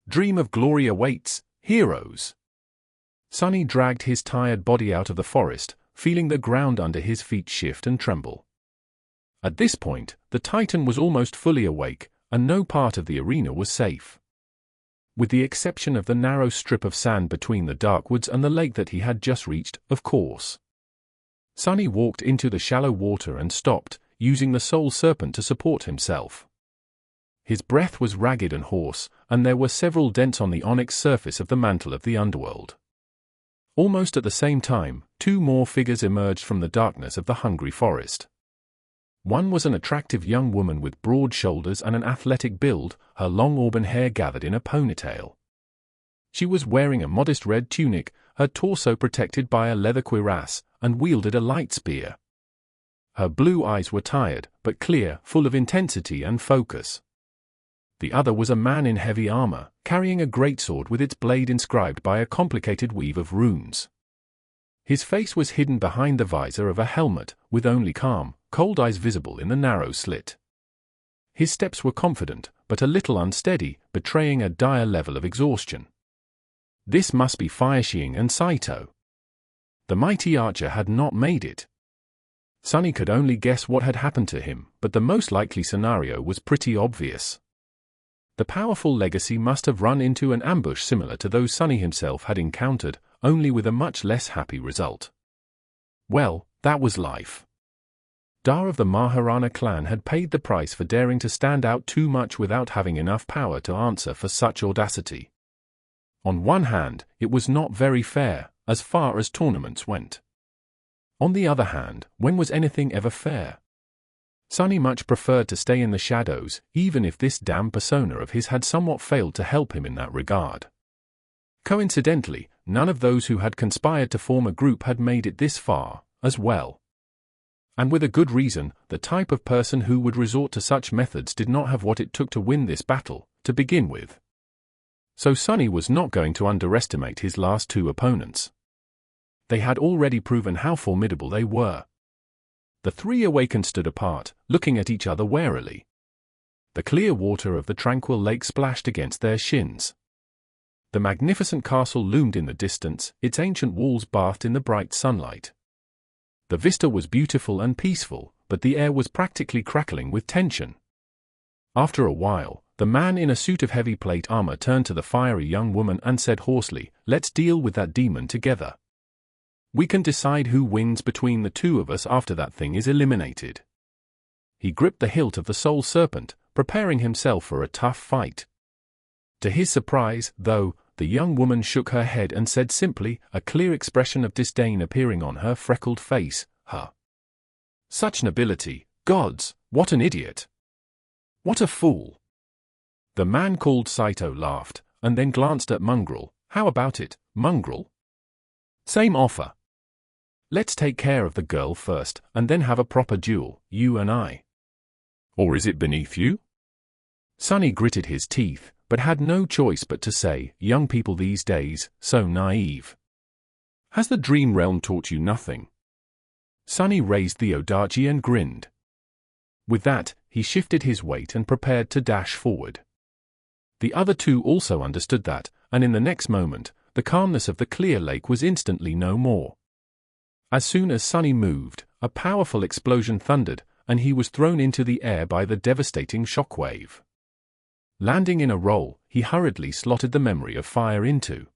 Dream of glory awaits, heroes. Sonny dragged his tired body out of the forest, feeling the ground under his feet shift and tremble. At this point, the Titan was almost fully awake, and no part of the arena was safe. With the exception of the narrow strip of sand between the dark woods and the lake that he had just reached, of course. Sonny walked into the shallow water and stopped, using the soul serpent to support himself. His breath was ragged and hoarse, and there were several dents on the onyx surface of the mantle of the underworld. Almost at the same time, 2 more figures emerged from the darkness of the hungry forest. One was an attractive young woman with broad shoulders and an athletic build, her long auburn hair gathered in a ponytail. She was wearing a modest red tunic, her torso protected by a leather cuirass, and wielded a light spear. Her blue eyes were tired, but clear, full of intensity and focus. The other was a man in heavy armor, carrying a greatsword with its blade inscribed by a complicated weave of runes. His face was hidden behind the visor of a helmet, with only calm, cold eyes visible in the narrow slit. His steps were confident, but a little unsteady, betraying a dire level of exhaustion. This must be Fireshiing and Saito. The mighty archer had not made it. Sonny could only guess what had happened to him, but the most likely scenario was pretty obvious. The powerful legacy must have run into an ambush similar to those Sonny himself had encountered, only with a much less happy result. Well, that was life. Dar of the Maharana clan had paid the price for daring to stand out too much without having enough power to answer for such audacity. On one hand, it was not very fair, as far as tournaments went. On the other hand, when was anything ever fair? Sonny much preferred to stay in the shadows, even if this damn persona of his had somewhat failed to help him in that regard. Coincidentally, none of those who had conspired to form a group had made it this far, as well. And with a good reason, the type of person who would resort to such methods did not have what it took to win this battle, to begin with. So Sonny was not going to underestimate his last 2 opponents. They had already proven how formidable they were. The 3 awakened stood apart, looking at each other warily. The clear water of the tranquil lake splashed against their shins. The magnificent castle loomed in the distance, its ancient walls bathed in the bright sunlight. The vista was beautiful and peaceful, but the air was practically crackling with tension. After a while, the man in a suit of heavy plate armor turned to the fiery young woman and said hoarsely, "Let's deal with that demon together. We can decide who wins between the 2 of us after that thing is eliminated." He gripped the hilt of the soul serpent, preparing himself for a tough fight. To his surprise, though, the young woman shook her head and said simply, a clear expression of disdain appearing on her freckled face, "Huh. Such nobility, gods, what an idiot. What a fool." The man called Saito laughed, and then glanced at Mongrel. "How about it, Mongrel? Same offer. Let's take care of the girl first, and then have a proper duel, you and I. Or is it beneath you?" Sunny gritted his teeth, but had no choice but to say, "Young people these days, so naive. Has the dream realm taught you nothing?" Sunny raised the odachi and grinned. With that, he shifted his weight and prepared to dash forward. The other two also understood that, and in the next moment, the calmness of the clear lake was instantly no more. As soon as Sunny moved, a powerful explosion thundered, and he was thrown into the air by the devastating shockwave. Landing in a roll, he hurriedly slotted the memory of fire into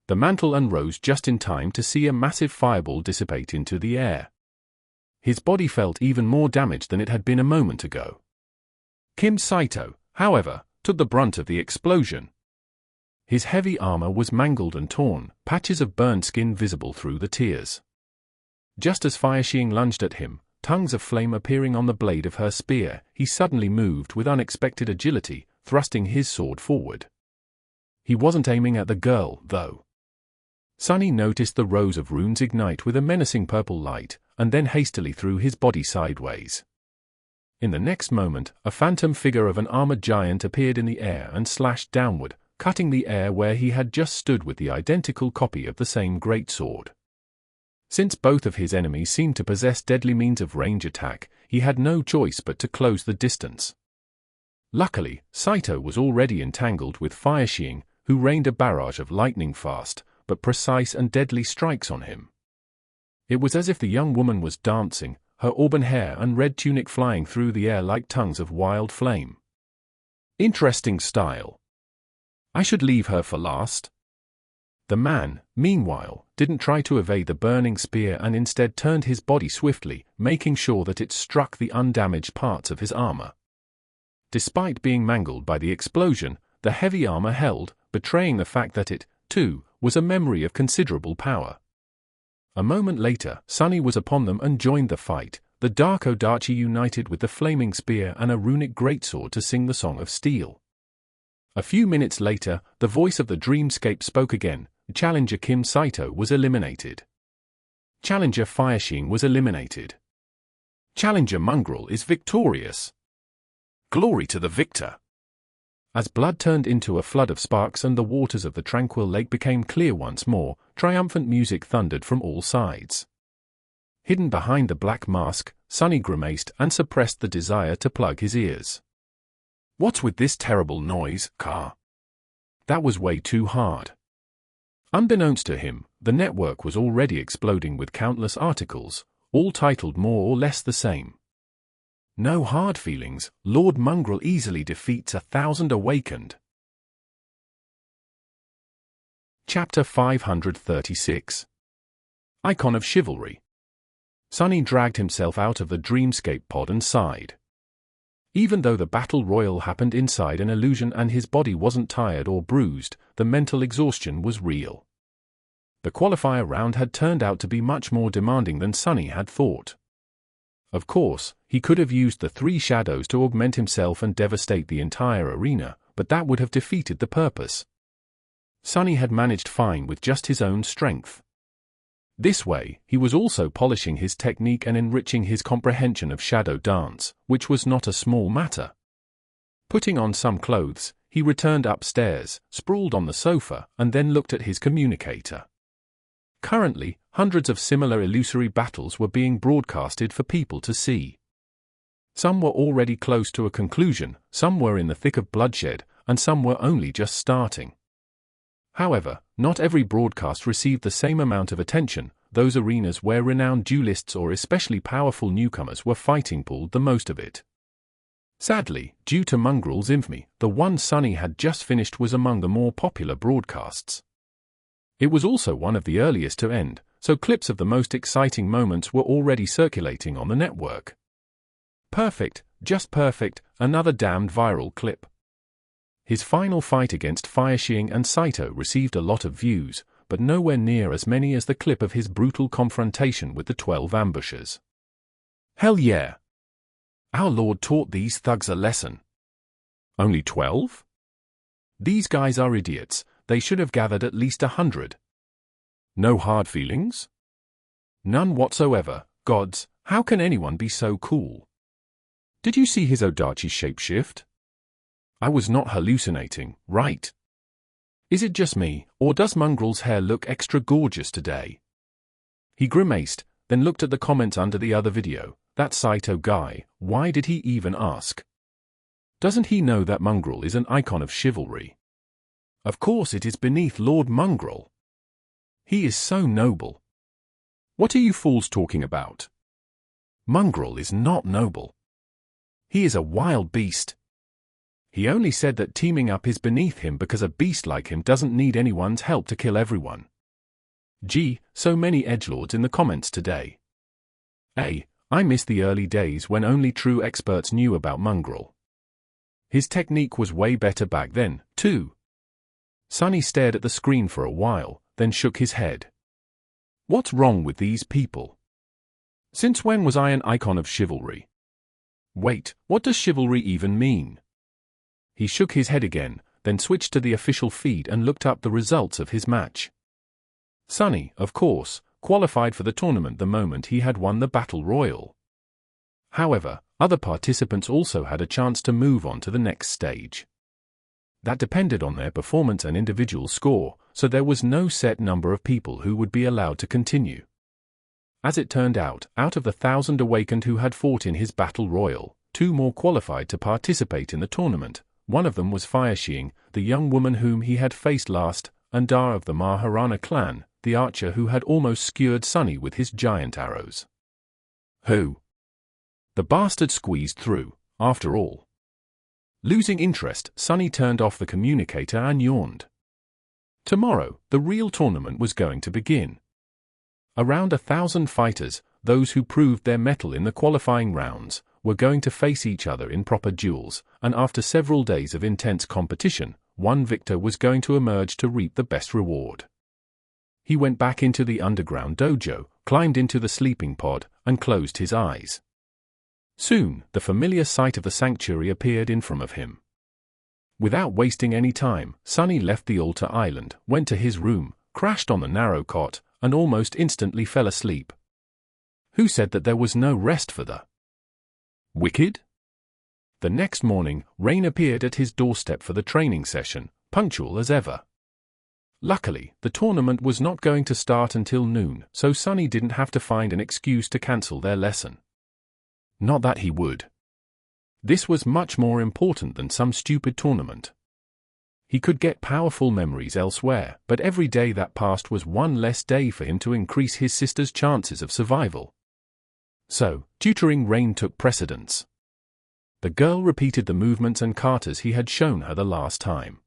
the mantle and rose just in time to see a massive fireball dissipate into the air. His body felt even more damaged than it had been a moment ago. Kim Saito, however, took the brunt of the explosion. His heavy armor was mangled and torn, patches of burned skin visible through the tears. Just as Fire Shing lunged at him, tongues of flame appearing on the blade of her spear, he suddenly moved with unexpected agility, thrusting his sword forward. He wasn't aiming at the girl, though. Sunny noticed the rows of runes ignite with a menacing purple light, and then hastily threw his body sideways. In the next moment, a phantom figure of an armored giant appeared in the air and slashed downward, cutting the air where he had just stood with the identical copy of the same greatsword. Since both of his enemies seemed to possess deadly means of range attack, he had no choice but to close the distance. Luckily, Saito was already entangled with Fire Shing, who rained a barrage of lightning-fast, but precise and deadly strikes on him. It was as if the young woman was dancing, her auburn hair and red tunic flying through the air like tongues of wild flame. Interesting style. I should leave her for last. The man, meanwhile, didn't try to evade the burning spear and instead turned his body swiftly, making sure that it struck the undamaged parts of his armor. Despite being mangled by the explosion, the heavy armor held, betraying the fact that it, too, was a memory of considerable power. A moment later, Sunny was upon them and joined the fight, the dark odachi united with the flaming spear and a runic greatsword to sing the Song of Steel. A few minutes later, the voice of the dreamscape spoke again. Challenger Kim Saito was eliminated. Challenger Fire Shing was eliminated. Challenger Mongrel is victorious. Glory to the victor. As blood turned into a flood of sparks and the waters of the tranquil lake became clear once more, triumphant music thundered from all sides. Hidden behind the black mask, Sunny grimaced and suppressed the desire to plug his ears. What's with this terrible noise, Car? That was way too hard. Unbeknownst to him, the network was already exploding with countless articles, all titled more or less the same. No hard feelings, Lord Mongrel easily defeats 1,000 awakened. Chapter 536. Icon of Chivalry. Sunny dragged himself out of the dreamscape pod and sighed. Even though the battle royal happened inside an illusion and his body wasn't tired or bruised, the mental exhaustion was real. The qualifier round had turned out to be much more demanding than Sunny had thought. Of course, he could have used the 3 shadows to augment himself and devastate the entire arena, but that would have defeated the purpose. Sunny had managed fine with just his own strength. This way, he was also polishing his technique and enriching his comprehension of shadow dance, which was not a small matter. Putting on some clothes, he returned upstairs, sprawled on the sofa, and then looked at his communicator. Currently, hundreds of similar illusory battles were being broadcasted for people to see. Some were already close to a conclusion, some were in the thick of bloodshed, and some were only just starting. However, not every broadcast received the same amount of attention. Those arenas where renowned duelists or especially powerful newcomers were fighting pulled the most of it. Sadly, due to Mongrel's infamy, the one Sunny had just finished was among the more popular broadcasts. It was also one of the earliest to end, so clips of the most exciting moments were already circulating on the network. Perfect, just perfect, another damned viral clip. His final fight against Fireshing and Saito received a lot of views, but nowhere near as many as the clip of his brutal confrontation with the 12 ambushers. Hell yeah! Our Lord taught these thugs a lesson. Only 12? These guys are idiots, they should have gathered at least 100. No hard feelings? None whatsoever. Gods, how can anyone be so cool? Did you see his Odachi shapeshift? I was not hallucinating, right? Is it just me, or does Mongrel's hair look extra gorgeous today? He grimaced, then looked at the comments under the other video. That Saito guy, why did he even ask? Doesn't he know that Mongrel is an icon of chivalry? Of course it is beneath Lord Mongrel. He is so noble. What are you fools talking about? Mongrel is not noble. He is a wild beast. He only said that teaming up is beneath him because a beast like him doesn't need anyone's help to kill everyone. Gee, so many edgelords in the comments today. I miss the early days when only true experts knew about Mongrel. His technique was way better back then, too. Sonny stared at the screen for a while, then shook his head. What's wrong with these people? Since when was I an icon of chivalry? Wait, what does chivalry even mean? He shook his head again, then switched to the official feed and looked up the results of his match. Sonny, of course, qualified for the tournament the moment he had won the Battle Royal. However, other participants also had a chance to move on to the next stage. That depended on their performance and individual score, so there was no set number of people who would be allowed to continue. As it turned out of the 1,000 awakened who had fought in his Battle Royal, 2 more qualified to participate in the tournament. One of them was Fireshing, the young woman whom he had faced last, and Dar of the Maharana clan, the archer who had almost skewered Sonny with his giant arrows. Who? The bastard squeezed through, after all. Losing interest, Sonny turned off the communicator and yawned. Tomorrow, the real tournament was going to begin. Around 1,000 fighters, those who proved their mettle in the qualifying rounds, were going to face each other in proper duels, and after several days of intense competition, one victor was going to emerge to reap the best reward. He went back into the underground dojo, climbed into the sleeping pod, and closed his eyes. Soon, the familiar sight of the sanctuary appeared in front of him. Without wasting any time, Sonny left the altar island, went to his room, crashed on the narrow cot, and almost instantly fell asleep. Who said that there was no rest for the wicked? The next morning, Rain appeared at his doorstep for the training session, punctual as ever. Luckily, the tournament was not going to start until noon, so Sonny didn't have to find an excuse to cancel their lesson. Not that he would. This was much more important than some stupid tournament. He could get powerful memories elsewhere, but every day that passed was one less day for him to increase his sister's chances of survival. So, tutoring Rain took precedence. The girl repeated the movements and katas he had shown her the last time.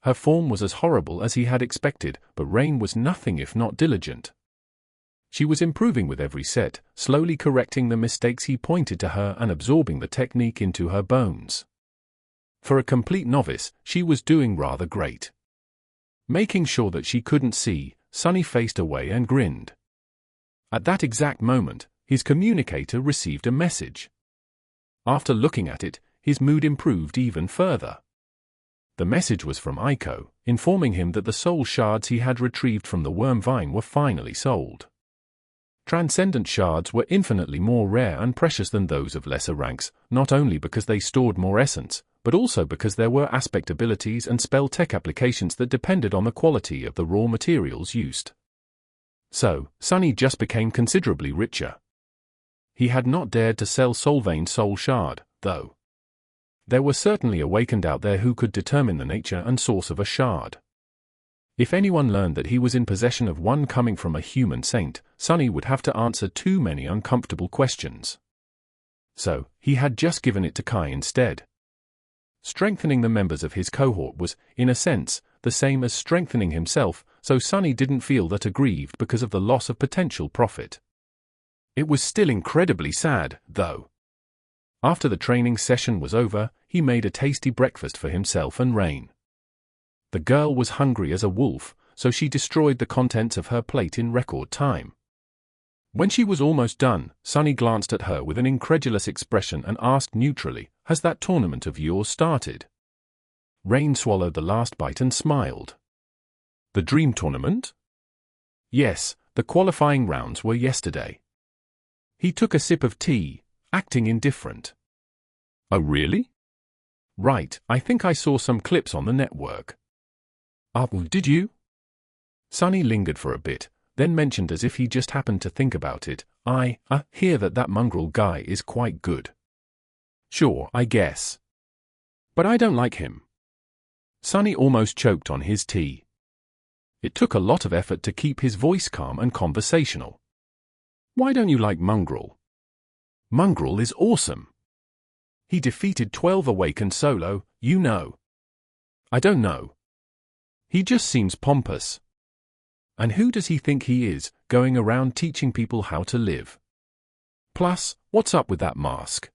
Her form was as horrible as he had expected, but Rain was nothing if not diligent. She was improving with every set, slowly correcting the mistakes he pointed to her and absorbing the technique into her bones. For a complete novice, she was doing rather great. Making sure that she couldn't see, Sonny faced away and grinned. At that exact moment, his communicator received a message. After looking at it, his mood improved even further. The message was from Aiko, informing him that the soul shards he had retrieved from the worm vine were finally sold. Transcendent shards were infinitely more rare and precious than those of lesser ranks, not only because they stored more essence, but also because there were aspect abilities and spell tech applications that depended on the quality of the raw materials used. So, Sonny just became considerably richer. He had not dared to sell Solvane's soul shard, though. There were certainly awakened out there who could determine the nature and source of a shard. If anyone learned that he was in possession of one coming from a human saint, Sonny would have to answer too many uncomfortable questions. So, he had just given it to Kai instead. Strengthening the members of his cohort was, in a sense, the same as strengthening himself, so Sonny didn't feel that aggrieved because of the loss of potential profit. It was still incredibly sad, though. After the training session was over, he made a tasty breakfast for himself and Rain. The girl was hungry as a wolf, so she destroyed the contents of her plate in record time. When she was almost done, Sunny glanced at her with an incredulous expression and asked neutrally, "Has that tournament of yours started?" Rain swallowed the last bite and smiled. "The dream tournament?" "Yes, the qualifying rounds were yesterday." He took a sip of tea, acting indifferent. "Oh really?" "Right, I think I saw some clips on the network." "Oh, did you?" Sunny lingered for a bit, then mentioned as if he just happened to think about it, I hear that Mongrel guy is quite good." "Sure, I guess. But I don't like him." Sunny almost choked on his tea. It took a lot of effort to keep his voice calm and conversational. "Why don't you like Mongrel?" "Mongrel is awesome. He defeated 12 Awakened solo, you know." "I don't know. He just seems pompous. And who does he think he is, going around teaching people how to live? Plus, what's up with that mask?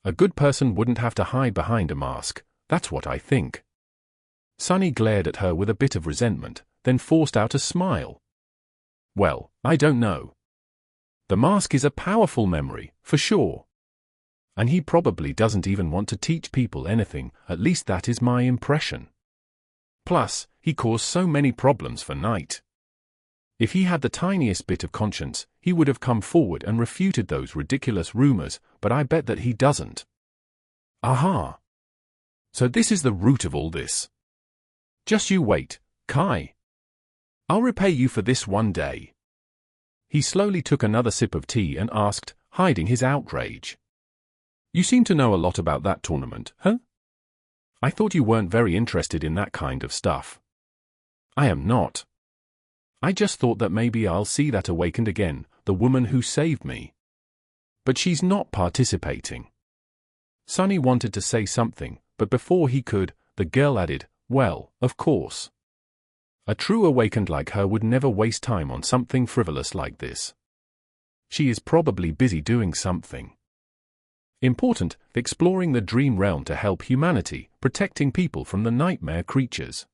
A good person wouldn't have to hide behind a mask, that's what I think." Sunny glared at her with a bit of resentment, then forced out a smile. "Well, I don't know. The mask is a powerful memory, for sure. And he probably doesn't even want to teach people anything, at least that is my impression. Plus, he caused so many problems for Knight. If he had the tiniest bit of conscience, he would have come forward and refuted those ridiculous rumors, but I bet that he doesn't." "Aha! So this is the root of all this. Just you wait, Kai. I'll repay you for this one day." He slowly took another sip of tea and asked, hiding his outrage, "You seem to know a lot about that tournament, huh? I thought you weren't very interested in that kind of stuff." "I am not. I just thought that maybe I'll see that Awakened again, the woman who saved me. But she's not participating." Sunny wanted to say something, but before he could, the girl added, "Well, of course. A true Awakened like her would never waste time on something frivolous like this. She is probably busy doing something important, exploring the dream realm to help humanity, protecting people from the nightmare creatures.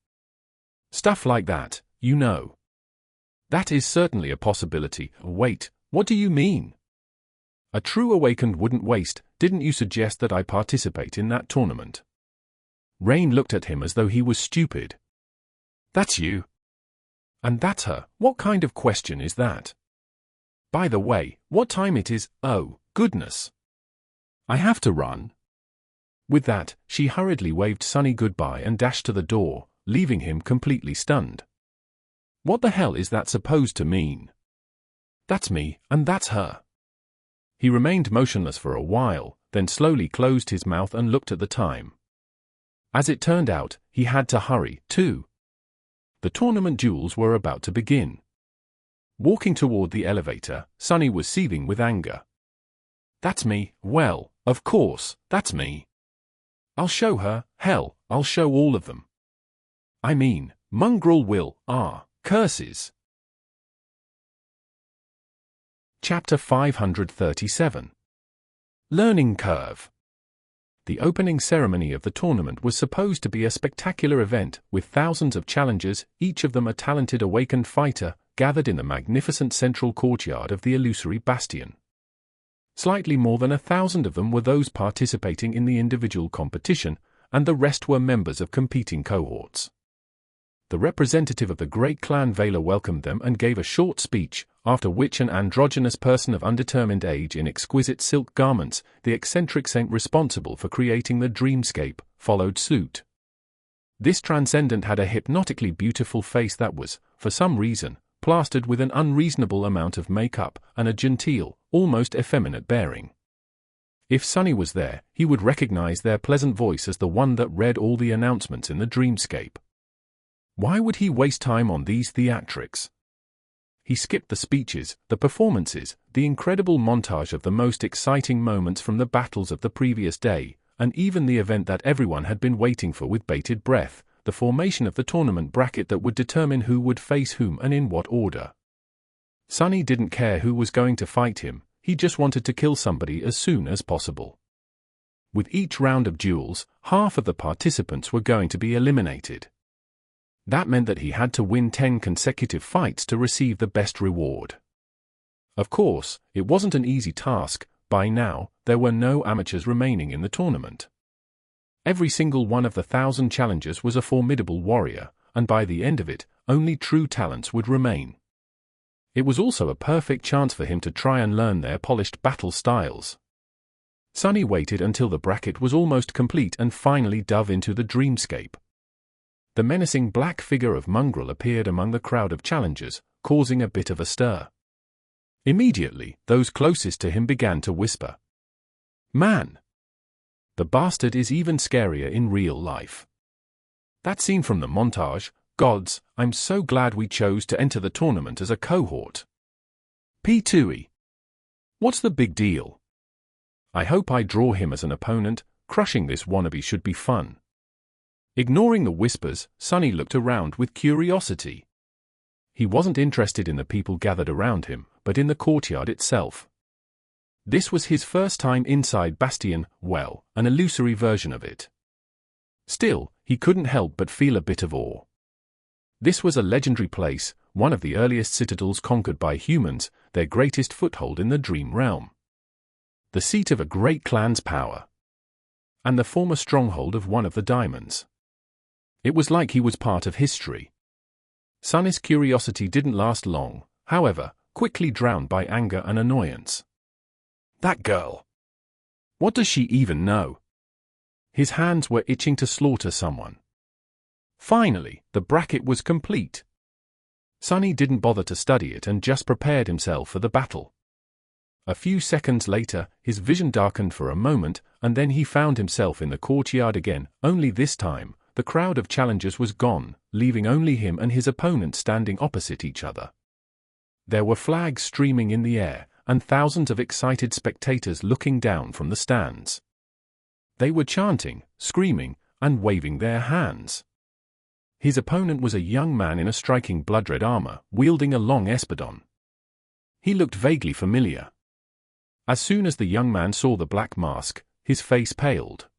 Stuff like that, you know." "That is certainly a possibility." "Wait, what do you mean? A true Awakened wouldn't waste, didn't you suggest that I participate in that tournament?" Rain looked at him as though he was stupid. "That's you. And that's her. What kind of question is that? By the way, what time it is? Oh, goodness. I have to run." With that, she hurriedly waved Sunny goodbye and dashed to the door, leaving him completely stunned. What the hell is that supposed to mean? That's me, and that's her. He remained motionless for a while, then slowly closed his mouth and looked at the time. As it turned out, he had to hurry, too. The tournament duels were about to begin. Walking toward the elevator, Sunny was seething with anger. "That's me, well, of course, that's me. I'll show her, hell, I'll show all of them. I mean, Mongrel will, curses." Chapter 537. Learning Curve. The opening ceremony of the tournament was supposed to be a spectacular event, with thousands of challengers, each of them a talented Awakened fighter, gathered in the magnificent central courtyard of the illusory bastion. Slightly more than 1,000 of them were those participating in the individual competition, and the rest were members of competing cohorts. The representative of the great clan Valor welcomed them and gave a short speech, after which an androgynous person of undetermined age in exquisite silk garments, the eccentric saint responsible for creating the dreamscape, followed suit. This transcendent had a hypnotically beautiful face that was, for some reason, plastered with an unreasonable amount of makeup and a genteel, almost effeminate bearing. If Sunny was there, he would recognize their pleasant voice as the one that read all the announcements in the dreamscape. Why would he waste time on these theatrics? He skipped the speeches, the performances, the incredible montage of the most exciting moments from the battles of the previous day, and even the event that everyone had been waiting for with bated breath, the formation of the tournament bracket that would determine who would face whom and in what order. Sunny didn't care who was going to fight him, he just wanted to kill somebody as soon as possible. With each round of duels, half of the participants were going to be eliminated. That meant that he had to win 10 consecutive fights to receive the best reward. Of course, it wasn't an easy task. By now, there were no amateurs remaining in the tournament. Every single one of the 1,000 challengers was a formidable warrior, and by the end of it, only true talents would remain. It was also a perfect chance for him to try and learn their polished battle styles. Sunny waited until the bracket was almost complete and finally dove into the dreamscape. The menacing black figure of Mongrel appeared among the crowd of challengers, causing a bit of a stir. Immediately, those closest to him began to whisper, "Man! The bastard is even scarier in real life." That scene from the montage, "Gods, I'm so glad we chose to enter the tournament as a cohort. P2E. What's the big deal? I hope I draw him as an opponent. Crushing this wannabe should be fun." Ignoring the whispers, Sunny looked around with curiosity. He wasn't interested in the people gathered around him, but in the courtyard itself. This was his first time inside Bastion, well, an illusory version of it. Still, he couldn't help but feel a bit of awe. This was a legendary place, one of the earliest citadels conquered by humans, their greatest foothold in the dream realm. The seat of a great clan's power. And the former stronghold of one of the diamonds. It was like he was part of history. Sunny's curiosity didn't last long, however, quickly drowned by anger and annoyance. That girl! What does she even know? His hands were itching to slaughter someone. Finally, the bracket was complete. Sunny didn't bother to study it and just prepared himself for the battle. A few seconds later, his vision darkened for a moment, and then he found himself in the courtyard again, only this time, the crowd of challengers was gone, leaving only him and his opponent standing opposite each other. There were flags streaming in the air, and thousands of excited spectators looking down from the stands. They were chanting, screaming, and waving their hands. His opponent was a young man in a striking blood-red armor, wielding a long espadon. He looked vaguely familiar. As soon as the young man saw the black mask, his face paled.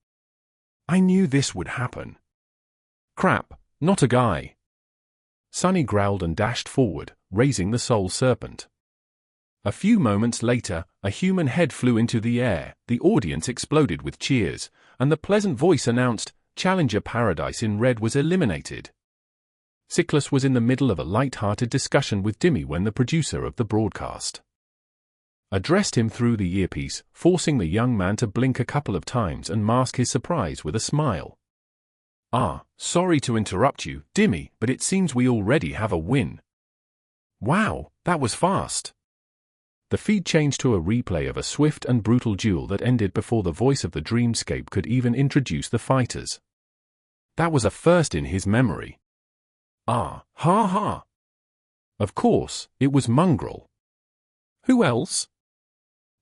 I knew this would happen. Crap, not a guy. Sunny growled and dashed forward, raising the soul serpent. A few moments later, a human head flew into the air, the audience exploded with cheers, and the pleasant voice announced, Challenger Paradise in Red was eliminated. Siklus was in the middle of a light-hearted discussion with Dimmy when the producer of the broadcast addressed him through the earpiece, forcing the young man to blink a couple of times and mask his surprise with a smile. Sorry to interrupt you, Dimmy, but it seems we already have a win. Wow, that was fast. The feed changed to a replay of a swift and brutal duel that ended before the voice of the dreamscape could even introduce the fighters. That was a first in his memory. Ha ha. Of course, it was Mongrel. Who else?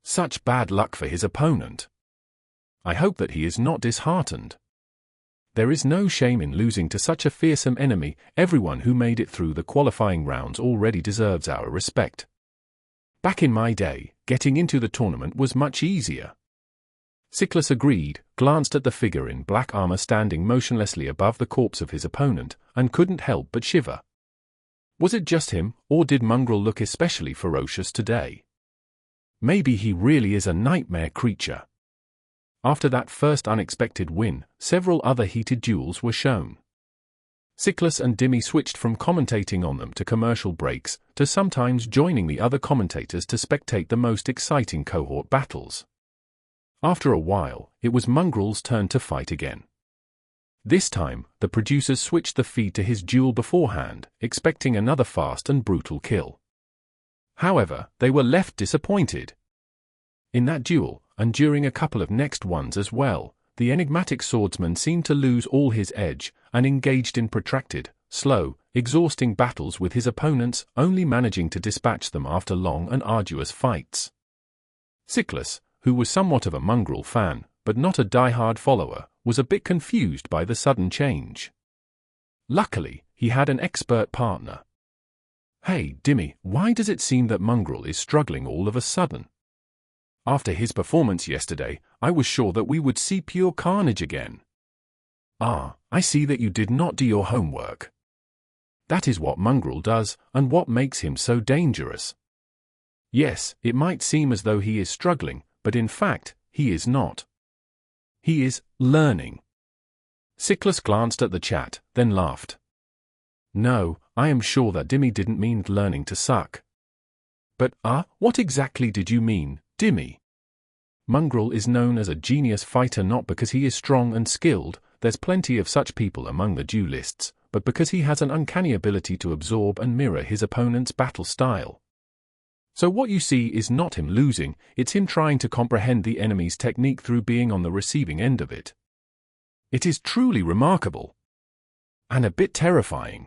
Such bad luck for his opponent. I hope that he is not disheartened. There is no shame in losing to such a fearsome enemy. Everyone who made it through the qualifying rounds already deserves our respect. Back in my day, getting into the tournament was much easier. Siklus agreed, glanced at the figure in black armor standing motionlessly above the corpse of his opponent, and couldn't help but shiver. Was it just him, or did Mongrel look especially ferocious today? Maybe he really is a nightmare creature. After that first unexpected win, several other heated duels were shown. Siklus and Dimmy switched from commentating on them to commercial breaks, to sometimes joining the other commentators to spectate the most exciting cohort battles. After a while, it was Mongrel's turn to fight again. This time, the producers switched the feed to his duel beforehand, expecting another fast and brutal kill. However, they were left disappointed. In that duel, and during a couple of next ones as well, the enigmatic swordsman seemed to lose all his edge, and engaged in protracted, slow, exhausting battles with his opponents, only managing to dispatch them after long and arduous fights. Siklus, who was somewhat of a Mongrel fan, but not a die-hard follower, was a bit confused by the sudden change. Luckily, he had an expert partner. Hey, Dimmy, why does it seem that Mongrel is struggling all of a sudden? After his performance yesterday, I was sure that we would see pure carnage again. Ah, I see that you did not do your homework. That is what Mongrel does, and what makes him so dangerous. Yes, it might seem as though he is struggling, but in fact, he is not. He is learning. Siklus glanced at the chat, then laughed. No, I am sure that Dimmy didn't mean learning to suck. But, what exactly did you mean, Dimmy? Mongrel is known as a genius fighter not because he is strong and skilled, there's plenty of such people among the duelists, but because he has an uncanny ability to absorb and mirror his opponent's battle style. So what you see is not him losing, it's him trying to comprehend the enemy's technique through being on the receiving end of it. It is truly remarkable. And a bit terrifying.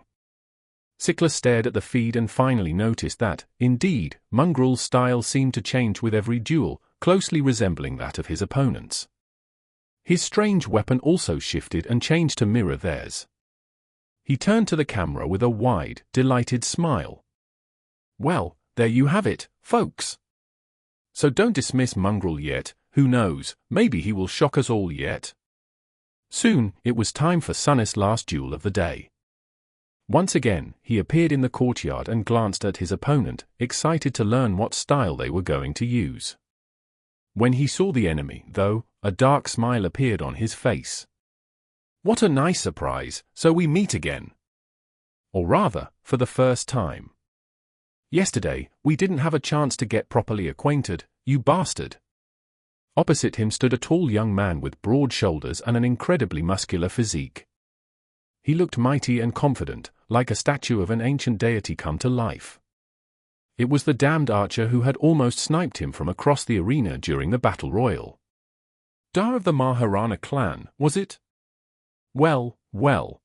Siklus stared at the feed and finally noticed that, indeed, Mongrel's style seemed to change with every duel, closely resembling that of his opponent's. His strange weapon also shifted and changed to mirror theirs. He turned to the camera with a wide, delighted smile. Well, there you have it, folks. So don't dismiss Mongrel yet, who knows, maybe he will shock us all yet. Soon, it was time for Sunnis' last duel of the day. Once again, he appeared in the courtyard and glanced at his opponent, excited to learn what style they were going to use. When he saw the enemy, though, a dark smile appeared on his face. What a nice surprise, so we meet again. Or rather, for the first time. Yesterday, we didn't have a chance to get properly acquainted, you bastard. Opposite him stood a tall young man with broad shoulders and an incredibly muscular physique. He looked mighty and confident, like a statue of an ancient deity come to life. It was the damned archer who had almost sniped him from across the arena during the battle royal. Dar of the Maharana clan, was it? Well, well.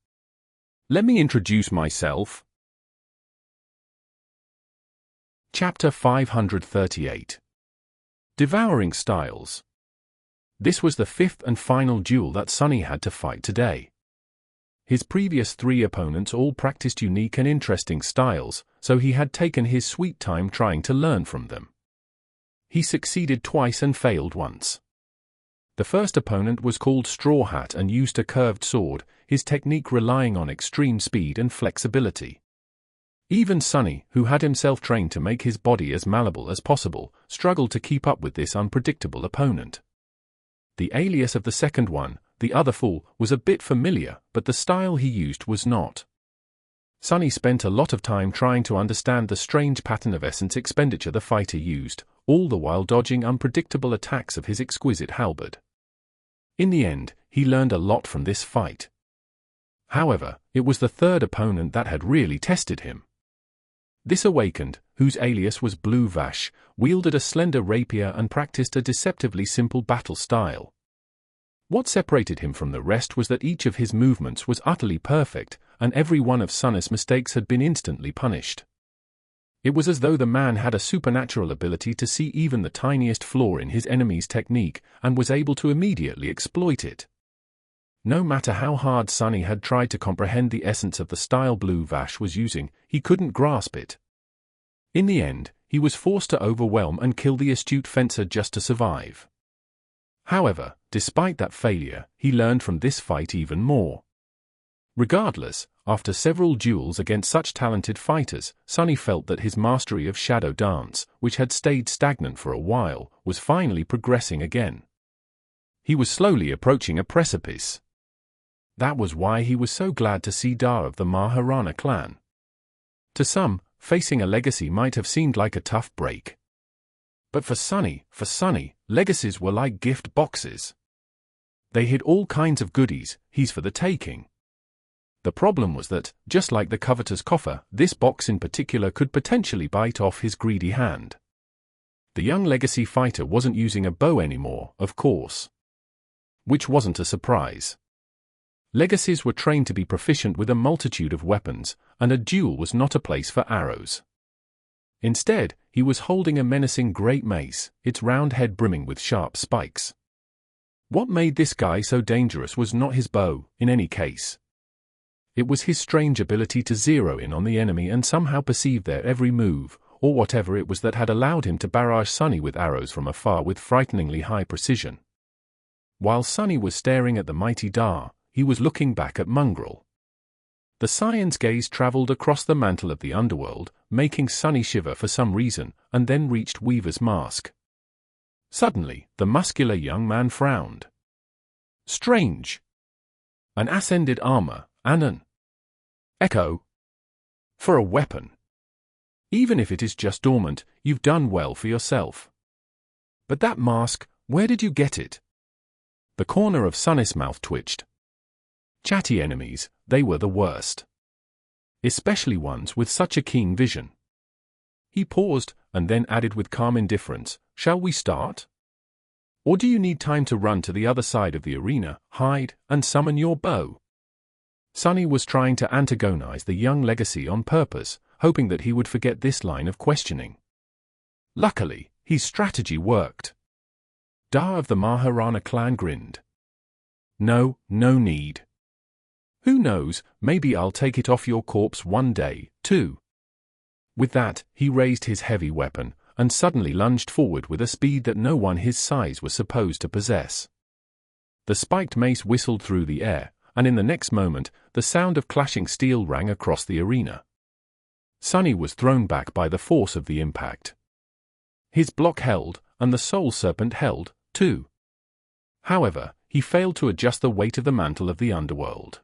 Let me introduce myself. Chapter 538. Devouring Styles. This was the fifth and final duel that Sunny had to fight today. His previous three opponents all practiced unique and interesting styles, so he had taken his sweet time trying to learn from them. He succeeded twice and failed once. The first opponent was called Straw Hat and used a curved sword, his technique relying on extreme speed and flexibility. Even Sunny, who had himself trained to make his body as malleable as possible, struggled to keep up with this unpredictable opponent. The alias of the second one, the other fool, was a bit familiar, but the style he used was not. Sunny spent a lot of time trying to understand the strange pattern of essence expenditure the fighter used, all the while dodging unpredictable attacks of his exquisite halberd. In the end, he learned a lot from this fight. However, it was the third opponent that had really tested him. This Awakened, whose alias was Blue Vash, wielded a slender rapier and practiced a deceptively simple battle style. What separated him from the rest was that each of his movements was utterly perfect, and every one of Sunnis' mistakes had been instantly punished. It was as though the man had a supernatural ability to see even the tiniest flaw in his enemy's technique, and was able to immediately exploit it. No matter how hard Sunny had tried to comprehend the essence of the style Blue Vash was using, he couldn't grasp it. In the end, he was forced to overwhelm and kill the astute fencer just to survive. However, despite that failure, he learned from this fight even more. Regardless, after several duels against such talented fighters, Sunny felt that his mastery of Shadow Dance, which had stayed stagnant for a while, was finally progressing again. He was slowly approaching a precipice. That was why he was so glad to see Dar of the Maharana clan. To some, facing a legacy might have seemed like a tough break. But for Sunny, legacies were like gift boxes. They hid all kinds of goodies, he's for the taking. The problem was that, just like the coveter's coffer, this box in particular could potentially bite off his greedy hand. The young legacy fighter wasn't using a bow anymore, of course. Which wasn't a surprise. Legacies were trained to be proficient with a multitude of weapons, and a duel was not a place for arrows. Instead, he was holding a menacing great mace, its round head brimming with sharp spikes. What made this guy so dangerous was not his bow, in any case. It was his strange ability to zero in on the enemy and somehow perceive their every move, or whatever it was that had allowed him to barrage Sunny with arrows from afar with frighteningly high precision. While Sunny was staring at the mighty Dar, he was looking back at Mongrel. The Scion's gaze traveled across the mantle of the underworld, making Sunny shiver for some reason, and then reached Weaver's mask. Suddenly, the muscular young man frowned. Strange. An ascended armor, and an echo. For a weapon. Even if it is just dormant, you've done well for yourself. But that mask, where did you get it? The corner of Sunny's mouth twitched. Chatty enemies, they were the worst. Especially ones with such a keen vision. He paused, and then added with calm indifference, "Shall we start? Or do you need time to run to the other side of the arena, hide, and summon your bow?" Sunny was trying to antagonize the young legacy on purpose, hoping that he would forget this line of questioning. Luckily, his strategy worked. Dar of the Maharana clan grinned. No need. Who knows, maybe I'll take it off your corpse one day, too." With that, he raised his heavy weapon, and suddenly lunged forward with a speed that no one his size was supposed to possess. The spiked mace whistled through the air, and in the next moment, the sound of clashing steel rang across the arena. Sunny was thrown back by the force of the impact. His block held, and the soul serpent held, too. However, he failed to adjust the weight of the mantle of the underworld.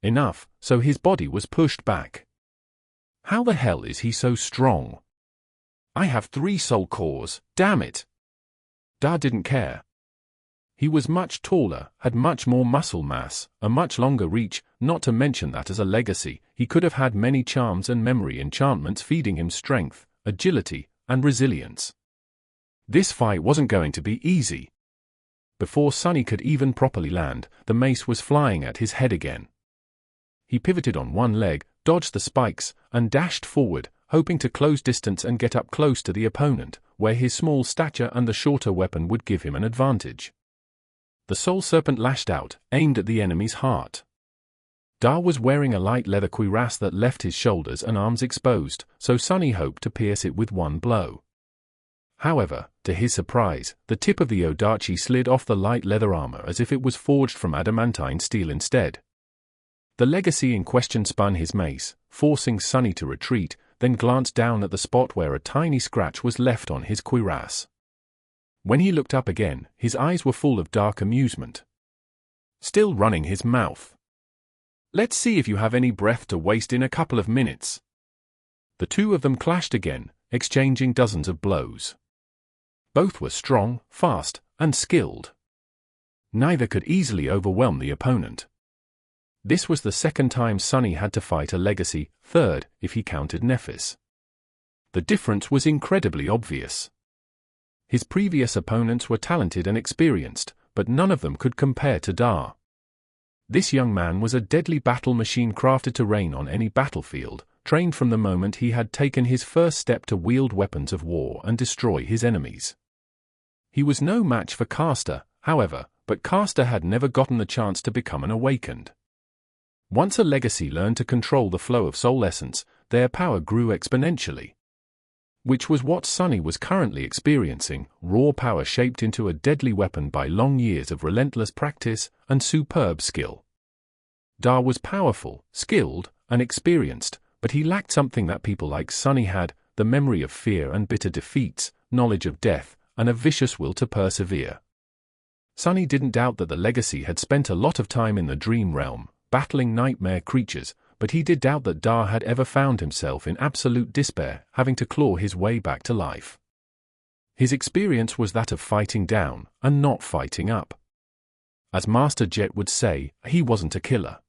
Enough, so his body was pushed back. How the hell is he so strong? I have 3 soul cores, damn it! Dar didn't care. He was much taller, had much more muscle mass, a much longer reach, not to mention that as a legacy, he could have had many charms and memory enchantments feeding him strength, agility, and resilience. This fight wasn't going to be easy. Before Sunny could even properly land, the mace was flying at his head again. He pivoted on one leg, dodged the spikes, and dashed forward, hoping to close distance and get up close to the opponent, where his small stature and the shorter weapon would give him an advantage. The soul serpent lashed out, aimed at the enemy's heart. Dar was wearing a light leather cuirass that left his shoulders and arms exposed, so Sunny hoped to pierce it with one blow. However, to his surprise, the tip of the Odachi slid off the light leather armor as if it was forged from adamantine steel instead. The legacy in question spun his mace, forcing Sunny to retreat, then glanced down at the spot where a tiny scratch was left on his cuirass. When he looked up again, his eyes were full of dark amusement. Still running his mouth. "Let's see if you have any breath to waste in a couple of minutes." The two of them clashed again, exchanging dozens of blows. Both were strong, fast, and skilled. Neither could easily overwhelm the opponent. This was the second time Sunny had to fight a legacy, third if he counted Nephis. The difference was incredibly obvious. His previous opponents were talented and experienced, but none of them could compare to Dar. This young man was a deadly battle machine crafted to reign on any battlefield, trained from the moment he had taken his first step to wield weapons of war and destroy his enemies. He was no match for Caster, however, but Caster had never gotten the chance to become an awakened. Once a legacy learned to control the flow of soul essence, their power grew exponentially. Which was what Sunny was currently experiencing, raw power shaped into a deadly weapon by long years of relentless practice and superb skill. Dar was powerful, skilled, and experienced, but he lacked something that people like Sunny had, the memory of fear and bitter defeats, knowledge of death, and a vicious will to persevere. Sunny didn't doubt that the legacy had spent a lot of time in the dream realm, battling nightmare creatures, but he did doubt that Dar had ever found himself in absolute despair, having to claw his way back to life. His experience was that of fighting down, and not fighting up. As Master Jet would say, he wasn't a killer.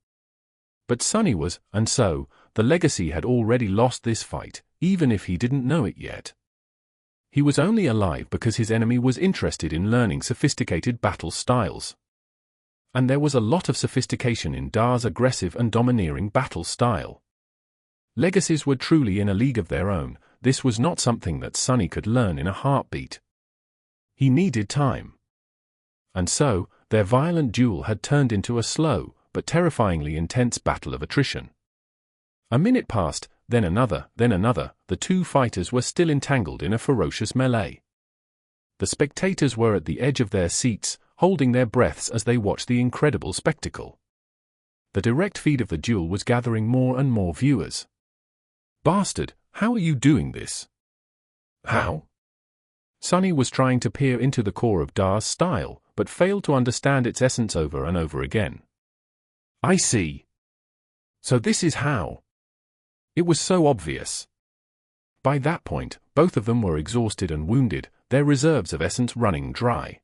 But Sunny was, and so, the legacy had already lost this fight, even if he didn't know it yet. He was only alive because his enemy was interested in learning sophisticated battle styles. And there was a lot of sophistication in Dar's aggressive and domineering battle style. Legacies were truly in a league of their own. This was not something that Sunny could learn in a heartbeat. He needed time. And so, their violent duel had turned into a slow, but terrifyingly intense battle of attrition. A minute passed, then another, then another. The two fighters were still entangled in a ferocious melee. The spectators were at the edge of their seats, holding their breaths as they watched the incredible spectacle. The direct feed of the duel was gathering more and more viewers. "Bastard, how are you doing this?" "How?" Sunny was trying to peer into the core of Dar's style, but failed to understand its essence over and over again. "I see. So this is how." It was so obvious. By that point, both of them were exhausted and wounded, their reserves of essence running dry.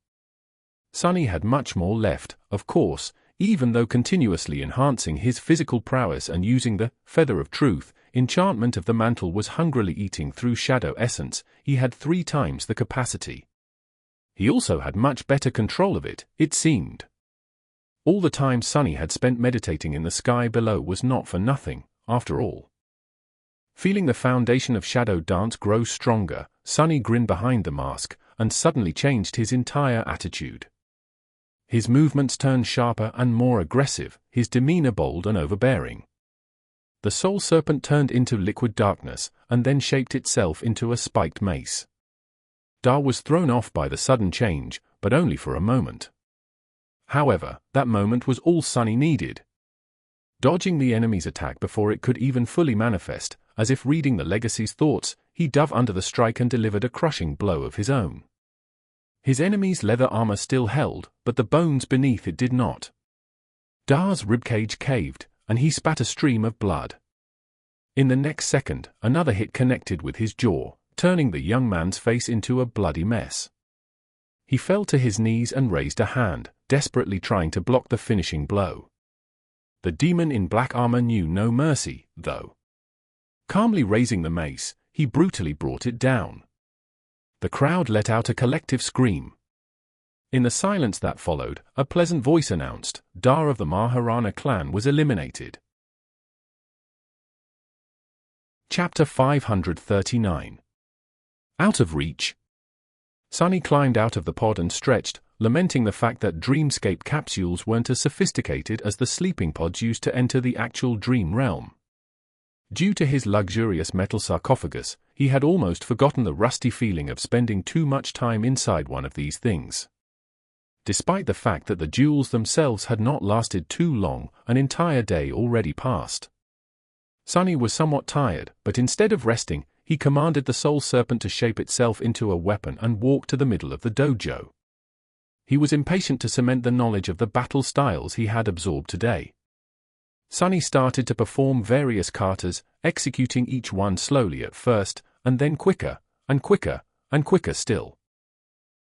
Sunny had much more left, of course, even though continuously enhancing his physical prowess and using the Feather of Truth, enchantment of the mantle was hungrily eating through shadow essence. He had 3 times the capacity. He also had much better control of it, it seemed. All the time Sunny had spent meditating in the sky below was not for nothing, after all. Feeling the foundation of shadow dance grow stronger, Sunny grinned behind the mask, and suddenly changed his entire attitude. His movements turned sharper and more aggressive, his demeanor bold and overbearing. The soul serpent turned into liquid darkness, and then shaped itself into a spiked mace. Dar was thrown off by the sudden change, but only for a moment. However, that moment was all Sunny needed. Dodging the enemy's attack before it could even fully manifest, as if reading the legacy's thoughts, he dove under the strike and delivered a crushing blow of his own. His enemy's leather armor still held, but the bones beneath it did not. Dar's ribcage caved, and he spat a stream of blood. In the next second, another hit connected with his jaw, turning the young man's face into a bloody mess. He fell to his knees and raised a hand, desperately trying to block the finishing blow. The demon in black armor knew no mercy, though. Calmly raising the mace, he brutally brought it down. The crowd let out a collective scream. In the silence that followed, a pleasant voice announced, Dar of the Maharana clan was eliminated. Chapter 539. Out of reach. Sunny climbed out of the pod and stretched, lamenting the fact that dreamscape capsules weren't as sophisticated as the sleeping pods used to enter the actual dream realm. Due to his luxurious metal sarcophagus, he had almost forgotten the rusty feeling of spending too much time inside one of these things. Despite the fact that the duels themselves had not lasted too long, an entire day already passed. Sunny was somewhat tired, but instead of resting, he commanded the soul serpent to shape itself into a weapon and walk to the middle of the dojo. He was impatient to cement the knowledge of the battle styles he had absorbed today. Sunny started to perform various katas, executing each one slowly at first, and then quicker, and quicker, and quicker still.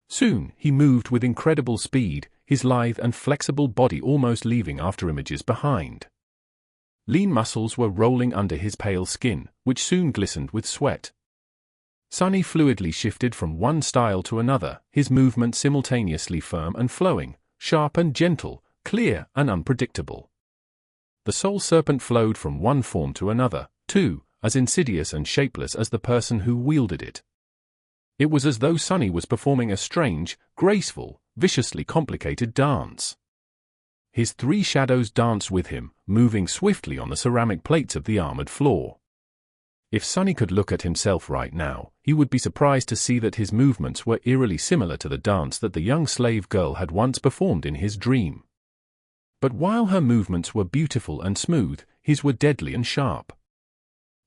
Soon, he moved with incredible speed, his lithe and flexible body almost leaving afterimages behind. Lean muscles were rolling under his pale skin, which soon glistened with sweat. Sunny fluidly shifted from one style to another, his movement simultaneously firm and flowing, sharp and gentle, clear and unpredictable. The soul serpent flowed from one form to another, too, as insidious and shapeless as the person who wielded it. It was as though Sunny was performing a strange, graceful, viciously complicated dance. His 3 shadows danced with him, moving swiftly on the ceramic plates of the armored floor. If Sunny could look at himself right now, he would be surprised to see that his movements were eerily similar to the dance that the young slave girl had once performed in his dream. But while her movements were beautiful and smooth, his were deadly and sharp.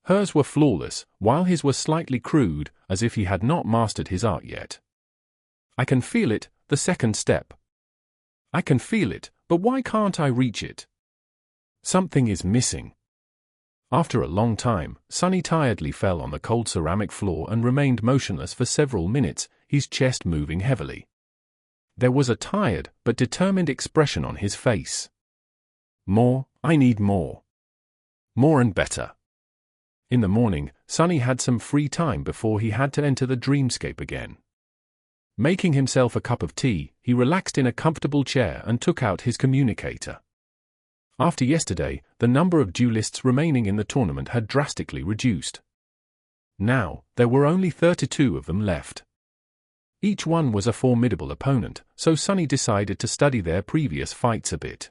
Hers were flawless, while his were slightly crude, as if he had not mastered his art yet. I can feel it, the second step. I can feel it, but why can't I reach it? Something is missing. After a long time, Sunny tiredly fell on the cold ceramic floor and remained motionless for several minutes, his chest moving heavily. There was a tired but determined expression on his face. More, I need more. More and better. In the morning, Sunny had some free time before he had to enter the dreamscape again. Making himself a cup of tea, he relaxed in a comfortable chair and took out his communicator. After yesterday, the number of duelists remaining in the tournament had drastically reduced. Now, there were only 32 of them left. Each one was a formidable opponent, so Sunny decided to study their previous fights a bit.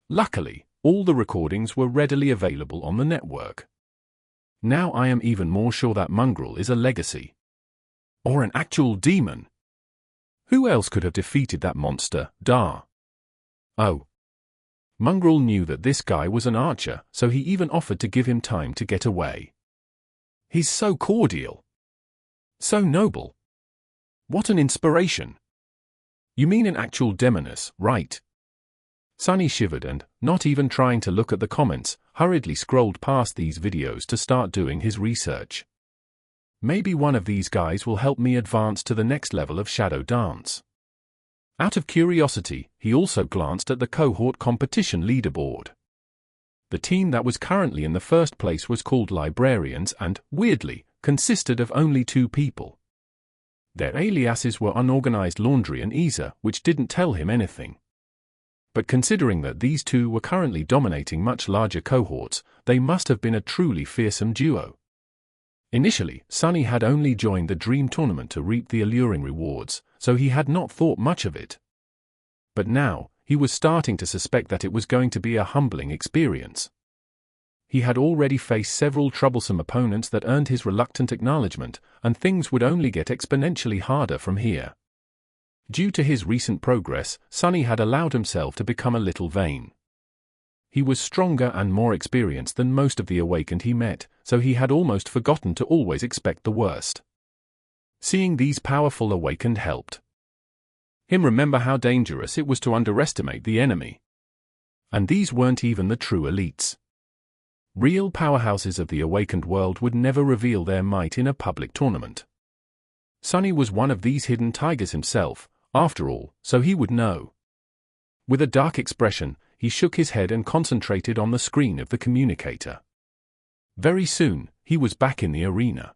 Luckily, all the recordings were readily available on the network. Now I am even more sure that Mongrel is a legacy. Or an actual demon. Who else could have defeated that monster, Dar? Oh. Mongrel knew that this guy was an archer, so he even offered to give him time to get away. He's so cordial. So noble. What an inspiration. You mean an actual demoness, right? Sunny shivered and, not even trying to look at the comments, hurriedly scrolled past these videos to start doing his research. Maybe one of these guys will help me advance to the next level of Shadow Dance. Out of curiosity, he also glanced at the cohort competition leaderboard. The team that was currently in the first place was called Librarians and, weirdly, consisted of only 2 people. Their aliases were Unorganized Laundry and Isa, which didn't tell him anything. But considering that these 2 were currently dominating much larger cohorts, they must have been a truly fearsome duo. Initially, Sunny had only joined the Dream Tournament to reap the alluring rewards, so he had not thought much of it. But now, he was starting to suspect that it was going to be a humbling experience. He had already faced several troublesome opponents that earned his reluctant acknowledgement, and things would only get exponentially harder from here. Due to his recent progress, Sunny had allowed himself to become a little vain. He was stronger and more experienced than most of the awakened he met, so he had almost forgotten to always expect the worst. Seeing these powerful awakened helped him remember how dangerous it was to underestimate the enemy. And these weren't even the true elites. Real powerhouses of the awakened world would never reveal their might in a public tournament. Sunny was one of these hidden tigers himself, after all, so he would know. With a dark expression, he shook his head and concentrated on the screen of the communicator. Very soon, he was back in the arena.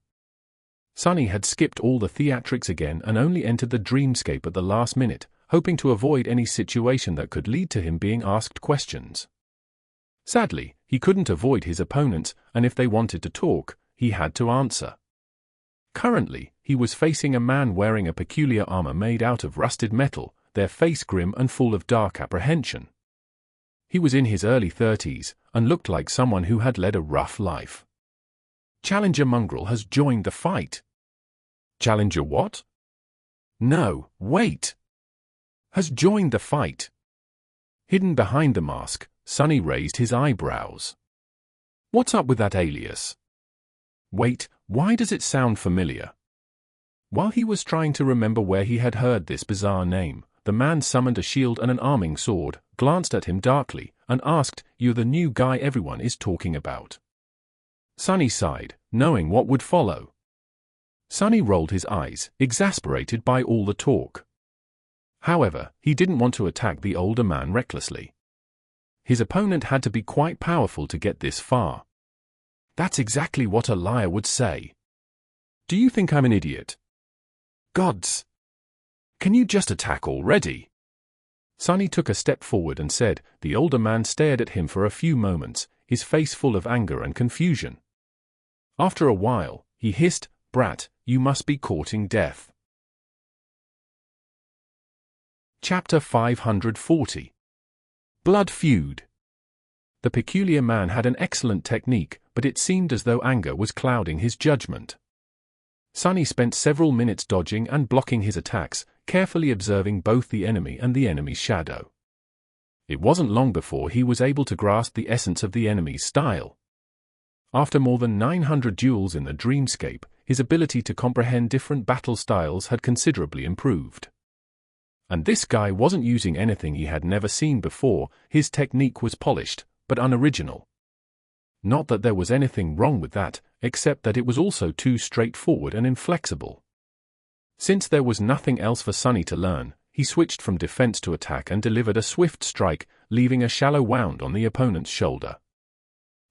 Sunny had skipped all the theatrics again and only entered the dreamscape at the last minute, hoping to avoid any situation that could lead to him being asked questions. Sadly, he couldn't avoid his opponents, and if they wanted to talk, he had to answer. Currently, he was facing a man wearing a peculiar armor made out of rusted metal, their face grim and full of dark apprehension. He was in his early 30s, and looked like someone who had led a rough life. Challenger Mongrel has joined the fight. Challenger what? No, wait. Has joined the fight. Hidden behind the mask, Sunny raised his eyebrows. What's up with that alias? Wait, why does it sound familiar? While he was trying to remember where he had heard this bizarre name, the man summoned a shield and an arming sword, glanced at him darkly, and asked, "You're the new guy everyone is talking about?" Sunny sighed, knowing what would follow. Sunny rolled his eyes, exasperated by all the talk. However, he didn't want to attack the older man recklessly. His opponent had to be quite powerful to get this far. That's exactly what a liar would say. Do you think I'm an idiot? Gods! Can you just attack already? Sunny took a step forward and said. The older man stared at him for a few moments, his face full of anger and confusion. After a while, he hissed, "Brat, you must be courting death." Chapter 540. Blood Feud. The peculiar man had an excellent technique, but it seemed as though anger was clouding his judgment. Sunny spent several minutes dodging and blocking his attacks, carefully observing both the enemy and the enemy's shadow. It wasn't long before he was able to grasp the essence of the enemy's style. After more than 900 duels in the dreamscape, his ability to comprehend different battle styles had considerably improved. And this guy wasn't using anything he had never seen before. His technique was polished, but unoriginal. Not that there was anything wrong with that, except that it was also too straightforward and inflexible. Since there was nothing else for Sunny to learn, he switched from defense to attack and delivered a swift strike, leaving a shallow wound on the opponent's shoulder.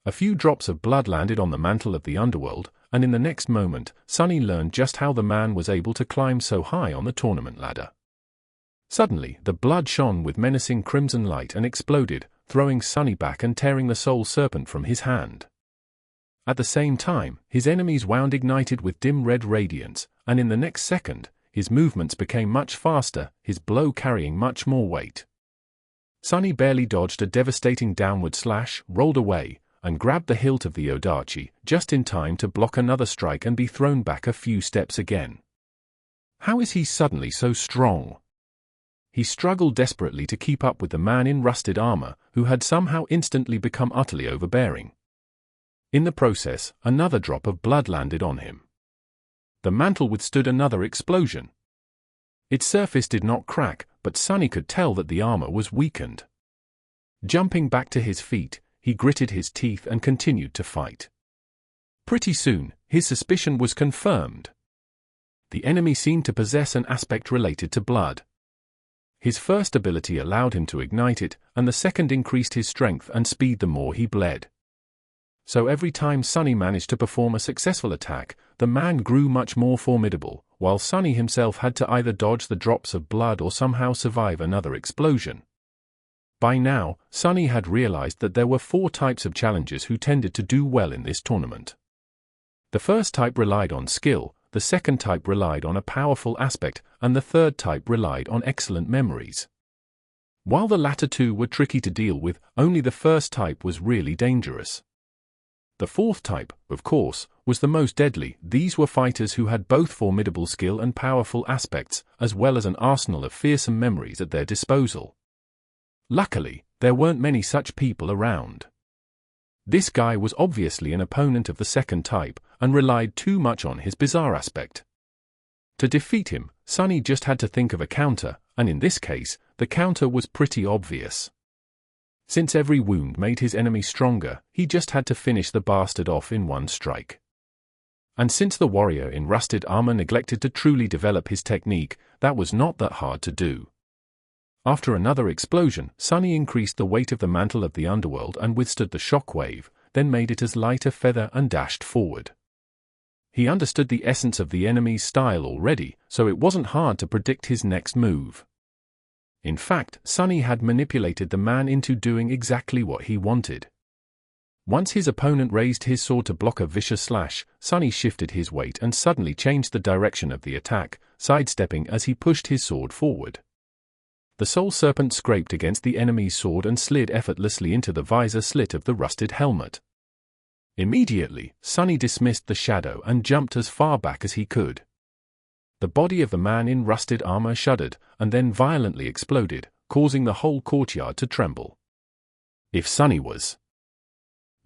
A few drops of blood landed on the mantle of the underworld, and in the next moment, Sunny learned just how the man was able to climb so high on the tournament ladder. Suddenly, the blood shone with menacing crimson light and exploded, throwing Sunny back and tearing the soul serpent from his hand. At the same time, his enemy's wound ignited with dim red radiance, and in the next second, his movements became much faster, his blow carrying much more weight. Sunny barely dodged a devastating downward slash, rolled away, and grabbed the hilt of the Odachi, just in time to block another strike and be thrown back a few steps again. How is he suddenly so strong? He struggled desperately to keep up with the man in rusted armor, who had somehow instantly become utterly overbearing. In the process, another drop of blood landed on him. The mantle withstood another explosion. Its surface did not crack, but Sunny could tell that the armor was weakened. Jumping back to his feet, he gritted his teeth and continued to fight. Pretty soon, his suspicion was confirmed. The enemy seemed to possess an aspect related to blood. His first ability allowed him to ignite it, and the second increased his strength and speed the more he bled. So every time Sunny managed to perform a successful attack, the man grew much more formidable, while Sunny himself had to either dodge the drops of blood or somehow survive another explosion. By now, Sunny had realized that there were 4 types of challengers who tended to do well in this tournament. The first type relied on skill, the second type relied on a powerful aspect, and the third type relied on excellent memories. While the latter 2 were tricky to deal with, only the first type was really dangerous. The fourth type, of course, was the most deadly. These were fighters who had both formidable skill and powerful aspects, as well as an arsenal of fearsome memories at their disposal. Luckily, there weren't many such people around. This guy was obviously an opponent of the second type, and relied too much on his bizarre aspect. To defeat him, Sunny just had to think of a counter, and in this case, the counter was pretty obvious. Since every wound made his enemy stronger, he just had to finish the bastard off in one strike. And since the warrior in rusted armor neglected to truly develop his technique, that was not that hard to do. After another explosion, Sunny increased the weight of the mantle of the underworld and withstood the shockwave, then made it as light a feather and dashed forward. He understood the essence of the enemy's style already, so it wasn't hard to predict his next move. In fact, Sunny had manipulated the man into doing exactly what he wanted. Once his opponent raised his sword to block a vicious slash, Sunny shifted his weight and suddenly changed the direction of the attack, sidestepping as he pushed his sword forward. The soul serpent scraped against the enemy's sword and slid effortlessly into the visor slit of the rusted helmet. Immediately, Sunny dismissed the shadow and jumped as far back as he could. The body of the man in rusted armor shuddered, and then violently exploded, causing the whole courtyard to tremble. If Sunny was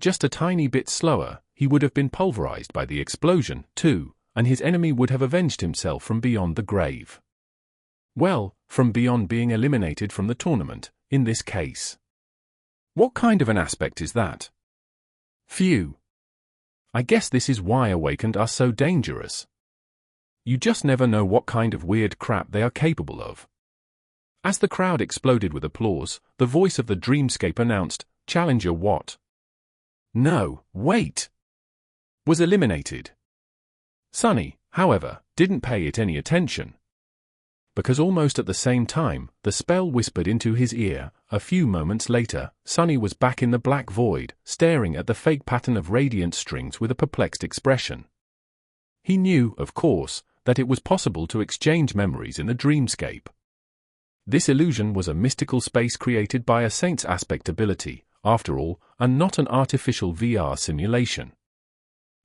just a tiny bit slower, he would have been pulverized by the explosion, too, and his enemy would have avenged himself from beyond the grave. Well, from beyond being eliminated from the tournament, in this case. What kind of an aspect is that? Phew. I guess this is why Awakened are so dangerous. You just never know what kind of weird crap they are capable of. As the crowd exploded with applause, the voice of the Dreamscape announced, "Challenger what?" No, wait! Was eliminated. Sunny, however, didn't pay it any attention. Because almost at the same time, the spell whispered into his ear. A few moments later, Sunny was back in the black void, staring at the fake pattern of radiant strings with a perplexed expression. He knew, of course, that it was possible to exchange memories in the Dreamscape. This illusion was a mystical space created by a saint's aspect ability, after all, and not an artificial VR simulation.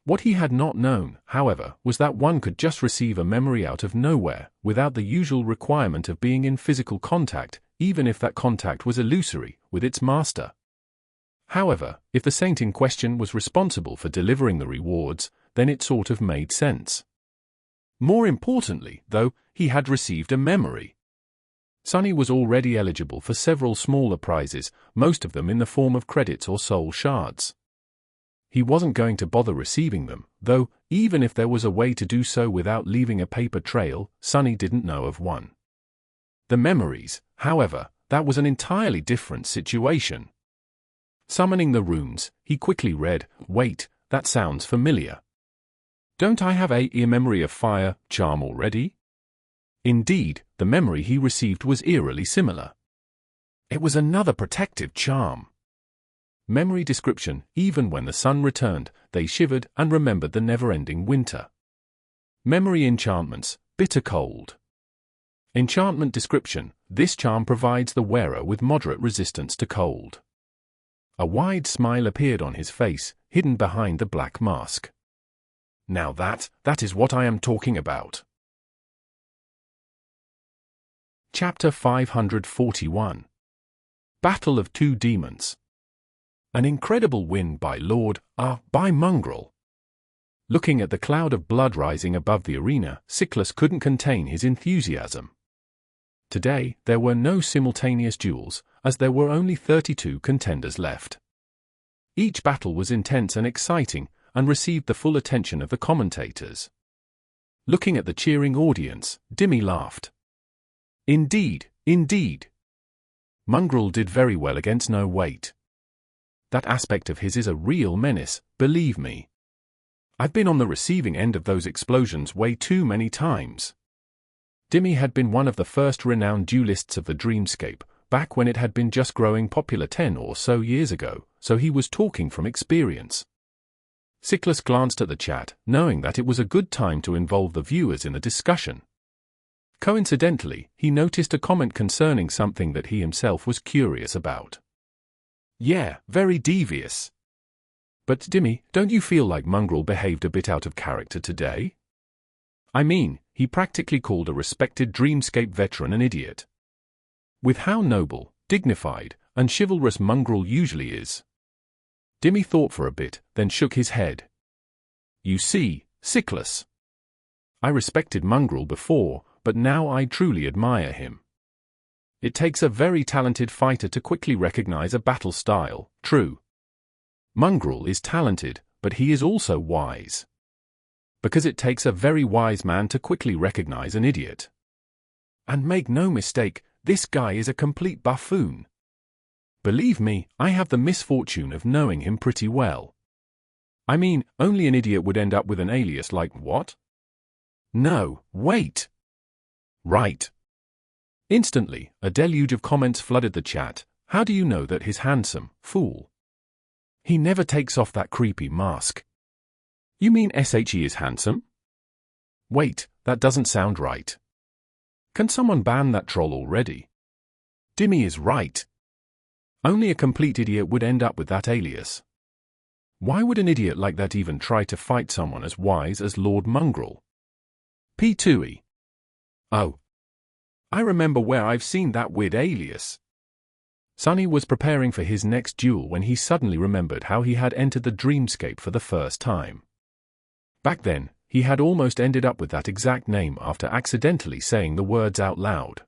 What he had not known, however, was that one could just receive a memory out of nowhere, without the usual requirement of being in physical contact, even if that contact was illusory, with its master. However, if the saint in question was responsible for delivering the rewards, then it sort of made sense. More importantly, though, he had received a memory. Sunny was already eligible for several smaller prizes, most of them in the form of credits or soul shards. He wasn't going to bother receiving them, though, even if there was a way to do so without leaving a paper trail, Sunny didn't know of one. The memories, however, that was an entirely different situation. Summoning the runes, he quickly read, "Wait, that sounds familiar. Don't I have a memory of fire charm already?" Indeed, the memory he received was eerily similar. It was another protective charm. Memory description: even when the sun returned, they shivered and remembered the never-ending winter. Memory enchantments: bitter cold. Enchantment description: this charm provides the wearer with moderate resistance to cold. A wide smile appeared on his face, hidden behind the black mask. Now that is what I am talking about. Chapter 541. Battle of Two Demons. An incredible win by by Mongrel. Looking at the cloud of blood rising above the arena, Siklus couldn't contain his enthusiasm. Today, there were no simultaneous duels, as there were only 32 contenders left. Each battle was intense and exciting, and received the full attention of the commentators. Looking at the cheering audience, Dimmy laughed. Indeed, indeed. Mongrel did very well against no weight. That aspect of his is a real menace, believe me. I've been on the receiving end of those explosions way too many times. Dimmy had been one of the first renowned duelists of the Dreamscape, back when it had been just growing popular 10 or so years ago, so he was talking from experience. Siklus glanced at the chat, knowing that it was a good time to involve the viewers in the discussion. Coincidentally, he noticed a comment concerning something that he himself was curious about. Yeah, very devious. But Dimmy, don't you feel like Mongrel behaved a bit out of character today? I mean, he practically called a respected Dreamscape veteran an idiot. With how noble, dignified, and chivalrous Mongrel usually is. Dimmy thought for a bit, then shook his head. You see, Siklus. I respected Mongrel before, but now I truly admire him. It takes a very talented fighter to quickly recognize a battle style, true. Mongrel is talented, but he is also wise. Because it takes a very wise man to quickly recognize an idiot. And make no mistake, this guy is a complete buffoon. Believe me, I have the misfortune of knowing him pretty well. I mean, only an idiot would end up with an alias like what? No, wait. Right. Instantly, a deluge of comments flooded the chat. How do you know that he's handsome, fool? He never takes off that creepy mask. You mean SHE is handsome? Wait, that doesn't sound right. Can someone ban that troll already? Dimmy is right. Only a complete idiot would end up with that alias. Why would an idiot like that even try to fight someone as wise as Lord Mongrel? P2E. Oh. I remember where I've seen that weird alias. Sonny was preparing for his next duel when he suddenly remembered how he had entered the Dreamscape for the first time. Back then, he had almost ended up with that exact name after accidentally saying the words out loud.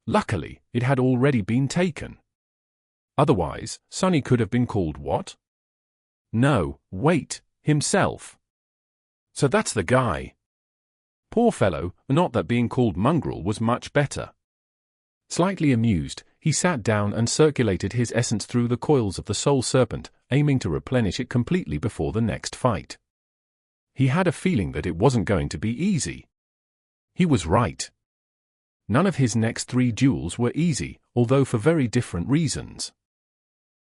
Luckily, it had already been taken. Otherwise, Sonny could have been called what? No, wait, himself. So that's the guy. Poor fellow, not that being called Mongrel was much better. Slightly amused, he sat down and circulated his essence through the coils of the Soul Serpent, aiming to replenish it completely before the next fight. He had a feeling that it wasn't going to be easy. He was right. None of his next 3 duels were easy, although for very different reasons.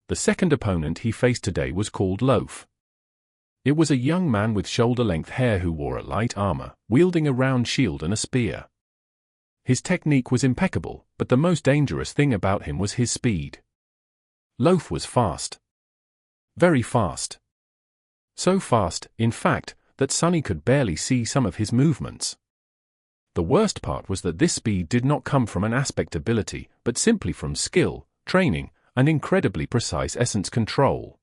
The second opponent he faced today was called Loaf. It was a young man with shoulder-length hair who wore a light armor, wielding a round shield and a spear. His technique was impeccable, but the most dangerous thing about him was his speed. Loaf was fast. Very fast. So fast, in fact, that Sonny could barely see some of his movements. The worst part was that this speed did not come from an aspect ability, but simply from skill, training, and incredibly precise essence control.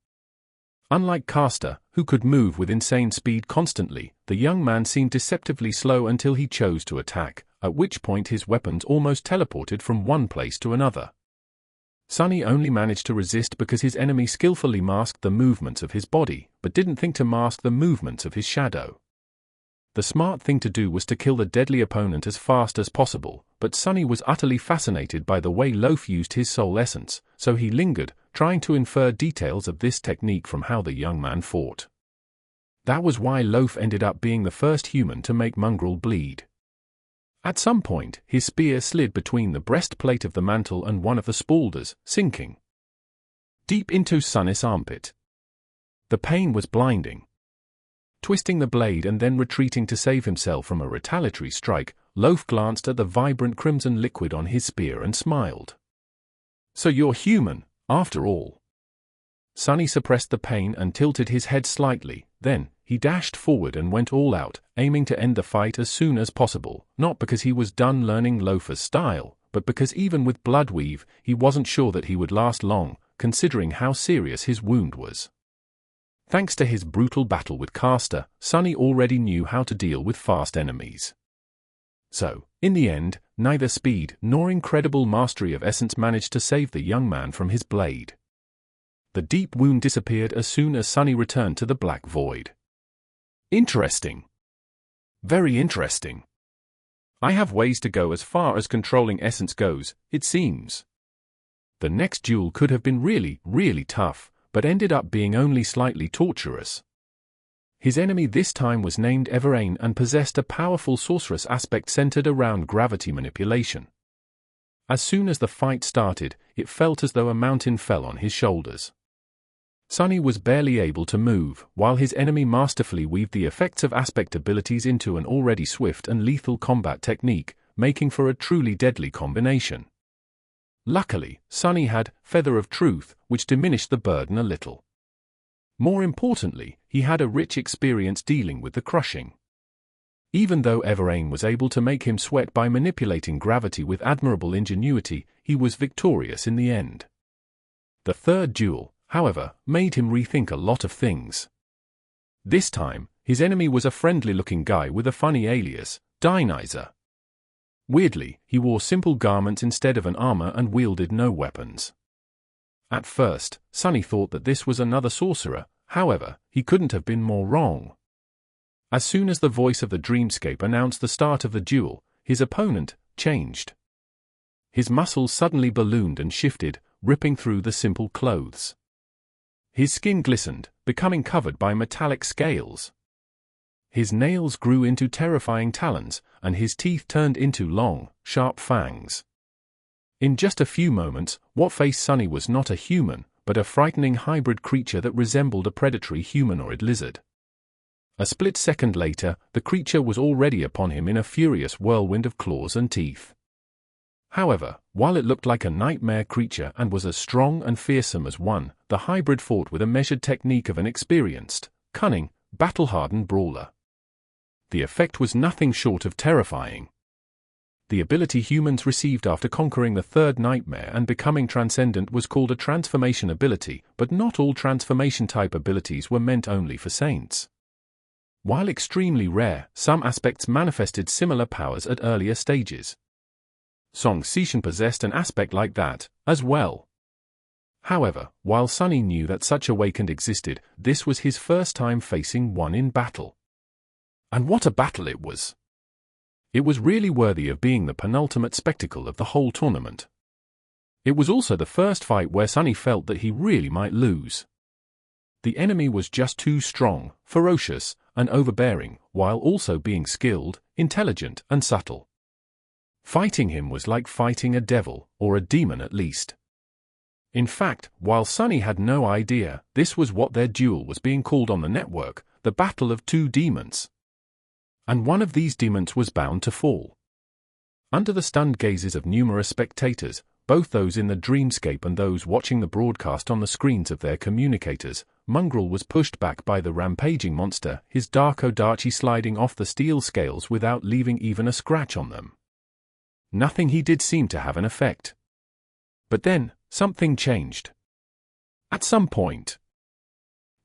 Unlike Caster, who could move with insane speed constantly, the young man seemed deceptively slow until he chose to attack, at which point his weapons almost teleported from one place to another. Sonny only managed to resist because his enemy skillfully masked the movements of his body, but didn't think to mask the movements of his shadow. The smart thing to do was to kill the deadly opponent as fast as possible, but Sonny was utterly fascinated by the way Loaf used his soul essence, so he lingered, trying to infer details of this technique from how the young man fought. That was why Loaf ended up being the first human to make Mongrel bleed. At some point, his spear slid between the breastplate of the mantle and one of the spaulders, sinking deep into Sonny's armpit. The pain was blinding. Twisting the blade and then retreating to save himself from a retaliatory strike, Loaf glanced at the vibrant crimson liquid on his spear and smiled. So you're human, after all. Sunny suppressed the pain and tilted his head slightly. Then, he dashed forward and went all out, aiming to end the fight as soon as possible, not because he was done learning Loafer's style, but because even with Bloodweave, he wasn't sure that he would last long, considering how serious his wound was. Thanks to his brutal battle with Caster, Sunny already knew how to deal with fast enemies. So, in the end, neither speed nor incredible mastery of essence managed to save the young man from his blade. The deep wound disappeared as soon as Sunny returned to the Black Void. Interesting. Very interesting. I have ways to go as far as controlling essence goes, it seems. The next duel could have been really, really tough, but ended up being only slightly torturous. His enemy this time was named Devouring and possessed a powerful sorceress aspect centered around gravity manipulation. As soon as the fight started, it felt as though a mountain fell on his shoulders. Sunny was barely able to move, while his enemy masterfully weaved the effects of aspect abilities into an already swift and lethal combat technique, making for a truly deadly combination. Luckily, Sunny had Feather of Truth, which diminished the burden a little. More importantly, he had a rich experience dealing with the crushing. Even though Devouring was able to make him sweat by manipulating gravity with admirable ingenuity, he was victorious in the end. The third duel, however, made him rethink a lot of things. This time, his enemy was a friendly-looking guy with a funny alias, Dionyzer. Weirdly, he wore simple garments instead of an armor and wielded no weapons. At first, Sunny thought that this was another sorcerer, however, he couldn't have been more wrong. As soon as the voice of the dreamscape announced the start of the duel, his opponent changed. His muscles suddenly ballooned and shifted, ripping through the simple clothes. His skin glistened, becoming covered by metallic scales. His nails grew into terrifying talons, and his teeth turned into long, sharp fangs. In just a few moments, what faced Sunny was not a human, but a frightening hybrid creature that resembled a predatory humanoid lizard. A split second later, the creature was already upon him in a furious whirlwind of claws and teeth. However, while it looked like a nightmare creature and was as strong and fearsome as one, the hybrid fought with a measured technique of an experienced, cunning, battle-hardened brawler. The effect was nothing short of terrifying. The ability humans received after conquering the third nightmare and becoming transcendent was called a transformation ability, but not all transformation-type abilities were meant only for saints. While extremely rare, some aspects manifested similar powers at earlier stages. Song Sishan possessed an aspect like that, as well. However, while Sunny knew that such awakened existed, this was his first time facing one in battle. And what a battle it was! It was really worthy of being the penultimate spectacle of the whole tournament. It was also the first fight where Sunny felt that he really might lose. The enemy was just too strong, ferocious, and overbearing, while also being skilled, intelligent, and subtle. Fighting him was like fighting a devil, or a demon at least. In fact, while Sunny had no idea, this was what their duel was being called on the network, the Battle of Two Demons. And one of these demons was bound to fall. Under the stunned gazes of numerous spectators, both those in the dreamscape and those watching the broadcast on the screens of their communicators, Mongrel was pushed back by the rampaging monster, his dark Odachi sliding off the steel scales without leaving even a scratch on them. Nothing he did seemed to have an effect. But then, something changed. At some point,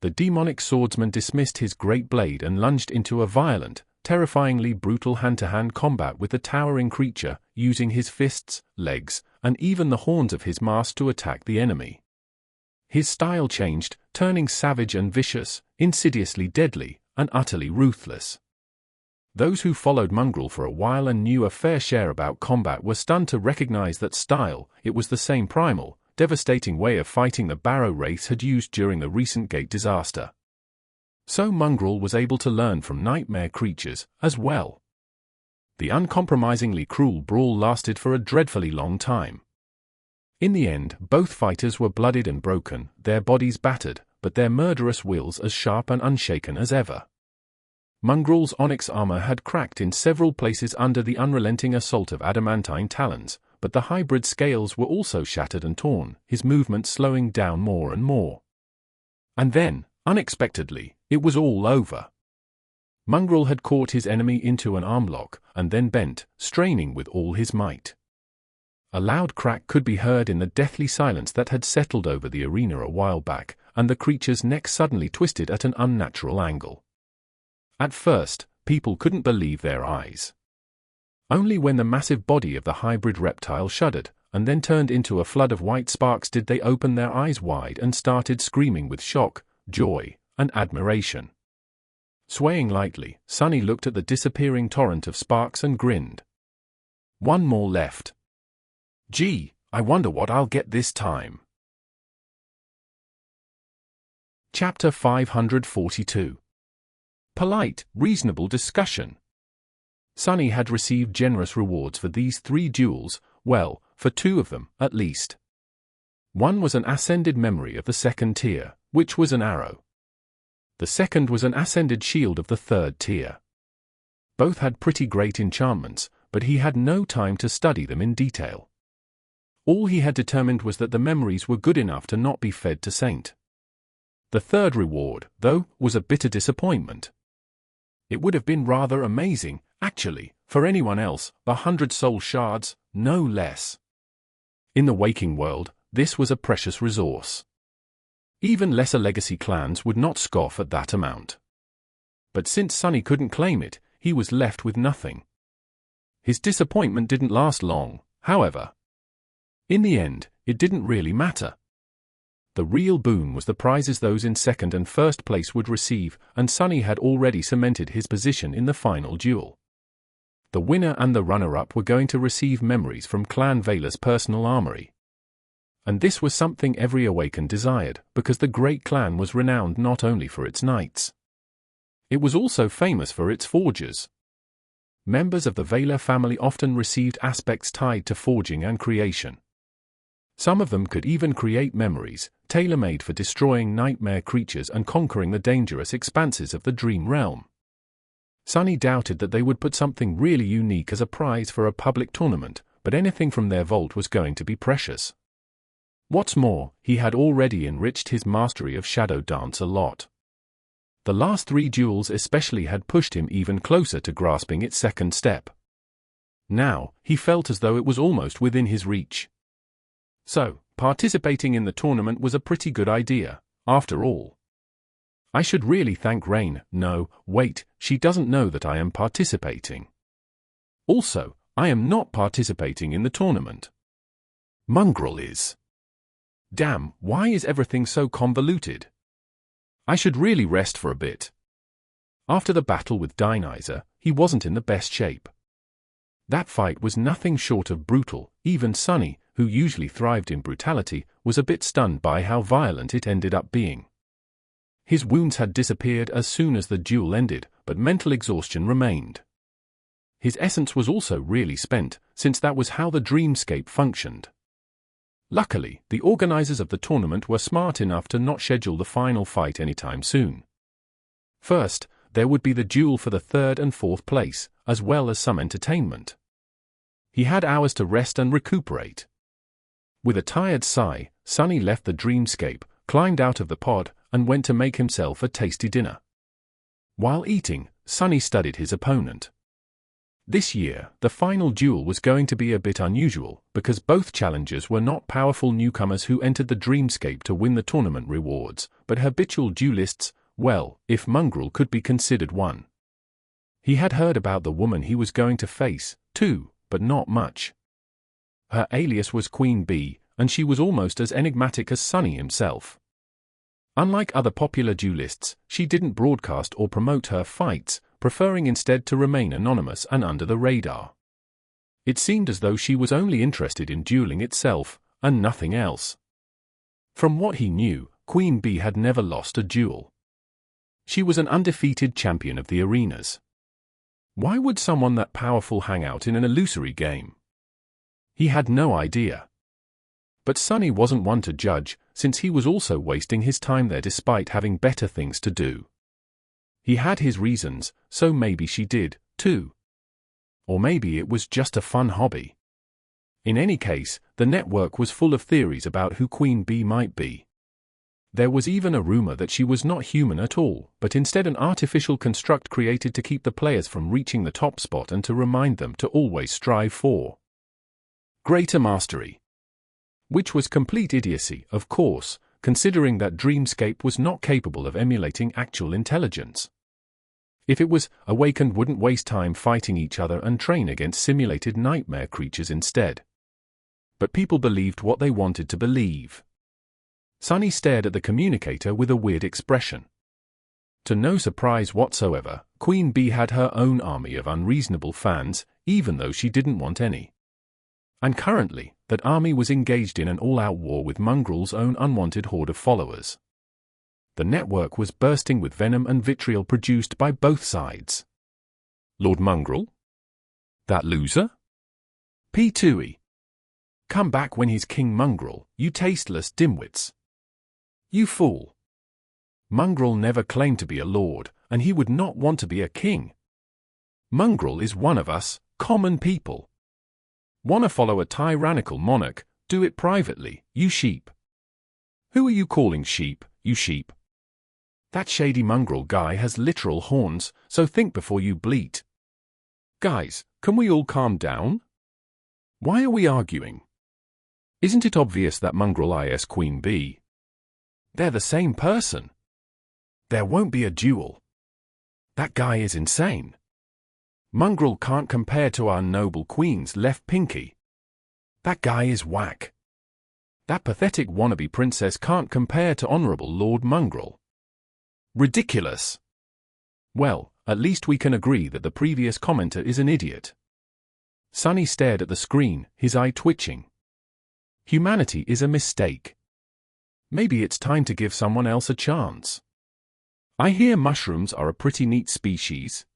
the demonic swordsman dismissed his great blade and lunged into a violent, terrifyingly brutal hand-to-hand combat with the towering creature, using his fists, legs, and even the horns of his mask to attack the enemy. His style changed, turning savage and vicious, insidiously deadly, and utterly ruthless. Those who followed Mongrel for a while and knew a fair share about combat were stunned to recognize that style. It was the same primal, devastating way of fighting the Barrow race had used during the recent Gate disaster. So Mongrel was able to learn from nightmare creatures, as well. The uncompromisingly cruel brawl lasted for a dreadfully long time. In the end, both fighters were bloodied and broken, their bodies battered, but their murderous wills as sharp and unshaken as ever. Mongrel's onyx armor had cracked in several places under the unrelenting assault of adamantine talons, but the hybrid scales were also shattered and torn, his movements slowing down more and more. And then, unexpectedly, it was all over. Mongrel had caught his enemy into an arm lock, and then bent, straining with all his might. A loud crack could be heard in the deathly silence that had settled over the arena a while back, and the creature's neck suddenly twisted at an unnatural angle. At first, people couldn't believe their eyes. Only when the massive body of the hybrid reptile shuddered, and then turned into a flood of white sparks, did they open their eyes wide and started screaming with shock, joy, and admiration. Swaying lightly, Sunny looked at the disappearing torrent of sparks and grinned. One more left. Gee, I wonder what I'll get this time. Chapter 542. Polite, reasonable discussion. Sunny had received generous rewards for these 3 duels, well, for 2 of them, at least. One was an ascended memory of the 2nd tier, which was an arrow. The second was an ascended shield of the 3rd tier. Both had pretty great enchantments, but he had no time to study them in detail. All he had determined was that the memories were good enough to not be fed to Saint. The 3rd reward, though, was a bitter disappointment. It would have been rather amazing, actually, for anyone else, 100 soul shards, no less. In the waking world, this was a precious resource. Even lesser legacy clans would not scoff at that amount. But since Sunny couldn't claim it, he was left with nothing. His disappointment didn't last long, however. In the end, it didn't really matter. The real boon was the prizes those in 2nd and 1st place would receive, and Sunny had already cemented his position in the final duel. The winner and the runner-up were going to receive memories from Clan Valor's personal armory. And this was something every Awakened desired, because the great clan was renowned not only for its knights. It was also famous for its forgers. Members of the Valor family often received aspects tied to forging and creation. Some of them could even create memories, tailor-made for destroying nightmare creatures and conquering the dangerous expanses of the dream realm. Sunny doubted that they would put something really unique as a prize for a public tournament, but anything from their vault was going to be precious. What's more, he had already enriched his mastery of Shadow Dance a lot. The last 3 duels especially had pushed him even closer to grasping its 2nd step. Now, he felt as though it was almost within his reach. So, participating in the tournament was a pretty good idea, after all. I should really thank Rain. No, wait, she doesn't know that I am participating. Also, I am not participating in the tournament. Mongrel is. Damn, why is everything so convoluted? I should really rest for a bit. After the battle with Dionyser, he wasn't in the best shape. That fight was nothing short of brutal. Even Sunny, who usually thrived in brutality, was a bit stunned by how violent it ended up being. His wounds had disappeared as soon as the duel ended, but mental exhaustion remained. His essence was also really spent, since that was how the dreamscape functioned. Luckily, the organizers of the tournament were smart enough to not schedule the final fight anytime soon. First, there would be the duel for the 3rd and 4th place, as well as some entertainment. He had hours to rest and recuperate. With a tired sigh, Sunny left the dreamscape, climbed out of the pod, and went to make himself a tasty dinner. While eating, Sunny studied his opponent. This year, the final duel was going to be a bit unusual, because both challengers were not powerful newcomers who entered the dreamscape to win the tournament rewards, but habitual duelists, well, if Mongrel could be considered one. He had heard about the woman he was going to face, too, but not much. Her alias was Queen Bee, and she was almost as enigmatic as Sunny himself. Unlike other popular duelists, she didn't broadcast or promote her fights, preferring instead to remain anonymous and under the radar. It seemed as though she was only interested in dueling itself, and nothing else. From what he knew, Queen Bee had never lost a duel. She was an undefeated champion of the arenas. Why would someone that powerful hang out in an illusory game? He had no idea. But Sunny wasn't one to judge, since he was also wasting his time there despite having better things to do. He had his reasons, so maybe she did, too. Or maybe it was just a fun hobby. In any case, the network was full of theories about who Queen Bee might be. There was even a rumor that she was not human at all, but instead an artificial construct created to keep the players from reaching the top spot and to remind them to always strive for greater mastery. Which was complete idiocy, of course, considering that Dreamscape was not capable of emulating actual intelligence. If it was, Awakened wouldn't waste time fighting each other and train against simulated nightmare creatures instead. But people believed what they wanted to believe. Sunny stared at the communicator with a weird expression. To no surprise whatsoever, Queen Bee had her own army of unreasonable fans, even though she didn't want any. And currently, that army was engaged in an all-out war with Mongrel's own unwanted horde of followers. The network was bursting with venom and vitriol produced by both sides. Lord Mongrel? That loser? P2E. Come back when he's King Mongrel, you tasteless dimwits. You fool. Mongrel never claimed to be a lord, and he would not want to be a king. Mongrel is one of us, common people. Wanna follow a tyrannical monarch, do it privately, you sheep. Who are you calling sheep, you sheep? That shady Mongrel guy has literal horns, so think before you bleat. Guys, can we all calm down? Why are we arguing? Isn't it obvious that Mongrel is Queen Bee? They're the same person. There won't be a duel. That guy is insane. Mongrel can't compare to our noble queen's left pinky. That guy is whack. That pathetic wannabe princess can't compare to Honorable Lord Mongrel. Ridiculous. Well, at least we can agree that the previous commenter is an idiot. Sunny stared at the screen, his eye twitching. Humanity is a mistake. Maybe it's time to give someone else a chance. I hear mushrooms are a pretty neat species.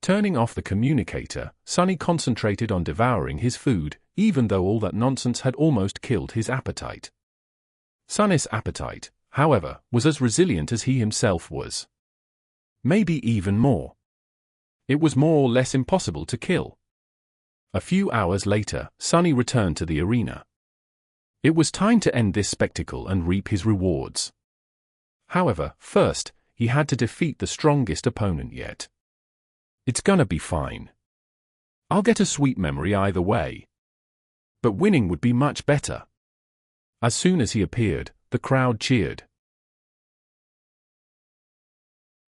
Turning off the communicator, Sunny concentrated on devouring his food, even though all that nonsense had almost killed his appetite. Sunny's appetite, however, was as resilient as he himself was. Maybe even more. It was more or less impossible to kill. A few hours later, Sunny returned to the arena. It was time to end this spectacle and reap his rewards. However, first, he had to defeat the strongest opponent yet. It's gonna be fine. I'll get a sweet memory either way. But winning would be much better. As soon as he appeared, the crowd cheered.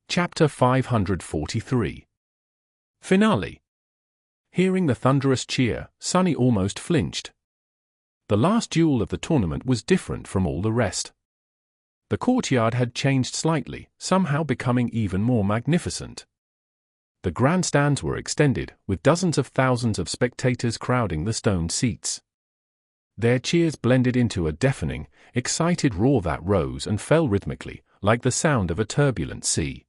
Chapter 543. Finale. Hearing the thunderous cheer, Sunny almost flinched. The last duel of the tournament was different from all the rest. The courtyard had changed slightly, somehow becoming even more magnificent. The grandstands were extended, with dozens of thousands of spectators crowding the stone seats. Their cheers blended into a deafening, excited roar that rose and fell rhythmically, like the sound of a turbulent sea.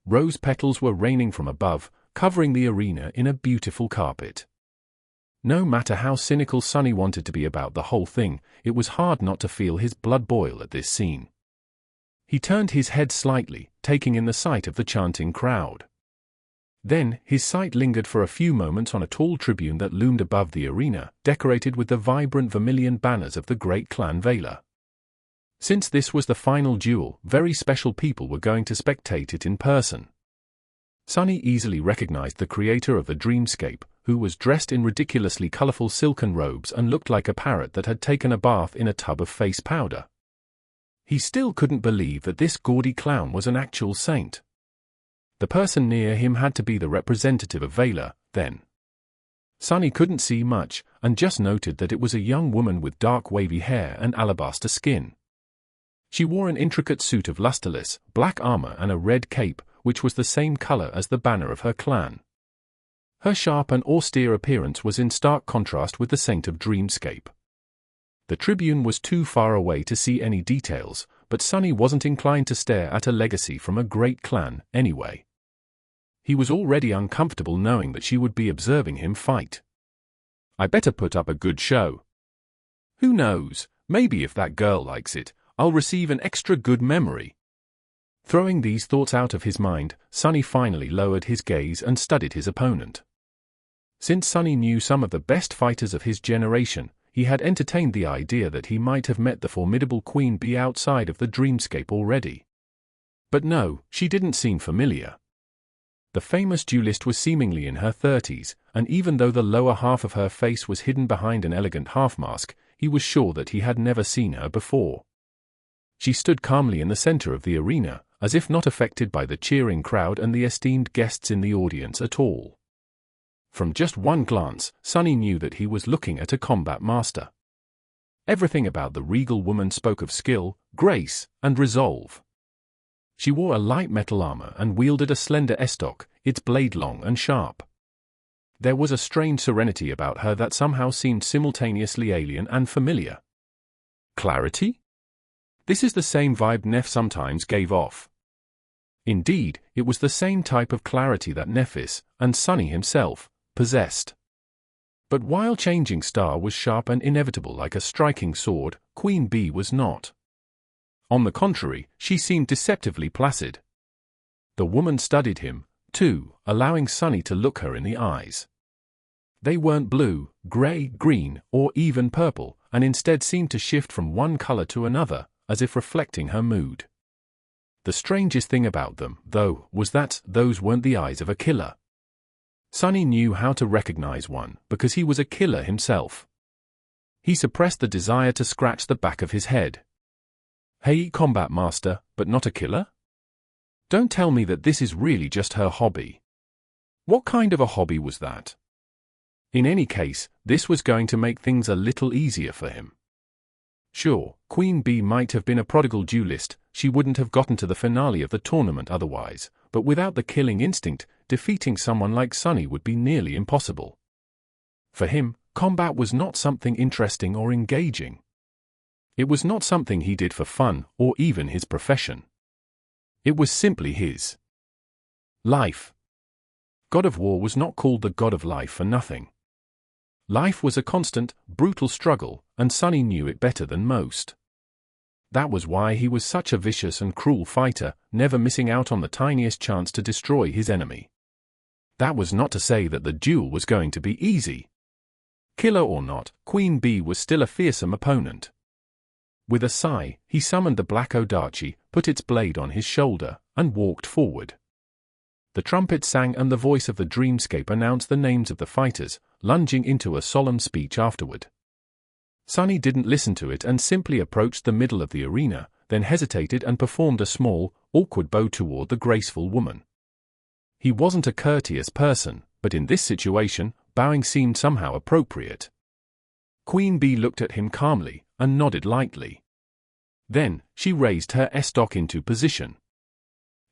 Rose petals were raining from above, covering the arena in a beautiful carpet. No matter how cynical Sunny wanted to be about the whole thing, it was hard not to feel his blood boil at this scene. He turned his head slightly, taking in the sight of the chanting crowd. Then, his sight lingered for a few moments on a tall tribune that loomed above the arena, decorated with the vibrant vermilion banners of the great clan Valor. Since this was the final duel, very special people were going to spectate it in person. Sunny easily recognized the creator of the dreamscape, who was dressed in ridiculously colorful silken robes and looked like a parrot that had taken a bath in a tub of face powder. He still couldn't believe that this gaudy clown was an actual saint. The person near him had to be the representative of Valor, then. Sunny couldn't see much, and just noted that it was a young woman with dark wavy hair and alabaster skin. She wore an intricate suit of lusterless, black armor and a red cape, which was the same color as the banner of her clan. Her sharp and austere appearance was in stark contrast with the Saint of Dreamscape. The tribune was too far away to see any details, but Sunny wasn't inclined to stare at a legacy from a great clan, anyway. He was already uncomfortable knowing that she would be observing him fight. I better put up a good show. Who knows, maybe if that girl likes it, I'll receive an extra good memory. Throwing these thoughts out of his mind, Sunny finally lowered his gaze and studied his opponent. Since Sunny knew some of the best fighters of his generation, he had entertained the idea that he might have met the formidable Queen Bee outside of the dreamscape already. But no, she didn't seem familiar. The famous duelist was seemingly in her 30s, and even though the lower half of her face was hidden behind an elegant half-mask, he was sure that he had never seen her before. She stood calmly in the center of the arena, as if not affected by the cheering crowd and the esteemed guests in the audience at all. From just one glance, Sunny knew that he was looking at a combat master. Everything about the regal woman spoke of skill, grace, and resolve. She wore a light metal armor and wielded a slender estoc, its blade long and sharp. There was a strange serenity about her that somehow seemed simultaneously alien and familiar. Clarity? This is the same vibe Neff sometimes gave off. Indeed, it was the same type of clarity that Nephis, and Sunny himself, possessed. But while Changing Star was sharp and inevitable like a striking sword, Queen Bee was not. On the contrary, she seemed deceptively placid. The woman studied him, too, allowing Sunny to look her in the eyes. They weren't blue, grey, green, or even purple, and instead seemed to shift from one color to another, as if reflecting her mood. The strangest thing about them, though, was that those weren't the eyes of a killer. Sunny knew how to recognize one, because he was a killer himself. He suppressed the desire to scratch the back of his head. Hey, combat master, but not a killer? Don't tell me that this is really just her hobby. What kind of a hobby was that? In any case, this was going to make things a little easier for him. Sure, Queen Bee might have been a prodigal duelist, she wouldn't have gotten to the finale of the tournament otherwise, but without the killing instinct, defeating someone like Sunny would be nearly impossible. For him, combat was not something interesting or engaging. It was not something he did for fun, or even his profession. It was simply his life. God of War was not called the God of Life for nothing. Life was a constant, brutal struggle, and Sunny knew it better than most. That was why he was such a vicious and cruel fighter, never missing out on the tiniest chance to destroy his enemy. That was not to say that the duel was going to be easy. Killer or not, Queen Bee was still a fearsome opponent. With a sigh, he summoned the black Odachi, put its blade on his shoulder, and walked forward. The trumpet sang and the voice of the dreamscape announced the names of the fighters, lunging into a solemn speech afterward. Sunny didn't listen to it and simply approached the middle of the arena, then hesitated and performed a small, awkward bow toward the graceful woman. He wasn't a courteous person, but in this situation, bowing seemed somehow appropriate. Queen Bee looked at him calmly, and nodded lightly. Then, she raised her estoc into position.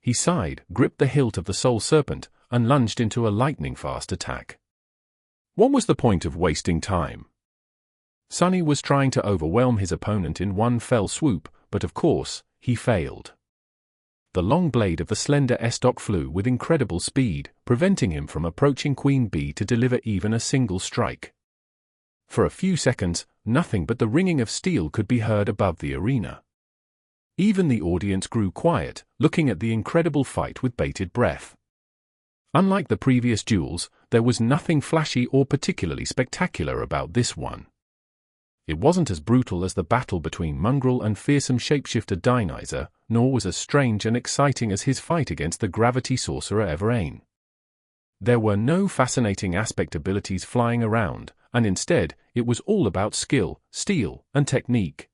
He sighed, gripped the hilt of the soul serpent, and lunged into a lightning-fast attack. What was the point of wasting time? Sunny was trying to overwhelm his opponent in one fell swoop, but of course, he failed. The long blade of the slender estoc flew with incredible speed, preventing him from approaching Queen Bee to deliver even a single strike. For a few seconds, nothing but the ringing of steel could be heard above the arena. Even the audience grew quiet, looking at the incredible fight with bated breath. Unlike the previous duels, there was nothing flashy or particularly spectacular about this one. It wasn't as brutal as the battle between Mongrel and fearsome shapeshifter Dionyser, nor was as strange and exciting as his fight against the gravity sorcerer Everain. There were no fascinating aspect abilities flying around, and instead, it was all about skill, steel, and technique.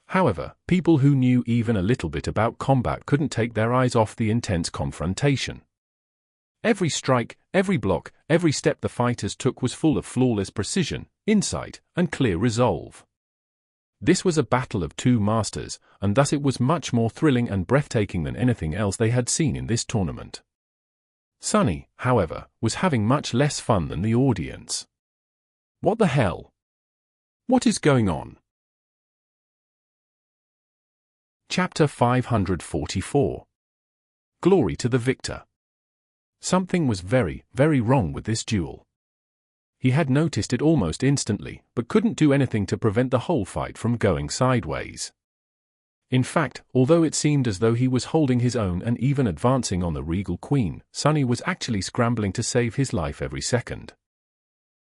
However, people who knew even a little bit about combat couldn't take their eyes off the intense confrontation. Every strike, every block, every step the fighters took was full of flawless precision, insight, and clear resolve. This was a battle of two masters, and thus it was much more thrilling and breathtaking than anything else they had seen in this tournament. Sunny, however, was having much less fun than the audience. What the hell? What is going on? Chapter 544. Glory to the victor. Something was very, very wrong with this duel. He had noticed it almost instantly, but couldn't do anything to prevent the whole fight from going sideways. In fact, although it seemed as though he was holding his own and even advancing on the regal queen, Sunny was actually scrambling to save his life every second.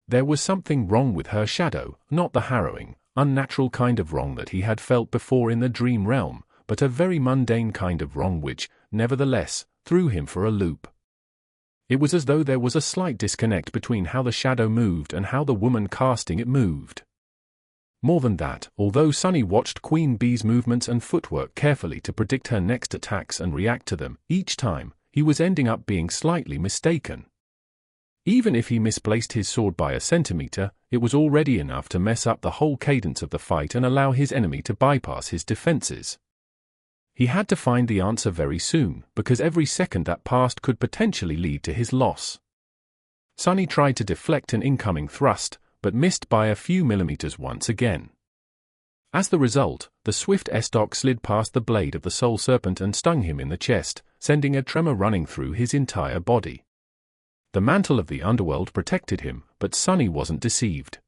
There was something wrong with her shadow, not the harrowing, unnatural kind of wrong that he had felt before in the dream realm, but a very mundane kind of wrong which, nevertheless, threw him for a loop. It was as though there was a slight disconnect between how the shadow moved and how the woman casting it moved. More than that, although Sunny watched Queen Bee's movements and footwork carefully to predict her next attacks and react to them, each time, he was ending up being slightly mistaken. Even if he misplaced his sword by a centimeter, it was already enough to mess up the whole cadence of the fight and allow his enemy to bypass his defenses. He had to find the answer very soon, because every second that passed could potentially lead to his loss. Sunny tried to deflect an incoming thrust, but missed by a few millimeters once again. As the result, the swift estoc slid past the blade of the Soul Serpent and stung him in the chest, sending a tremor running through his entire body. The mantle of the underworld protected him, but Sunny wasn't deceived.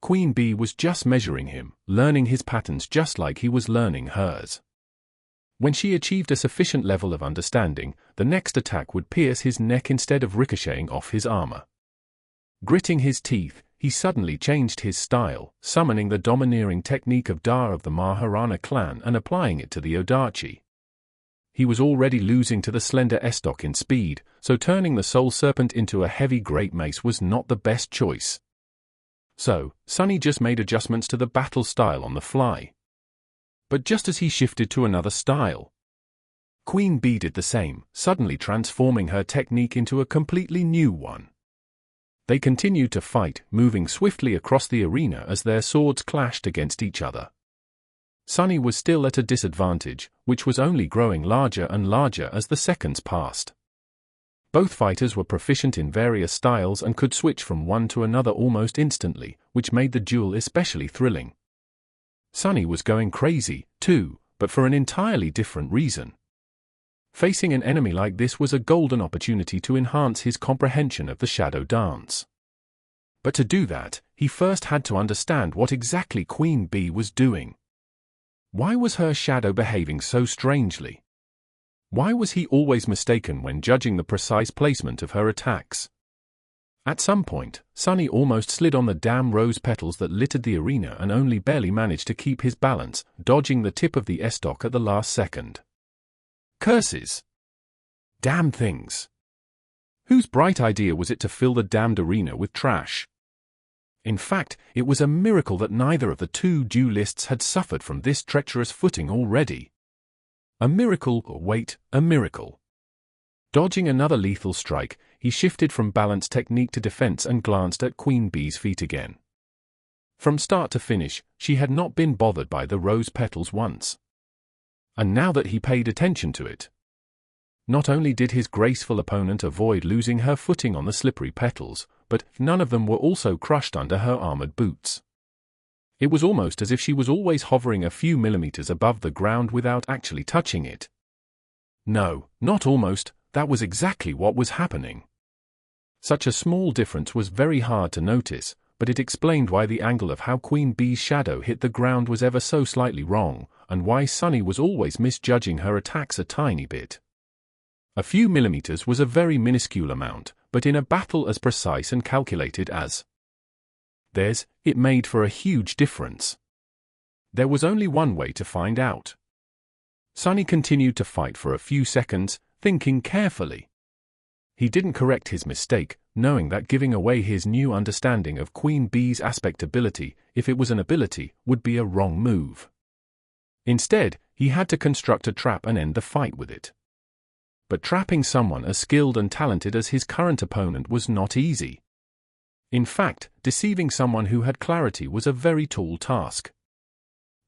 Queen Bee was just measuring him, learning his patterns just like he was learning hers. When she achieved a sufficient level of understanding, the next attack would pierce his neck instead of ricocheting off his armor. Gritting his teeth, he suddenly changed his style, summoning the domineering technique of Da of the Maharana clan and applying it to the Odachi. He was already losing to the slender estoc in speed, so turning the Soul Serpent into a heavy great mace was not the best choice. So, Sunny just made adjustments to the battle style on the fly. But just as he shifted to another style, Queen Bee did the same, suddenly transforming her technique into a completely new one. They continued to fight, moving swiftly across the arena as their swords clashed against each other. Sunny was still at a disadvantage, which was only growing larger and larger as the seconds passed. Both fighters were proficient in various styles and could switch from one to another almost instantly, which made the duel especially thrilling. Sunny was going crazy, too, but for an entirely different reason. Facing an enemy like this was a golden opportunity to enhance his comprehension of the shadow dance. But to do that, he first had to understand what exactly Queen Bee was doing. Why was her shadow behaving so strangely? Why was he always mistaken when judging the precise placement of her attacks? At some point, Sunny almost slid on the damn rose petals that littered the arena and only barely managed to keep his balance, dodging the tip of the estoc at the last second. Curses! Damn things! Whose bright idea was it to fill the damned arena with trash? In fact, it was a miracle that neither of the two duelists had suffered from this treacherous footing already. A miracle, a miracle. Dodging another lethal strike, he shifted from balance technique to defense and glanced at Queen Bee's feet again. From start to finish, she had not been bothered by the rose petals once. And now that he paid attention to it, not only did his graceful opponent avoid losing her footing on the slippery petals, but none of them were also crushed under her armored boots. It was almost as if she was always hovering a few millimeters above the ground without actually touching it. No, not almost, that was exactly what was happening. Such a small difference was very hard to notice, but it explained why the angle of how Queen Bee's shadow hit the ground was ever so slightly wrong, and why Sunny was always misjudging her attacks a tiny bit. A few millimeters was a very minuscule amount, but in a battle as precise and calculated as theirs, it made for a huge difference. There was only one way to find out. Sunny continued to fight for a few seconds, thinking carefully. He didn't correct his mistake, knowing that giving away his new understanding of Queen Bee's aspect ability, if it was an ability, would be a wrong move. Instead, he had to construct a trap and end the fight with it. But trapping someone as skilled and talented as his current opponent was not easy. In fact, deceiving someone who had clarity was a very tall task.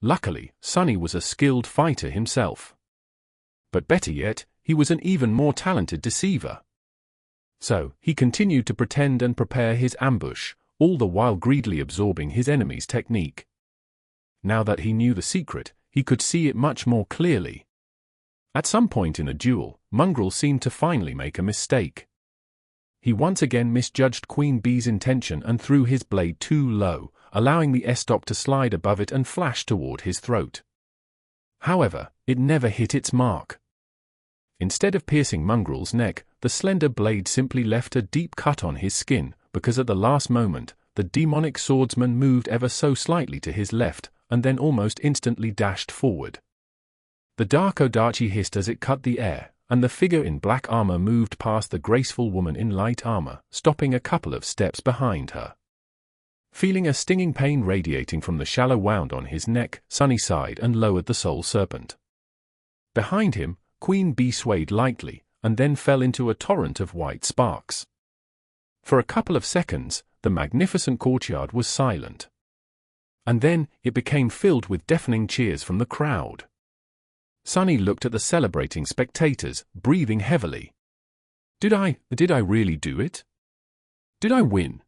Luckily, Sunny was a skilled fighter himself. But better yet, he was an even more talented deceiver. So, he continued to pretend and prepare his ambush, all the while greedily absorbing his enemy's technique. Now that he knew the secret, he could see it much more clearly. At some point in the duel, Mongrel seemed to finally make a mistake. He once again misjudged Queen Bee's intention and threw his blade too low, allowing the estoc to slide above it and flash toward his throat. However, it never hit its mark. Instead of piercing Mongrel's neck, the slender blade simply left a deep cut on his skin, because at the last moment, the demonic swordsman moved ever so slightly to his left, and then almost instantly dashed forward. The dark Odachi hissed as it cut the air, and the figure in black armor moved past the graceful woman in light armor, stopping a couple of steps behind her. Feeling a stinging pain radiating from the shallow wound on his neck, Sunny sighed and lowered the soul serpent. Behind him, Queen Bee swayed lightly, and then fell into a torrent of white sparks. For a couple of seconds, the magnificent courtyard was silent. And then, it became filled with deafening cheers from the crowd. Sunny looked at the celebrating spectators, breathing heavily. Did I really do it? Did I win?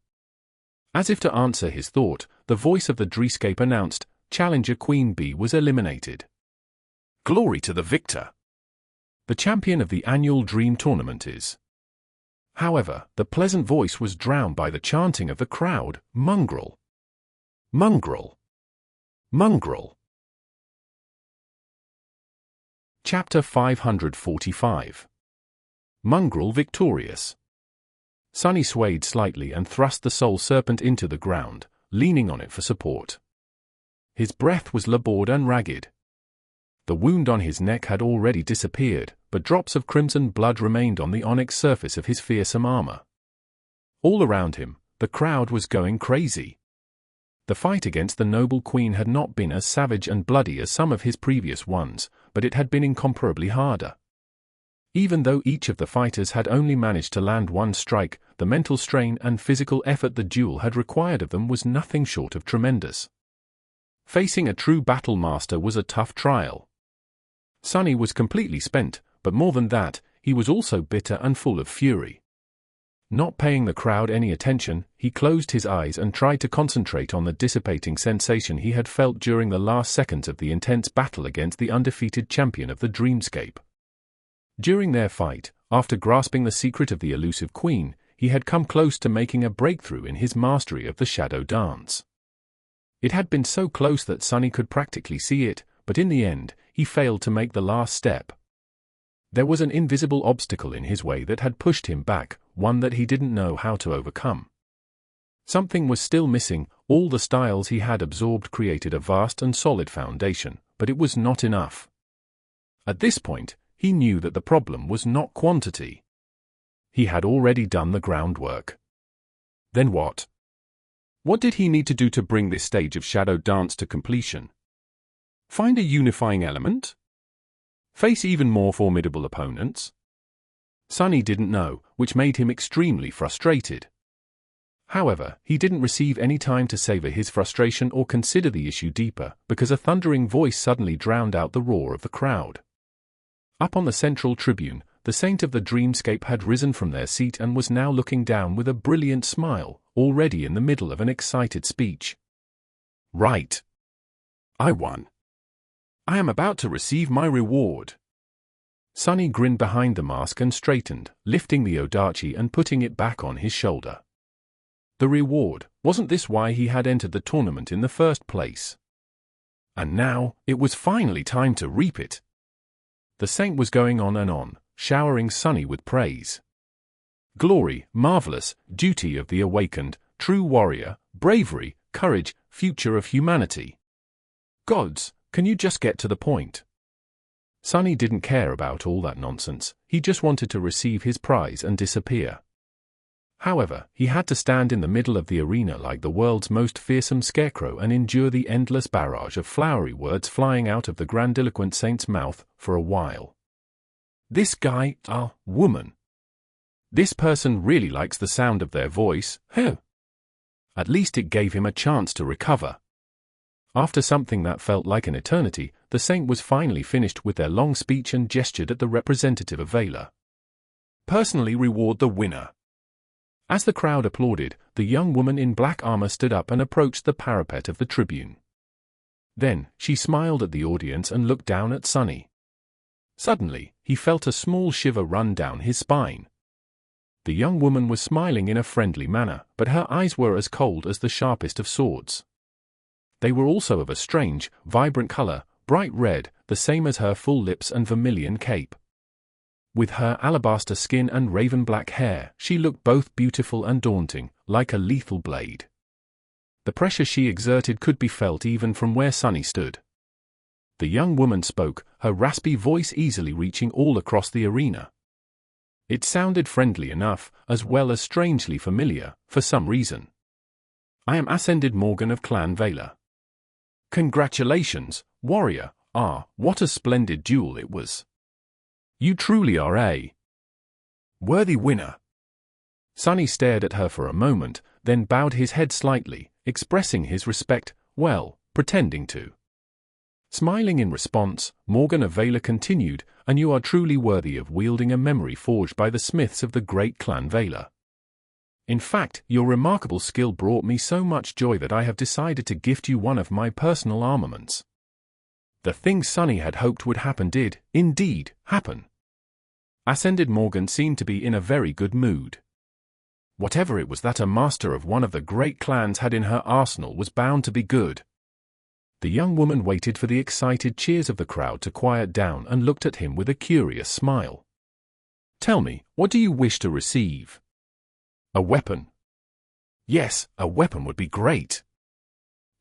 As if to answer his thought, the voice of the Dreamscape announced, Challenger Queen Bee was eliminated. Glory to the victor! The champion of the annual Dream Tournament is. However, the pleasant voice was drowned by the chanting of the crowd, Mongrel. Mongrel. Mongrel. Chapter 545. Mongrel victorious. Sunny swayed slightly and thrust the soul serpent into the ground, leaning on it for support. His breath was labored and ragged. The wound on his neck had already disappeared, but drops of crimson blood remained on the onyx surface of his fearsome armor. All around him, the crowd was going crazy. The fight against the noble queen had not been as savage and bloody as some of his previous ones, but it had been incomparably harder. Even though each of the fighters had only managed to land one strike, the mental strain and physical effort the duel had required of them was nothing short of tremendous. Facing a true battle master was a tough trial. Sunny was completely spent, but more than that, he was also bitter and full of fury. Not paying the crowd any attention, he closed his eyes and tried to concentrate on the dissipating sensation he had felt during the last seconds of the intense battle against the undefeated champion of the Dreamscape. During their fight, after grasping the secret of the elusive queen, he had come close to making a breakthrough in his mastery of the shadow dance. It had been so close that Sunny could practically see it, but in the end, he failed to make the last step. There was an invisible obstacle in his way that had pushed him back, one that he didn't know how to overcome. Something was still missing. All the styles he had absorbed created a vast and solid foundation, but it was not enough. At this point, he knew that the problem was not quantity. He had already done the groundwork. Then what? What did he need to do to bring this stage of shadow dance to completion? Find a unifying element? Face even more formidable opponents? Sunny didn't know, which made him extremely frustrated. However, he didn't receive any time to savor his frustration or consider the issue deeper, because a thundering voice suddenly drowned out the roar of the crowd. Up on the central tribune, the saint of the Dreamscape had risen from their seat and was now looking down with a brilliant smile, already in the middle of an excited speech. Right. I won. I am about to receive my reward. Sunny grinned behind the mask and straightened, lifting the Odachi and putting it back on his shoulder. The reward, wasn't this why he had entered the tournament in the first place? And now, it was finally time to reap it. The saint was going on and on, showering Sunny with praise. Glory, marvelous, duty of the awakened, true warrior, bravery, courage, future of humanity. Gods, can you just get to the point? Sunny didn't care about all that nonsense, he just wanted to receive his prize and disappear. However, he had to stand in the middle of the arena like the world's most fearsome scarecrow and endure the endless barrage of flowery words flying out of the grandiloquent saint's mouth for a while. This guy, woman. This person really likes the sound of their voice, huh? At least it gave him a chance to recover. After something that felt like an eternity, the saint was finally finished with their long speech and gestured at the representative of Valor. Personally reward the winner. As the crowd applauded, the young woman in black armor stood up and approached the parapet of the tribune. Then, she smiled at the audience and looked down at Sunny. Suddenly, he felt a small shiver run down his spine. The young woman was smiling in a friendly manner, but her eyes were as cold as the sharpest of swords. They were also of a strange, vibrant color, bright red, the same as her full lips and vermilion cape. With her alabaster skin and raven-black hair, she looked both beautiful and daunting, like a lethal blade. The pressure she exerted could be felt even from where Sunny stood. The young woman spoke, her raspy voice easily reaching all across the arena. It sounded friendly enough, as well as strangely familiar, for some reason. "I am Ascended Morgan of Clan Valor." "Congratulations, warrior. What a splendid duel it was. You truly are a worthy winner." Sunny stared at her for a moment, then bowed his head slightly, expressing his respect, pretending to. Smiling in response, Morgan of Valor continued, "And you are truly worthy of wielding a memory forged by the smiths of the great Clan Valor. In fact, your remarkable skill brought me so much joy that I have decided to gift you one of my personal armaments." The thing Sunny had hoped would happen did, indeed, happen. Ascended Morgan seemed to be in a very good mood. Whatever it was that a master of one of the great clans had in her arsenal was bound to be good. The young woman waited for the excited cheers of the crowd to quiet down and looked at him with a curious smile. "Tell me, what do you wish to receive?" "A weapon." "Yes, a weapon would be great."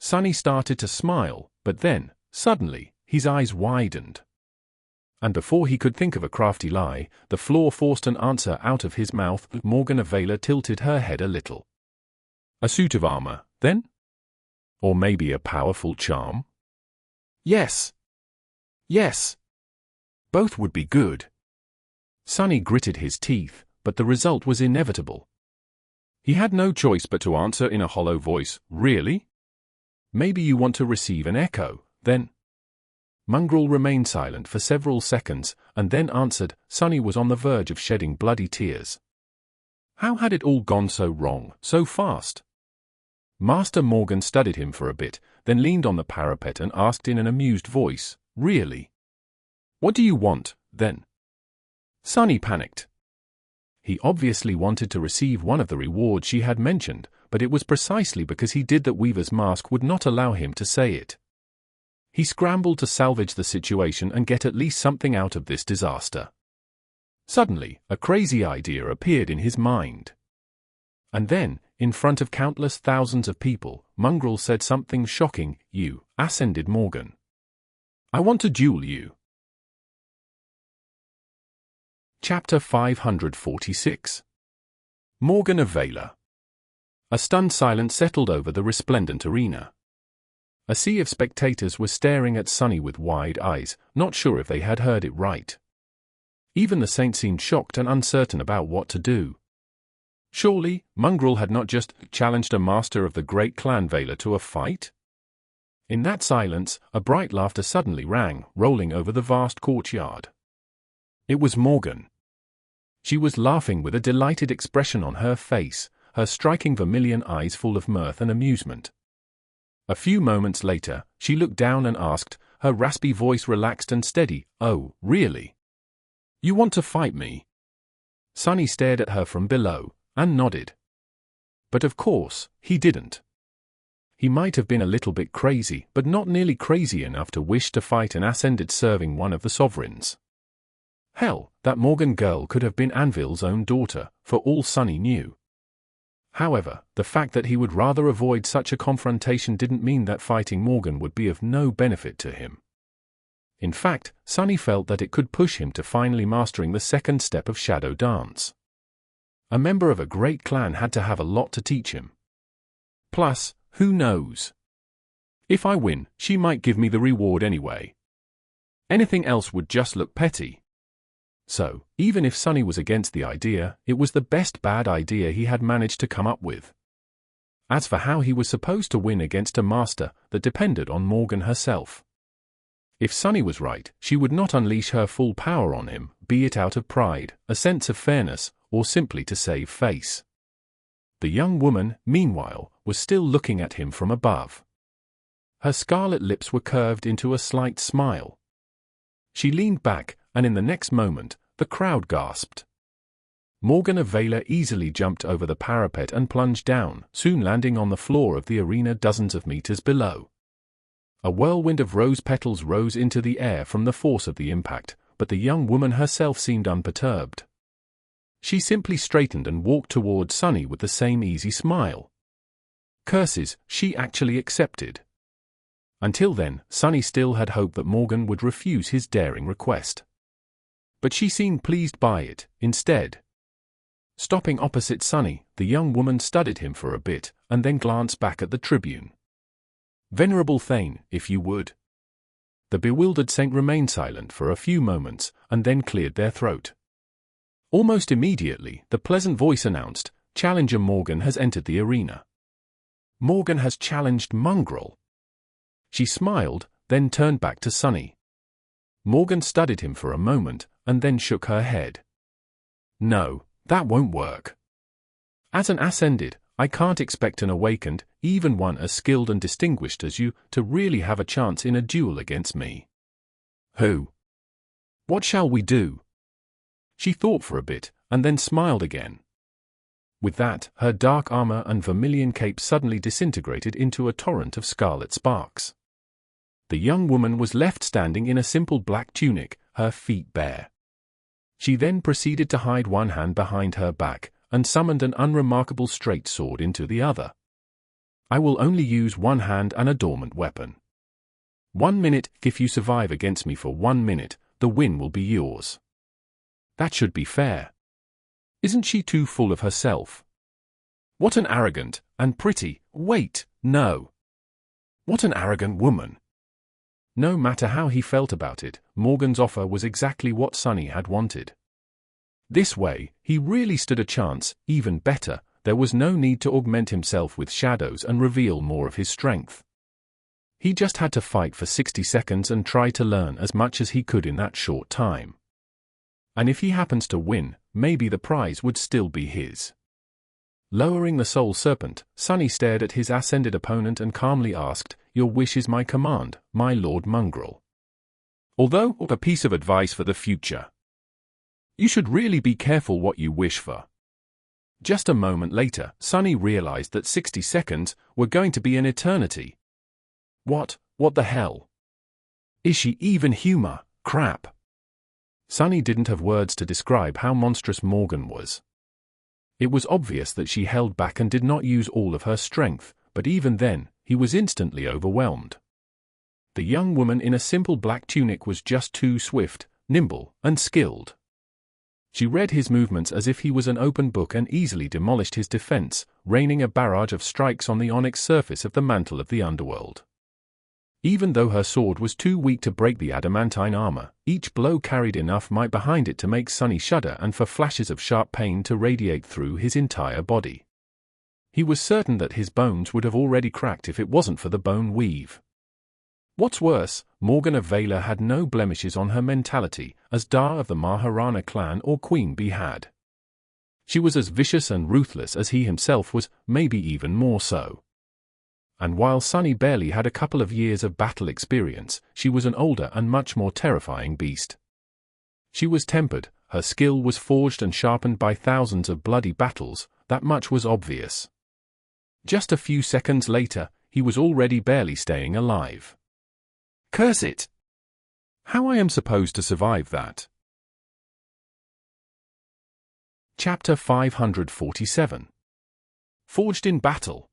Sunny started to smile, but then, suddenly, his eyes widened. And before he could think of a crafty lie, the floor forced an answer out of his mouth. Morgan of Valor tilted her head a little. "A suit of armor, then? Or maybe a powerful charm?" Yes. Both would be good." Sunny gritted his teeth, but the result was inevitable. He had no choice but to answer in a hollow voice, "Really? Maybe you want to receive an echo, then?" Mongrel remained silent for several seconds, and then answered. Sunny was on the verge of shedding bloody tears. How had it all gone so wrong, so fast? Master Morgan studied him for a bit, then leaned on the parapet and asked in an amused voice, "Really? What do you want, then?" Sunny panicked. He obviously wanted to receive one of the rewards she had mentioned, but it was precisely because he did that Weaver's mask would not allow him to say it. He scrambled to salvage the situation and get at least something out of this disaster. Suddenly, a crazy idea appeared in his mind. And then, in front of countless thousands of people, Mongrel said something shocking. "You, Ascended Morgan. I want to duel you." Chapter 546. Morgan of Valor. A stunned silence settled over the resplendent arena. A sea of spectators were staring at Sunny with wide eyes, not sure if they had heard it right. Even the saint seemed shocked and uncertain about what to do. Surely, Mongrel had not just challenged a master of the great Clan Valor to a fight? In that silence, a bright laughter suddenly rang, rolling over the vast courtyard. It was Morgan. She was laughing with a delighted expression on her face, her striking vermilion eyes full of mirth and amusement. A few moments later, she looked down and asked, her raspy voice relaxed and steady, "Oh, really? You want to fight me?" Sunny stared at her from below, and nodded. But of course, he didn't. He might have been a little bit crazy, but not nearly crazy enough to wish to fight an Ascended serving one of the sovereigns. Hell, that Morgan girl could have been Anvil's own daughter, for all Sunny knew. However, the fact that he would rather avoid such a confrontation didn't mean that fighting Morgan would be of no benefit to him. In fact, Sunny felt that it could push him to finally mastering the second step of Shadow Dance. A member of a great clan had to have a lot to teach him. Plus, who knows? If I win, she might give me the reward anyway. Anything else would just look petty. So, even if Sunny was against the idea, it was the best bad idea he had managed to come up with. As for how he was supposed to win against a master, that depended on Morgan herself. If Sunny was right, she would not unleash her full power on him, be it out of pride, a sense of fairness, or simply to save face. The young woman, meanwhile, was still looking at him from above. Her scarlet lips were curved into a slight smile. She leaned back, and in the next moment, the crowd gasped. Morgan of Valor easily jumped over the parapet and plunged down, soon landing on the floor of the arena dozens of meters below. A whirlwind of rose petals rose into the air from the force of the impact, but the young woman herself seemed unperturbed. She simply straightened and walked towards Sunny with the same easy smile. Curses, she actually accepted. Until then, Sunny still had hope that Morgan would refuse his daring request. But she seemed pleased by it, instead. Stopping opposite Sunny, the young woman studied him for a bit, and then glanced back at the tribune. "Venerable Thane, if you would." The bewildered saint remained silent for a few moments, and then cleared their throat. Almost immediately, the pleasant voice announced, "Challenger Morgan has entered the arena." "Morgan has challenged Mongrel." She smiled, then turned back to Sunny. Morgan studied him for a moment, and then shook her head. "No, that won't work. As an Ascended, I can't expect an Awakened, even one as skilled and distinguished as you, to really have a chance in a duel against me." "Who? What shall we do?" She thought for a bit, and then smiled again. With that, her dark armor and vermilion cape suddenly disintegrated into a torrent of scarlet sparks. The young woman was left standing in a simple black tunic, her feet bare. She then proceeded to hide one hand behind her back, and summoned an unremarkable straight sword into the other. "I will only use one hand and a dormant weapon. 1 minute, if you survive against me for 1 minute, the win will be yours." That should be fair. Isn't she too full of herself? What an arrogant, and pretty, wait, no. What an arrogant woman. No matter how he felt about it, Morgan's offer was exactly what Sunny had wanted. This way, he really stood a chance. Even better, there was no need to augment himself with shadows and reveal more of his strength. He just had to fight for 60 seconds and try to learn as much as he could in that short time. And if he happens to win, maybe the prize would still be his. Lowering the soul serpent, Sunny stared at his ascended opponent and calmly asked, "Your wish is my command, my Lord Mongrel. Although, a piece of advice for the future. You should really be careful what you wish for." Just a moment later, Sunny realized that 60 seconds were going to be an eternity. What the hell? Is she even human? Crap. Sunny didn't have words to describe how monstrous Morgan was. It was obvious that she held back and did not use all of her strength, but even then, he was instantly overwhelmed. The young woman in a simple black tunic was just too swift, nimble, and skilled. She read his movements as if he was an open book and easily demolished his defense, raining a barrage of strikes on the onyx surface of the mantle of the underworld. Even though her sword was too weak to break the adamantine armor, each blow carried enough might behind it to make Sunny shudder and for flashes of sharp pain to radiate through his entire body. He was certain that his bones would have already cracked if it wasn't for the bone weave. What's worse, Morgan of Valor had no blemishes on her mentality, as Da of the Maharana clan or Queen Bee had. She was as vicious and ruthless as he himself was, maybe even more so. And while Sunny barely had a couple of years of battle experience, she was an older and much more terrifying beast. She was tempered, her skill was forged and sharpened by thousands of bloody battles, that much was obvious. Just a few seconds later, he was already barely staying alive. Curse it! How I am supposed to survive that? Chapter 547. Forged in Battle.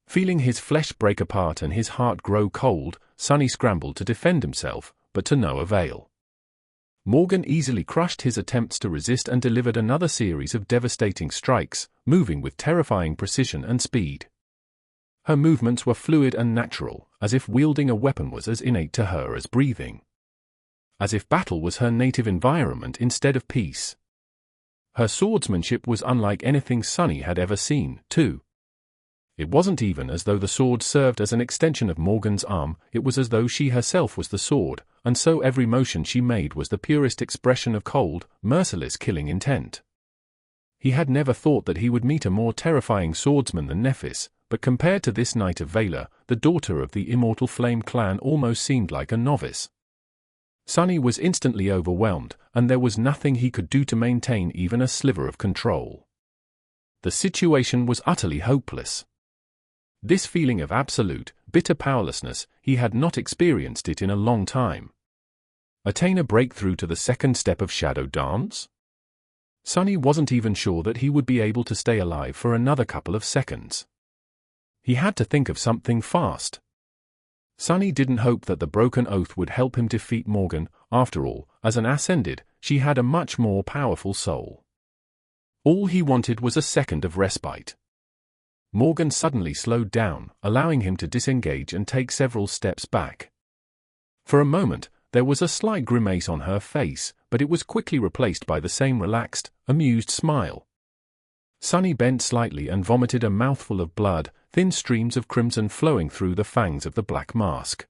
Feeling his flesh break apart and his heart grow cold, Sunny scrambled to defend himself, but to no avail. Morgan easily crushed his attempts to resist and delivered another series of devastating strikes, moving with terrifying precision and speed. Her movements were fluid and natural, as if wielding a weapon was as innate to her as breathing. As if battle was her native environment instead of peace. Her swordsmanship was unlike anything Sunny had ever seen, too. It wasn't even as though the sword served as an extension of Morgan's arm, it was as though she herself was the sword, and so every motion she made was the purest expression of cold, merciless killing intent. He had never thought that he would meet a more terrifying swordsman than Nephis, but compared to this Knight of Valor, the daughter of the Immortal Flame clan almost seemed like a novice. Sunny was instantly overwhelmed, and there was nothing he could do to maintain even a sliver of control. The situation was utterly hopeless. This feeling of absolute, bitter powerlessness, he had not experienced it in a long time. Attain a breakthrough to the second step of Shadow Dance? Sunny wasn't even sure that he would be able to stay alive for another couple of seconds. He had to think of something fast. Sunny didn't hope that the broken oath would help him defeat Morgan. After all, as an Ascended, she had a much more powerful soul. All he wanted was a second of respite. Morgan suddenly slowed down, allowing him to disengage and take several steps back. For a moment, there was a slight grimace on her face, but it was quickly replaced by the same relaxed, amused smile. Sunny bent slightly and vomited a mouthful of blood, thin streams of crimson flowing through the fangs of the black mask.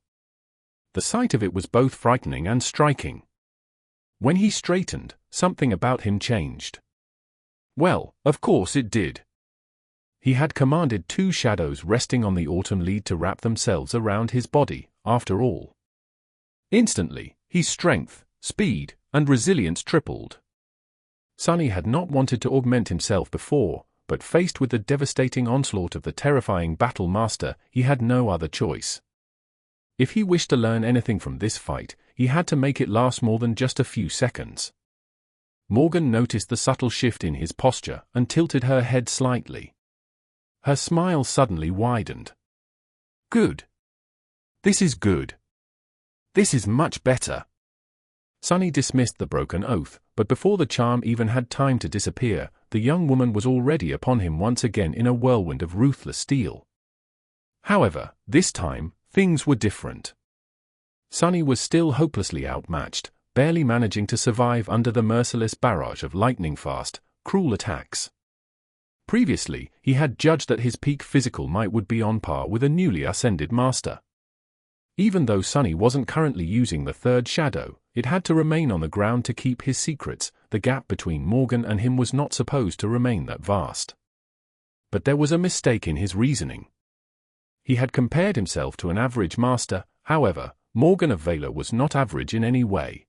The sight of it was both frightening and striking. When he straightened, something about him changed. Well, of course it did. He had commanded two shadows resting on the autumn lead to wrap themselves around his body, after all. Instantly, his strength, speed, and resilience tripled. Sunny had not wanted to augment himself before, but faced with the devastating onslaught of the terrifying Battle Master, he had no other choice. If he wished to learn anything from this fight, he had to make it last more than just a few seconds. Morgan noticed the subtle shift in his posture and tilted her head slightly. Her smile suddenly widened. Good. This is good. This is much better. Sunny dismissed the broken oath, but before the charm even had time to disappear, the young woman was already upon him once again in a whirlwind of ruthless steel. However, this time, things were different. Sunny was still hopelessly outmatched, barely managing to survive under the merciless barrage of lightning-fast, cruel attacks. Previously, he had judged that his peak physical might would be on par with a newly ascended master. Even though Sunny wasn't currently using the third shadow, it had to remain on the ground to keep his secrets. The gap between Morgan and him was not supposed to remain that vast. But there was a mistake in his reasoning. He had compared himself to an average master. However, Morgan of Valor was not average in any way.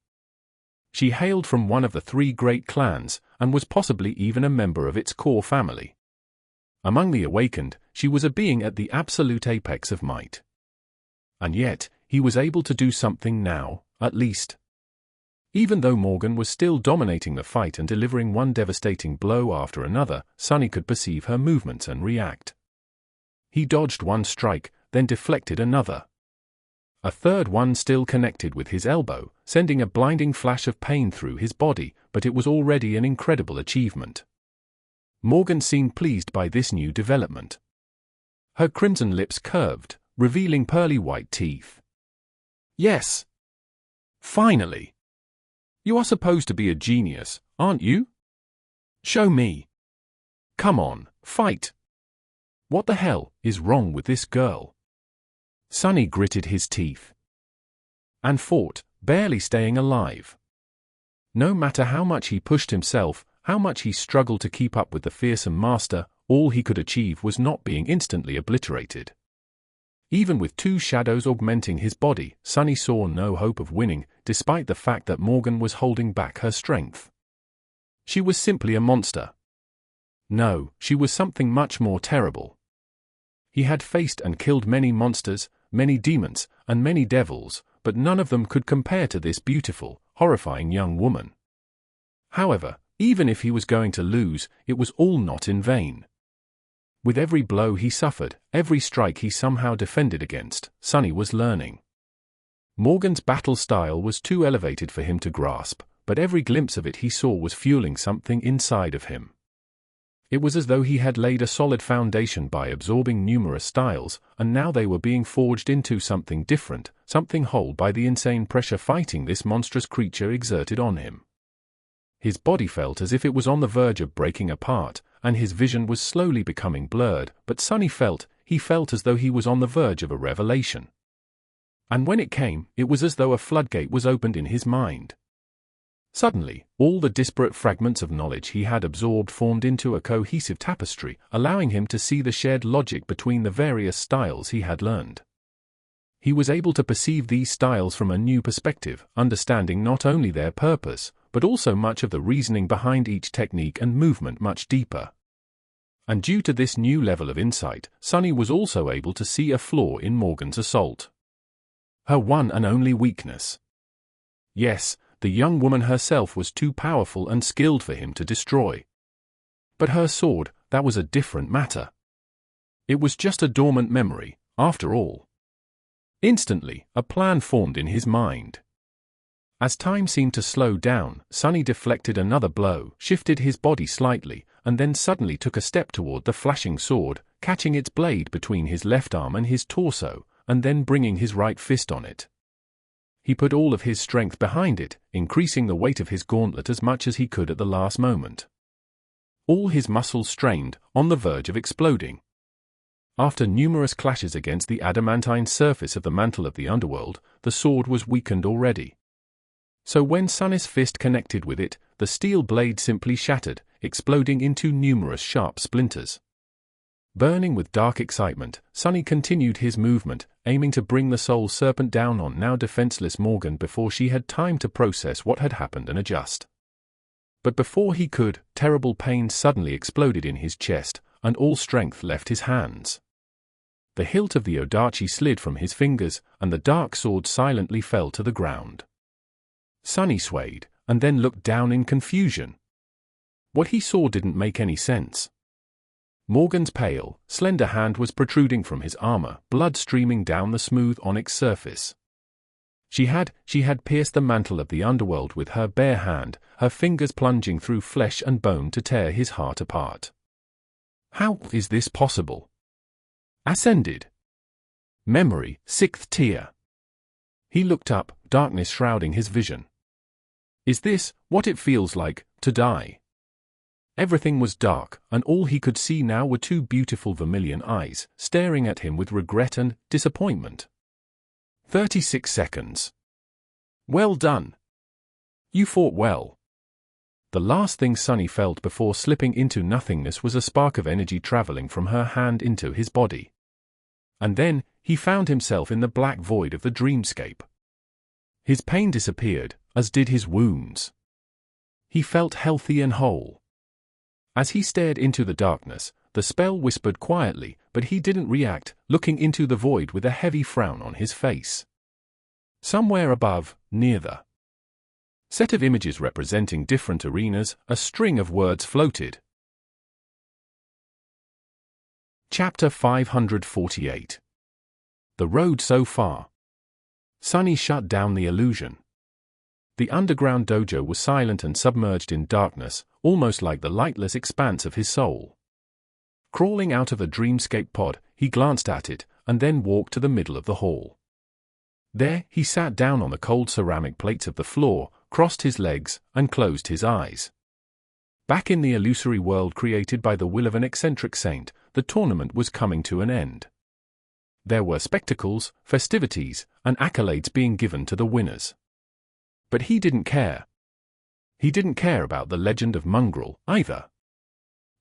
She hailed from one of the three great clans, and was possibly even a member of its core family. Among the awakened, she was a being at the absolute apex of might. And yet, he was able to do something now, at least. Even though Morgan was still dominating the fight and delivering one devastating blow after another, Sunny could perceive her movements and react. He dodged one strike, then deflected another. A third one still connected with his elbow, sending a blinding flash of pain through his body, but it was already an incredible achievement. Morgan seemed pleased by this new development. Her crimson lips curved, revealing pearly white teeth. Yes. Finally. You are supposed to be a genius, aren't you? Show me. Come on, fight. What the hell is wrong with this girl? Sunny gritted his teeth. And fought, barely staying alive. No matter how much he pushed himself, how much he struggled to keep up with the fearsome master, all he could achieve was not being instantly obliterated. Even with two shadows augmenting his body, Sunny saw no hope of winning, despite the fact that Morgan was holding back her strength. She was simply a monster. No, she was something much more terrible. He had faced and killed many monsters, many demons, and many devils, but none of them could compare to this beautiful, horrifying young woman. However, even if he was going to lose, it was all not in vain. With every blow he suffered, every strike he somehow defended against, Sunny was learning. Morgan's battle style was too elevated for him to grasp, but every glimpse of it he saw was fueling something inside of him. It was as though he had laid a solid foundation by absorbing numerous styles, and now they were being forged into something different, something whole by the insane pressure fighting this monstrous creature exerted on him. His body felt as if it was on the verge of breaking apart, and his vision was slowly becoming blurred, but Sunny felt as though he was on the verge of a revelation. And when it came, it was as though a floodgate was opened in his mind. Suddenly, all the disparate fragments of knowledge he had absorbed formed into a cohesive tapestry, allowing him to see the shared logic between the various styles he had learned. He was able to perceive these styles from a new perspective, understanding not only their purpose, but also much of the reasoning behind each technique and movement much deeper. And due to this new level of insight, Sunny was also able to see a flaw in Morgan's assault. Her one and only weakness. Yes, the young woman herself was too powerful and skilled for him to destroy. But her sword, that was a different matter. It was just a dormant memory, after all. Instantly, a plan formed in his mind. As time seemed to slow down, Sunny deflected another blow, shifted his body slightly, and then suddenly took a step toward the flashing sword, catching its blade between his left arm and his torso, and then bringing his right fist on it. He put all of his strength behind it, increasing the weight of his gauntlet as much as he could at the last moment. All his muscles strained, on the verge of exploding. After numerous clashes against the adamantine surface of the mantle of the underworld, the sword was weakened already. So when Sunny's fist connected with it, the steel blade simply shattered, exploding into numerous sharp splinters. Burning with dark excitement, Sunny continued his movement, aiming to bring the soul serpent down on now defenseless Morgan before she had time to process what had happened and adjust. But before he could, terrible pain suddenly exploded in his chest, and all strength left his hands. The hilt of the Odachi slid from his fingers, and the dark sword silently fell to the ground. Sunny swayed, and then looked down in confusion. What he saw didn't make any sense. Morgan's pale, slender hand was protruding from his armor, blood streaming down the smooth onyx surface. She had pierced the mantle of the underworld with her bare hand, her fingers plunging through flesh and bone to tear his heart apart. How is this possible? Ascended. Memory, 6th tier. He looked up, darkness shrouding his vision. Is this what it feels like to die? Everything was dark, and all he could see now were two beautiful vermilion eyes, staring at him with regret and disappointment. 36 seconds. Well done. You fought well. The last thing Sunny felt before slipping into nothingness was a spark of energy traveling from her hand into his body. And then, he found himself in the black void of the dreamscape. His pain disappeared, as did his wounds. He felt healthy and whole. As he stared into the darkness, the spell whispered quietly, but he didn't react, looking into the void with a heavy frown on his face. Somewhere above, near the set of images representing different arenas, a string of words floated. Chapter 548. The road so far. Sunny shut down the illusion. The underground dojo was silent and submerged in darkness, almost like the lightless expanse of his soul. Crawling out of the dreamscape pod, he glanced at it, and then walked to the middle of the hall. There, he sat down on the cold ceramic plates of the floor, crossed his legs, and closed his eyes. Back in the illusory world created by the will of an eccentric saint, the tournament was coming to an end. There were spectacles, festivities, and accolades being given to the winners. But he didn't care. He didn't care about the legend of Mongrel, either.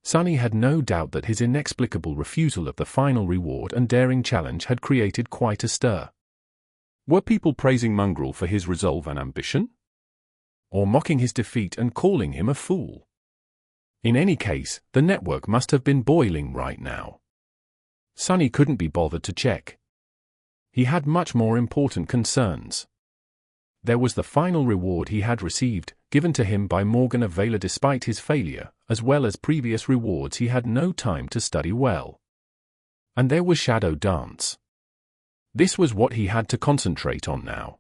Sunny had no doubt that his inexplicable refusal of the final reward and daring challenge had created quite a stir. Were people praising Mongrel for his resolve and ambition? Or mocking his defeat and calling him a fool? In any case, the network must have been boiling right now. Sunny couldn't be bothered to check. He had much more important concerns. There was the final reward he had received, given to him by Morgan of Valor despite his failure, as well as previous rewards he had no time to study well. And there was Shadow Dance. This was what he had to concentrate on now.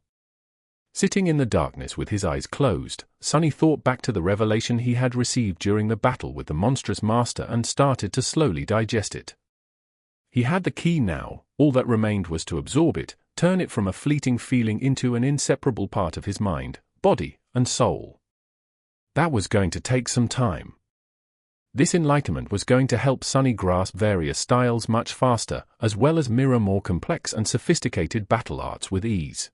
Sitting in the darkness with his eyes closed, Sunny thought back to the revelation he had received during the battle with the monstrous master and started to slowly digest it. He had the key now, all that remained was to absorb it, turn it from a fleeting feeling into an inseparable part of his mind, body, and soul. That was going to take some time. This enlightenment was going to help Sunny grasp various styles much faster, as well as mirror more complex and sophisticated battle arts with ease.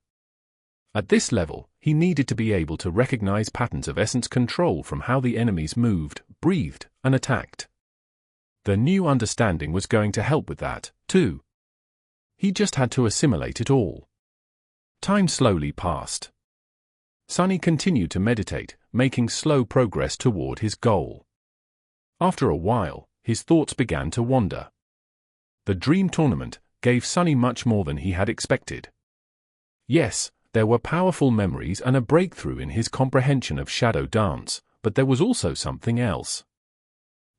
At this level, he needed to be able to recognize patterns of essence control from how the enemies moved, breathed, and attacked. The new understanding was going to help with that, too. He just had to assimilate it all. Time slowly passed. Sunny continued to meditate, making slow progress toward his goal. After a while, his thoughts began to wander. The dream tournament gave Sunny much more than he had expected. Yes, There were powerful memories and a breakthrough in his comprehension of Shadow Dance, but there was also something else.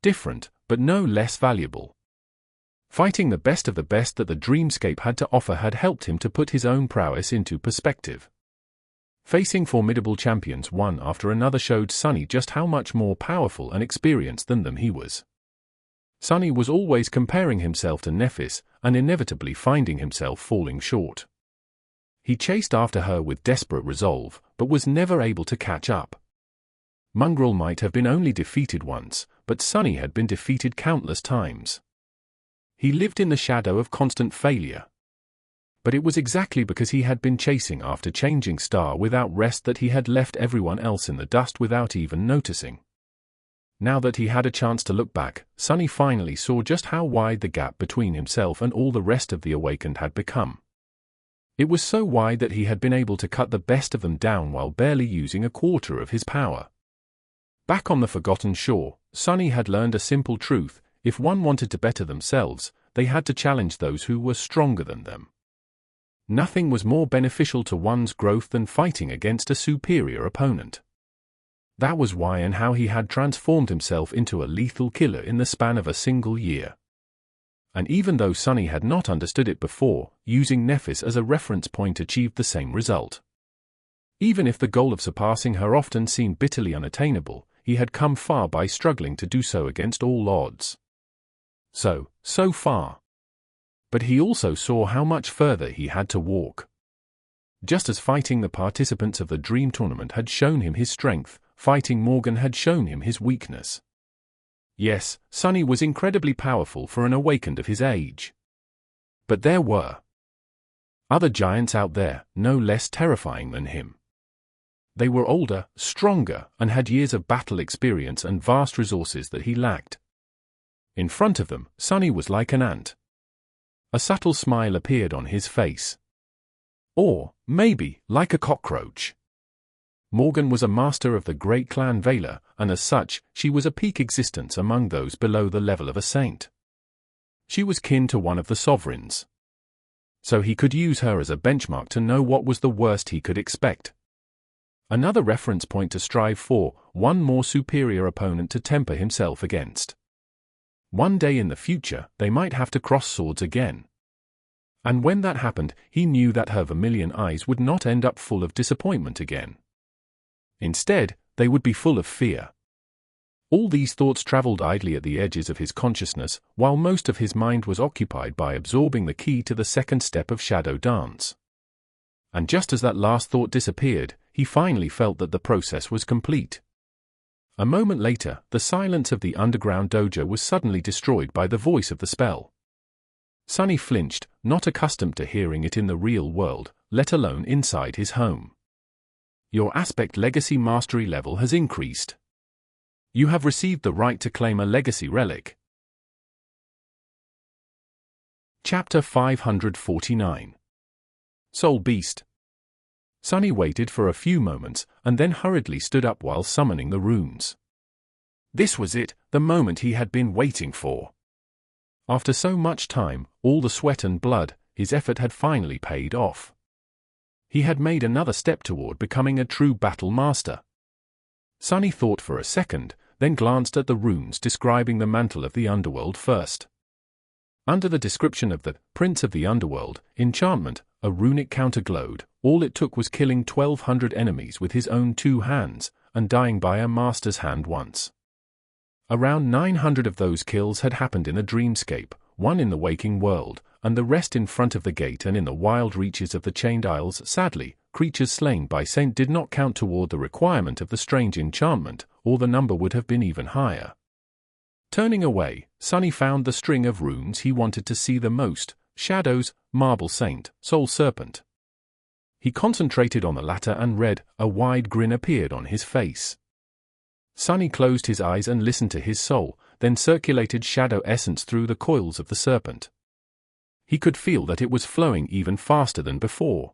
Different, but no less valuable. Fighting the best of the best that the dreamscape had to offer had helped him to put his own prowess into perspective. Facing formidable champions one after another showed Sunny just how much more powerful and experienced than them he was. Sunny was always comparing himself to Nephis, and inevitably finding himself falling short. He chased after her with desperate resolve, but was never able to catch up. Mongrel might have been only defeated once, but Sunny had been defeated countless times. He lived in the shadow of constant failure. But it was exactly because he had been chasing after changing star without rest that he had left everyone else in the dust without even noticing. Now that he had a chance to look back, Sunny finally saw just how wide the gap between himself and all the rest of the Awakened had become. It was so wide that he had been able to cut the best of them down while barely using a quarter of his power. Back on the Forgotten Shore, Sunny had learned a simple truth: if one wanted to better themselves, they had to challenge those who were stronger than them. Nothing was more beneficial to one's growth than fighting against a superior opponent. That was why and how he had transformed himself into a lethal killer in the span of a single year. And even though Sunny had not understood it before, using Nephis as a reference point achieved the same result. Even if the goal of surpassing her often seemed bitterly unattainable, he had come far by struggling to do so against all odds. So far. But he also saw how much further he had to walk. Just as fighting the participants of the Dream Tournament had shown him his strength, fighting Morgan had shown him his weakness. Yes, Sunny was incredibly powerful for an Awakened of his age. But there were other giants out there, no less terrifying than him. They were older, stronger, and had years of battle experience and vast resources that he lacked. In front of them, Sunny was like an ant. A subtle smile appeared on his face. Or, maybe, like a cockroach. Morgan was a master of the great clan Valor, and as such, she was a peak existence among those below the level of a saint. She was kin to one of the sovereigns. So he could use her as a benchmark to know what was the worst he could expect. Another reference point to strive for, one more superior opponent to temper himself against. One day in the future, they might have to cross swords again. And when that happened, he knew that her vermilion eyes would not end up full of disappointment again. Instead, they would be full of fear. All these thoughts traveled idly at the edges of his consciousness, while most of his mind was occupied by absorbing the key to the second step of Shadow Dance. And just as that last thought disappeared, he finally felt that the process was complete. A moment later, the silence of the underground dojo was suddenly destroyed by the voice of the spell. Sunny flinched, not accustomed to hearing it in the real world, let alone inside his home. Your aspect legacy mastery level has increased. You have received the right to claim a legacy relic. Chapter 549. Soul Beast. Sunny waited for a few moments, and then hurriedly stood up while summoning the runes. This was it, the moment he had been waiting for. After so much time, all the sweat and blood, his effort had finally paid off. He had made another step toward becoming a true battle master. Sunny thought for a second, then glanced at the runes describing the mantle of the underworld first. Under the description of the Prince of the Underworld enchantment, a runic counter glowed. All it took was killing 1,200 enemies with his own 2 hands, and dying by a master's hand once. Around 900 of those kills had happened in the dreamscape, 1 in the waking world, and the rest in front of the gate and in the wild reaches of the Chained Isles. Sadly, creatures slain by Saint did not count toward the requirement of the strange enchantment, or the number would have been even higher. Turning away, Sunny found the string of runes he wanted to see the most: Shadows, Marble Saint, Soul Serpent. He concentrated on the latter and read. A wide grin appeared on his face. Sunny closed his eyes and listened to his soul, then circulated shadow essence through the coils of the serpent. He could feel that it was flowing even faster than before.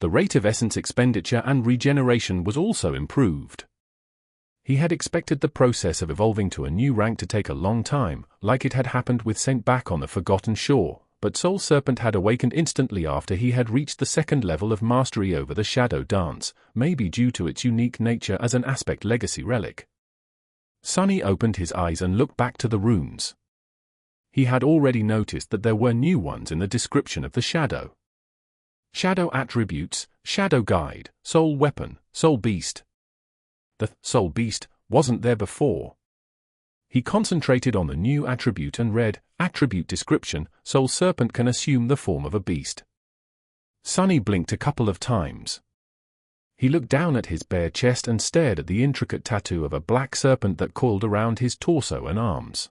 The rate of essence expenditure and regeneration was also improved. He had expected the process of evolving to a new rank to take a long time, like it had happened with Saint back on the Forgotten Shore, but Soul Serpent had awakened instantly after he had reached the second level of mastery over the Shadow Dance, maybe due to its unique nature as an aspect legacy relic. Sunny opened his eyes and looked back to the runes. He had already noticed that there were new ones in the description of the shadow. Shadow attributes, Shadow Guide, Soul Weapon, Soul Beast. The Soul Beast wasn't there before. He concentrated on the new attribute and read, Attribute Description, Soul Serpent can assume the form of a beast. Sunny blinked a couple of times. He looked down at his bare chest and stared at the intricate tattoo of a black serpent that coiled around his torso and arms.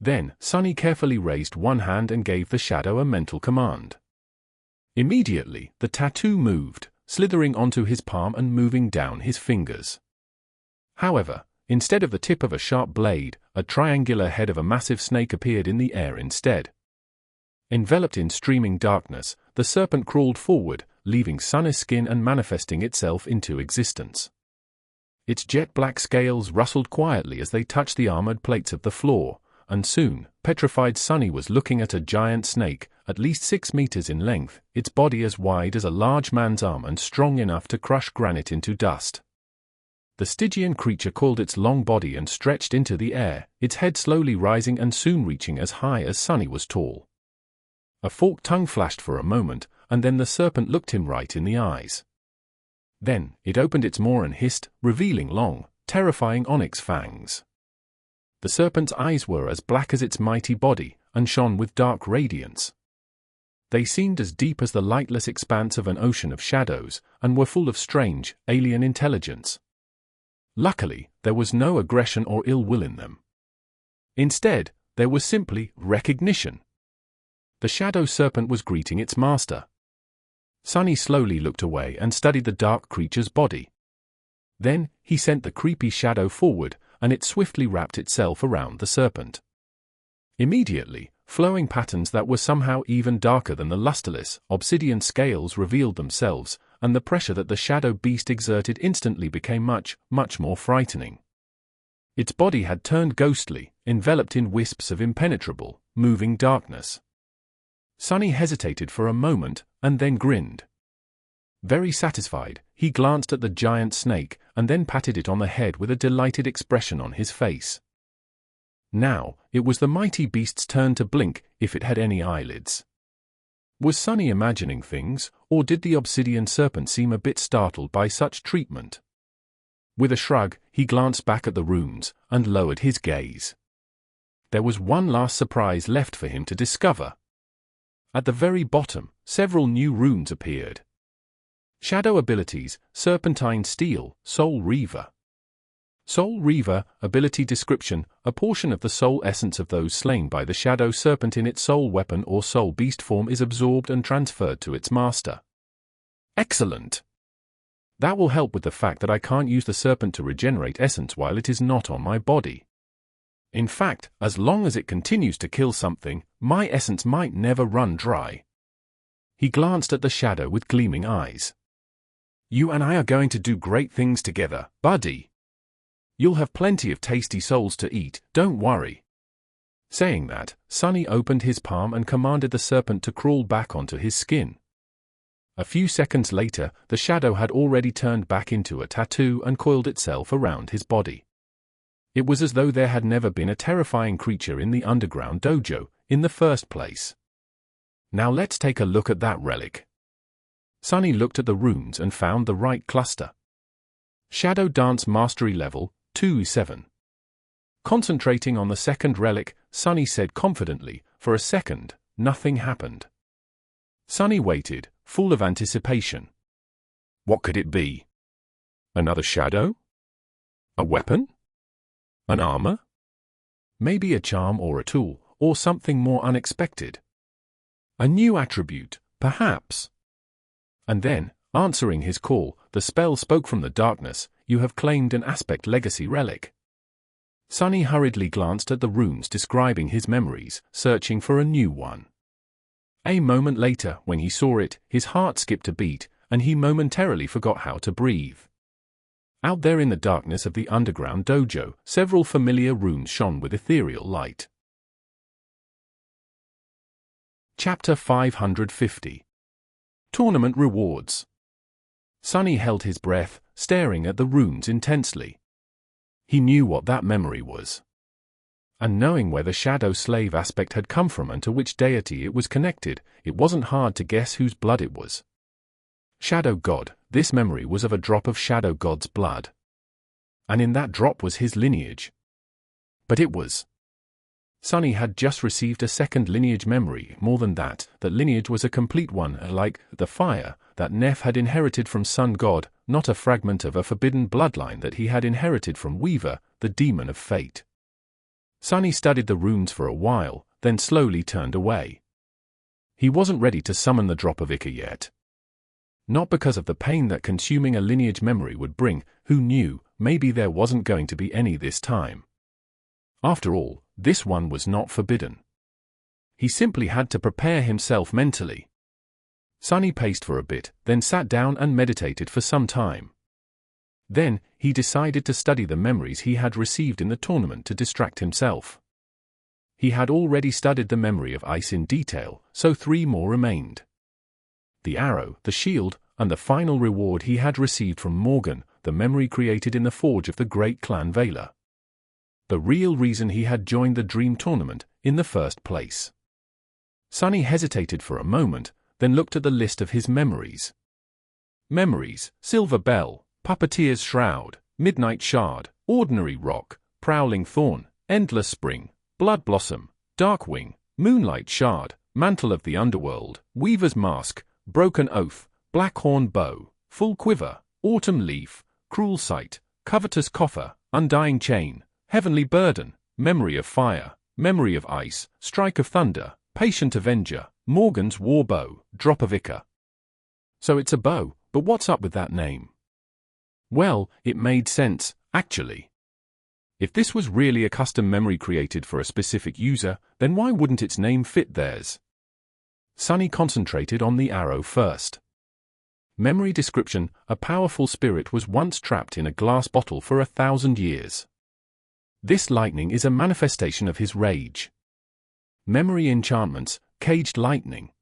Then, Sunny carefully raised one hand and gave the shadow a mental command. Immediately, the tattoo moved, slithering onto his palm and moving down his fingers. However, instead of the tip of a sharp blade, a triangular head of a massive snake appeared in the air instead. Enveloped in streaming darkness, the serpent crawled forward, leaving Sunny's skin and manifesting itself into existence. Its jet-black scales rustled quietly as they touched the armored plates of the floor, and soon, petrified Sunny was looking at a giant snake, at least 6 meters in length, its body as wide as a large man's arm and strong enough to crush granite into dust. The Stygian creature coiled its long body and stretched into the air, its head slowly rising and soon reaching as high as Sunny was tall. A forked tongue flashed for a moment, and then the serpent looked him right in the eyes. Then, it opened its maw and hissed, revealing long, terrifying onyx fangs. The serpent's eyes were as black as its mighty body, and shone with dark radiance. They seemed as deep as the lightless expanse of an ocean of shadows, and were full of strange, alien intelligence. Luckily, there was no aggression or ill will in them. Instead, there was simply recognition. The shadow serpent was greeting its master. Sunny slowly looked away and studied the dark creature's body. Then, he sent the creepy shadow forward, and it swiftly wrapped itself around the serpent. Immediately, flowing patterns that were somehow even darker than the lusterless, obsidian scales revealed themselves, and the pressure that the shadow beast exerted instantly became much, much more frightening. Its body had turned ghostly, enveloped in wisps of impenetrable, moving darkness. Sunny hesitated for a moment, and then grinned. Very satisfied, he glanced at the giant snake, and then patted it on the head with a delighted expression on his face. Now, it was the mighty beast's turn to blink, if it had any eyelids. Was Sunny imagining things, or did the obsidian serpent seem a bit startled by such treatment? With a shrug, he glanced back at the runes, and lowered his gaze. There was one last surprise left for him to discover. At the very bottom, several new runes appeared. Shadow abilities, Serpentine Steel, Soul Reaver. Soul Reaver, ability description, a portion of the soul essence of those slain by the shadow serpent in its soul weapon or soul beast form is absorbed and transferred to its master. Excellent! That will help with the fact that I can't use the serpent to regenerate essence while it is not on my body. In fact, as long as it continues to kill something, my essence might never run dry. He glanced at the shadow with gleaming eyes. You and I are going to do great things together, buddy. You'll have plenty of tasty souls to eat, don't worry. Saying that, Sunny opened his palm and commanded the serpent to crawl back onto his skin. A few seconds later, the shadow had already turned back into a tattoo and coiled itself around his body. It was as though there had never been a terrifying creature in the underground dojo, in the first place. Now let's take a look at that relic. Sunny looked at the runes and found the right cluster. Shadow Dance Mastery Level, 2-7. Concentrating on the second relic, Sunny said confidently, for a second, nothing happened. Sunny waited, full of anticipation. What could it be? Another shadow? A weapon? An armor? Maybe a charm or a tool, or something more unexpected. A new attribute, perhaps. And then, answering his call, the spell spoke from the darkness, you have claimed an aspect legacy relic. Sunny hurriedly glanced at the runes describing his memories, searching for a new one. A moment later, when he saw it, his heart skipped a beat, and he momentarily forgot how to breathe. Out there in the darkness of the underground dojo, several familiar runes shone with ethereal light. Chapter 550. Tournament Rewards. Sunny held his breath, staring at the runes intensely. He knew what that memory was. And knowing where the shadow slave aspect had come from and to which deity it was connected, it wasn't hard to guess whose blood it was. Shadow God, this memory was of a drop of Shadow God's blood. And in that drop was his lineage. But it was. Sunny had just received a second lineage memory. More than that, that lineage was a complete one, like the fire that Neff had inherited from Sun God, not a fragment of a forbidden bloodline that he had inherited from Weaver, the demon of fate. Sunny studied the runes for a while, then slowly turned away. He wasn't ready to summon the drop of Ica yet. Not because of the pain that consuming a lineage memory would bring, who knew, maybe there wasn't going to be any this time. After all, this one was not forbidden. He simply had to prepare himself mentally. Sunny paced for a bit, then sat down and meditated for some time. Then, he decided to study the memories he had received in the tournament to distract himself. He had already studied the memory of ice in detail, so 3 more remained. The arrow, the shield, and the final reward he had received from Morgan, the memory created in the forge of the great clan Valor. The real reason he had joined the Dream Tournament, in the first place. Sunny hesitated for a moment, then looked at the list of his memories. Memories: Silver Bell, Puppeteer's Shroud, Midnight Shard, Ordinary Rock, Prowling Thorn, Endless Spring, Blood Blossom, Darkwing, Moonlight Shard, Mantle of the Underworld, Weaver's Mask, Broken Oath, Blackhorn Bow, Full Quiver, Autumn Leaf, Cruel Sight, Covetous Coffer, Undying Chain, Heavenly Burden, Memory of Fire, Memory of Ice, Strike of Thunder, Patient Avenger, Morgan's War Bow, Drop of Ica. So it's a bow, but what's up with that name? Well, it made sense, actually. If this was really a custom memory created for a specific user, then why wouldn't its name fit theirs? Sunny concentrated on the arrow first. Memory description: a powerful spirit was once trapped in a glass bottle for 1,000 years. This lightning is a manifestation of his rage. Memory enchantments: caged lightning.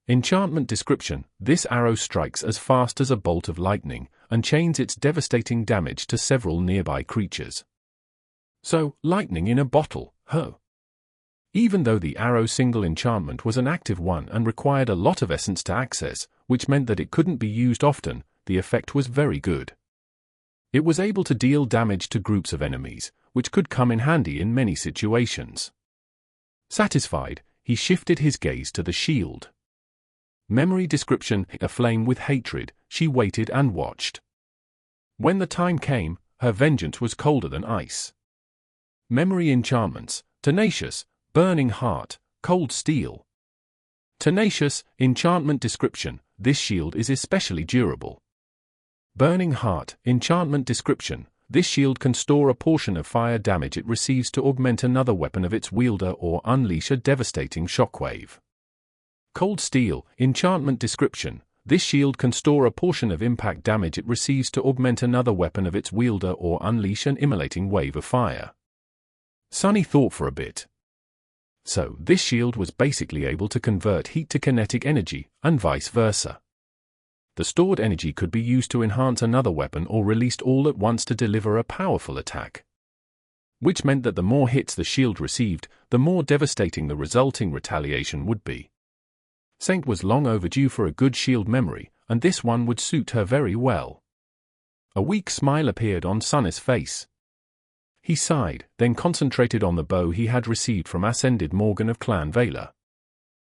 Enchantment description: this arrow strikes as fast as a bolt of lightning, and chains its devastating damage to several nearby creatures. So, lightning in a bottle, huh? Even though the arrow's single enchantment was an active one and required a lot of essence to access, which meant that it couldn't be used often, the effect was very good. It was able to deal damage to groups of enemies, which could come in handy in many situations. Satisfied, he shifted his gaze to the shield. Memory description: aflame with hatred, she waited and watched. When the time came, her vengeance was colder than ice. Memory enchantments: tenacious, burning heart, cold steel. Tenacious enchantment description: this shield is especially durable. Burning heart enchantment description: this shield can store a portion of fire damage it receives to augment another weapon of its wielder or unleash a devastating shockwave. Cold steel enchantment description: this shield can store a portion of impact damage it receives to augment another weapon of its wielder or unleash an immolating wave of fire. Sunny thought for a bit. So, this shield was basically able to convert heat to kinetic energy, and vice versa. The stored energy could be used to enhance another weapon or released all at once to deliver a powerful attack. Which meant that the more hits the shield received, the more devastating the resulting retaliation would be. Saint was long overdue for a good shield memory, and this one would suit her very well. A weak smile appeared on Sunny's face. He sighed, then concentrated on the bow he had received from Ascended Morgan of Clan Valor.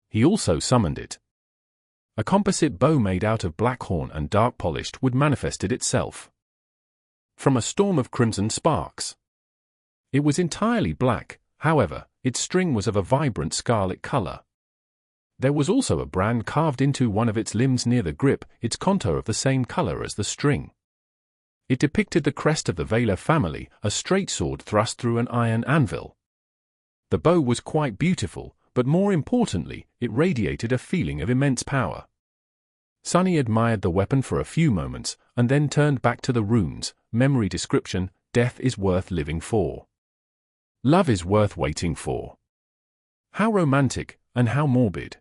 He also summoned it. A composite bow made out of blackhorn and dark polished wood manifested itself from a storm of crimson sparks. It was entirely black, however, its string was of a vibrant scarlet color. There was also a brand carved into one of its limbs near the grip, its contour of the same color as the string. It depicted the crest of the Valor family, a straight sword thrust through an iron anvil. The bow was quite beautiful, but more importantly, it radiated a feeling of immense power. Sunny admired the weapon for a few moments, and then turned back to the runes. Memory description: death is worth living for. Love is worth waiting for. How romantic, and how morbid.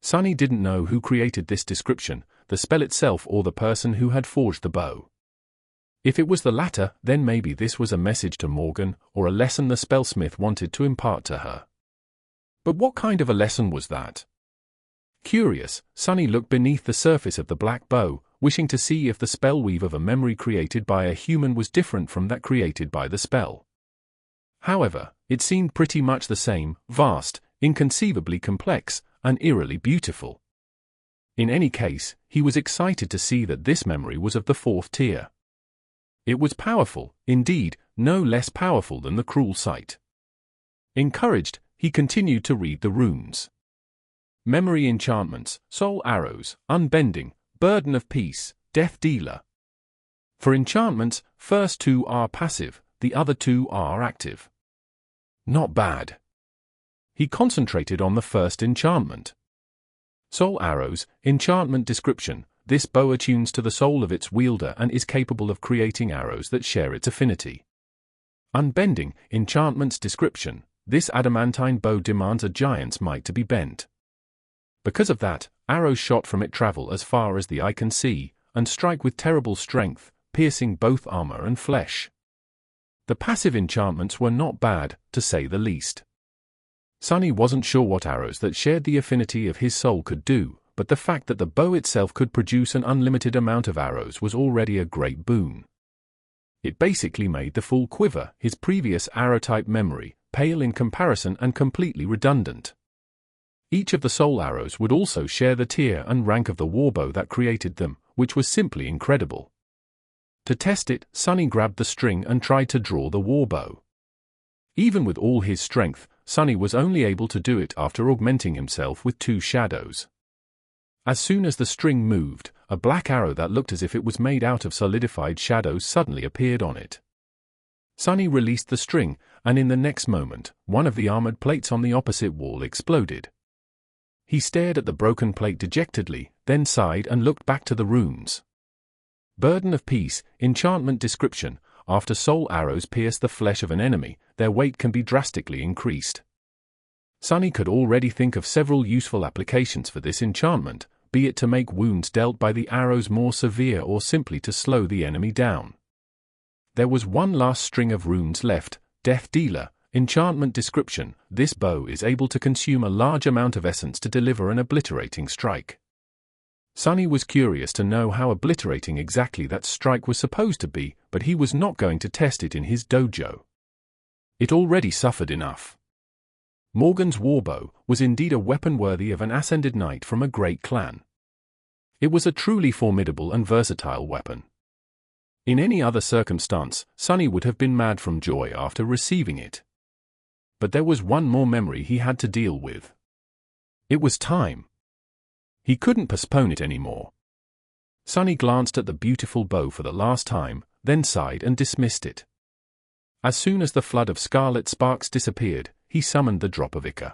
Sunny didn't know who created this description, the spell itself or the person who had forged the bow. If it was the latter, then maybe this was a message to Morgan, or a lesson the spellsmith wanted to impart to her. But what kind of a lesson was that? Curious, Sunny looked beneath the surface of the black bow, wishing to see if the spell weave of a memory created by a human was different from that created by the spell. However, it seemed pretty much the same, vast, inconceivably complex, and eerily beautiful. In any case, he was excited to see that this memory was of the 4th tier. It was powerful, indeed, no less powerful than the cruel sight. Encouraged, he continued to read the runes. Memory enchantments, soul arrows, unbending, burden of peace, death dealer. For enchantments, first 2 are passive, the other 2 are active. Not bad. He concentrated on the first enchantment. Soul arrows, enchantment description. This bow attunes to the soul of its wielder and is capable of creating arrows that share its affinity. Unbending, enchantment's description. This adamantine bow demands a giant's might to be bent. Because of that, arrows shot from it travel as far as the eye can see, and strike with terrible strength, piercing both armor and flesh. The passive enchantments were not bad, to say the least. Sunny wasn't sure what arrows that shared the affinity of his soul could do, but the fact that the bow itself could produce an unlimited amount of arrows was already a great boon. It basically made the full quiver, his previous arrow-type memory, pale in comparison and completely redundant. Each of the soul arrows would also share the tier and rank of the warbow that created them, which was simply incredible. To test it, Sunny grabbed the string and tried to draw the warbow. Even with all his strength, Sunny was only able to do it after augmenting himself with 2 shadows. As soon as the string moved, a black arrow that looked as if it was made out of solidified shadows suddenly appeared on it. Sunny released the string, and in the next moment, one of the armored plates on the opposite wall exploded. He stared at the broken plate dejectedly, then sighed and looked back to the runes. Burden of peace, enchantment description. After soul arrows pierce the flesh of an enemy, their weight can be drastically increased. Sunny could already think of several useful applications for this enchantment, be it to make wounds dealt by the arrows more severe or simply to slow the enemy down. There was one last string of runes left, death dealer, enchantment description. This bow is able to consume a large amount of essence to deliver an obliterating strike. Sunny was curious to know how obliterating exactly that strike was supposed to be, but he was not going to test it in his dojo. It already suffered enough. Morgan's warbow was indeed a weapon worthy of an ascended knight from a great clan. It was a truly formidable and versatile weapon. In any other circumstance, Sunny would have been mad from joy after receiving it. But there was one more memory he had to deal with. It was time. He couldn't postpone it anymore. Sunny glanced at the beautiful bow for the last time, then sighed and dismissed it. As soon as the flood of scarlet sparks disappeared, he summoned the drop of Ichor.